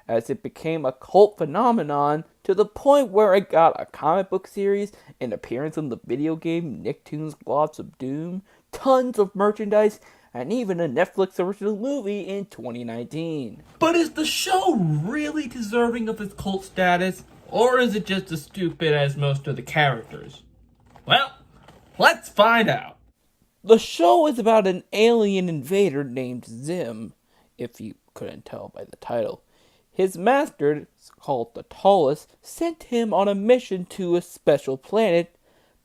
as it became a cult phenomenon to the point where it got a comic book series, an appearance in the video game Nicktoons Globs of Doom, tons of merchandise, and even a Netflix original movie in 2019. But is the show really deserving of its cult status, or is it just as stupid as most of the characters? Well, let's find out. The show is about an alien invader named Zim, if you couldn't tell by the title. His master, called the Tallest, sent him on a mission to a special planet,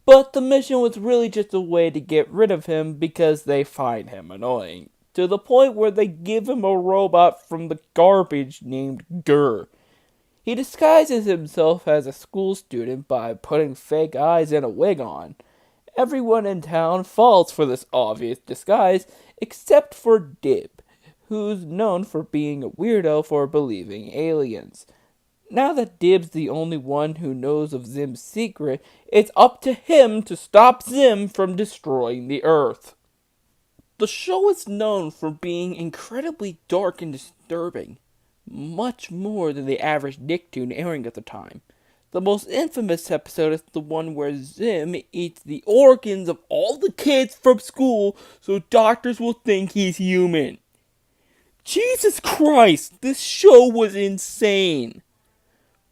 But the mission was really just a way to get rid of him because they find him annoying, to the point where they give him a robot from the garbage named Gurr. He disguises himself as a school student by putting fake eyes and a wig on. Everyone in town falls for this obvious disguise, except for Dib, who's known for being a weirdo for believing aliens. Now that Dib's the only one who knows of Zim's secret, it's up to him to stop Zim from destroying the Earth. The show is known for being incredibly dark and disturbing, much more than the average Nicktoon airing at the time. The most infamous episode is the one where Zim eats the organs of all the kids from school so doctors will think he's human. Jesus Christ, this show was insane.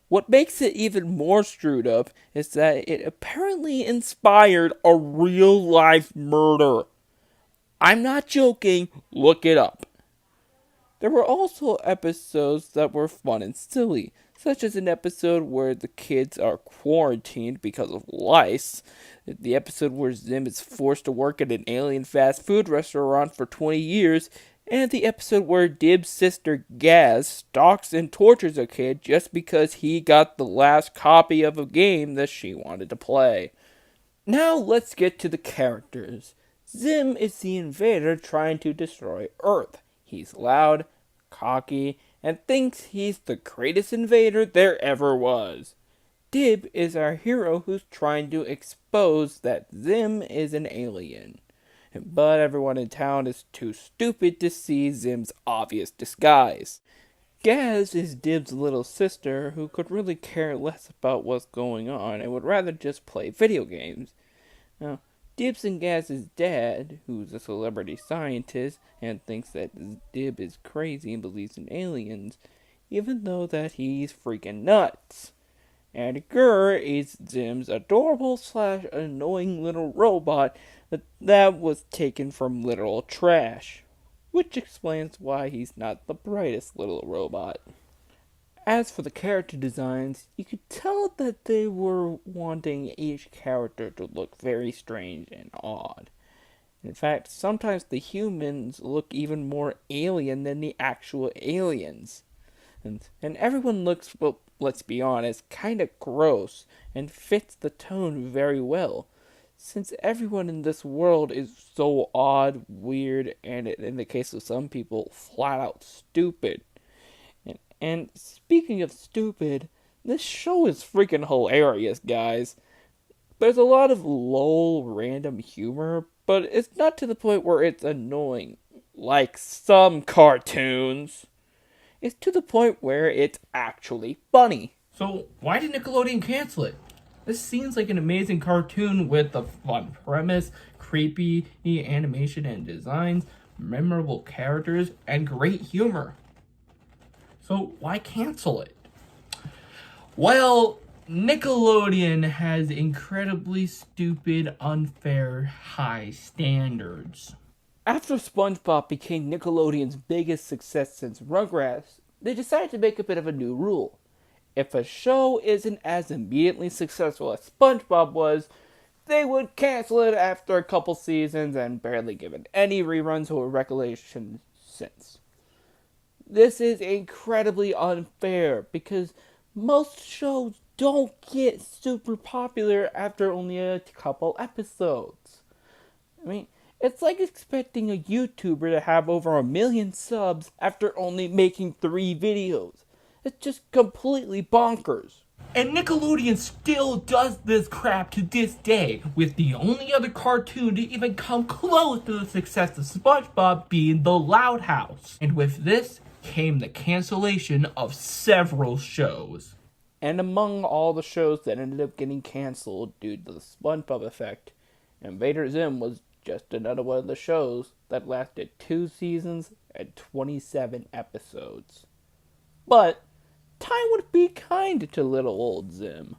What makes it even more screwed up is that it apparently inspired a real-life murder. I'm not joking, look it up. There were also episodes that were fun and silly, such as an episode where the kids are quarantined because of lice, the episode where Zim is forced to work at an alien fast food restaurant for 20 years, and the episode where Dib's sister Gaz stalks and tortures a kid just because he got the last copy of a game that she wanted to play. Now let's get to the characters. Zim is the invader trying to destroy Earth. He's loud, cocky, and thinks he's the greatest invader there ever was. Dib is our hero who's trying to expose that Zim is an alien. But everyone in town is too stupid to see Zim's obvious disguise. Gaz is Dib's little sister who could really care less about what's going on and would rather just play video games. Now, Dib's and Gaz's dad, who's a celebrity scientist and thinks that Dib is crazy and believes in aliens, even though that he's freaking nuts. And Gurr is Zim's adorable/annoying little robot that was taken from literal trash, which explains why he's not the brightest little robot. As for the character designs, you could tell that they were wanting each character to look very strange and odd. In fact, sometimes the humans look even more alien than the actual aliens. And everyone looks, well, let's be honest, kind of gross and fits the tone very well, since everyone in this world is so odd, weird, and in the case of some people, flat out stupid. And speaking of stupid, this show is freaking hilarious, guys. There's a lot of lol random humor, but it's not to the point where it's annoying, like some cartoons. It's to the point where it's actually funny. So, why did Nickelodeon cancel it? This seems like an amazing cartoon with a fun premise, creepy animation and designs, memorable characters, and great humor. So, why cancel it? Well, Nickelodeon has incredibly stupid, unfair, high standards. After SpongeBob became Nickelodeon's biggest success since Rugrats, they decided to make a bit of a new rule. If a show isn't as immediately successful as SpongeBob was, they would cancel it after a couple seasons and barely give it any reruns or recollection since. This is incredibly unfair because most shows don't get super popular after only a couple episodes. I mean, it's like expecting a YouTuber to have over 1 million subs after only making 3 videos. It's just completely bonkers. And Nickelodeon still does this crap to this day, with the only other cartoon to even come close to the success of SpongeBob being The Loud House. And with this came the cancellation of several shows. And among all the shows that ended up getting canceled due to the SpongeBob effect, Invader Zim was just another one of the shows that lasted 2 seasons and 27 episodes. But time would be kind to little old Zim.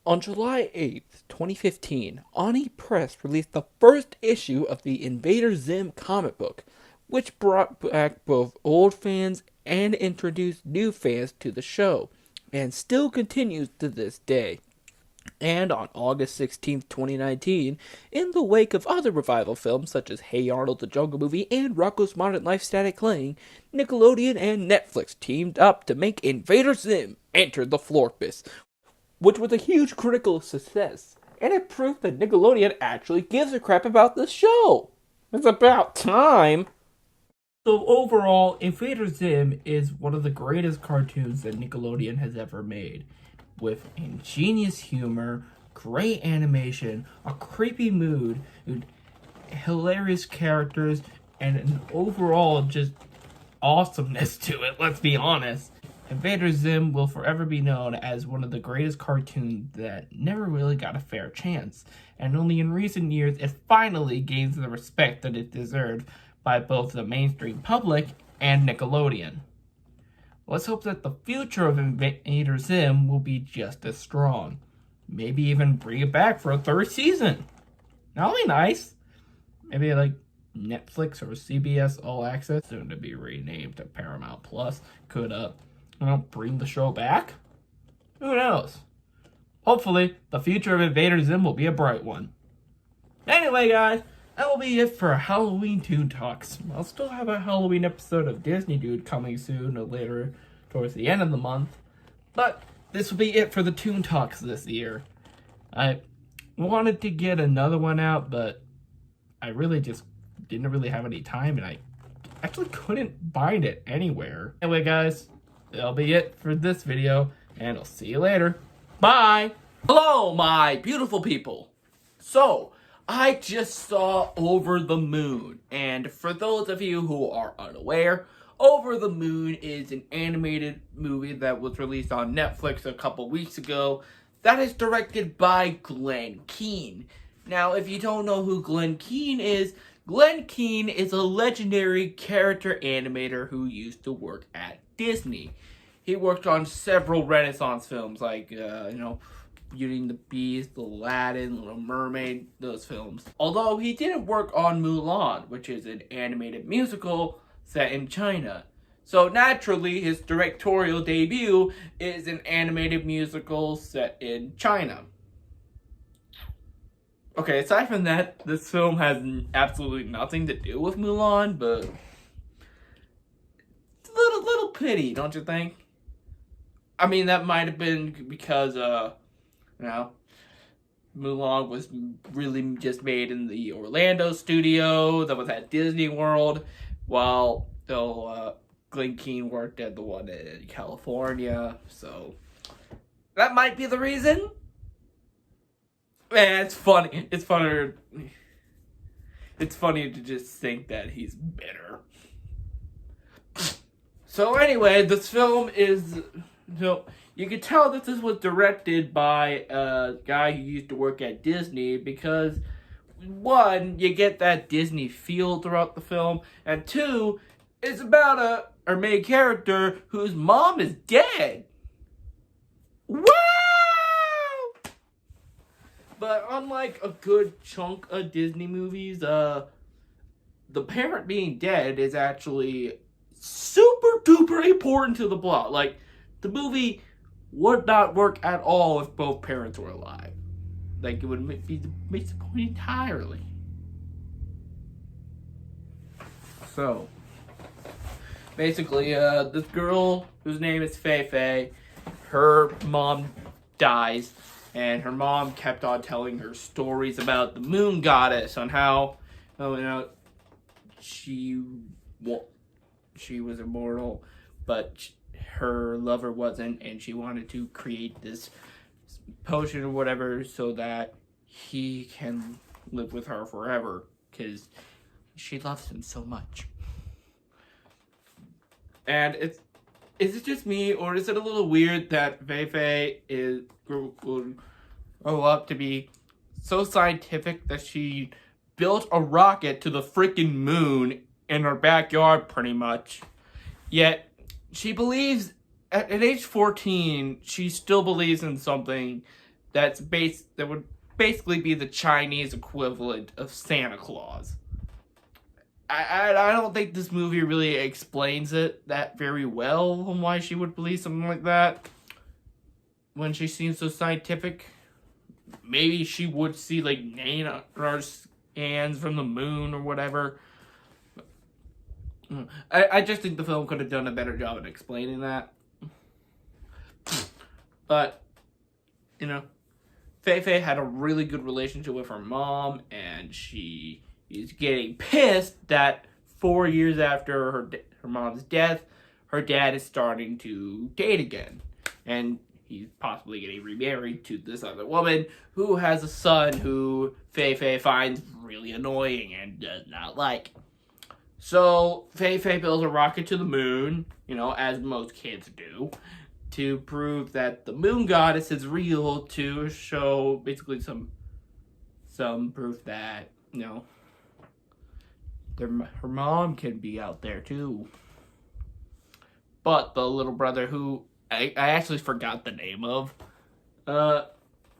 On July 8th, 2015, Oni Press released the first issue of the Invader Zim comic book, which brought back both old fans and introduced new fans to the show, and still continues to this day. And on August 16th, 2019, in the wake of other revival films such as Hey Arnold, The Jungle Movie, and Rocko's Modern Life Static Cling, Nickelodeon and Netflix teamed up to make Invader Zim Enter the Florpus, which was a huge critical success, and it proved that Nickelodeon actually gives a crap about this show. It's about time. So overall, Invader Zim is one of the greatest cartoons that Nickelodeon has ever made. With ingenious humor, great animation, a creepy mood, hilarious characters, and an overall just awesomeness to it, let's be honest. Invader Zim will forever be known as one of the greatest cartoons that never really got a fair chance, and only in recent years it finally gains the respect that it deserved by both the mainstream public and Nickelodeon. Let's hope that the future of Invader Zim will be just as strong. Maybe even bring it back for a third season. That'll be nice. Maybe like Netflix or CBS All Access, soon to be renamed to Paramount Plus, could bring the show back? Who knows? Hopefully, the future of Invader Zim will be a bright one. Anyway, guys, that will be it for Halloween Toon Talks. I'll still have a Halloween episode of Disney Dude coming soon or later towards the end of the month. But this will be it for the Toon Talks this year. I wanted to get another one out, but I really just didn't really have any time, and I actually couldn't find it anywhere. Anyway, guys, that'll be it for this video, and I'll see you later. Bye! Hello, my beautiful people. So, I just saw Over the Moon, and for those of you who are unaware, Over the Moon is an animated movie that was released on Netflix a couple weeks ago that is directed by Glenn Keane. Now, if you don't know who Glenn Keane is a legendary character animator who used to work at Disney. He worked on several Renaissance films like, Beauty and the Beast, Aladdin, Little Mermaid, those films. Although he didn't work on Mulan, which is an animated musical set in China. So naturally, his directorial debut is an animated musical set in China. Okay, aside from that, this film has absolutely nothing to do with Mulan, but it's a little pity, don't you think? I mean, that might have been because, Mulan was really just made in the Orlando studio that was at Disney World, while Glenn Keane worked at the one in California, so that might be the reason. Man, it's funny. It's funny to just think that he's bitter. So anyway, this film is... So, you can tell that this was directed by a guy who used to work at Disney because, one, you get that Disney feel throughout the film, and two, it's about our main character whose mom is dead. Wow! But unlike a good chunk of Disney movies, the parent being dead is actually super duper important to the plot. Like, the movie would not work at all if both parents were alive. Like, it would miss the point entirely. So, basically, this girl whose name is Fei Fei, her mom dies, and her mom kept on telling her stories about the moon goddess on how, she was immortal, but her lover wasn't, and she wanted to create this potion or whatever so that he can live with her forever, because she loves him so much. And is it just me, or is it a little weird that Fei Fei will grow up to be so scientific that she built a rocket to the freaking moon in her backyard, pretty much? Yet, she believes, at age 14, she still believes in something that would basically be the Chinese equivalent of Santa Claus. I don't think this movie really explains it that very well on why she would believe something like that when she seems so scientific. maybe she would see like radar scans from the moon or whatever. I just think the film could have done a better job at explaining that. But, you know, Fei Fei had a really good relationship with her mom, and she is getting pissed that 4 years after her mom's death, her dad is starting to date again. And he's possibly getting remarried to this other woman who has a son who Fei Fei finds really annoying and does not like. So Fei Fei builds a rocket to the moon, you know, as most kids do, to prove that the moon goddess is real, to show basically some proof that, you know, her mom can be out there too. But the little brother, who I actually forgot the name of,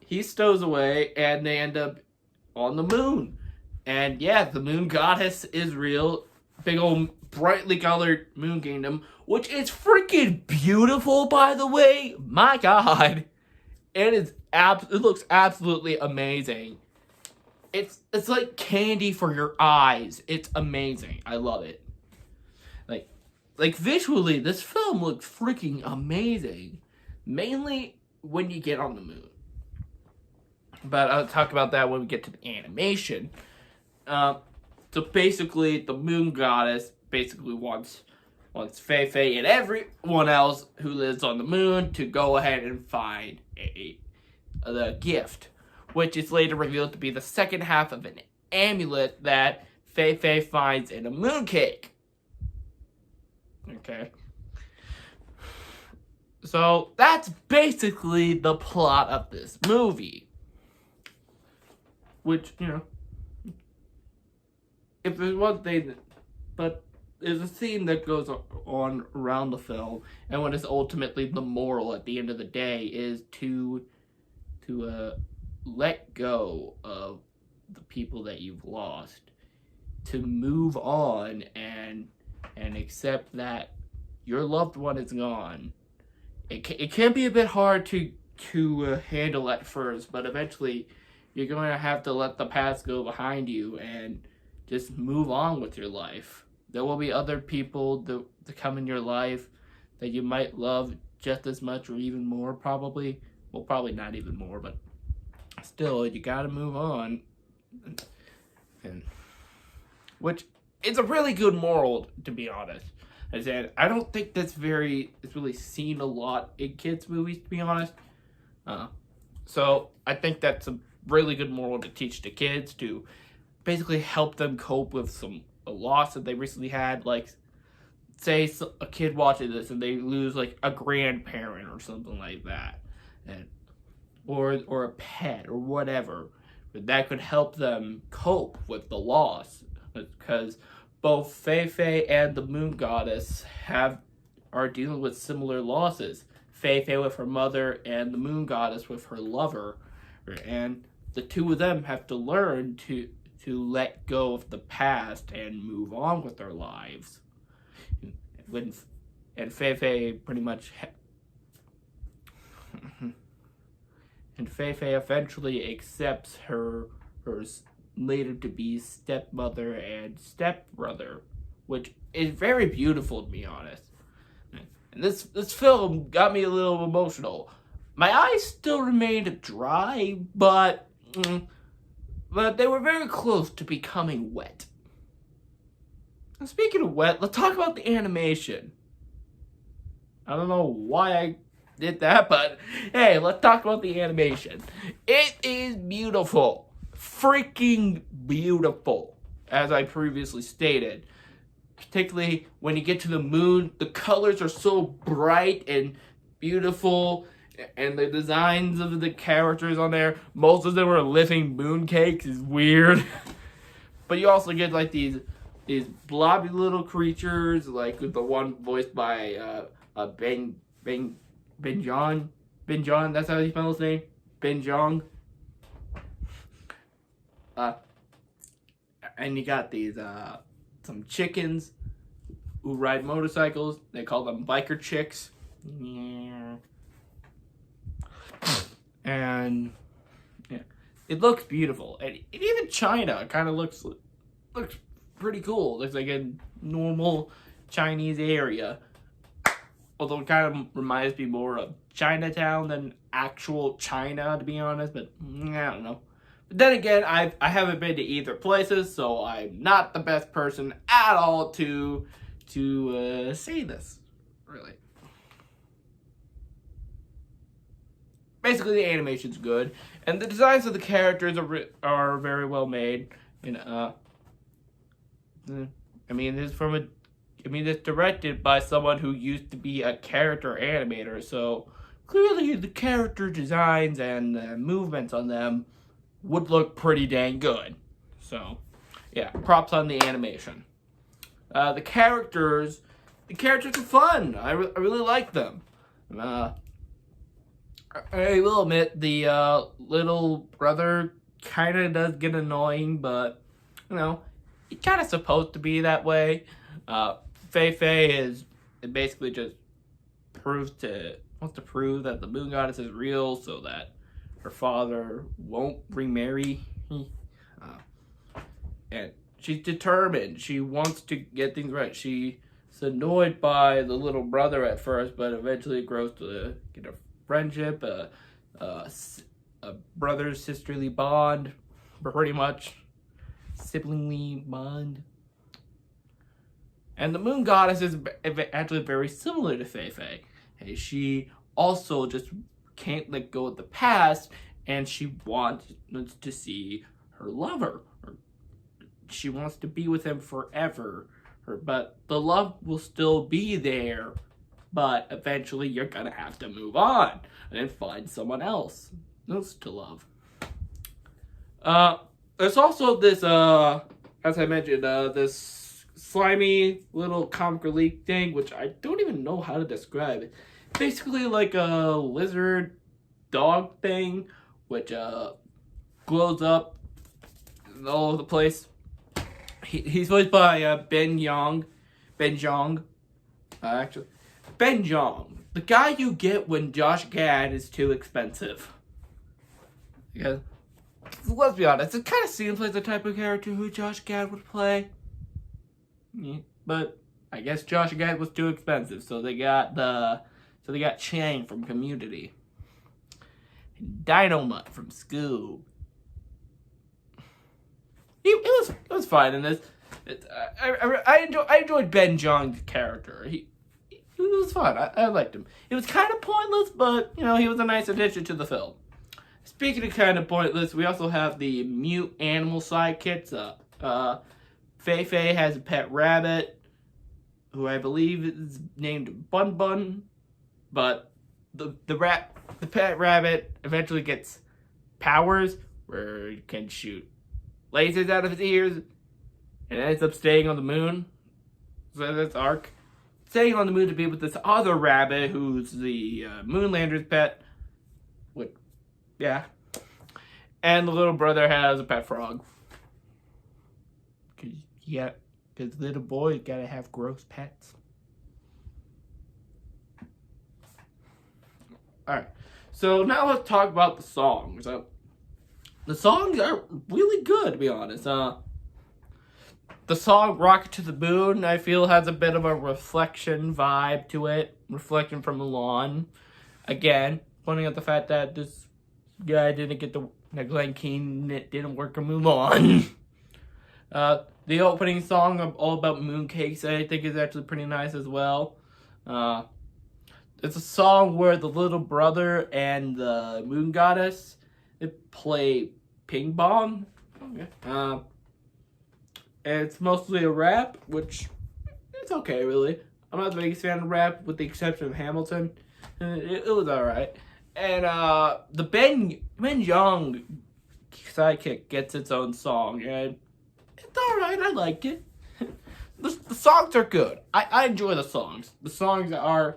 he stows away and they end up on the moon. And yeah, the moon goddess is real. Big old brightly colored moon kingdom, which is freaking beautiful, by the way. My God, it looks absolutely amazing. It's like candy for your eyes. It's amazing. I love it. Like visually, this film looks freaking amazing. Mainly when you get on the moon. But I'll talk about that when we get to the animation. So basically, the moon goddess basically wants Fei Fei and everyone else who lives on the moon to go ahead and find the gift, which is later revealed to be the second half of an amulet that Fei Fei finds in a mooncake. Okay. So that's basically the plot of this movie. Which, you know, if there's one thing, but there's a theme that goes on around the film, and what is ultimately the moral at the end of the day is to let go of the people that you've lost, to move on and accept that your loved one is gone. It can be a bit hard to handle at first, but eventually you're going to have to let the past go behind you and just move on with your life. There will be other people that come in your life that you might love just as much or even more, probably. Well, probably not even more, but still, you gotta move on. And which, it's a really good moral, to be honest. I said, I don't think it's really seen a lot in kids' movies, to be honest. So, I think that's a really good moral to teach the kids, to basically help them cope with a loss that they recently had. Like, say a kid watching this and they lose like a grandparent or something like that, or a pet or whatever, but that could help them cope with the loss, because both Fei Fei and the moon goddess are dealing with similar losses. Fei Fei with her mother and the moon goddess with her lover, and the two of them have to learn to let go of the past and move on with their lives. And Fei Fei pretty much and Fei Fei eventually accepts her later to be stepmother and stepbrother, which is very beautiful, to be honest. And this film got me a little emotional. My eyes still remained dry, but they were very close to becoming wet. Now, speaking of wet, let's talk about the animation. I don't know why I did that, but hey, let's talk about the animation. It is beautiful. Freaking beautiful, as I previously stated. Particularly when you get to the moon, the colors are so bright and beautiful, and the designs of the characters on there, most of them are living mooncakes, is weird. But you also get like these blobby little creatures, like the one voiced by Ben John, that's how you spell his name, Ben Jong. And you got these some chickens who ride motorcycles. They call them biker chicks. Yeah. And yeah, it looks beautiful, and even China kind of looks pretty cool. It looks like a normal Chinese area, although it kind of reminds me more of Chinatown than actual China, to be honest. But I don't know. But then again, I haven't been to either places, so I'm not the best person at all to say this, really. Basically, the animation's good, and the designs of the characters are very well made. I mean, it's directed by someone who used to be a character animator, so clearly the character designs and the movements on them would look pretty dang good. So, yeah, props on the animation. The characters are fun. I really like them. I will admit the little brother kind of does get annoying, but he's kind of supposed to be that way. Fei Fei basically just wants to prove that the moon goddess is real, so that her father won't remarry. And she's determined. She wants to get things right. She's annoyed by the little brother at first, but eventually it grows to get a friendship, a brother-sisterly bond, pretty much. Siblingly bond. And the moon goddess is actually very similar to Fei Fei. She also just can't let go of the past, and she wants to see her lover. She wants to be with him forever. But the love will still be there, but eventually you're gonna have to move on and find someone else to love. There's also this, as I mentioned, this slimy little comic relief thing, which I don't even know how to describe it. Basically like a lizard dog thing, which glows up all over the place. He's voiced by Ben Jong, the guy you get when Josh Gad is too expensive. Because, let's be honest, it kind of seems like the type of character who Josh Gad would play. Yeah, but I guess Josh Gad was too expensive, so they got Chang from Community, and Dynamite from Scoob. It was fine in this. I enjoyed Ben Jong's character. He was fun. I liked him. It was kind of pointless, but he was a nice addition to the film. Speaking of kind of pointless, we also have the mute animal sidekicks. Fei Fei has a pet rabbit, who I believe is named Bun Bun, but the pet rabbit eventually gets powers where it can shoot lasers out of his ears, and ends up staying on the moon. So that's arc. Staying on the moon to be with this other rabbit who's the Moonlander's pet. And the little brother has a pet frog. Because little boys gotta have gross pets. Alright, so now let's talk about the songs. The songs are really good, to be honest. The song Rocket to the Moon, I feel, has a bit of a reflection vibe to it. Reflection from Mulan. Again, pointing out the fact that this guy didn't get Glen Keane didn't work in Mulan. The opening song, All About Mooncakes, I think is actually pretty nice as well. It's a song where the little brother and the moon goddess play ping pong. And it's mostly a rap, which it's okay, really. I'm not the biggest fan of rap, with the exception of Hamilton. It was alright. And the Ben Jong sidekick gets its own song, and it's alright. I liked it. The songs are good. I enjoy the songs. The songs are a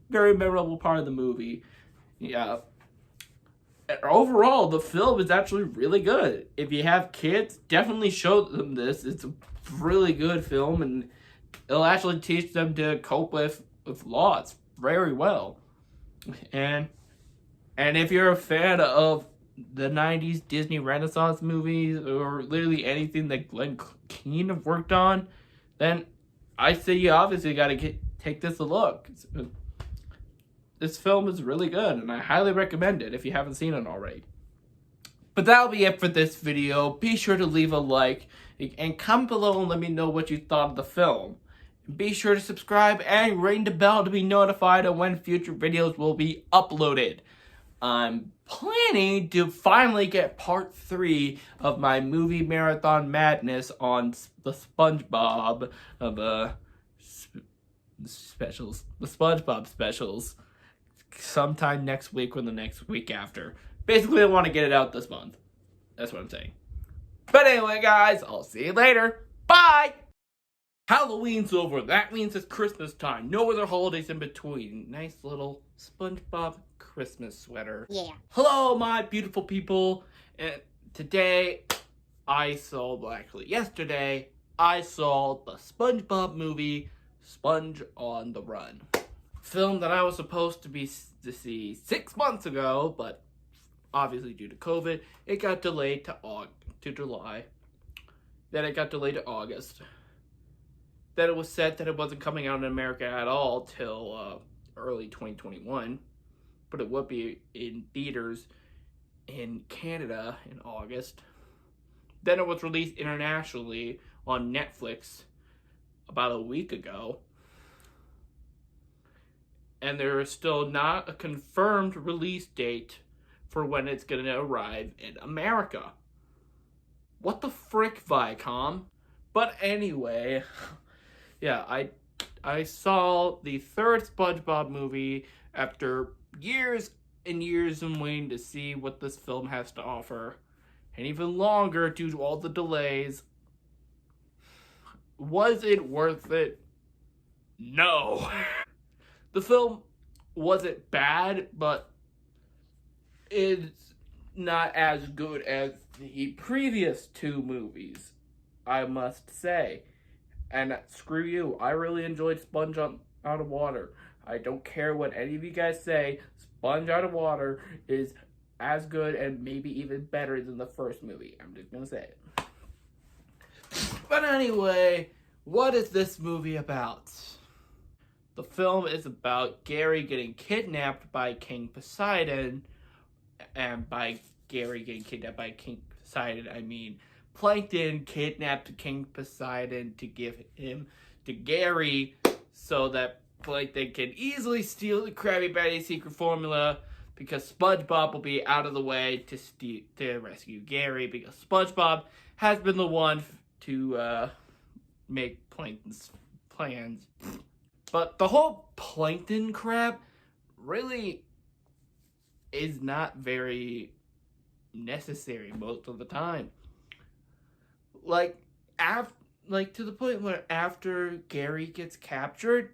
very memorable part of the movie. Yeah. Overall, the film is actually really good. If you have kids, definitely show them this. It's a really good film, and it'll actually teach them to cope with loss very well. And if you're a fan of the 90s Disney Renaissance movies or literally anything that Glenn Keane have worked on, then I say you obviously got to take this a look. This film is really good, and I highly recommend it if you haven't seen it already. But that'll be it for this video. Be sure to leave a like and comment below and let me know what you thought of the film. And be sure to subscribe and ring the bell to be notified of when future videos will be uploaded. I'm planning to finally get part 3 of my movie marathon madness on the SpongeBob specials, the SpongeBob specials, sometime next week or the next week after. Basically, I want to get it out this month. That's what I'm saying. But anyway, guys, I'll see you later. Bye! Halloween's over. That means it's Christmas time. No other holidays in between. Nice little SpongeBob Christmas sweater. Yeah. Hello, my beautiful people. And today, yesterday, I saw the SpongeBob movie, Sponge on the Run. Film that I was supposed to see 6 months ago, but obviously due to COVID, it got delayed to July. Then it got delayed to August. Then it was said that it wasn't coming out in America at all till early 2021, but it would be in theaters in Canada in August. Then it was released internationally on Netflix about a week ago. And there is still not a confirmed release date for when it's going to arrive in America. What the frick, Viacom? But anyway, yeah, I saw the third SpongeBob movie after years and years of waiting to see what this film has to offer. And even longer due to all the delays. Was it worth it? No. The film wasn't bad, but it's not as good as the previous 2 movies, I must say. And screw you, I really enjoyed Sponge Out of Water. I don't care what any of you guys say, Sponge Out of Water is as good and maybe even better than the first movie. I'm just gonna say it. But anyway, what is this movie about? The film is about Gary getting kidnapped by King Poseidon, and by Gary getting kidnapped by King Poseidon, I mean Plankton kidnapped King Poseidon to give him to Gary so that Plankton can easily steal the Krabby Patty secret formula because SpongeBob will be out of the way to rescue Gary because SpongeBob has been the one to make Plankton's plans. But the whole Plankton crap really is not very necessary most of the time. Like to the point where after Gary gets captured,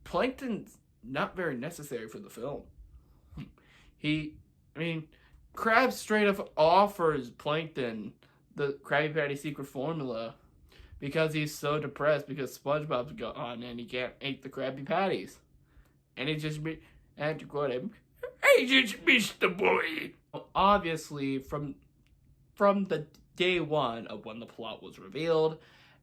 Plankton's not very necessary for the film. Krabs straight up offers Plankton the Krabby Patty secret formula because he's so depressed because SpongeBob's gone and he can't eat the Krabby Patties. And he just and to quote him, "I just missed the boy." Obviously, from the day one of when the plot was revealed,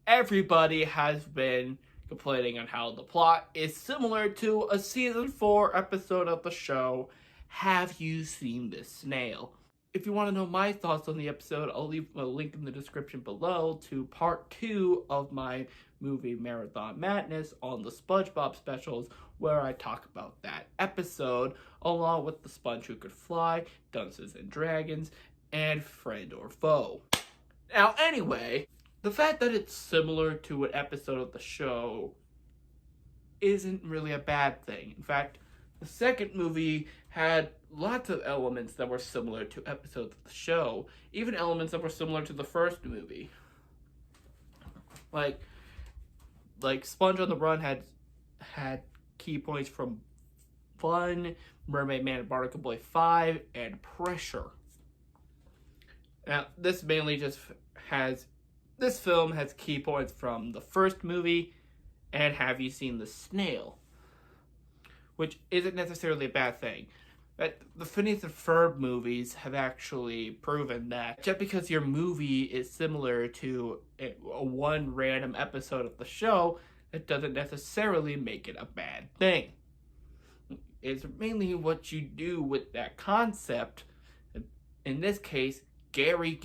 everybody has been complaining on how the plot is similar to a season 4 episode of the show, Have You Seen This Snail? If you want to know my thoughts on the episode, I'll leave a link in the description below to part 2 of my movie Marathon Madness on the SpongeBob specials, where I talk about that episode, along with The Sponge Who Could Fly, Dunces and Dragons, and Friend or Foe. Now, anyway, the fact that it's similar to an episode of the show isn't really a bad thing. In fact, the second movie had lots of elements that were similar to episodes of the show, even elements that were similar to the first movie. Like Sponge on the Run had key points from Fun, Mermaid Man and Barnacle Boy 5, and Pressure. Now, this film has key points from the first movie and Have You Seen the Snail, which isn't necessarily a bad thing. But the Phineas and Ferb movies have actually proven that just because your movie is similar to one random episode of the show, it doesn't necessarily make it a bad thing. It's mainly what you do with that concept. In this case, Gary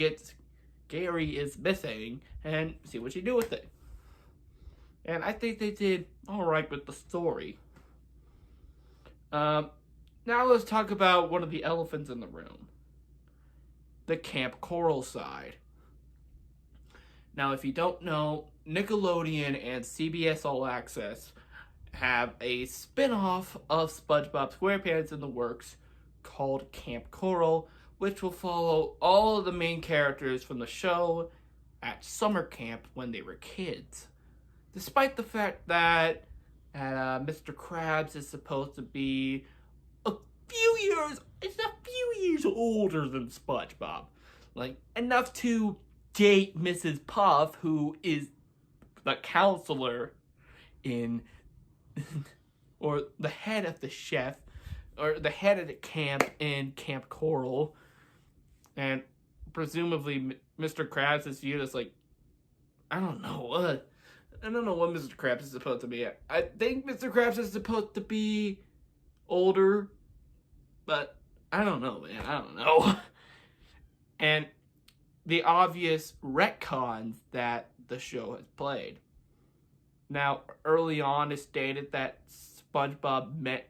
is missing, and see what you do with it. And I think they did alright with the story. Now let's talk about one of the elephants in the room. The Camp Coral side. Now, if you don't know, Nickelodeon and CBS All Access have a spin-off of SpongeBob SquarePants in the works called Camp Coral, which will follow all of the main characters from the show at summer camp when they were kids. Despite the fact that Mr. Krabs is supposed to be a few years older than SpongeBob. Like, enough to date Mrs. Puff, who is the counselor in, or the head of the chef, or the head of the camp in Camp Coral. And presumably Mr. Krabs is viewed as like, I don't know what Mr. Krabs is supposed to be. I think Mr. Krabs is supposed to be older, but I don't know, man. I don't know. And the obvious retcons that the show has played. Now, early on, it stated that SpongeBob met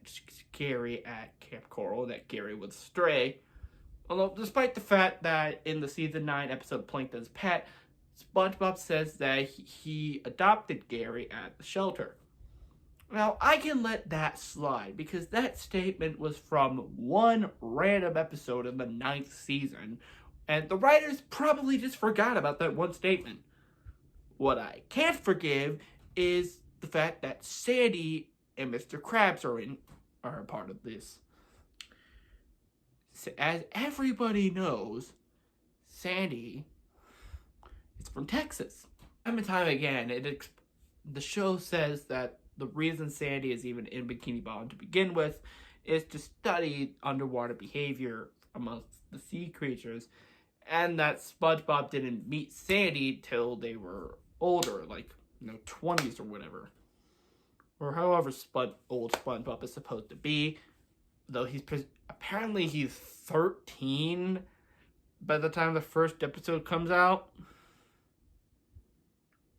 Gary at Camp Coral, that Gary was stray. Although, despite the fact that in the season 9 episode Plankton's Pet, SpongeBob says that he adopted Gary at the shelter. Now, I can let that slide because that statement was from one random episode in the 9th season, and the writers probably just forgot about that one statement. What I can't forgive is the fact that Sandy and Mr. Krabs are a part of this. As everybody knows, Sandy is from Texas. Time and time again, the show says that the reason Sandy is even in Bikini Bottom to begin with is to study underwater behavior amongst the sea creatures, and that SpongeBob didn't meet Sandy till they were older, like, 20s or whatever. Or however old SpongeBob is supposed to be. Though apparently he's 13 by the time the first episode comes out.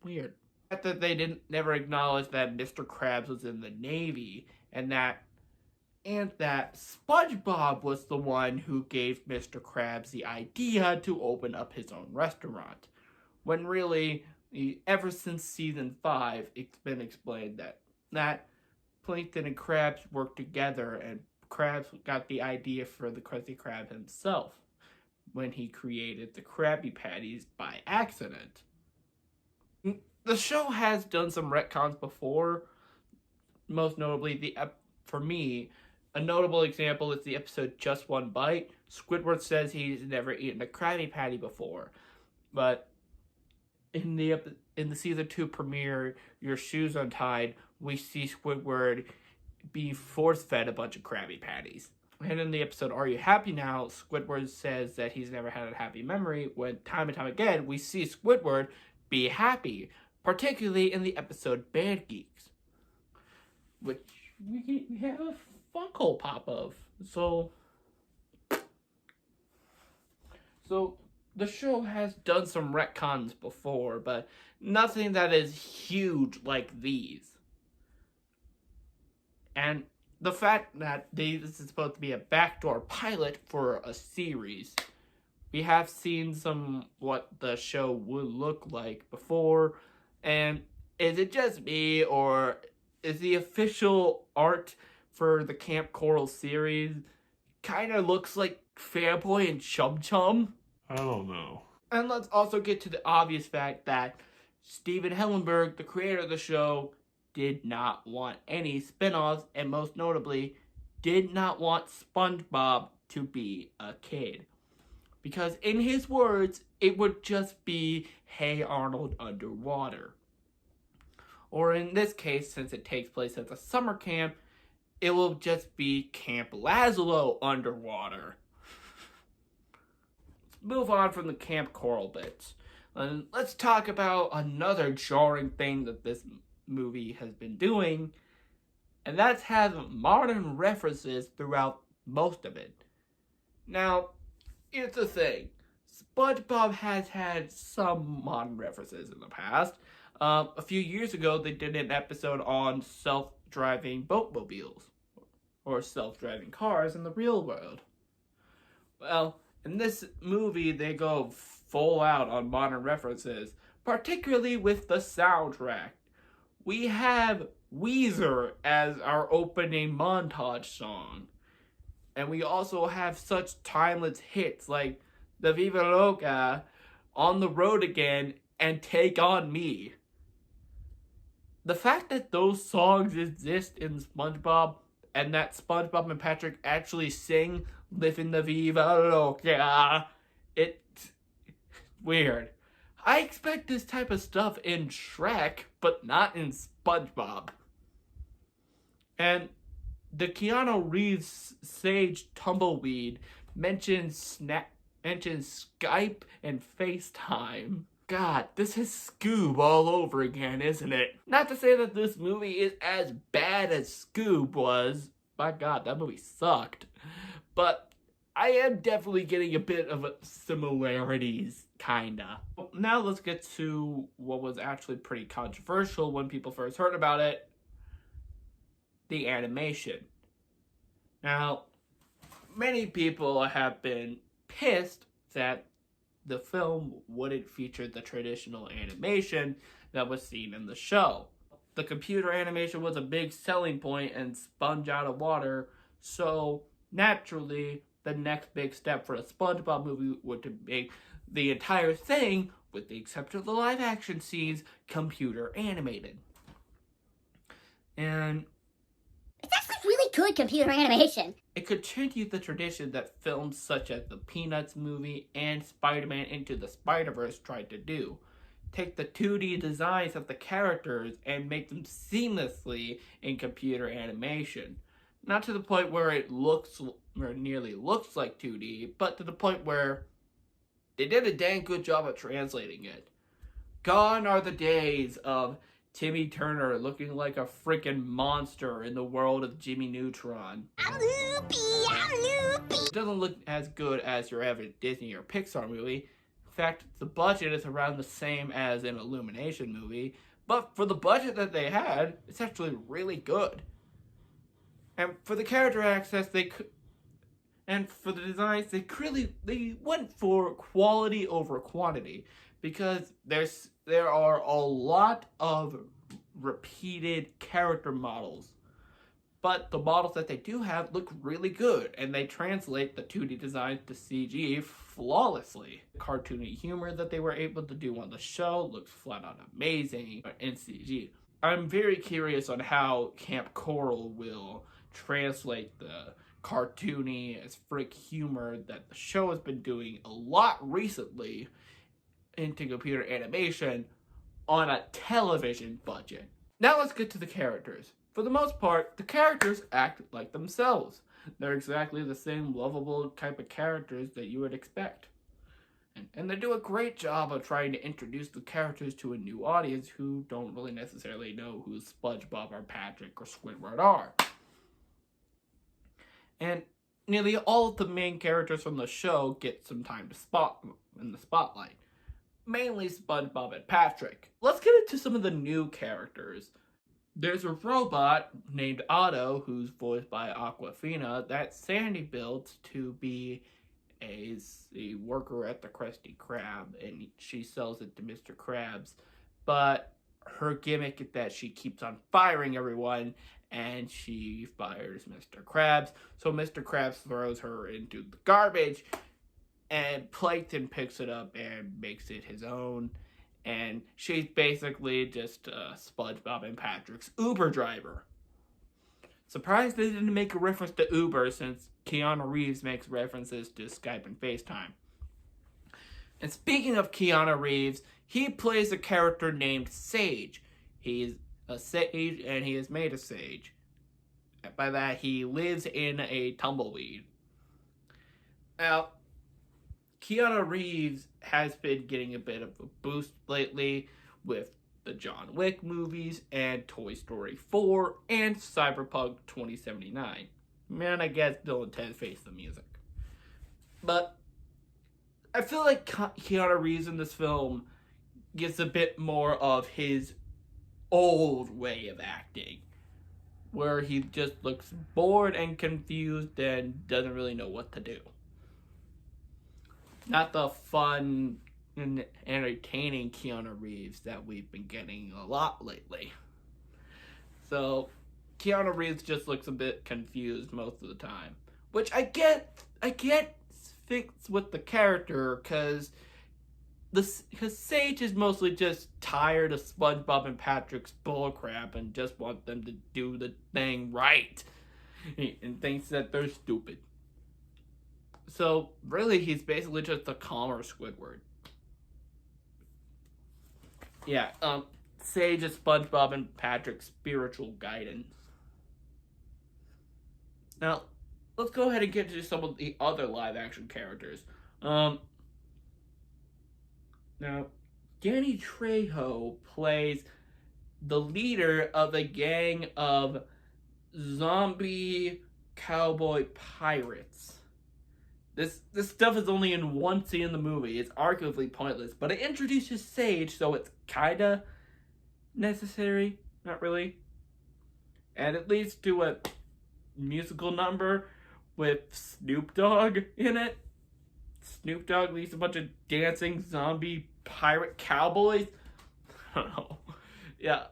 Weird. That they never acknowledge that Mr. Krabs was in the Navy, and that SpongeBob was the one who gave Mr. Krabs the idea to open up his own restaurant. When really, ever since season 5, it's been explained that Plankton and Krabs worked together, and Krabs got the idea for the Krusty Krab himself when he created the Krabby Patties by accident. The show has done some retcons before. Most notably, for me, a notable example is the episode Just One Bite. Squidward says he's never eaten a Krabby Patty before, but in the season 2 premiere, Your Shoes Untied, we see Squidward be force-fed a bunch of Krabby Patties. And in the episode Are You Happy Now, Squidward says that he's never had a happy memory, when time and time again we see Squidward be happy, particularly in the episode Bad Geeks, which we have a Funko Pop of. So the show has done some retcons before, but nothing that is huge like these. And the fact that this is supposed to be a backdoor pilot for a series, we have seen what the show would look like before, and is it just me, or is the official art for the Camp Coral series kind of looks like Fanboy and Chum Chum? I don't know. And let's also get to the obvious fact that Steven Hillenburg, the creator of the show, did not want any spin-offs, and most notably, did not want SpongeBob to be a kid. Because in his words, it would just be Hey Arnold underwater. Or in this case, since it takes place at the summer camp, it will just be Camp Lazlo underwater. Let's move on from the Camp Coral bits. And let's talk about another jarring thing that this movie has been doing, and that's have modern references throughout most of it. Now, here's the thing. SpongeBob has had some modern references in the past. A few years ago, they did an episode on self-driving boatmobiles, or self-driving cars in the real world. Well, in this movie, they go full out on modern references, particularly with the soundtrack. We have Weezer as our opening montage song. And we also have such timeless hits like the Viva Loca, On the Road Again, and Take On Me. The fact that those songs exist in SpongeBob, and that SpongeBob and Patrick actually sing Living the Viva Loca, it's weird. I expect this type of stuff in Shrek, but not in SpongeBob. And the Keanu Reeves Sage Tumbleweed mentions Skype and FaceTime. God, this is Scoob all over again, isn't it? Not to say that this movie is as bad as Scoob was. My God, that movie sucked. But I am definitely getting a bit of similarities, kinda. Now let's get to what was actually pretty controversial when people first heard about it. The animation. Now, many people have been pissed that the film wouldn't feature the traditional animation that was seen in the show. The computer animation was a big selling point and sponge out of water, so naturally, the next big step for a SpongeBob movie would to make the entire thing, with the exception of the live action scenes, computer animated. And it's actually really good computer animation. It continued the tradition that films such as the Peanuts movie and Spider-Man Into the Spider-Verse tried to do. Take the 2D designs of the characters and make them seamlessly in computer animation. Not to the point where it looks or nearly looks like 2D, but to the point where they did a dang good job of translating it. Gone are the days of Timmy Turner looking like a freaking monster in the world of Jimmy Neutron. I'm loopy. It doesn't look as good as your average Disney or Pixar movie. In fact, the budget is around the same as an Illumination movie, but for the budget that they had, it's actually really good. And for the character access, and for the designs, they went for quality over quantity, because there are a lot of repeated character models, but the models that they do have look really good, and they translate the 2D designs to CG flawlessly. The cartoony humor that they were able to do on the show looks flat out amazing in CG. I'm very curious on how Camp Coral will translate the cartoony as frick humor that the show has been doing a lot recently into computer animation on a television budget. Now let's get to the characters. For the most part, the characters act like themselves. They're exactly the same lovable type of characters that you would expect. And they do a great job of trying to introduce the characters to a new audience who don't really necessarily know who SpongeBob or Patrick or Squidward are. And nearly all of the main characters from the show get some time to spot in the spotlight. Mainly SpongeBob and Patrick. Let's get into some of the new characters. There's a robot named Otto, who's voiced by Aquafina, that Sandy built to be a worker at the Krusty Krab, and she sells it to Mr. Krabs. But her gimmick is that she keeps on firing everyone, and she fires Mr. Krabs. So Mr. Krabs throws her into the garbage, and Plankton picks it up and makes it his own. And she's basically just SpongeBob and Patrick's Uber driver. Surprised they didn't make a reference to Uber, since Keanu Reeves makes references to Skype and FaceTime. And speaking of Keanu Reeves, he plays a character named Sage. He's a sage, and he is made a sage. By that, he lives in a tumbleweed. Now, Keanu Reeves has been getting a bit of a boost lately with the John Wick movies and Toy Story 4 and Cyberpunk 2079. Man, I guess Bill and Ted Face the Music. But I feel like Keanu Reeves in this film gets a bit more of his old way of acting, where he just looks bored and confused and doesn't really know what to do. Not the fun and entertaining Keanu Reeves that we've been getting a lot lately. So, Keanu Reeves just looks a bit confused most of the time. Which I get fits with the character, because Sage is mostly just tired of SpongeBob and Patrick's bullcrap and just wants them to do the thing right. And thinks that they're stupid. So, really, he's basically just a calmer Squidward. Yeah, Sage is SpongeBob and Patrick's spiritual guidance. Now, let's go ahead and get to some of the other live-action characters. Now, Danny Trejo plays the leader of a gang of zombie cowboy pirates. This stuff is only in one scene in the movie. It's arguably pointless, but it introduces Sage, so it's kinda necessary. Not really. And it leads to a musical number with Snoop Dogg in it. Snoop Dogg leads a bunch of dancing zombie pirate cowboys. I don't know. Yeah.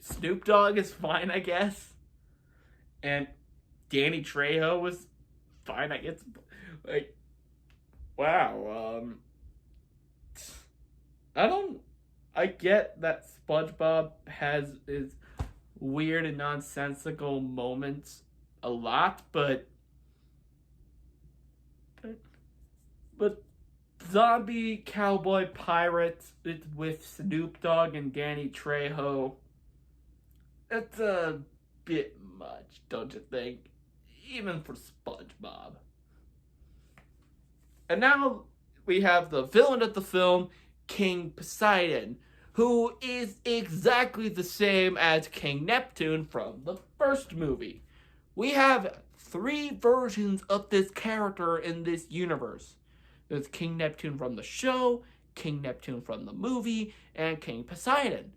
Snoop Dogg is fine, I guess. And Danny Trejo was fine, I guess. Like, wow. I get that SpongeBob has his weird and nonsensical moments a lot, but zombie cowboy pirates with Snoop Dogg and Danny Trejo, that's a bit much, don't you think? Even for SpongeBob. And now we have the villain of the film, King Poseidon, who is exactly the same as King Neptune from the first movie. We have 3 versions of this character in this universe. There's King Neptune from the show, King Neptune from the movie, and King Poseidon.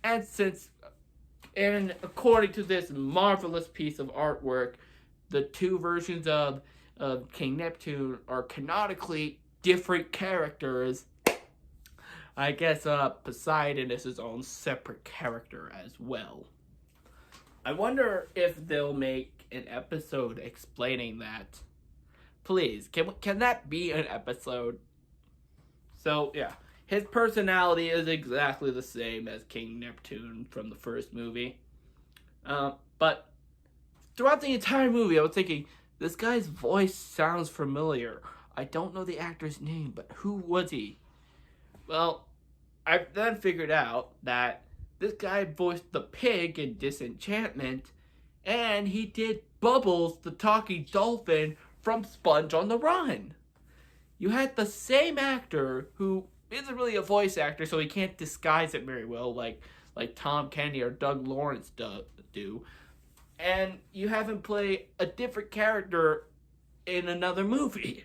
And according to this marvelous piece of artwork, the 2 versions of King Neptune are canonically different characters. I guess Poseidon is his own separate character as well. I wonder if they'll make an episode explaining that. Please, can that be an episode? So, yeah. His personality is exactly the same as King Neptune from the first movie. But throughout the entire movie, I was thinking, this guy's voice sounds familiar. I don't know the actor's name, but who was he? Well, I then figured out that this guy voiced the pig in Disenchantment, and he did Bubbles, the talking dolphin, from Sponge on the Run. You had the same actor who isn't really a voice actor, so he can't disguise it very well like Tom Kenny or Doug Lawrence do. And you have him play a different character in another movie.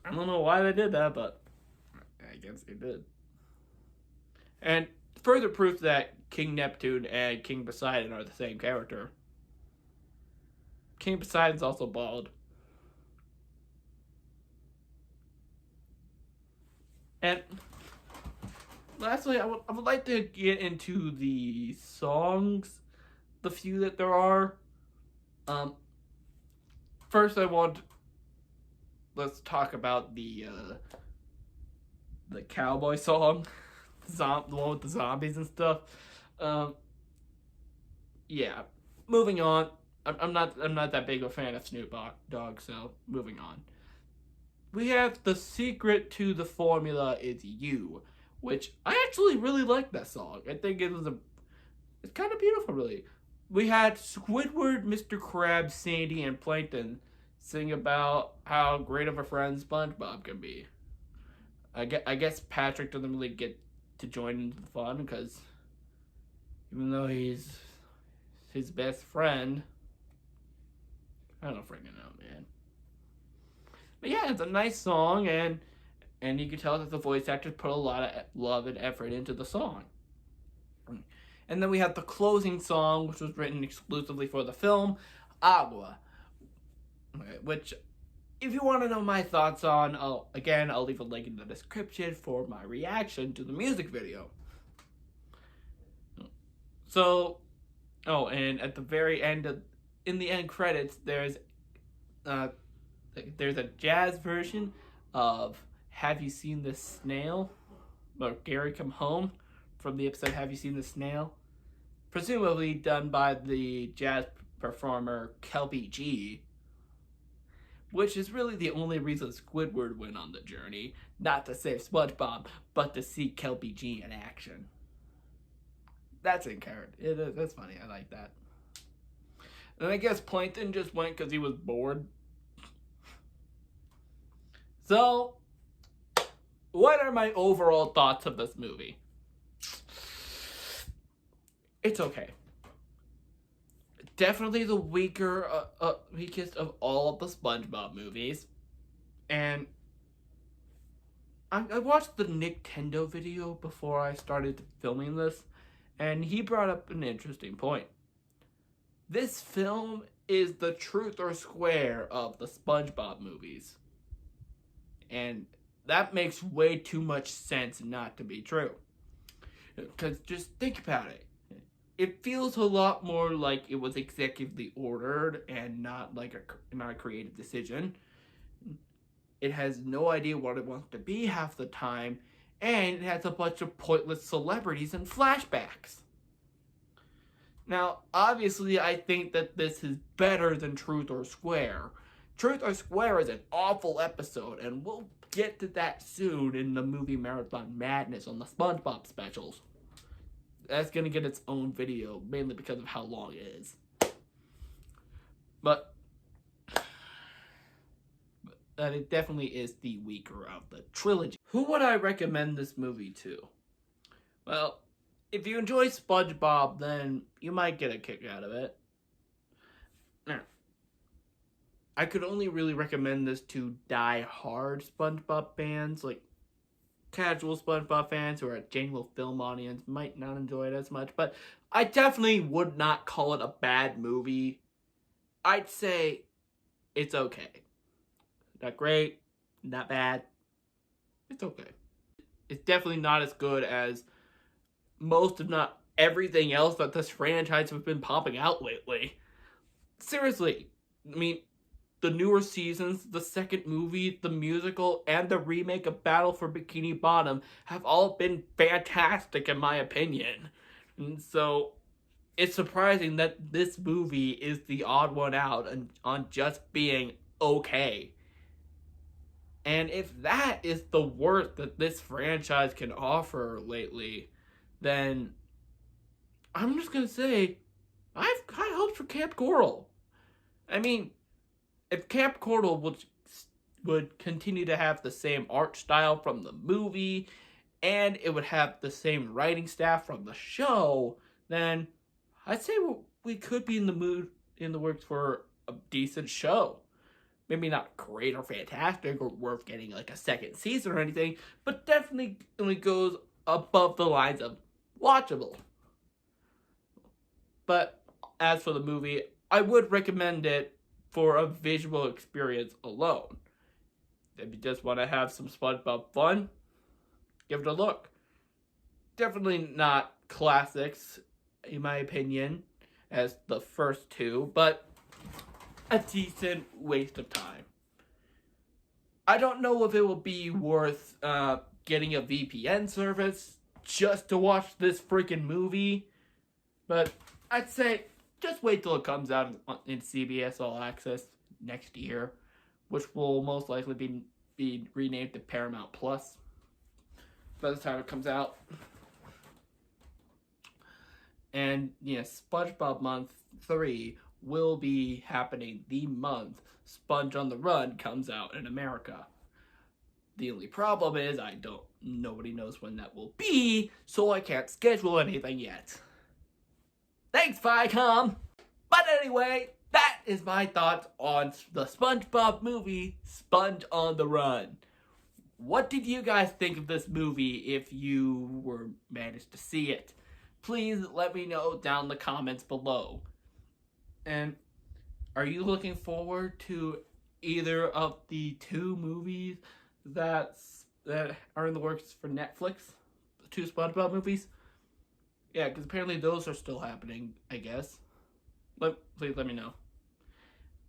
I don't know why they did that, but I guess they did. And further proof that King Neptune and King Poseidon are the same character. King Poseidon's also bald. And lastly, I would like to get into the songs, the few that there are. First, let's talk about the cowboy song, the one with the zombies and stuff. Yeah. Moving on. I'm not that big of a fan of Snoop Dogg, so moving on. We have The Secret to the Formula is You, which I actually really like that song. I think it's kind of beautiful, really. We had Squidward, Mr. Krabs, Sandy, and Plankton sing about how great of a friend SpongeBob can be. I guess Patrick doesn't really get to join into the fun because even though he's his best friend, I don't freaking know, man. But yeah, it's a nice song, and you can tell that the voice actors put a lot of love and effort into the song. And then we have the closing song, which was written exclusively for the film, Agua. Which, if you want to know my thoughts on, I'll leave a link in the description for my reaction to the music video. So, and at the very end, in the end credits, there's a jazz version of Have You Seen This Snail? Or Gary Come Home, from the episode Have You Seen the Snail? Presumably done by the jazz performer Kelby G, which is really the only reason Squidward went on the journey, not to save SpongeBob, but to see Kelby G in action. That's in character. That's funny. I like that. And I guess Plankton just went because he was bored. So, what are my overall thoughts of this movie? It's okay. Definitely the weakest of all of the SpongeBob movies. And I watched the Nintendo video before I started filming this, and he brought up an interesting point. This film is the truth or square of the SpongeBob movies. And that makes way too much sense not to be true. Because just think about it. It feels a lot more like it was executively ordered and not like not a creative decision. It has no idea what it wants to be half the time, and it has a bunch of pointless celebrities and flashbacks. Now, obviously, I think that this is better than Truth or Square. Truth or Square is an awful episode, and we'll get to that soon in the movie Marathon Madness on the SpongeBob specials. That's going to get its own video, mainly because of how long it is. But it definitely is the weaker of the trilogy. Who would I recommend this movie to? Well, if you enjoy SpongeBob, then you might get a kick out of it. Now, I could only really recommend this to die-hard SpongeBob fans, like casual SpongeBob fans who are a genuine film audience might not enjoy it as much, but I definitely would not call it a bad movie. I'd say it's okay. Not great, not bad. It's okay. It's definitely not as good as most, if not everything else that this franchise has been popping out lately. Seriously, I mean, the newer seasons, the second movie, the musical, and the remake of Battle for Bikini Bottom have all been fantastic in my opinion. And so, it's surprising that this movie is the odd one out on just being okay. And if that is the worst that this franchise can offer lately, then I'm just going to say, I have high hopes for Camp Coral. I mean, if Camp Coral would continue to have the same art style from the movie, and it would have the same writing staff from the show, then I'd say we could be in the works for a decent show. Maybe not great or fantastic or worth getting like a second season or anything, but definitely goes above the lines of watchable. But as for the movie, I would recommend it for a visual experience alone. If you just want to have some SpongeBob fun, give it a look. Definitely not classics, in my opinion, as the first two, but a decent waste of time. I don't know if it will be worth getting a VPN service just to watch this freaking movie, but I'd say just wait till it comes out in CBS All Access next year, which will most likely be renamed to Paramount Plus. by the time it comes out. And yes, SpongeBob Month 3 will be happening the month Sponge on the Run comes out in America. The only problem is nobody knows when that will be, so I can't schedule anything yet. Thanks, Viacom! But anyway, that is my thoughts on the SpongeBob movie, Sponge on the Run. What did you guys think of this movie if you were managed to see it? Please let me know down in the comments below. And are you looking forward to either of the 2 movies that are in the works for Netflix? The 2 SpongeBob movies? Yeah, because apparently those are still happening, I guess. Please let me know.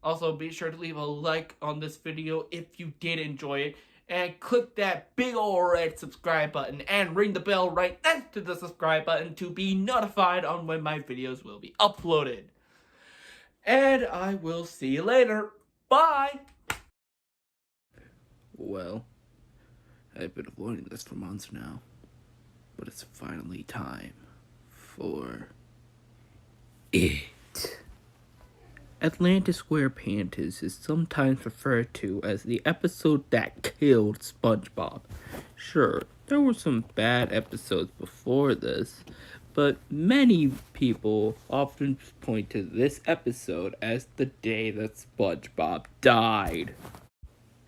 Also, be sure to leave a like on this video if you did enjoy it. And click that big ol' red subscribe button and ring the bell right next to the subscribe button to be notified on when my videos will be uploaded. And I will see you later. Bye! Well, I've been avoiding this for months now, but it's finally time for it. Atlantis SquarePants is sometimes referred to as the episode that killed SpongeBob. Sure, there were some bad episodes before this, but many people often point to this episode as the day that SpongeBob died.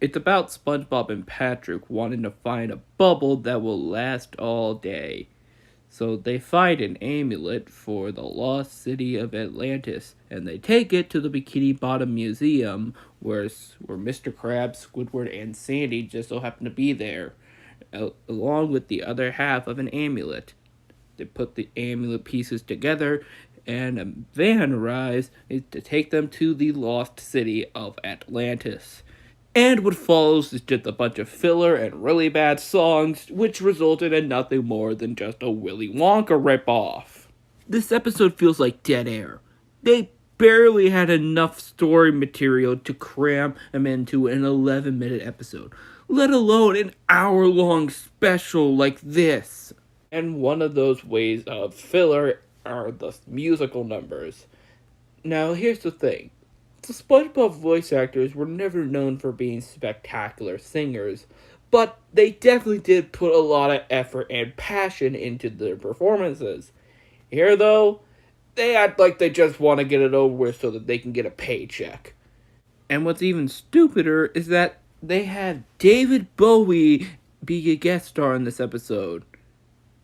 It's about SpongeBob and Patrick wanting to find a bubble that will last all day. So they find an amulet for the lost city of Atlantis, and they take it to the Bikini Bottom Museum, where Mr. Krabs, Squidward, and Sandy just so happen to be there, along with the other half of an amulet. They put the amulet pieces together, and a van arrives to take them to the lost city of Atlantis. And what follows is just a bunch of filler and really bad songs, which resulted in nothing more than just a Willy Wonka ripoff. This episode feels like dead air. They barely had enough story material to cram them into an 11-minute episode, let alone an hour-long special like this. And one of those ways of filler are the musical numbers. Now, here's the thing. The SpongeBob voice actors were never known for being spectacular singers, but they definitely did put a lot of effort and passion into their performances. Here, though, they act like they just want to get it over with so that they can get a paycheck. And what's even stupider is that they had David Bowie be a guest star in this episode.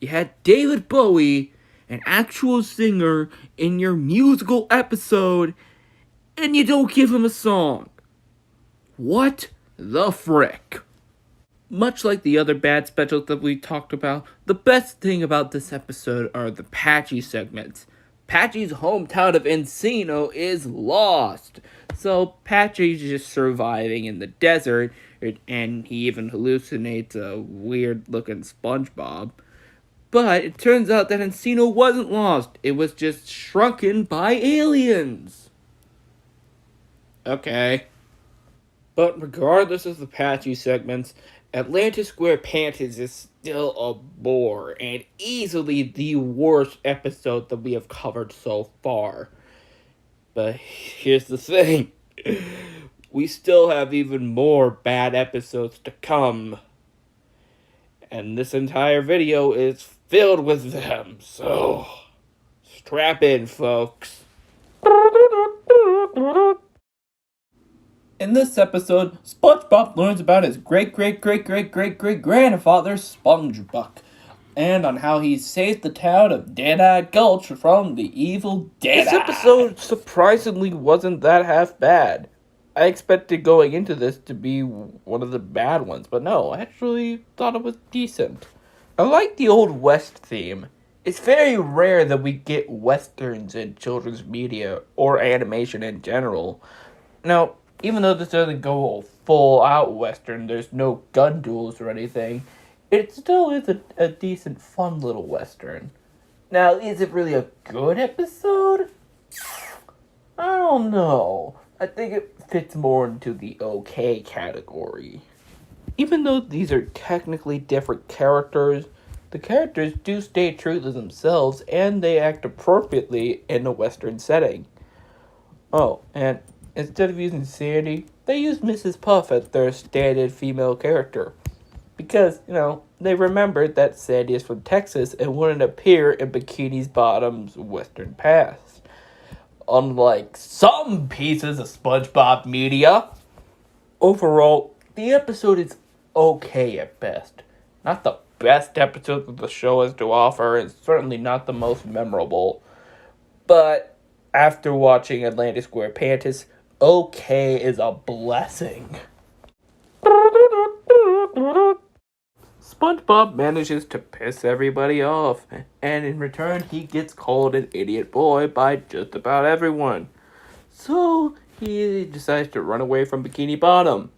You had David Bowie, an actual singer, in your musical episode, and you don't give him a song. What the frick? Much like the other bad specials that we talked about, the best thing about this episode are the Patchy segments. Patchy's hometown of Encino is lost, so Patchy's just surviving in the desert, and he even hallucinates a weird-looking SpongeBob. But it turns out that Encino wasn't lost, it was just shrunken by aliens. Okay. But regardless of the patchy segments, Atlantis SquarePants is still a bore, and easily the worst episode that we have covered so far. But here's the thing. We still have even more bad episodes to come. And this entire video is filled with them, so strap in, folks. In this episode, SpongeBob learns about his great-great-great-great-great-great-grandfather, SpongeBuck, and on how he saved the town of Dead-Eyed Gulch from the evil Dead-Eye. This episode surprisingly wasn't that half bad. I expected going into this to be one of the bad ones, but no, I actually thought it was decent. I like the Old West theme. It's very rare that we get westerns in children's media or animation in general. Now, even though this doesn't go full-out western, there's no gun duels or anything, it still is a decent, fun little western. Now, is it really a good episode? I don't know. I think it fits more into the okay category. Even though these are technically different characters, the characters do stay true to themselves and they act appropriately in a Western setting. Oh, and instead of using Sandy, they used Mrs. Puff as their standard female character. Because, they remembered that Sandy is from Texas and wouldn't appear in Bikini Bottom's Western past. Unlike some pieces of SpongeBob media, overall, the episode is okay at best. Not the best episode that the show has to offer, and certainly not the most memorable. But after watching Atlantic Square Pantis, okay is a blessing. SpongeBob manages to piss everybody off, and in return he gets called an idiot boy by just about everyone. So he decides to run away from Bikini Bottom.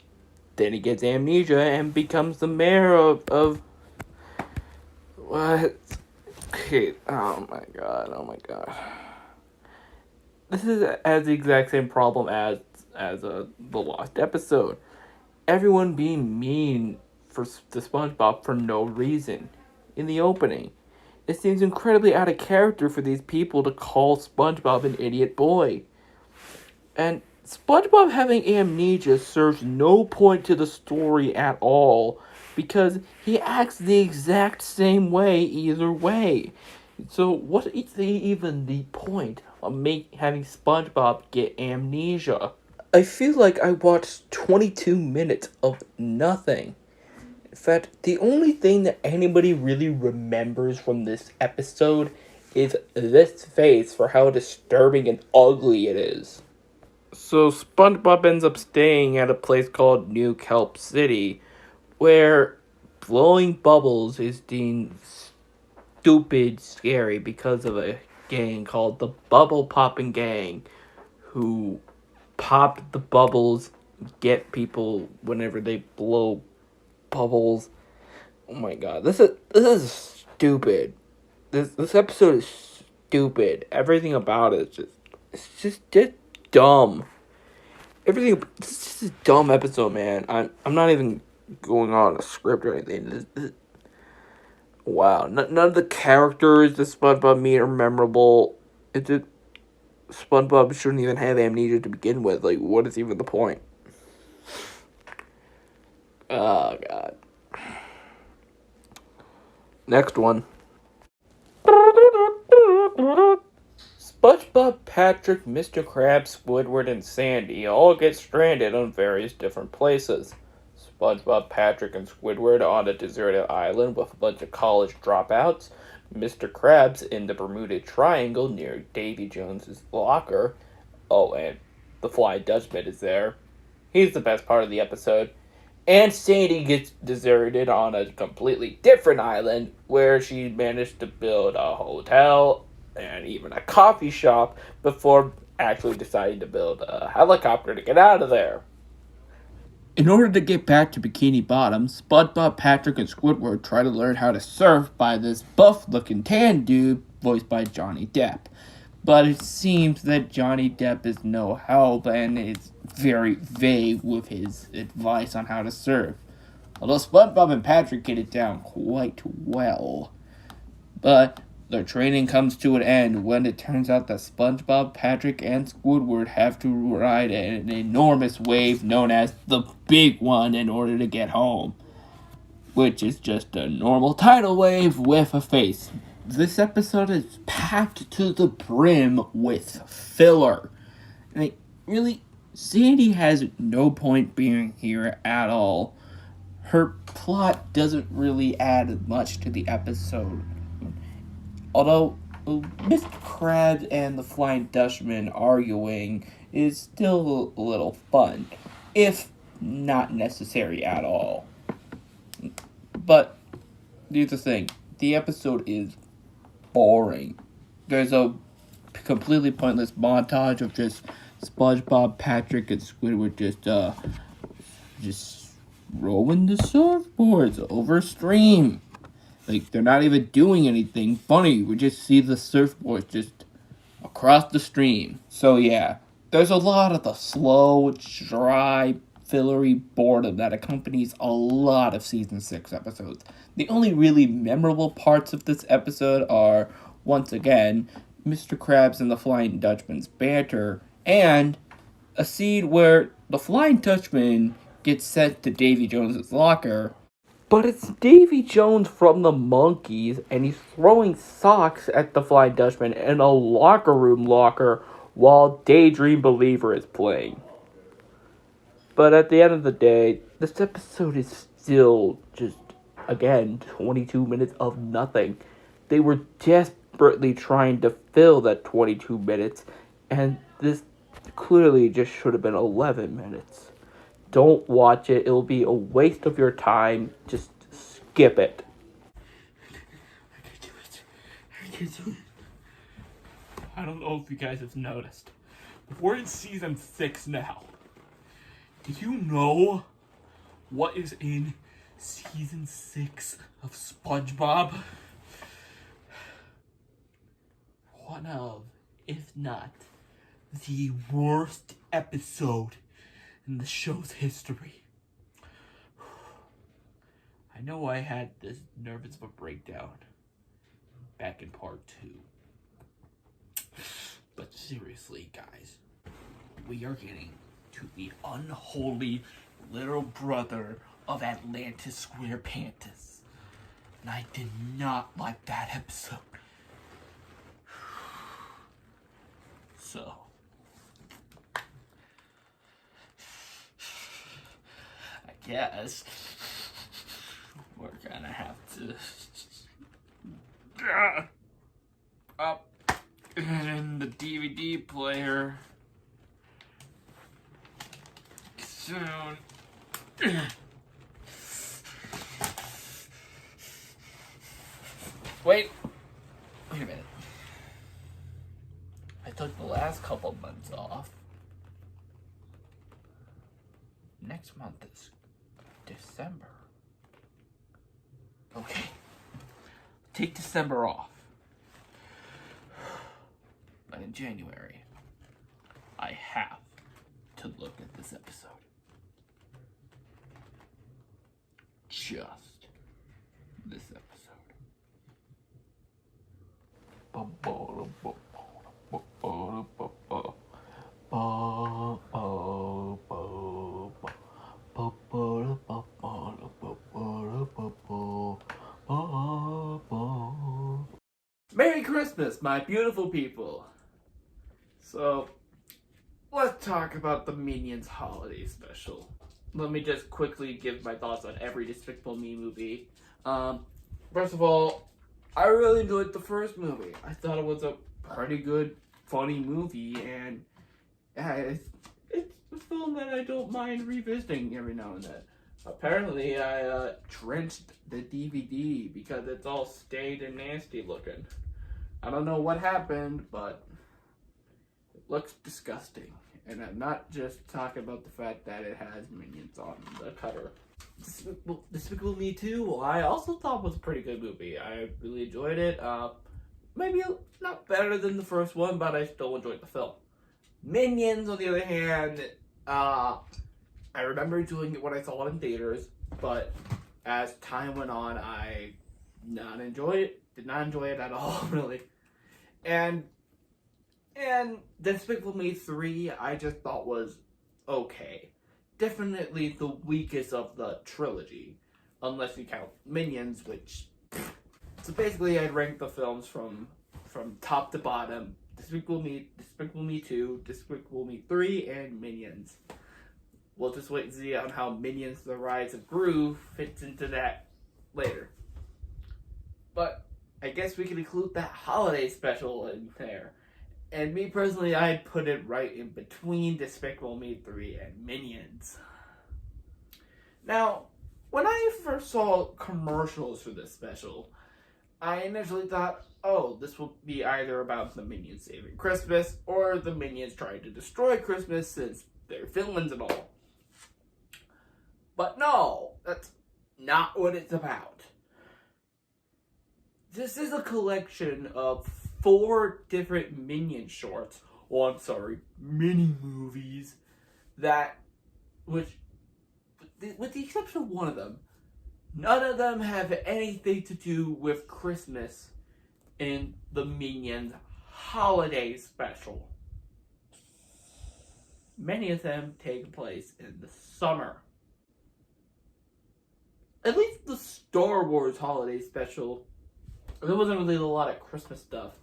Then he gets amnesia and becomes the mayor of what? Okay, oh my god. This has the exact same problem as the lost episode. Everyone being mean to SpongeBob for no reason in the opening. It seems incredibly out of character for these people to call SpongeBob an idiot boy. And SpongeBob having amnesia serves no point to the story at all, because he acts the exact same way either way. So what is even the point of having SpongeBob get amnesia? I feel like I watched 22 minutes of nothing. In fact, the only thing that anybody really remembers from this episode is this face for how disturbing and ugly it is. So SpongeBob ends up staying at a place called New Kelp City, where blowing bubbles is deemed stupid scary because of a gang called the Bubble Popping Gang, who pop the bubbles, get people whenever they blow bubbles. Oh my god, this is stupid. This episode is stupid. Everything about it is just dumb. This is just a dumb episode, man. I'm not even going on a script or anything. Wow, none of the characters that SpongeBob meet are memorable. It's just SpongeBob shouldn't even have amnesia to begin with. Like, what is even the point? Oh god. Next one. SpongeBob, Patrick, Mr. Krabs, Squidward, and Sandy all get stranded on various different places. SpongeBob, Patrick, and Squidward on a deserted island with a bunch of college dropouts. Mr. Krabs in the Bermuda Triangle near Davy Jones's locker. Oh, and the Flying Dutchman is there. He's the best part of the episode. And Sandy gets deserted on a completely different island where she managed to build a hotel and even a coffee shop before actually deciding to build a helicopter to get out of there. In order to get back to Bikini Bottom, SpongeBob, Patrick, and Squidward try to learn how to surf by this buff-looking tan dude voiced by Johnny Depp. But it seems that Johnny Depp is no help and is very vague with his advice on how to surf. Although SpongeBob and Patrick get it down quite well. But their training comes to an end when it turns out that SpongeBob, Patrick, and Squidward have to ride an enormous wave known as the Big One in order to get home. Which is just a normal tidal wave with a face. This episode is packed to the brim with filler. And really, Sandy has no point being here at all. Her plot doesn't really add much to the episode. Although Mr. Krabs and the Flying Dutchman arguing is still a little fun, if not necessary at all. But here's the thing, the episode is boring. There's a completely pointless montage of just SpongeBob, Patrick, and Squidward just rowing the surfboards over stream. Like, they're not even doing anything funny. We just see the surfboards just across the stream. So yeah, there's a lot of the slow, dry fillery boredom that accompanies a lot of season 6 episodes. The only really memorable parts of this episode are, once again, Mr. Krabs and the Flying Dutchman's banter, and a scene where the Flying Dutchman gets sent to Davy Jones's locker. But it's Davy Jones from the Monkees, and he's throwing socks at the Flying Dutchman in a locker room locker while Daydream Believer is playing. But at the end of the day, this episode is still just, again, 22 minutes of nothing. They were desperately trying to fill that 22 minutes, and this clearly just should have been 11 minutes. Don't watch it. It'll be a waste of your time. Just skip it. I don't know if you guys have noticed, but we're in season 6 now. Do you know what is in season 6 of SpongeBob? One of, if not, the worst episode in the show's history. I know I had this nervous of a breakdown back in part 2. But seriously, guys, we are getting to the unholy little brother of Atlantis SquarePantis. And I did not like that episode. So, I guess we're gonna have to up in the DVD player soon. Wait a minute. I took the last couple months off. Next month is December. Okay. Take December off. But in January, I have to look at this episode. Just this episode. Merry Christmas, my beautiful people. So, let's talk about the Minions holiday special. Let me just quickly give my thoughts on every Despicable Me movie. First of all, I really enjoyed the first movie. I thought it was a pretty good, funny movie, and it's a film that I don't mind revisiting every now and then. Apparently, I drenched the DVD because it's all stained and nasty looking. I don't know what happened, but it looks disgusting. And I'm not just talking about the fact that it has Minions on the cover. Despicable Me 2, I also thought was a pretty good movie. I really enjoyed it. Maybe not better than the first one, but I still enjoyed the film. Minions, on the other hand, I remember enjoying it when I saw it in theaters, but as time went on, I did not enjoy it at all, really. And Despicable Me 3, I just thought was okay. Definitely the weakest of the trilogy, unless you count Minions, which... So basically, I'd rank the films from top to bottom. Despicable Me 2, Despicable Me 3, and Minions. We'll just wait and see on how Minions The Rise of Gru fits into that later. But I guess we can include that holiday special in there. And me personally, I'd put it right in between Despicable Me 3 and Minions. Now, when I first saw commercials for this special, I initially thought, oh, this will be either about the Minions saving Christmas or the Minions trying to destroy Christmas since they're villains and all. But no, that's not what it's about. This is a collection of 4 different Minion shorts, mini movies, which with the exception of one of them, none of them have anything to do with Christmas in the Minions holiday special. Many of them take place in the summer. At least the Star Wars holiday special, there wasn't really a lot of Christmas stuff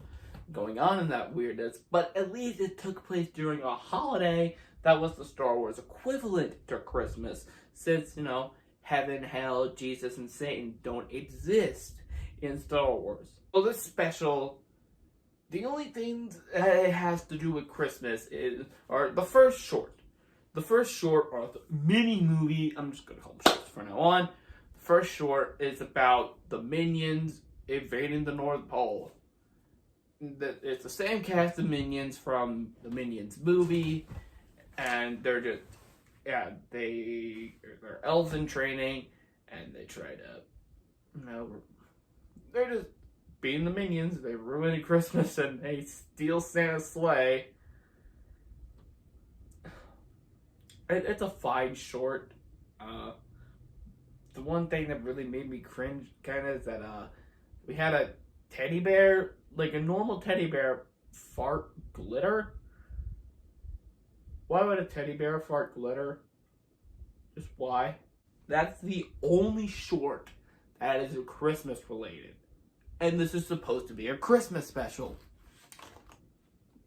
going on in that weirdness, but at least it took place during a holiday that was the Star Wars equivalent to Christmas, since, you know, heaven, hell, Jesus, and Satan don't exist in Star Wars. So this special, the only things it has to do with Christmas are the first short. The first short, or the mini movie, I'm just going to call them shorts from now on. The first short is about the Minions invading the North Pole. It's the same cast of Minions from the Minions movie, and they're just, they're elves in training, and they try to, you know, they're just being the Minions. They ruin Christmas, and they steal Santa's sleigh. It's a fine short. The one thing that really made me cringe kind of is that we had a teddy bear, like a normal teddy bear, fart glitter. Why would a teddy bear fart glitter? Just why? That's the only short that is Christmas related. And this is supposed to be a Christmas special.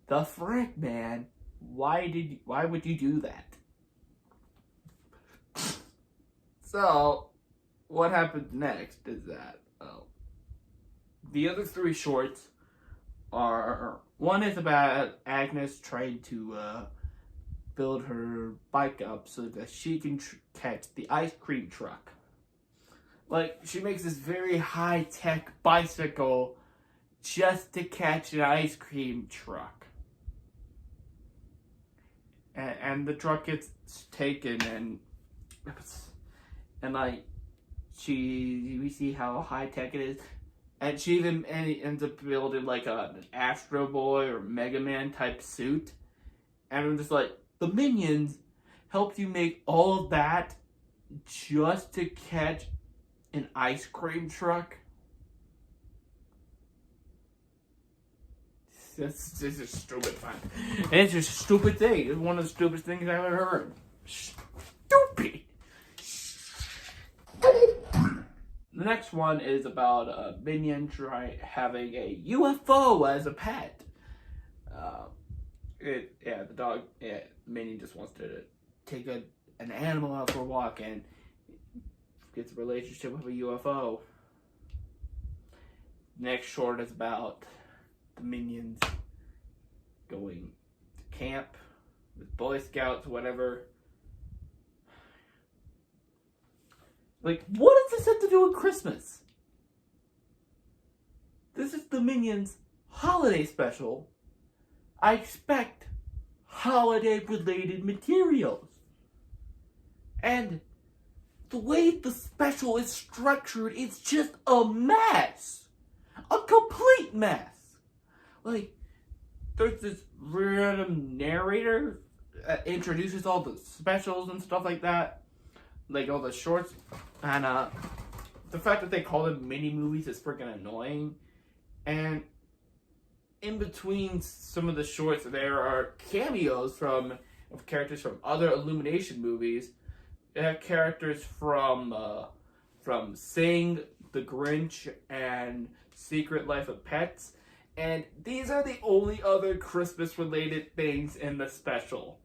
The frick, man? Why would you do that? So, what happens next is that the other three shorts are, one is about Agnes trying to build her bike up so that she can catch the ice cream truck. Like, she makes this very high-tech bicycle just to catch an ice cream truck. And the truck gets taken, and like, we see how high-tech it is. And she even ends up building like an Astro Boy or Mega Man type suit. And I'm just like, the Minions helped you make all of that just to catch an ice cream truck? This is stupid fun. It's just a stupid thing. It's one of the stupidest things I've ever heard. Stupid! The next one is about a Minion having a UFO as a pet. The dog, Minion just wants to take an animal out for a walk and gets a relationship with a UFO. Next short is about the Minions going to camp with Boy Scouts, whatever. Like, what does this have to do with Christmas? This is the Minions holiday special. I expect holiday-related materials. And the way the special is structured, it's just a mess. A complete mess. Like, there's this random narrator that introduces all the specials and stuff like that. Like all the shorts. And the fact that they call them mini movies is freaking annoying. And in between some of the shorts, there are cameos of characters from other Illumination movies. Characters from Sing, The Grinch, and Secret Life of Pets. And these are the only other Christmas-related things in the special.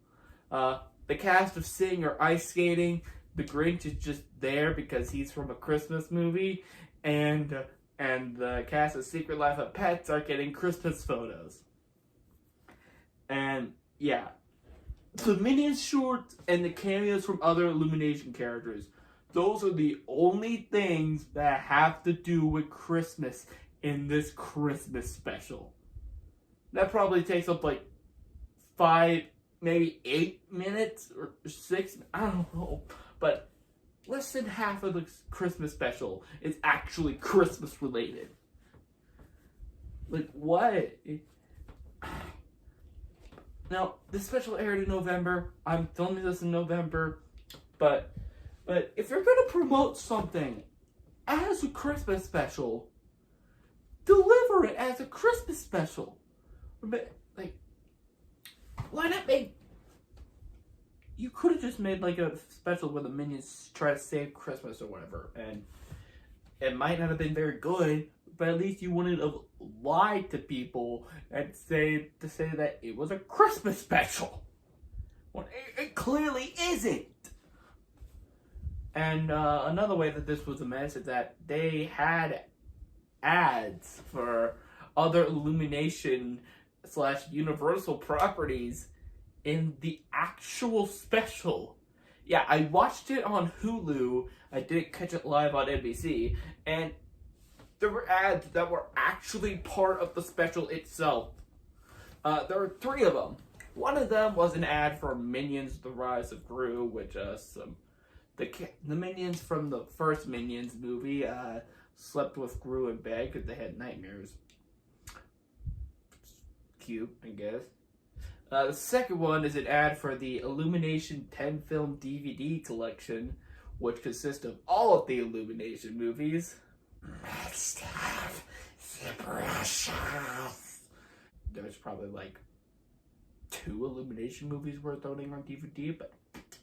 The cast of Sing are ice skating. The Grinch is just there because he's from a Christmas movie. And the cast of Secret Life of Pets are getting Christmas photos. And, yeah. The Minions shorts and the cameos from other Illumination characters, those are the only things that have to do with Christmas in this Christmas special. That probably takes up like 5, maybe 8 minutes or 6, I don't know. But less than half of the Christmas special is actually Christmas related. Like, what? Now, this special aired in November. I'm filming this in November. But But if you're gonna promote something as a Christmas special, deliver it as a Christmas special. Like, why not make... You could have just made like a special where the Minions try to save Christmas or whatever, and it might not have been very good, but at least you wouldn't have lied to people and say that it was a Christmas special. Well, it clearly isn't. And another way that this was a mess is that they had ads for other Illumination / Universal properties in the actual special. Yeah, I watched it on Hulu. I didn't catch it live on NBC, and there were ads that were actually part of the special itself. There were 3 of them. One of them was an ad for Minions: The Rise of Gru, which the Minions from the first Minions movie slept with Gru in bed because they had nightmares. Cute, I guess. The second one is an ad for the Illumination 10-film DVD collection, which consists of all of the Illumination movies. Must have the precious. There's probably like 2 Illumination movies worth owning on DVD, but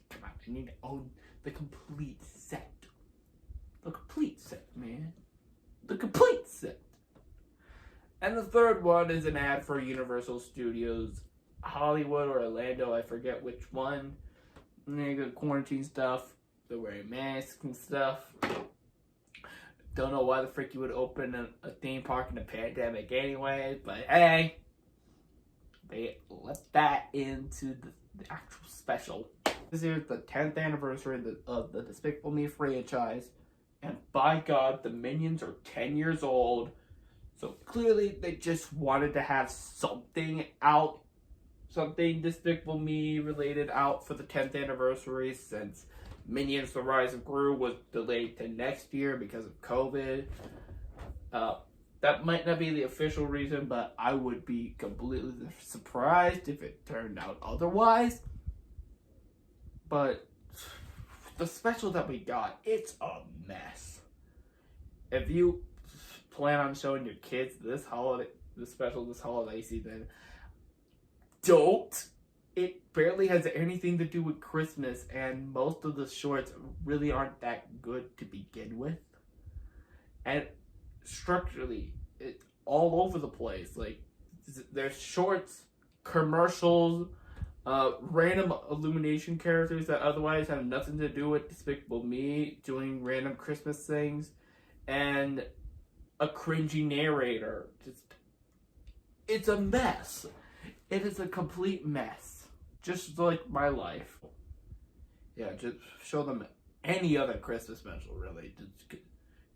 come on, I need to own the complete set. The complete set, man. The complete set. And the third one is an ad for Universal Studios Hollywood or Orlando, I forget which one. They got quarantine stuff. They're wearing masks and stuff. Don't know why the frick you would open a theme park in a pandemic anyway, but hey, they let that into the actual special. This is the 10th anniversary of the Despicable Me franchise, and by God, the Minions are 10 years old, so clearly they just wanted to have something out, something Despicable Me related out for the 10th anniversary, since Minions: The Rise of Gru was delayed to next year because of COVID. That might not be the official reason, but I would be completely surprised if it turned out otherwise. But the special that we got, it's a mess. If you plan on showing your kids this special this holiday season, don't. It barely has anything to do with Christmas, and most of the shorts really aren't that good to begin with. And structurally, it's all over the place. Like, there's shorts, commercials, random Illumination characters that otherwise have nothing to do with Despicable Me doing random Christmas things, and a cringy narrator. It's a mess. It is a complete mess. Just like my life. Yeah, just show them any other Christmas special, really.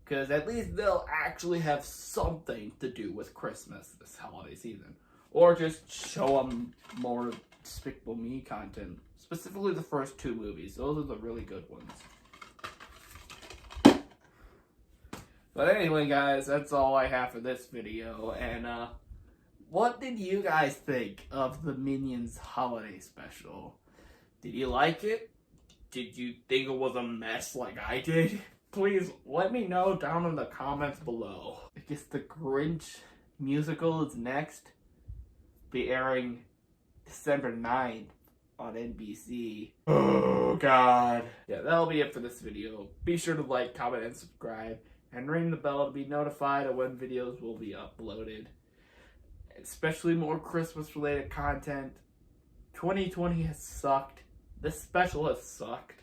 Because at least they'll actually have something to do with Christmas this holiday season. Or just show them more Despicable Me content. Specifically the first 2 movies. Those are the really good ones. But anyway, guys, that's all I have for this video. And, what did you guys think of the Minions holiday special? Did you like it? Did you think it was a mess like I did? Please let me know down in the comments below. I guess the Grinch musical is next. Be airing December 9th on NBC. Oh God. Yeah, that'll be it for this video. Be sure to like, comment, and subscribe. And ring the bell to be notified of when videos will be uploaded. Especially more Christmas related content. 2020 has sucked. This special has sucked.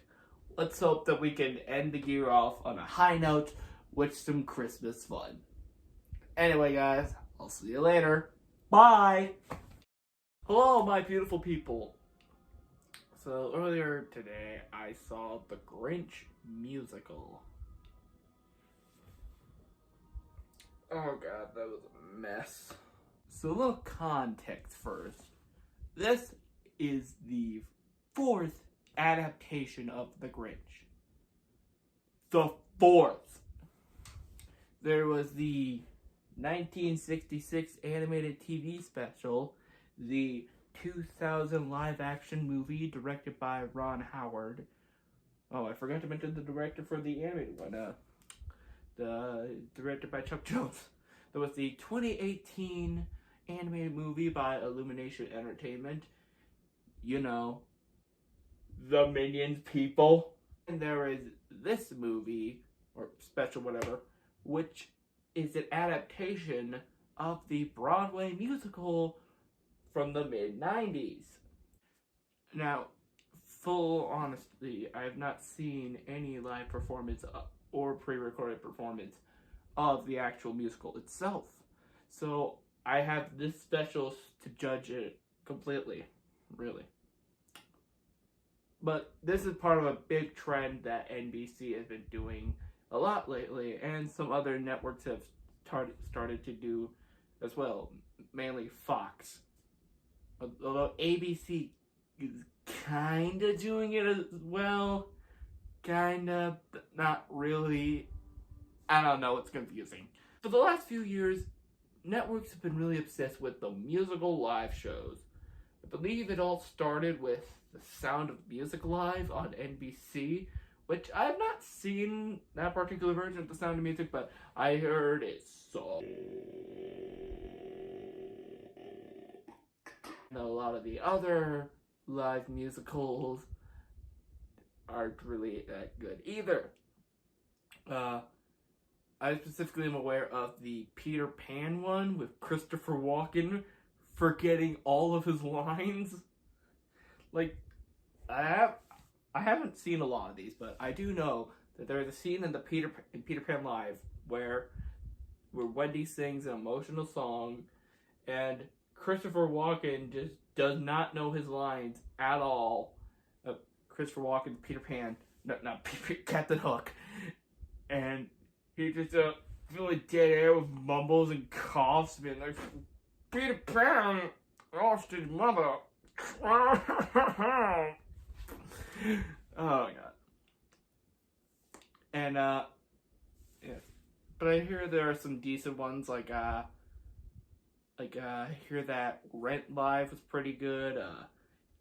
Let's hope that we can end the year off on a high note with some Christmas fun. Anyway, guys, I'll see you later. Bye! Hello, my beautiful people. So, earlier today, I saw the Grinch musical. Oh God, that was a mess. So a little context first. This is the 4th adaptation of The Grinch. The 4th! There was the 1966 animated TV special, the 2000 live action movie directed by Ron Howard, Oh, I forgot to mention the director for the animated one. Directed by Chuck Jones. There was the 2018 animated movie by Illumination Entertainment. You know, the Minions people. And there is this movie, or special whatever, which is an adaptation of the Broadway musical from the mid-90s. Now, full honesty, I have not seen any live performance or pre-recorded performance of the actual musical itself. So I have this special to judge it completely, really. But this is part of a big trend that NBC has been doing a lot lately, and some other networks have started to do as well, mainly Fox. Although ABC is kind of doing it as well, kind of, but not really. I don't know, it's confusing. For the last few years, networks have been really obsessed with the musical live shows. I believe it all started with The Sound of Music Live on NBC, which I have not seen that particular version of The Sound of Music, but I heard it so. And a lot of the other live musicals aren't really that good either. I specifically am aware of the Peter Pan one with Christopher Walken forgetting all of his lines. Like, I haven't seen a lot of these, but I do know that there is a scene in the Peter Pan Live where Wendy sings an emotional song, and Christopher Walken just does not know his lines at all. Christopher Walken, Peter Pan, not Captain Hook, and he just really dead air with mumbles and coughs, being like, Peter Pan lost his mother. Oh my god. And yeah. But I hear there are some decent ones, like I hear that Rent Live was pretty good.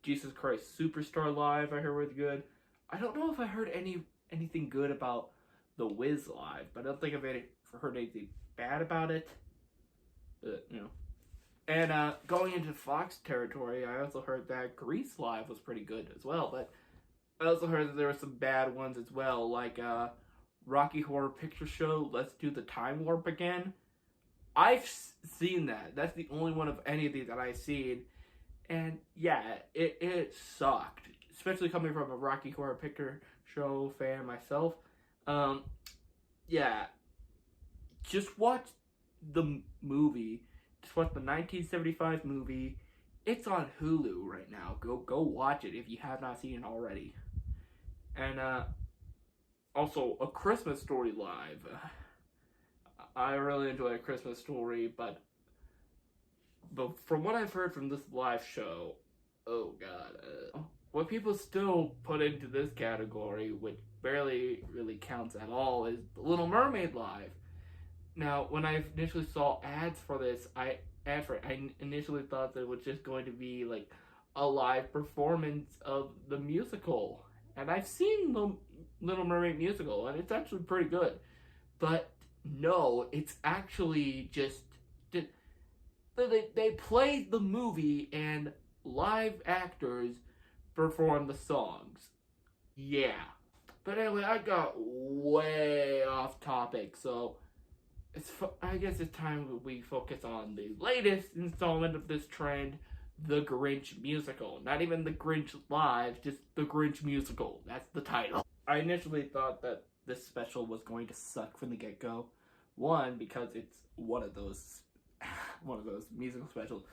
Jesus Christ Superstar Live I heard was good. I don't know if I heard anything good about The Wiz Live, but I don't think I've heard anything bad about it. But, you know. And going into Fox territory, I also heard that Grease Live was pretty good as well, but I also heard that there were some bad ones as well, like Rocky Horror Picture Show, Let's Do the Time Warp Again. I've seen that. That's the only one of any of these that I've seen. And yeah, it sucked. Especially coming from a Rocky Horror Picture Show fan myself. Yeah. Just watch the movie. Just watch the 1975 movie. It's on Hulu right now. Go watch it if you have not seen it already. And also A Christmas Story Live. I really enjoy A Christmas Story, but from what I've heard from this live show, oh god, what people still put into this category, which barely really counts at all, is The Little Mermaid Live. Now, when I initially saw ads for this, I initially thought that it was just going to be like a live performance of the musical. And I've seen the Little Mermaid musical, and it's actually pretty good. But no, it's actually just they played the movie and live actors perform the songs. Yeah. But anyway, I got way off topic, so I guess it's time we focus on the latest installment of this trend, The Grinch Musical. Not even The Grinch Live, just The Grinch Musical. That's the title. I initially thought that this special was going to suck from the get-go. One, because it's one of those musical specials.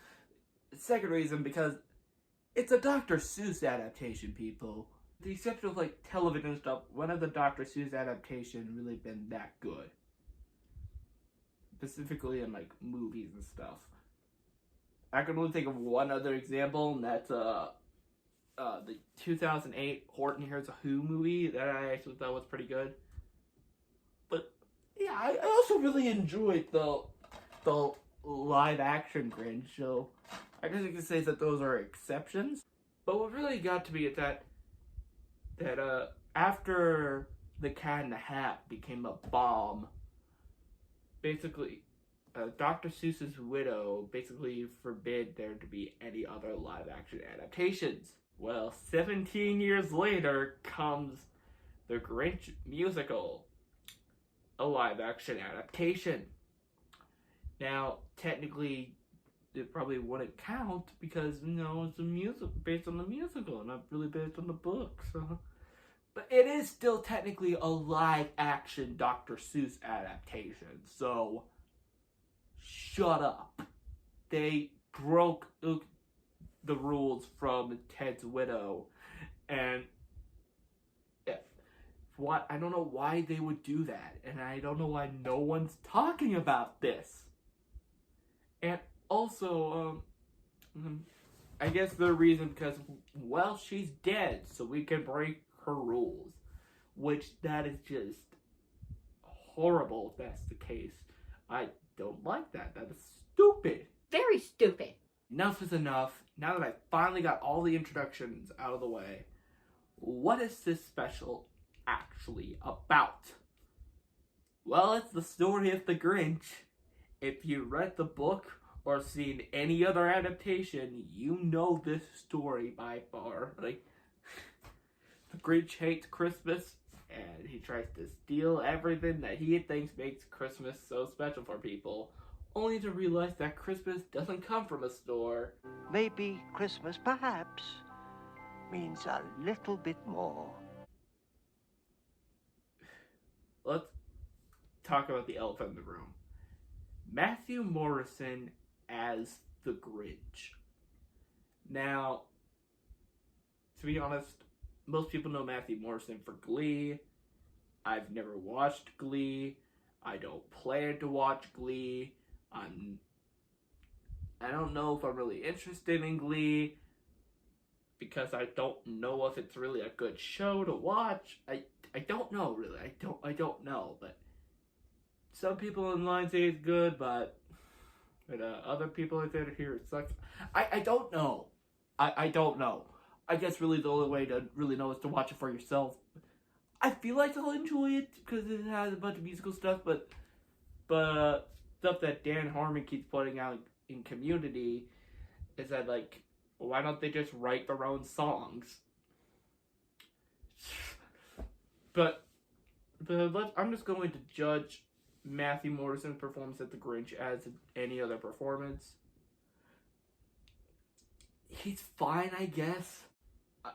Second reason, because it's a Dr. Seuss adaptation, people. The exception of like television stuff, when has the Dr. Seuss adaptation really been that good? Specifically in like movies and stuff. I can only think of one other example, and that's the 2008 Horton Hears a Who movie that I actually thought was pretty good. But yeah, I also really enjoyed the live action Grinch, so I guess you could say that those are exceptions. But what really got to me is that after The Cat in the Hat became a bomb, basically, Dr. Seuss's widow basically forbid there to be any other live-action adaptations. Well, 17 years later comes The Grinch musical, a live-action adaptation. Now, technically, it probably wouldn't count because, it's a music based on the musical, not really based on the book, so... But it is still technically a live-action Dr. Seuss adaptation, so... Shut up. They broke the rules from Ted's Widow, and... I don't know why they would do that, and I don't know why no one's talking about this. And also, I guess the reason because, well, she's dead, so we can break her rules. Which, that is just horrible if that's the case. I don't like that. That is stupid. Very stupid. Enough is enough. Now that I finally got all the introductions out of the way, what is this special actually about? Well, it's the story of the Grinch. If you read the book or seen any other adaptation, you know this story by far. Like, the Grinch hates Christmas, and he tries to steal everything that he thinks makes Christmas so special for people, only to realize that Christmas doesn't come from a store. Maybe Christmas, perhaps, means a little bit more. Let's talk about the elephant in the room. Matthew Morrison as the Grinch. Now, to be honest, most people know Matthew Morrison for Glee. I've never watched Glee. I don't plan to watch Glee. I don't know if I'm really interested in Glee because I don't know if it's really a good show to watch. I don't know, really. I don't know, but some people online say it's good, but other people out there hear it sucks. I don't know. I don't know. I guess really the only way to really know is to watch it for yourself. I feel like I'll enjoy it because it has a bunch of musical stuff, but stuff that Dan Harmon keeps putting out in Community is that, like, why don't they just write their own songs? But I'm just going to judge Matthew Morrison's performance at the Grinch as any other performance. He's fine, I guess.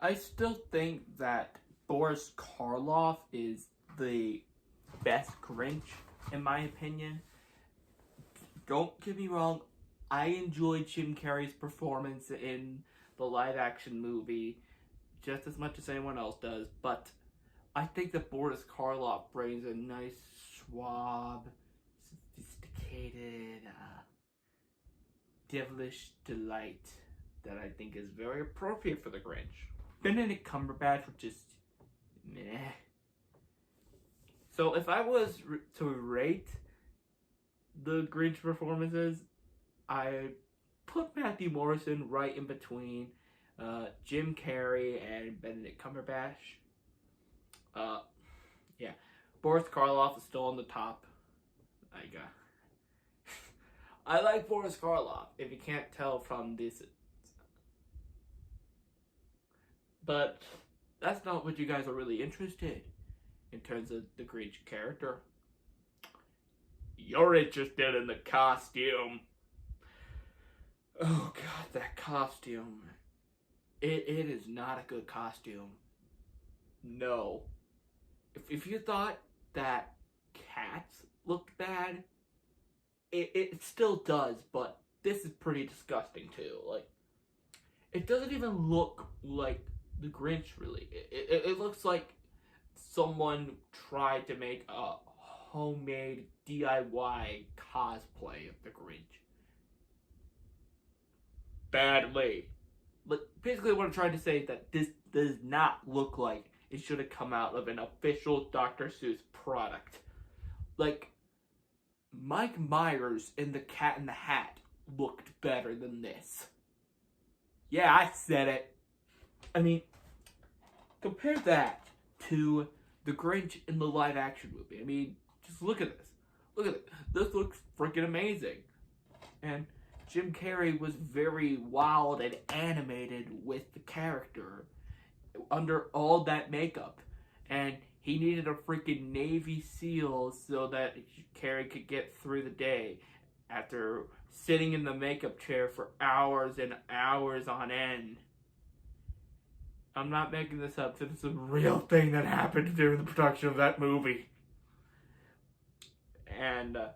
I still think that Boris Karloff is the best Grinch, in my opinion. Don't get me wrong, I enjoyed Jim Carrey's performance in the live-action movie just as much as anyone else does, but I think that Boris Karloff brings a nice, suave, sophisticated, devilish delight that I think is very appropriate for the Grinch. Benedict Cumberbatch was just meh. So if I was to rate the Grinch performances, I put Matthew Morrison right in between Jim Carrey and Benedict Cumberbatch. Yeah, Boris Karloff is still on the top. I like Boris Karloff, if you can't tell from this. But that's not what you guys are really interested in terms of the Grinch character. You're interested in the costume. Oh god, that costume. It is not a good costume. No. If you thought that Cats looked bad, it still does, but this is pretty disgusting too. Like, it doesn't even look like the Grinch, really. It looks like someone tried to make a homemade DIY cosplay of the Grinch. Badly. But basically what I'm trying to say is that this does not look like it should have come out of an official Dr. Seuss product. Like, Mike Myers in The Cat in the Hat looked better than this. Yeah, I said it. I mean, compare that to the Grinch in the live action movie. I mean, just look at this. Look at it. This looks freaking amazing. And Jim Carrey was very wild and animated with the character under all that makeup. And he needed a freaking Navy SEAL so that Carrey could get through the day after sitting in the makeup chair for hours and hours on end. I'm not making this up. This is a real thing that happened during the production of that movie. And it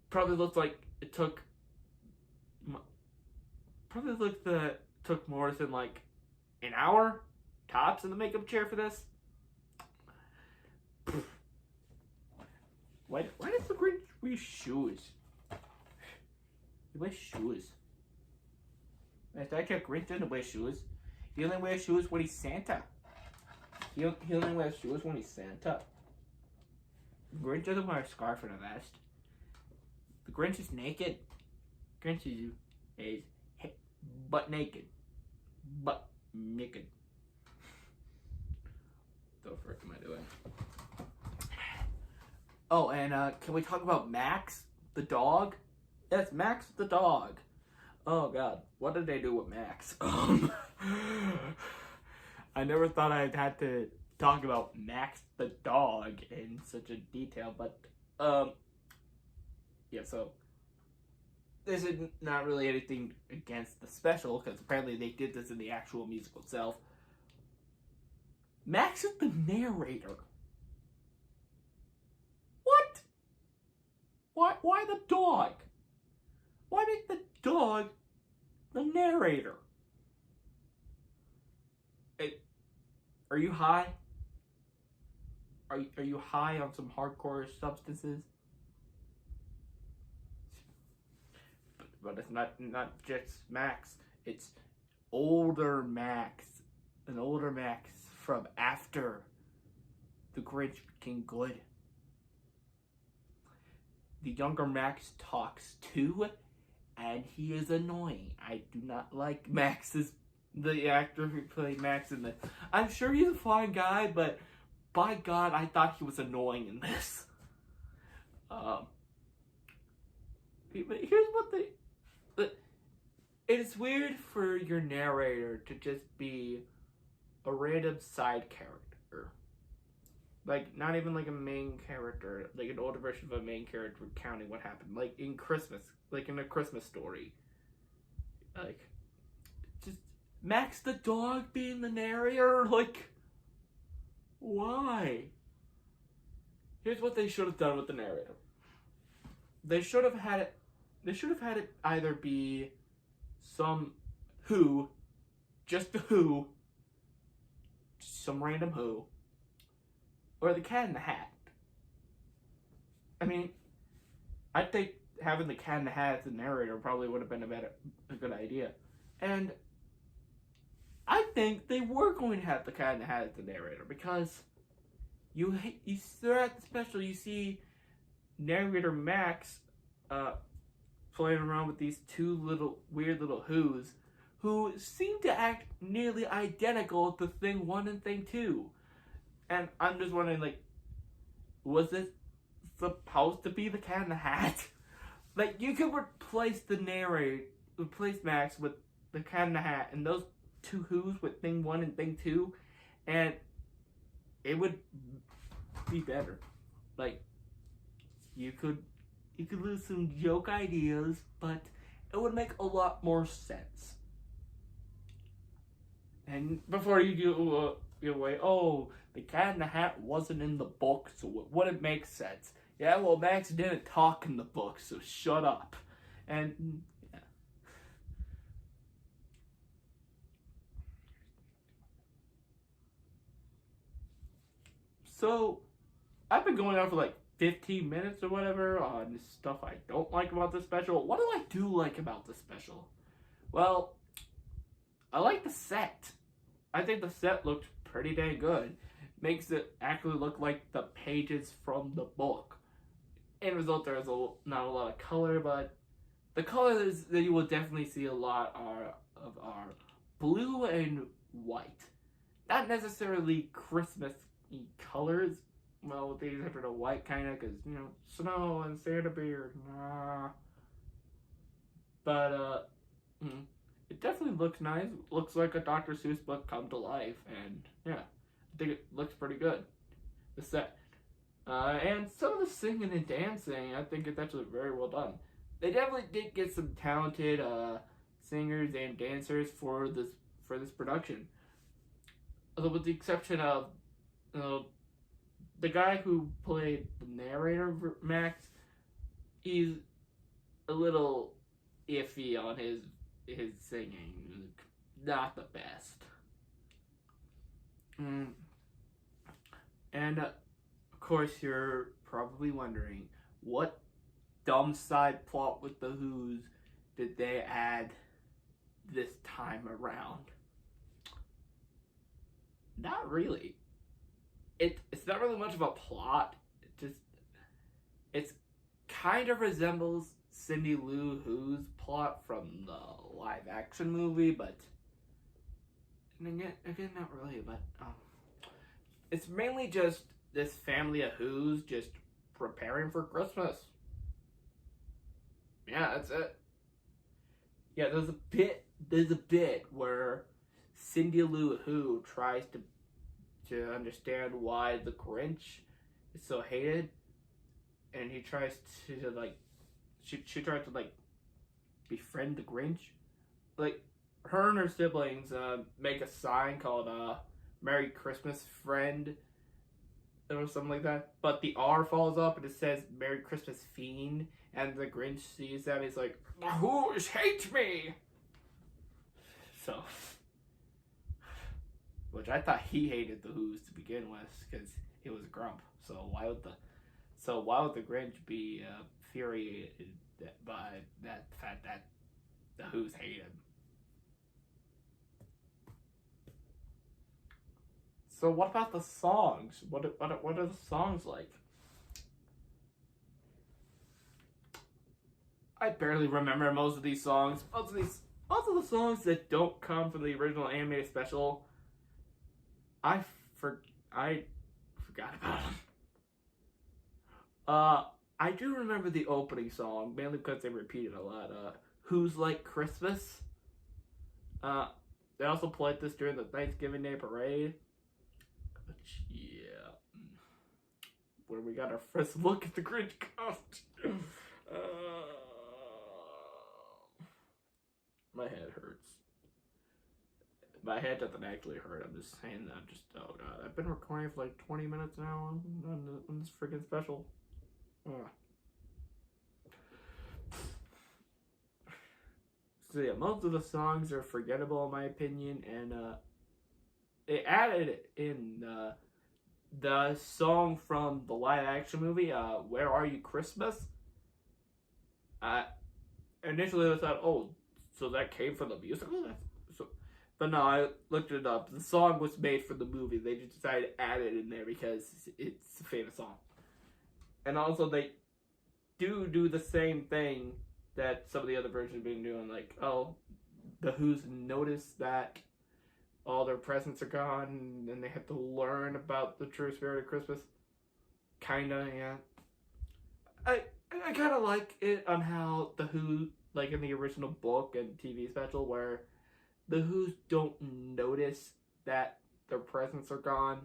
probably looked like it took... Probably looked that it took more than like an hour tops in the makeup chair for this. Why does the Grinch wear shoes? He wears shoes. Is that your Grinch doesn't wear shoes? He only wears shoes when he's Santa. He only wears shoes when he's Santa. The Grinch doesn't wear a scarf and a vest. The Grinch is naked. Grinch is butt naked. Butt naked. The frick am I doing? Oh, and can we talk about Max, the dog? Yes, Max the dog. Oh god, what did they do with Max? I never thought I'd had to talk about Max the dog in such a detail, but yeah, so this is not really anything against the special, because apparently they did this in the actual musical itself. Max is the narrator. What? Why the dog? Why make the dog the narrator? Are you high? Are you high on some hardcore substances? But it's not just Max. It's older Max. An older Max from after the Grinch became good. The younger Max talks too, and he is annoying. I do not like the actor who played Max in this. I'm sure he's a fine guy, but by God, I thought he was annoying in this. Here's what it's weird for your narrator to just be a random side character. Like, not even like a main character, like an older version of a main character recounting what happened. Like in Christmas, like in A Christmas Story. Like, just Max the dog being the narrator? Like, why? Here's what they should have done with the narrator. They should have had it either be some Who, just the Who, some random Who, or the Cat in the Hat. I mean, I think having the Cat in the Hat as the narrator probably would have been a good idea. And I think they were going to have the Cat in the Hat as the narrator, because you throughout the special you see narrator Max playing around with these two weird little Who's who seem to act nearly identical to Thing 1 and Thing 2. And I'm just wondering, like, was this supposed to be the Cat in the Hat? Like, you could replace Max with the Cat in the Hat and those two Who's with Thing 1 and Thing 2, and it would be better. Like, you could lose some joke ideas, but it would make a lot more sense. And before you go away, oh, the Cat in the Hat wasn't in the book, so it wouldn't make sense. Yeah, well, Max didn't talk in the book, so shut up. And yeah. So, I've been going on for like 15 minutes or whatever on stuff I don't like about this special. What do I do like about this special? Well, I like the set. I think the set looked pretty dang good. Makes it actually look like the pages from the book. In result, there's not a lot of color, but the colors that you will definitely see a lot are blue and white. not necessarily Christmas colors. Well, with the exception of white, kind of, because, you know, snow and Santa beard. Nah. But, it definitely looks nice. Looks like a Dr. Seuss book come to life. And, yeah, I think it looks pretty good. The set. And some of the singing and dancing, I think it's actually very well done. They definitely did get some talented singers and dancers for this production. Although with the exception of the guy who played the narrator, Max, he's a little iffy on his singing. Not the best. And of course, you're probably wondering, what dumb side plot with the Who's did they add this time around? Not really. It's not really much of a plot. It's kind of resembles Cindy Lou Who's plot from the live action movie, but again, not really. But it's mainly just this family of Who's just preparing for Christmas. Yeah, that's it. Yeah, there's a bit where Cindy Lou Who tries to understand why the Grinch is so hated, and he tries to like she tries to like befriend the Grinch. Like, her and her siblings make a sign called Merry Christmas Friend or something like that, but the R falls up and it says Merry Christmas Fiend, and the Grinch sees that and he's like, the Who's hate me! So, which I thought he hated the Who's to begin with, because he was a grump. So why would the Grinch be infuriated by that fact that the Who's hate him? So what about the songs? What are the songs like? I barely remember most of these songs. Most of the songs that don't come from the original animated special, I forgot about them. I do remember the opening song, mainly because they repeated a lot. Who's Like Christmas? They also played this during the Thanksgiving Day Parade. Which, yeah. Where we got our first look at the Grinch costume. My head hurts. My head doesn't actually hurt. I'm just saying that. Oh god. I've been recording for like 20 minutes now on this freaking special. So yeah, most of the songs are forgettable in my opinion, and they added in the song from the live action movie, Where Are You Christmas? Initially I thought, oh, so that came from the musical? But no, I looked it up. The song was made for the movie. They just decided to add it in there because it's a famous song. And also they do the same thing that some of the other versions have been doing. Like, oh, the Who's noticed that all their presents are gone and they have to learn about the true spirit of Christmas. Kinda, yeah. I kind of like it on how the Who, like in the original book and TV special, where the Who's don't notice that their presents are gone.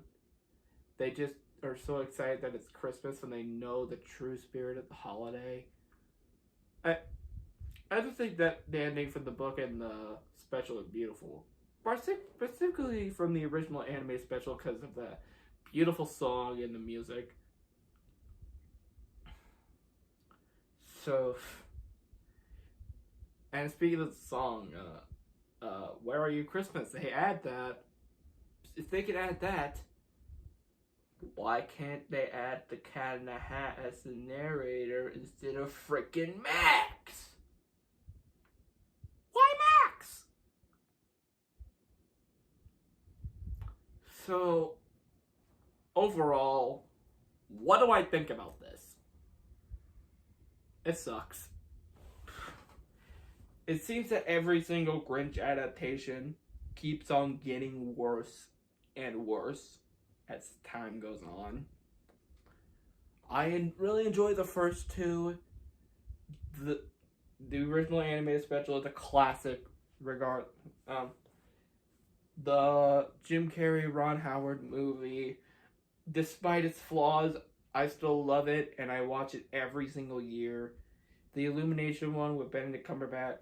They just are so excited that it's Christmas and they know the true spirit of the holiday. I just think that the ending from the book and the special is beautiful. Specifically from the original anime special because of the beautiful song and the music. So, and speaking of the song, Where Are You Christmas? They add that. If they can add that, why can't they add the Cat in the Hat as the narrator instead of freaking Max? Why Max? So, overall, what do I think about this? It sucks. It seems that every single Grinch adaptation keeps on getting worse and worse as time goes on. I really enjoy the first two. The original animated special is a classic. The Jim Carrey, Ron Howard movie, despite its flaws, I still love it, and I watch it every single year. The Illumination one with Benedict Cumberbatch,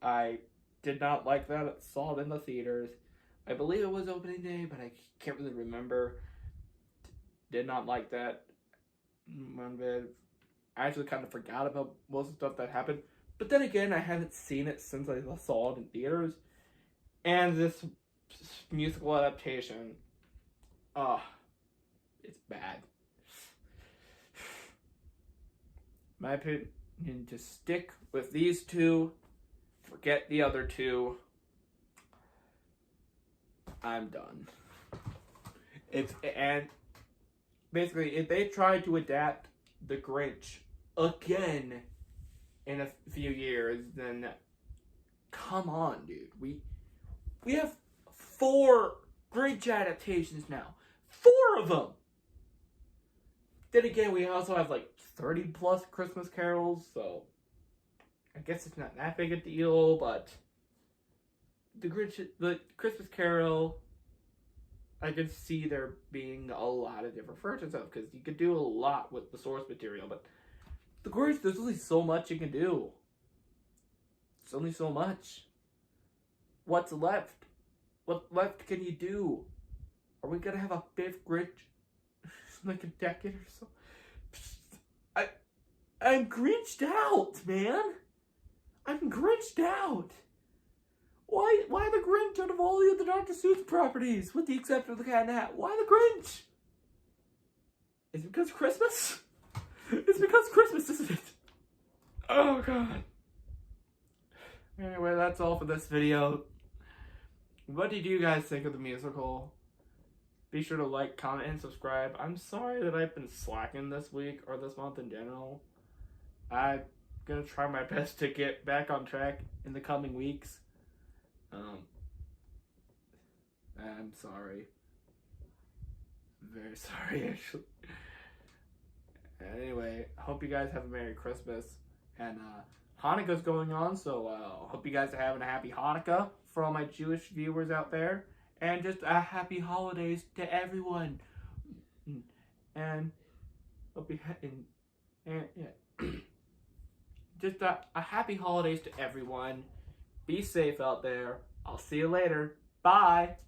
I did not like that. I saw it in the theaters. I believe it was opening day, but I can't really remember. Did not like that one bit. I actually kind of forgot about most of the stuff that happened. But then again, I haven't seen it since I saw it in theaters. And this musical adaptation, it's bad. My opinion, just stick with these two. Forget the other two. I'm done. And basically, if they try to adapt The Grinch again in a few years, then come on, dude. We have 4 Grinch adaptations now. 4 of them! Then again, we also have like 30 plus Christmas carols, so I guess it's not that big a deal, but the Christmas Carol, I could see there being a lot of different versions of, because you could do a lot with the source material, but the Grinch, there's only so much you can do. It's only so much. What's left? What left can you do? Are we gonna have a 5th Grinch in like a decade or so? I'm Grinched out, man. I'm Grinched out. Why the Grinch out of all the other Dr. Seuss properties, with the exception of the Cat in the Hat? Why the Grinch? Is it because Christmas? It's because Christmas, isn't it? Oh, God. Anyway, that's all for this video. What did you guys think of the musical? Be sure to like, comment, and subscribe. I'm sorry that I've been slacking this week, or this month in general. I'm gonna try my best to get back on track in the coming weeks. I'm sorry. Very sorry, actually. Anyway, I hope you guys have a Merry Christmas. And Hanukkah's going on, so hope you guys are having a happy Hanukkah for all my Jewish viewers out there. And just a happy holidays to everyone. And hope you just a happy holidays to everyone. Be safe out there. I'll see you later. Bye.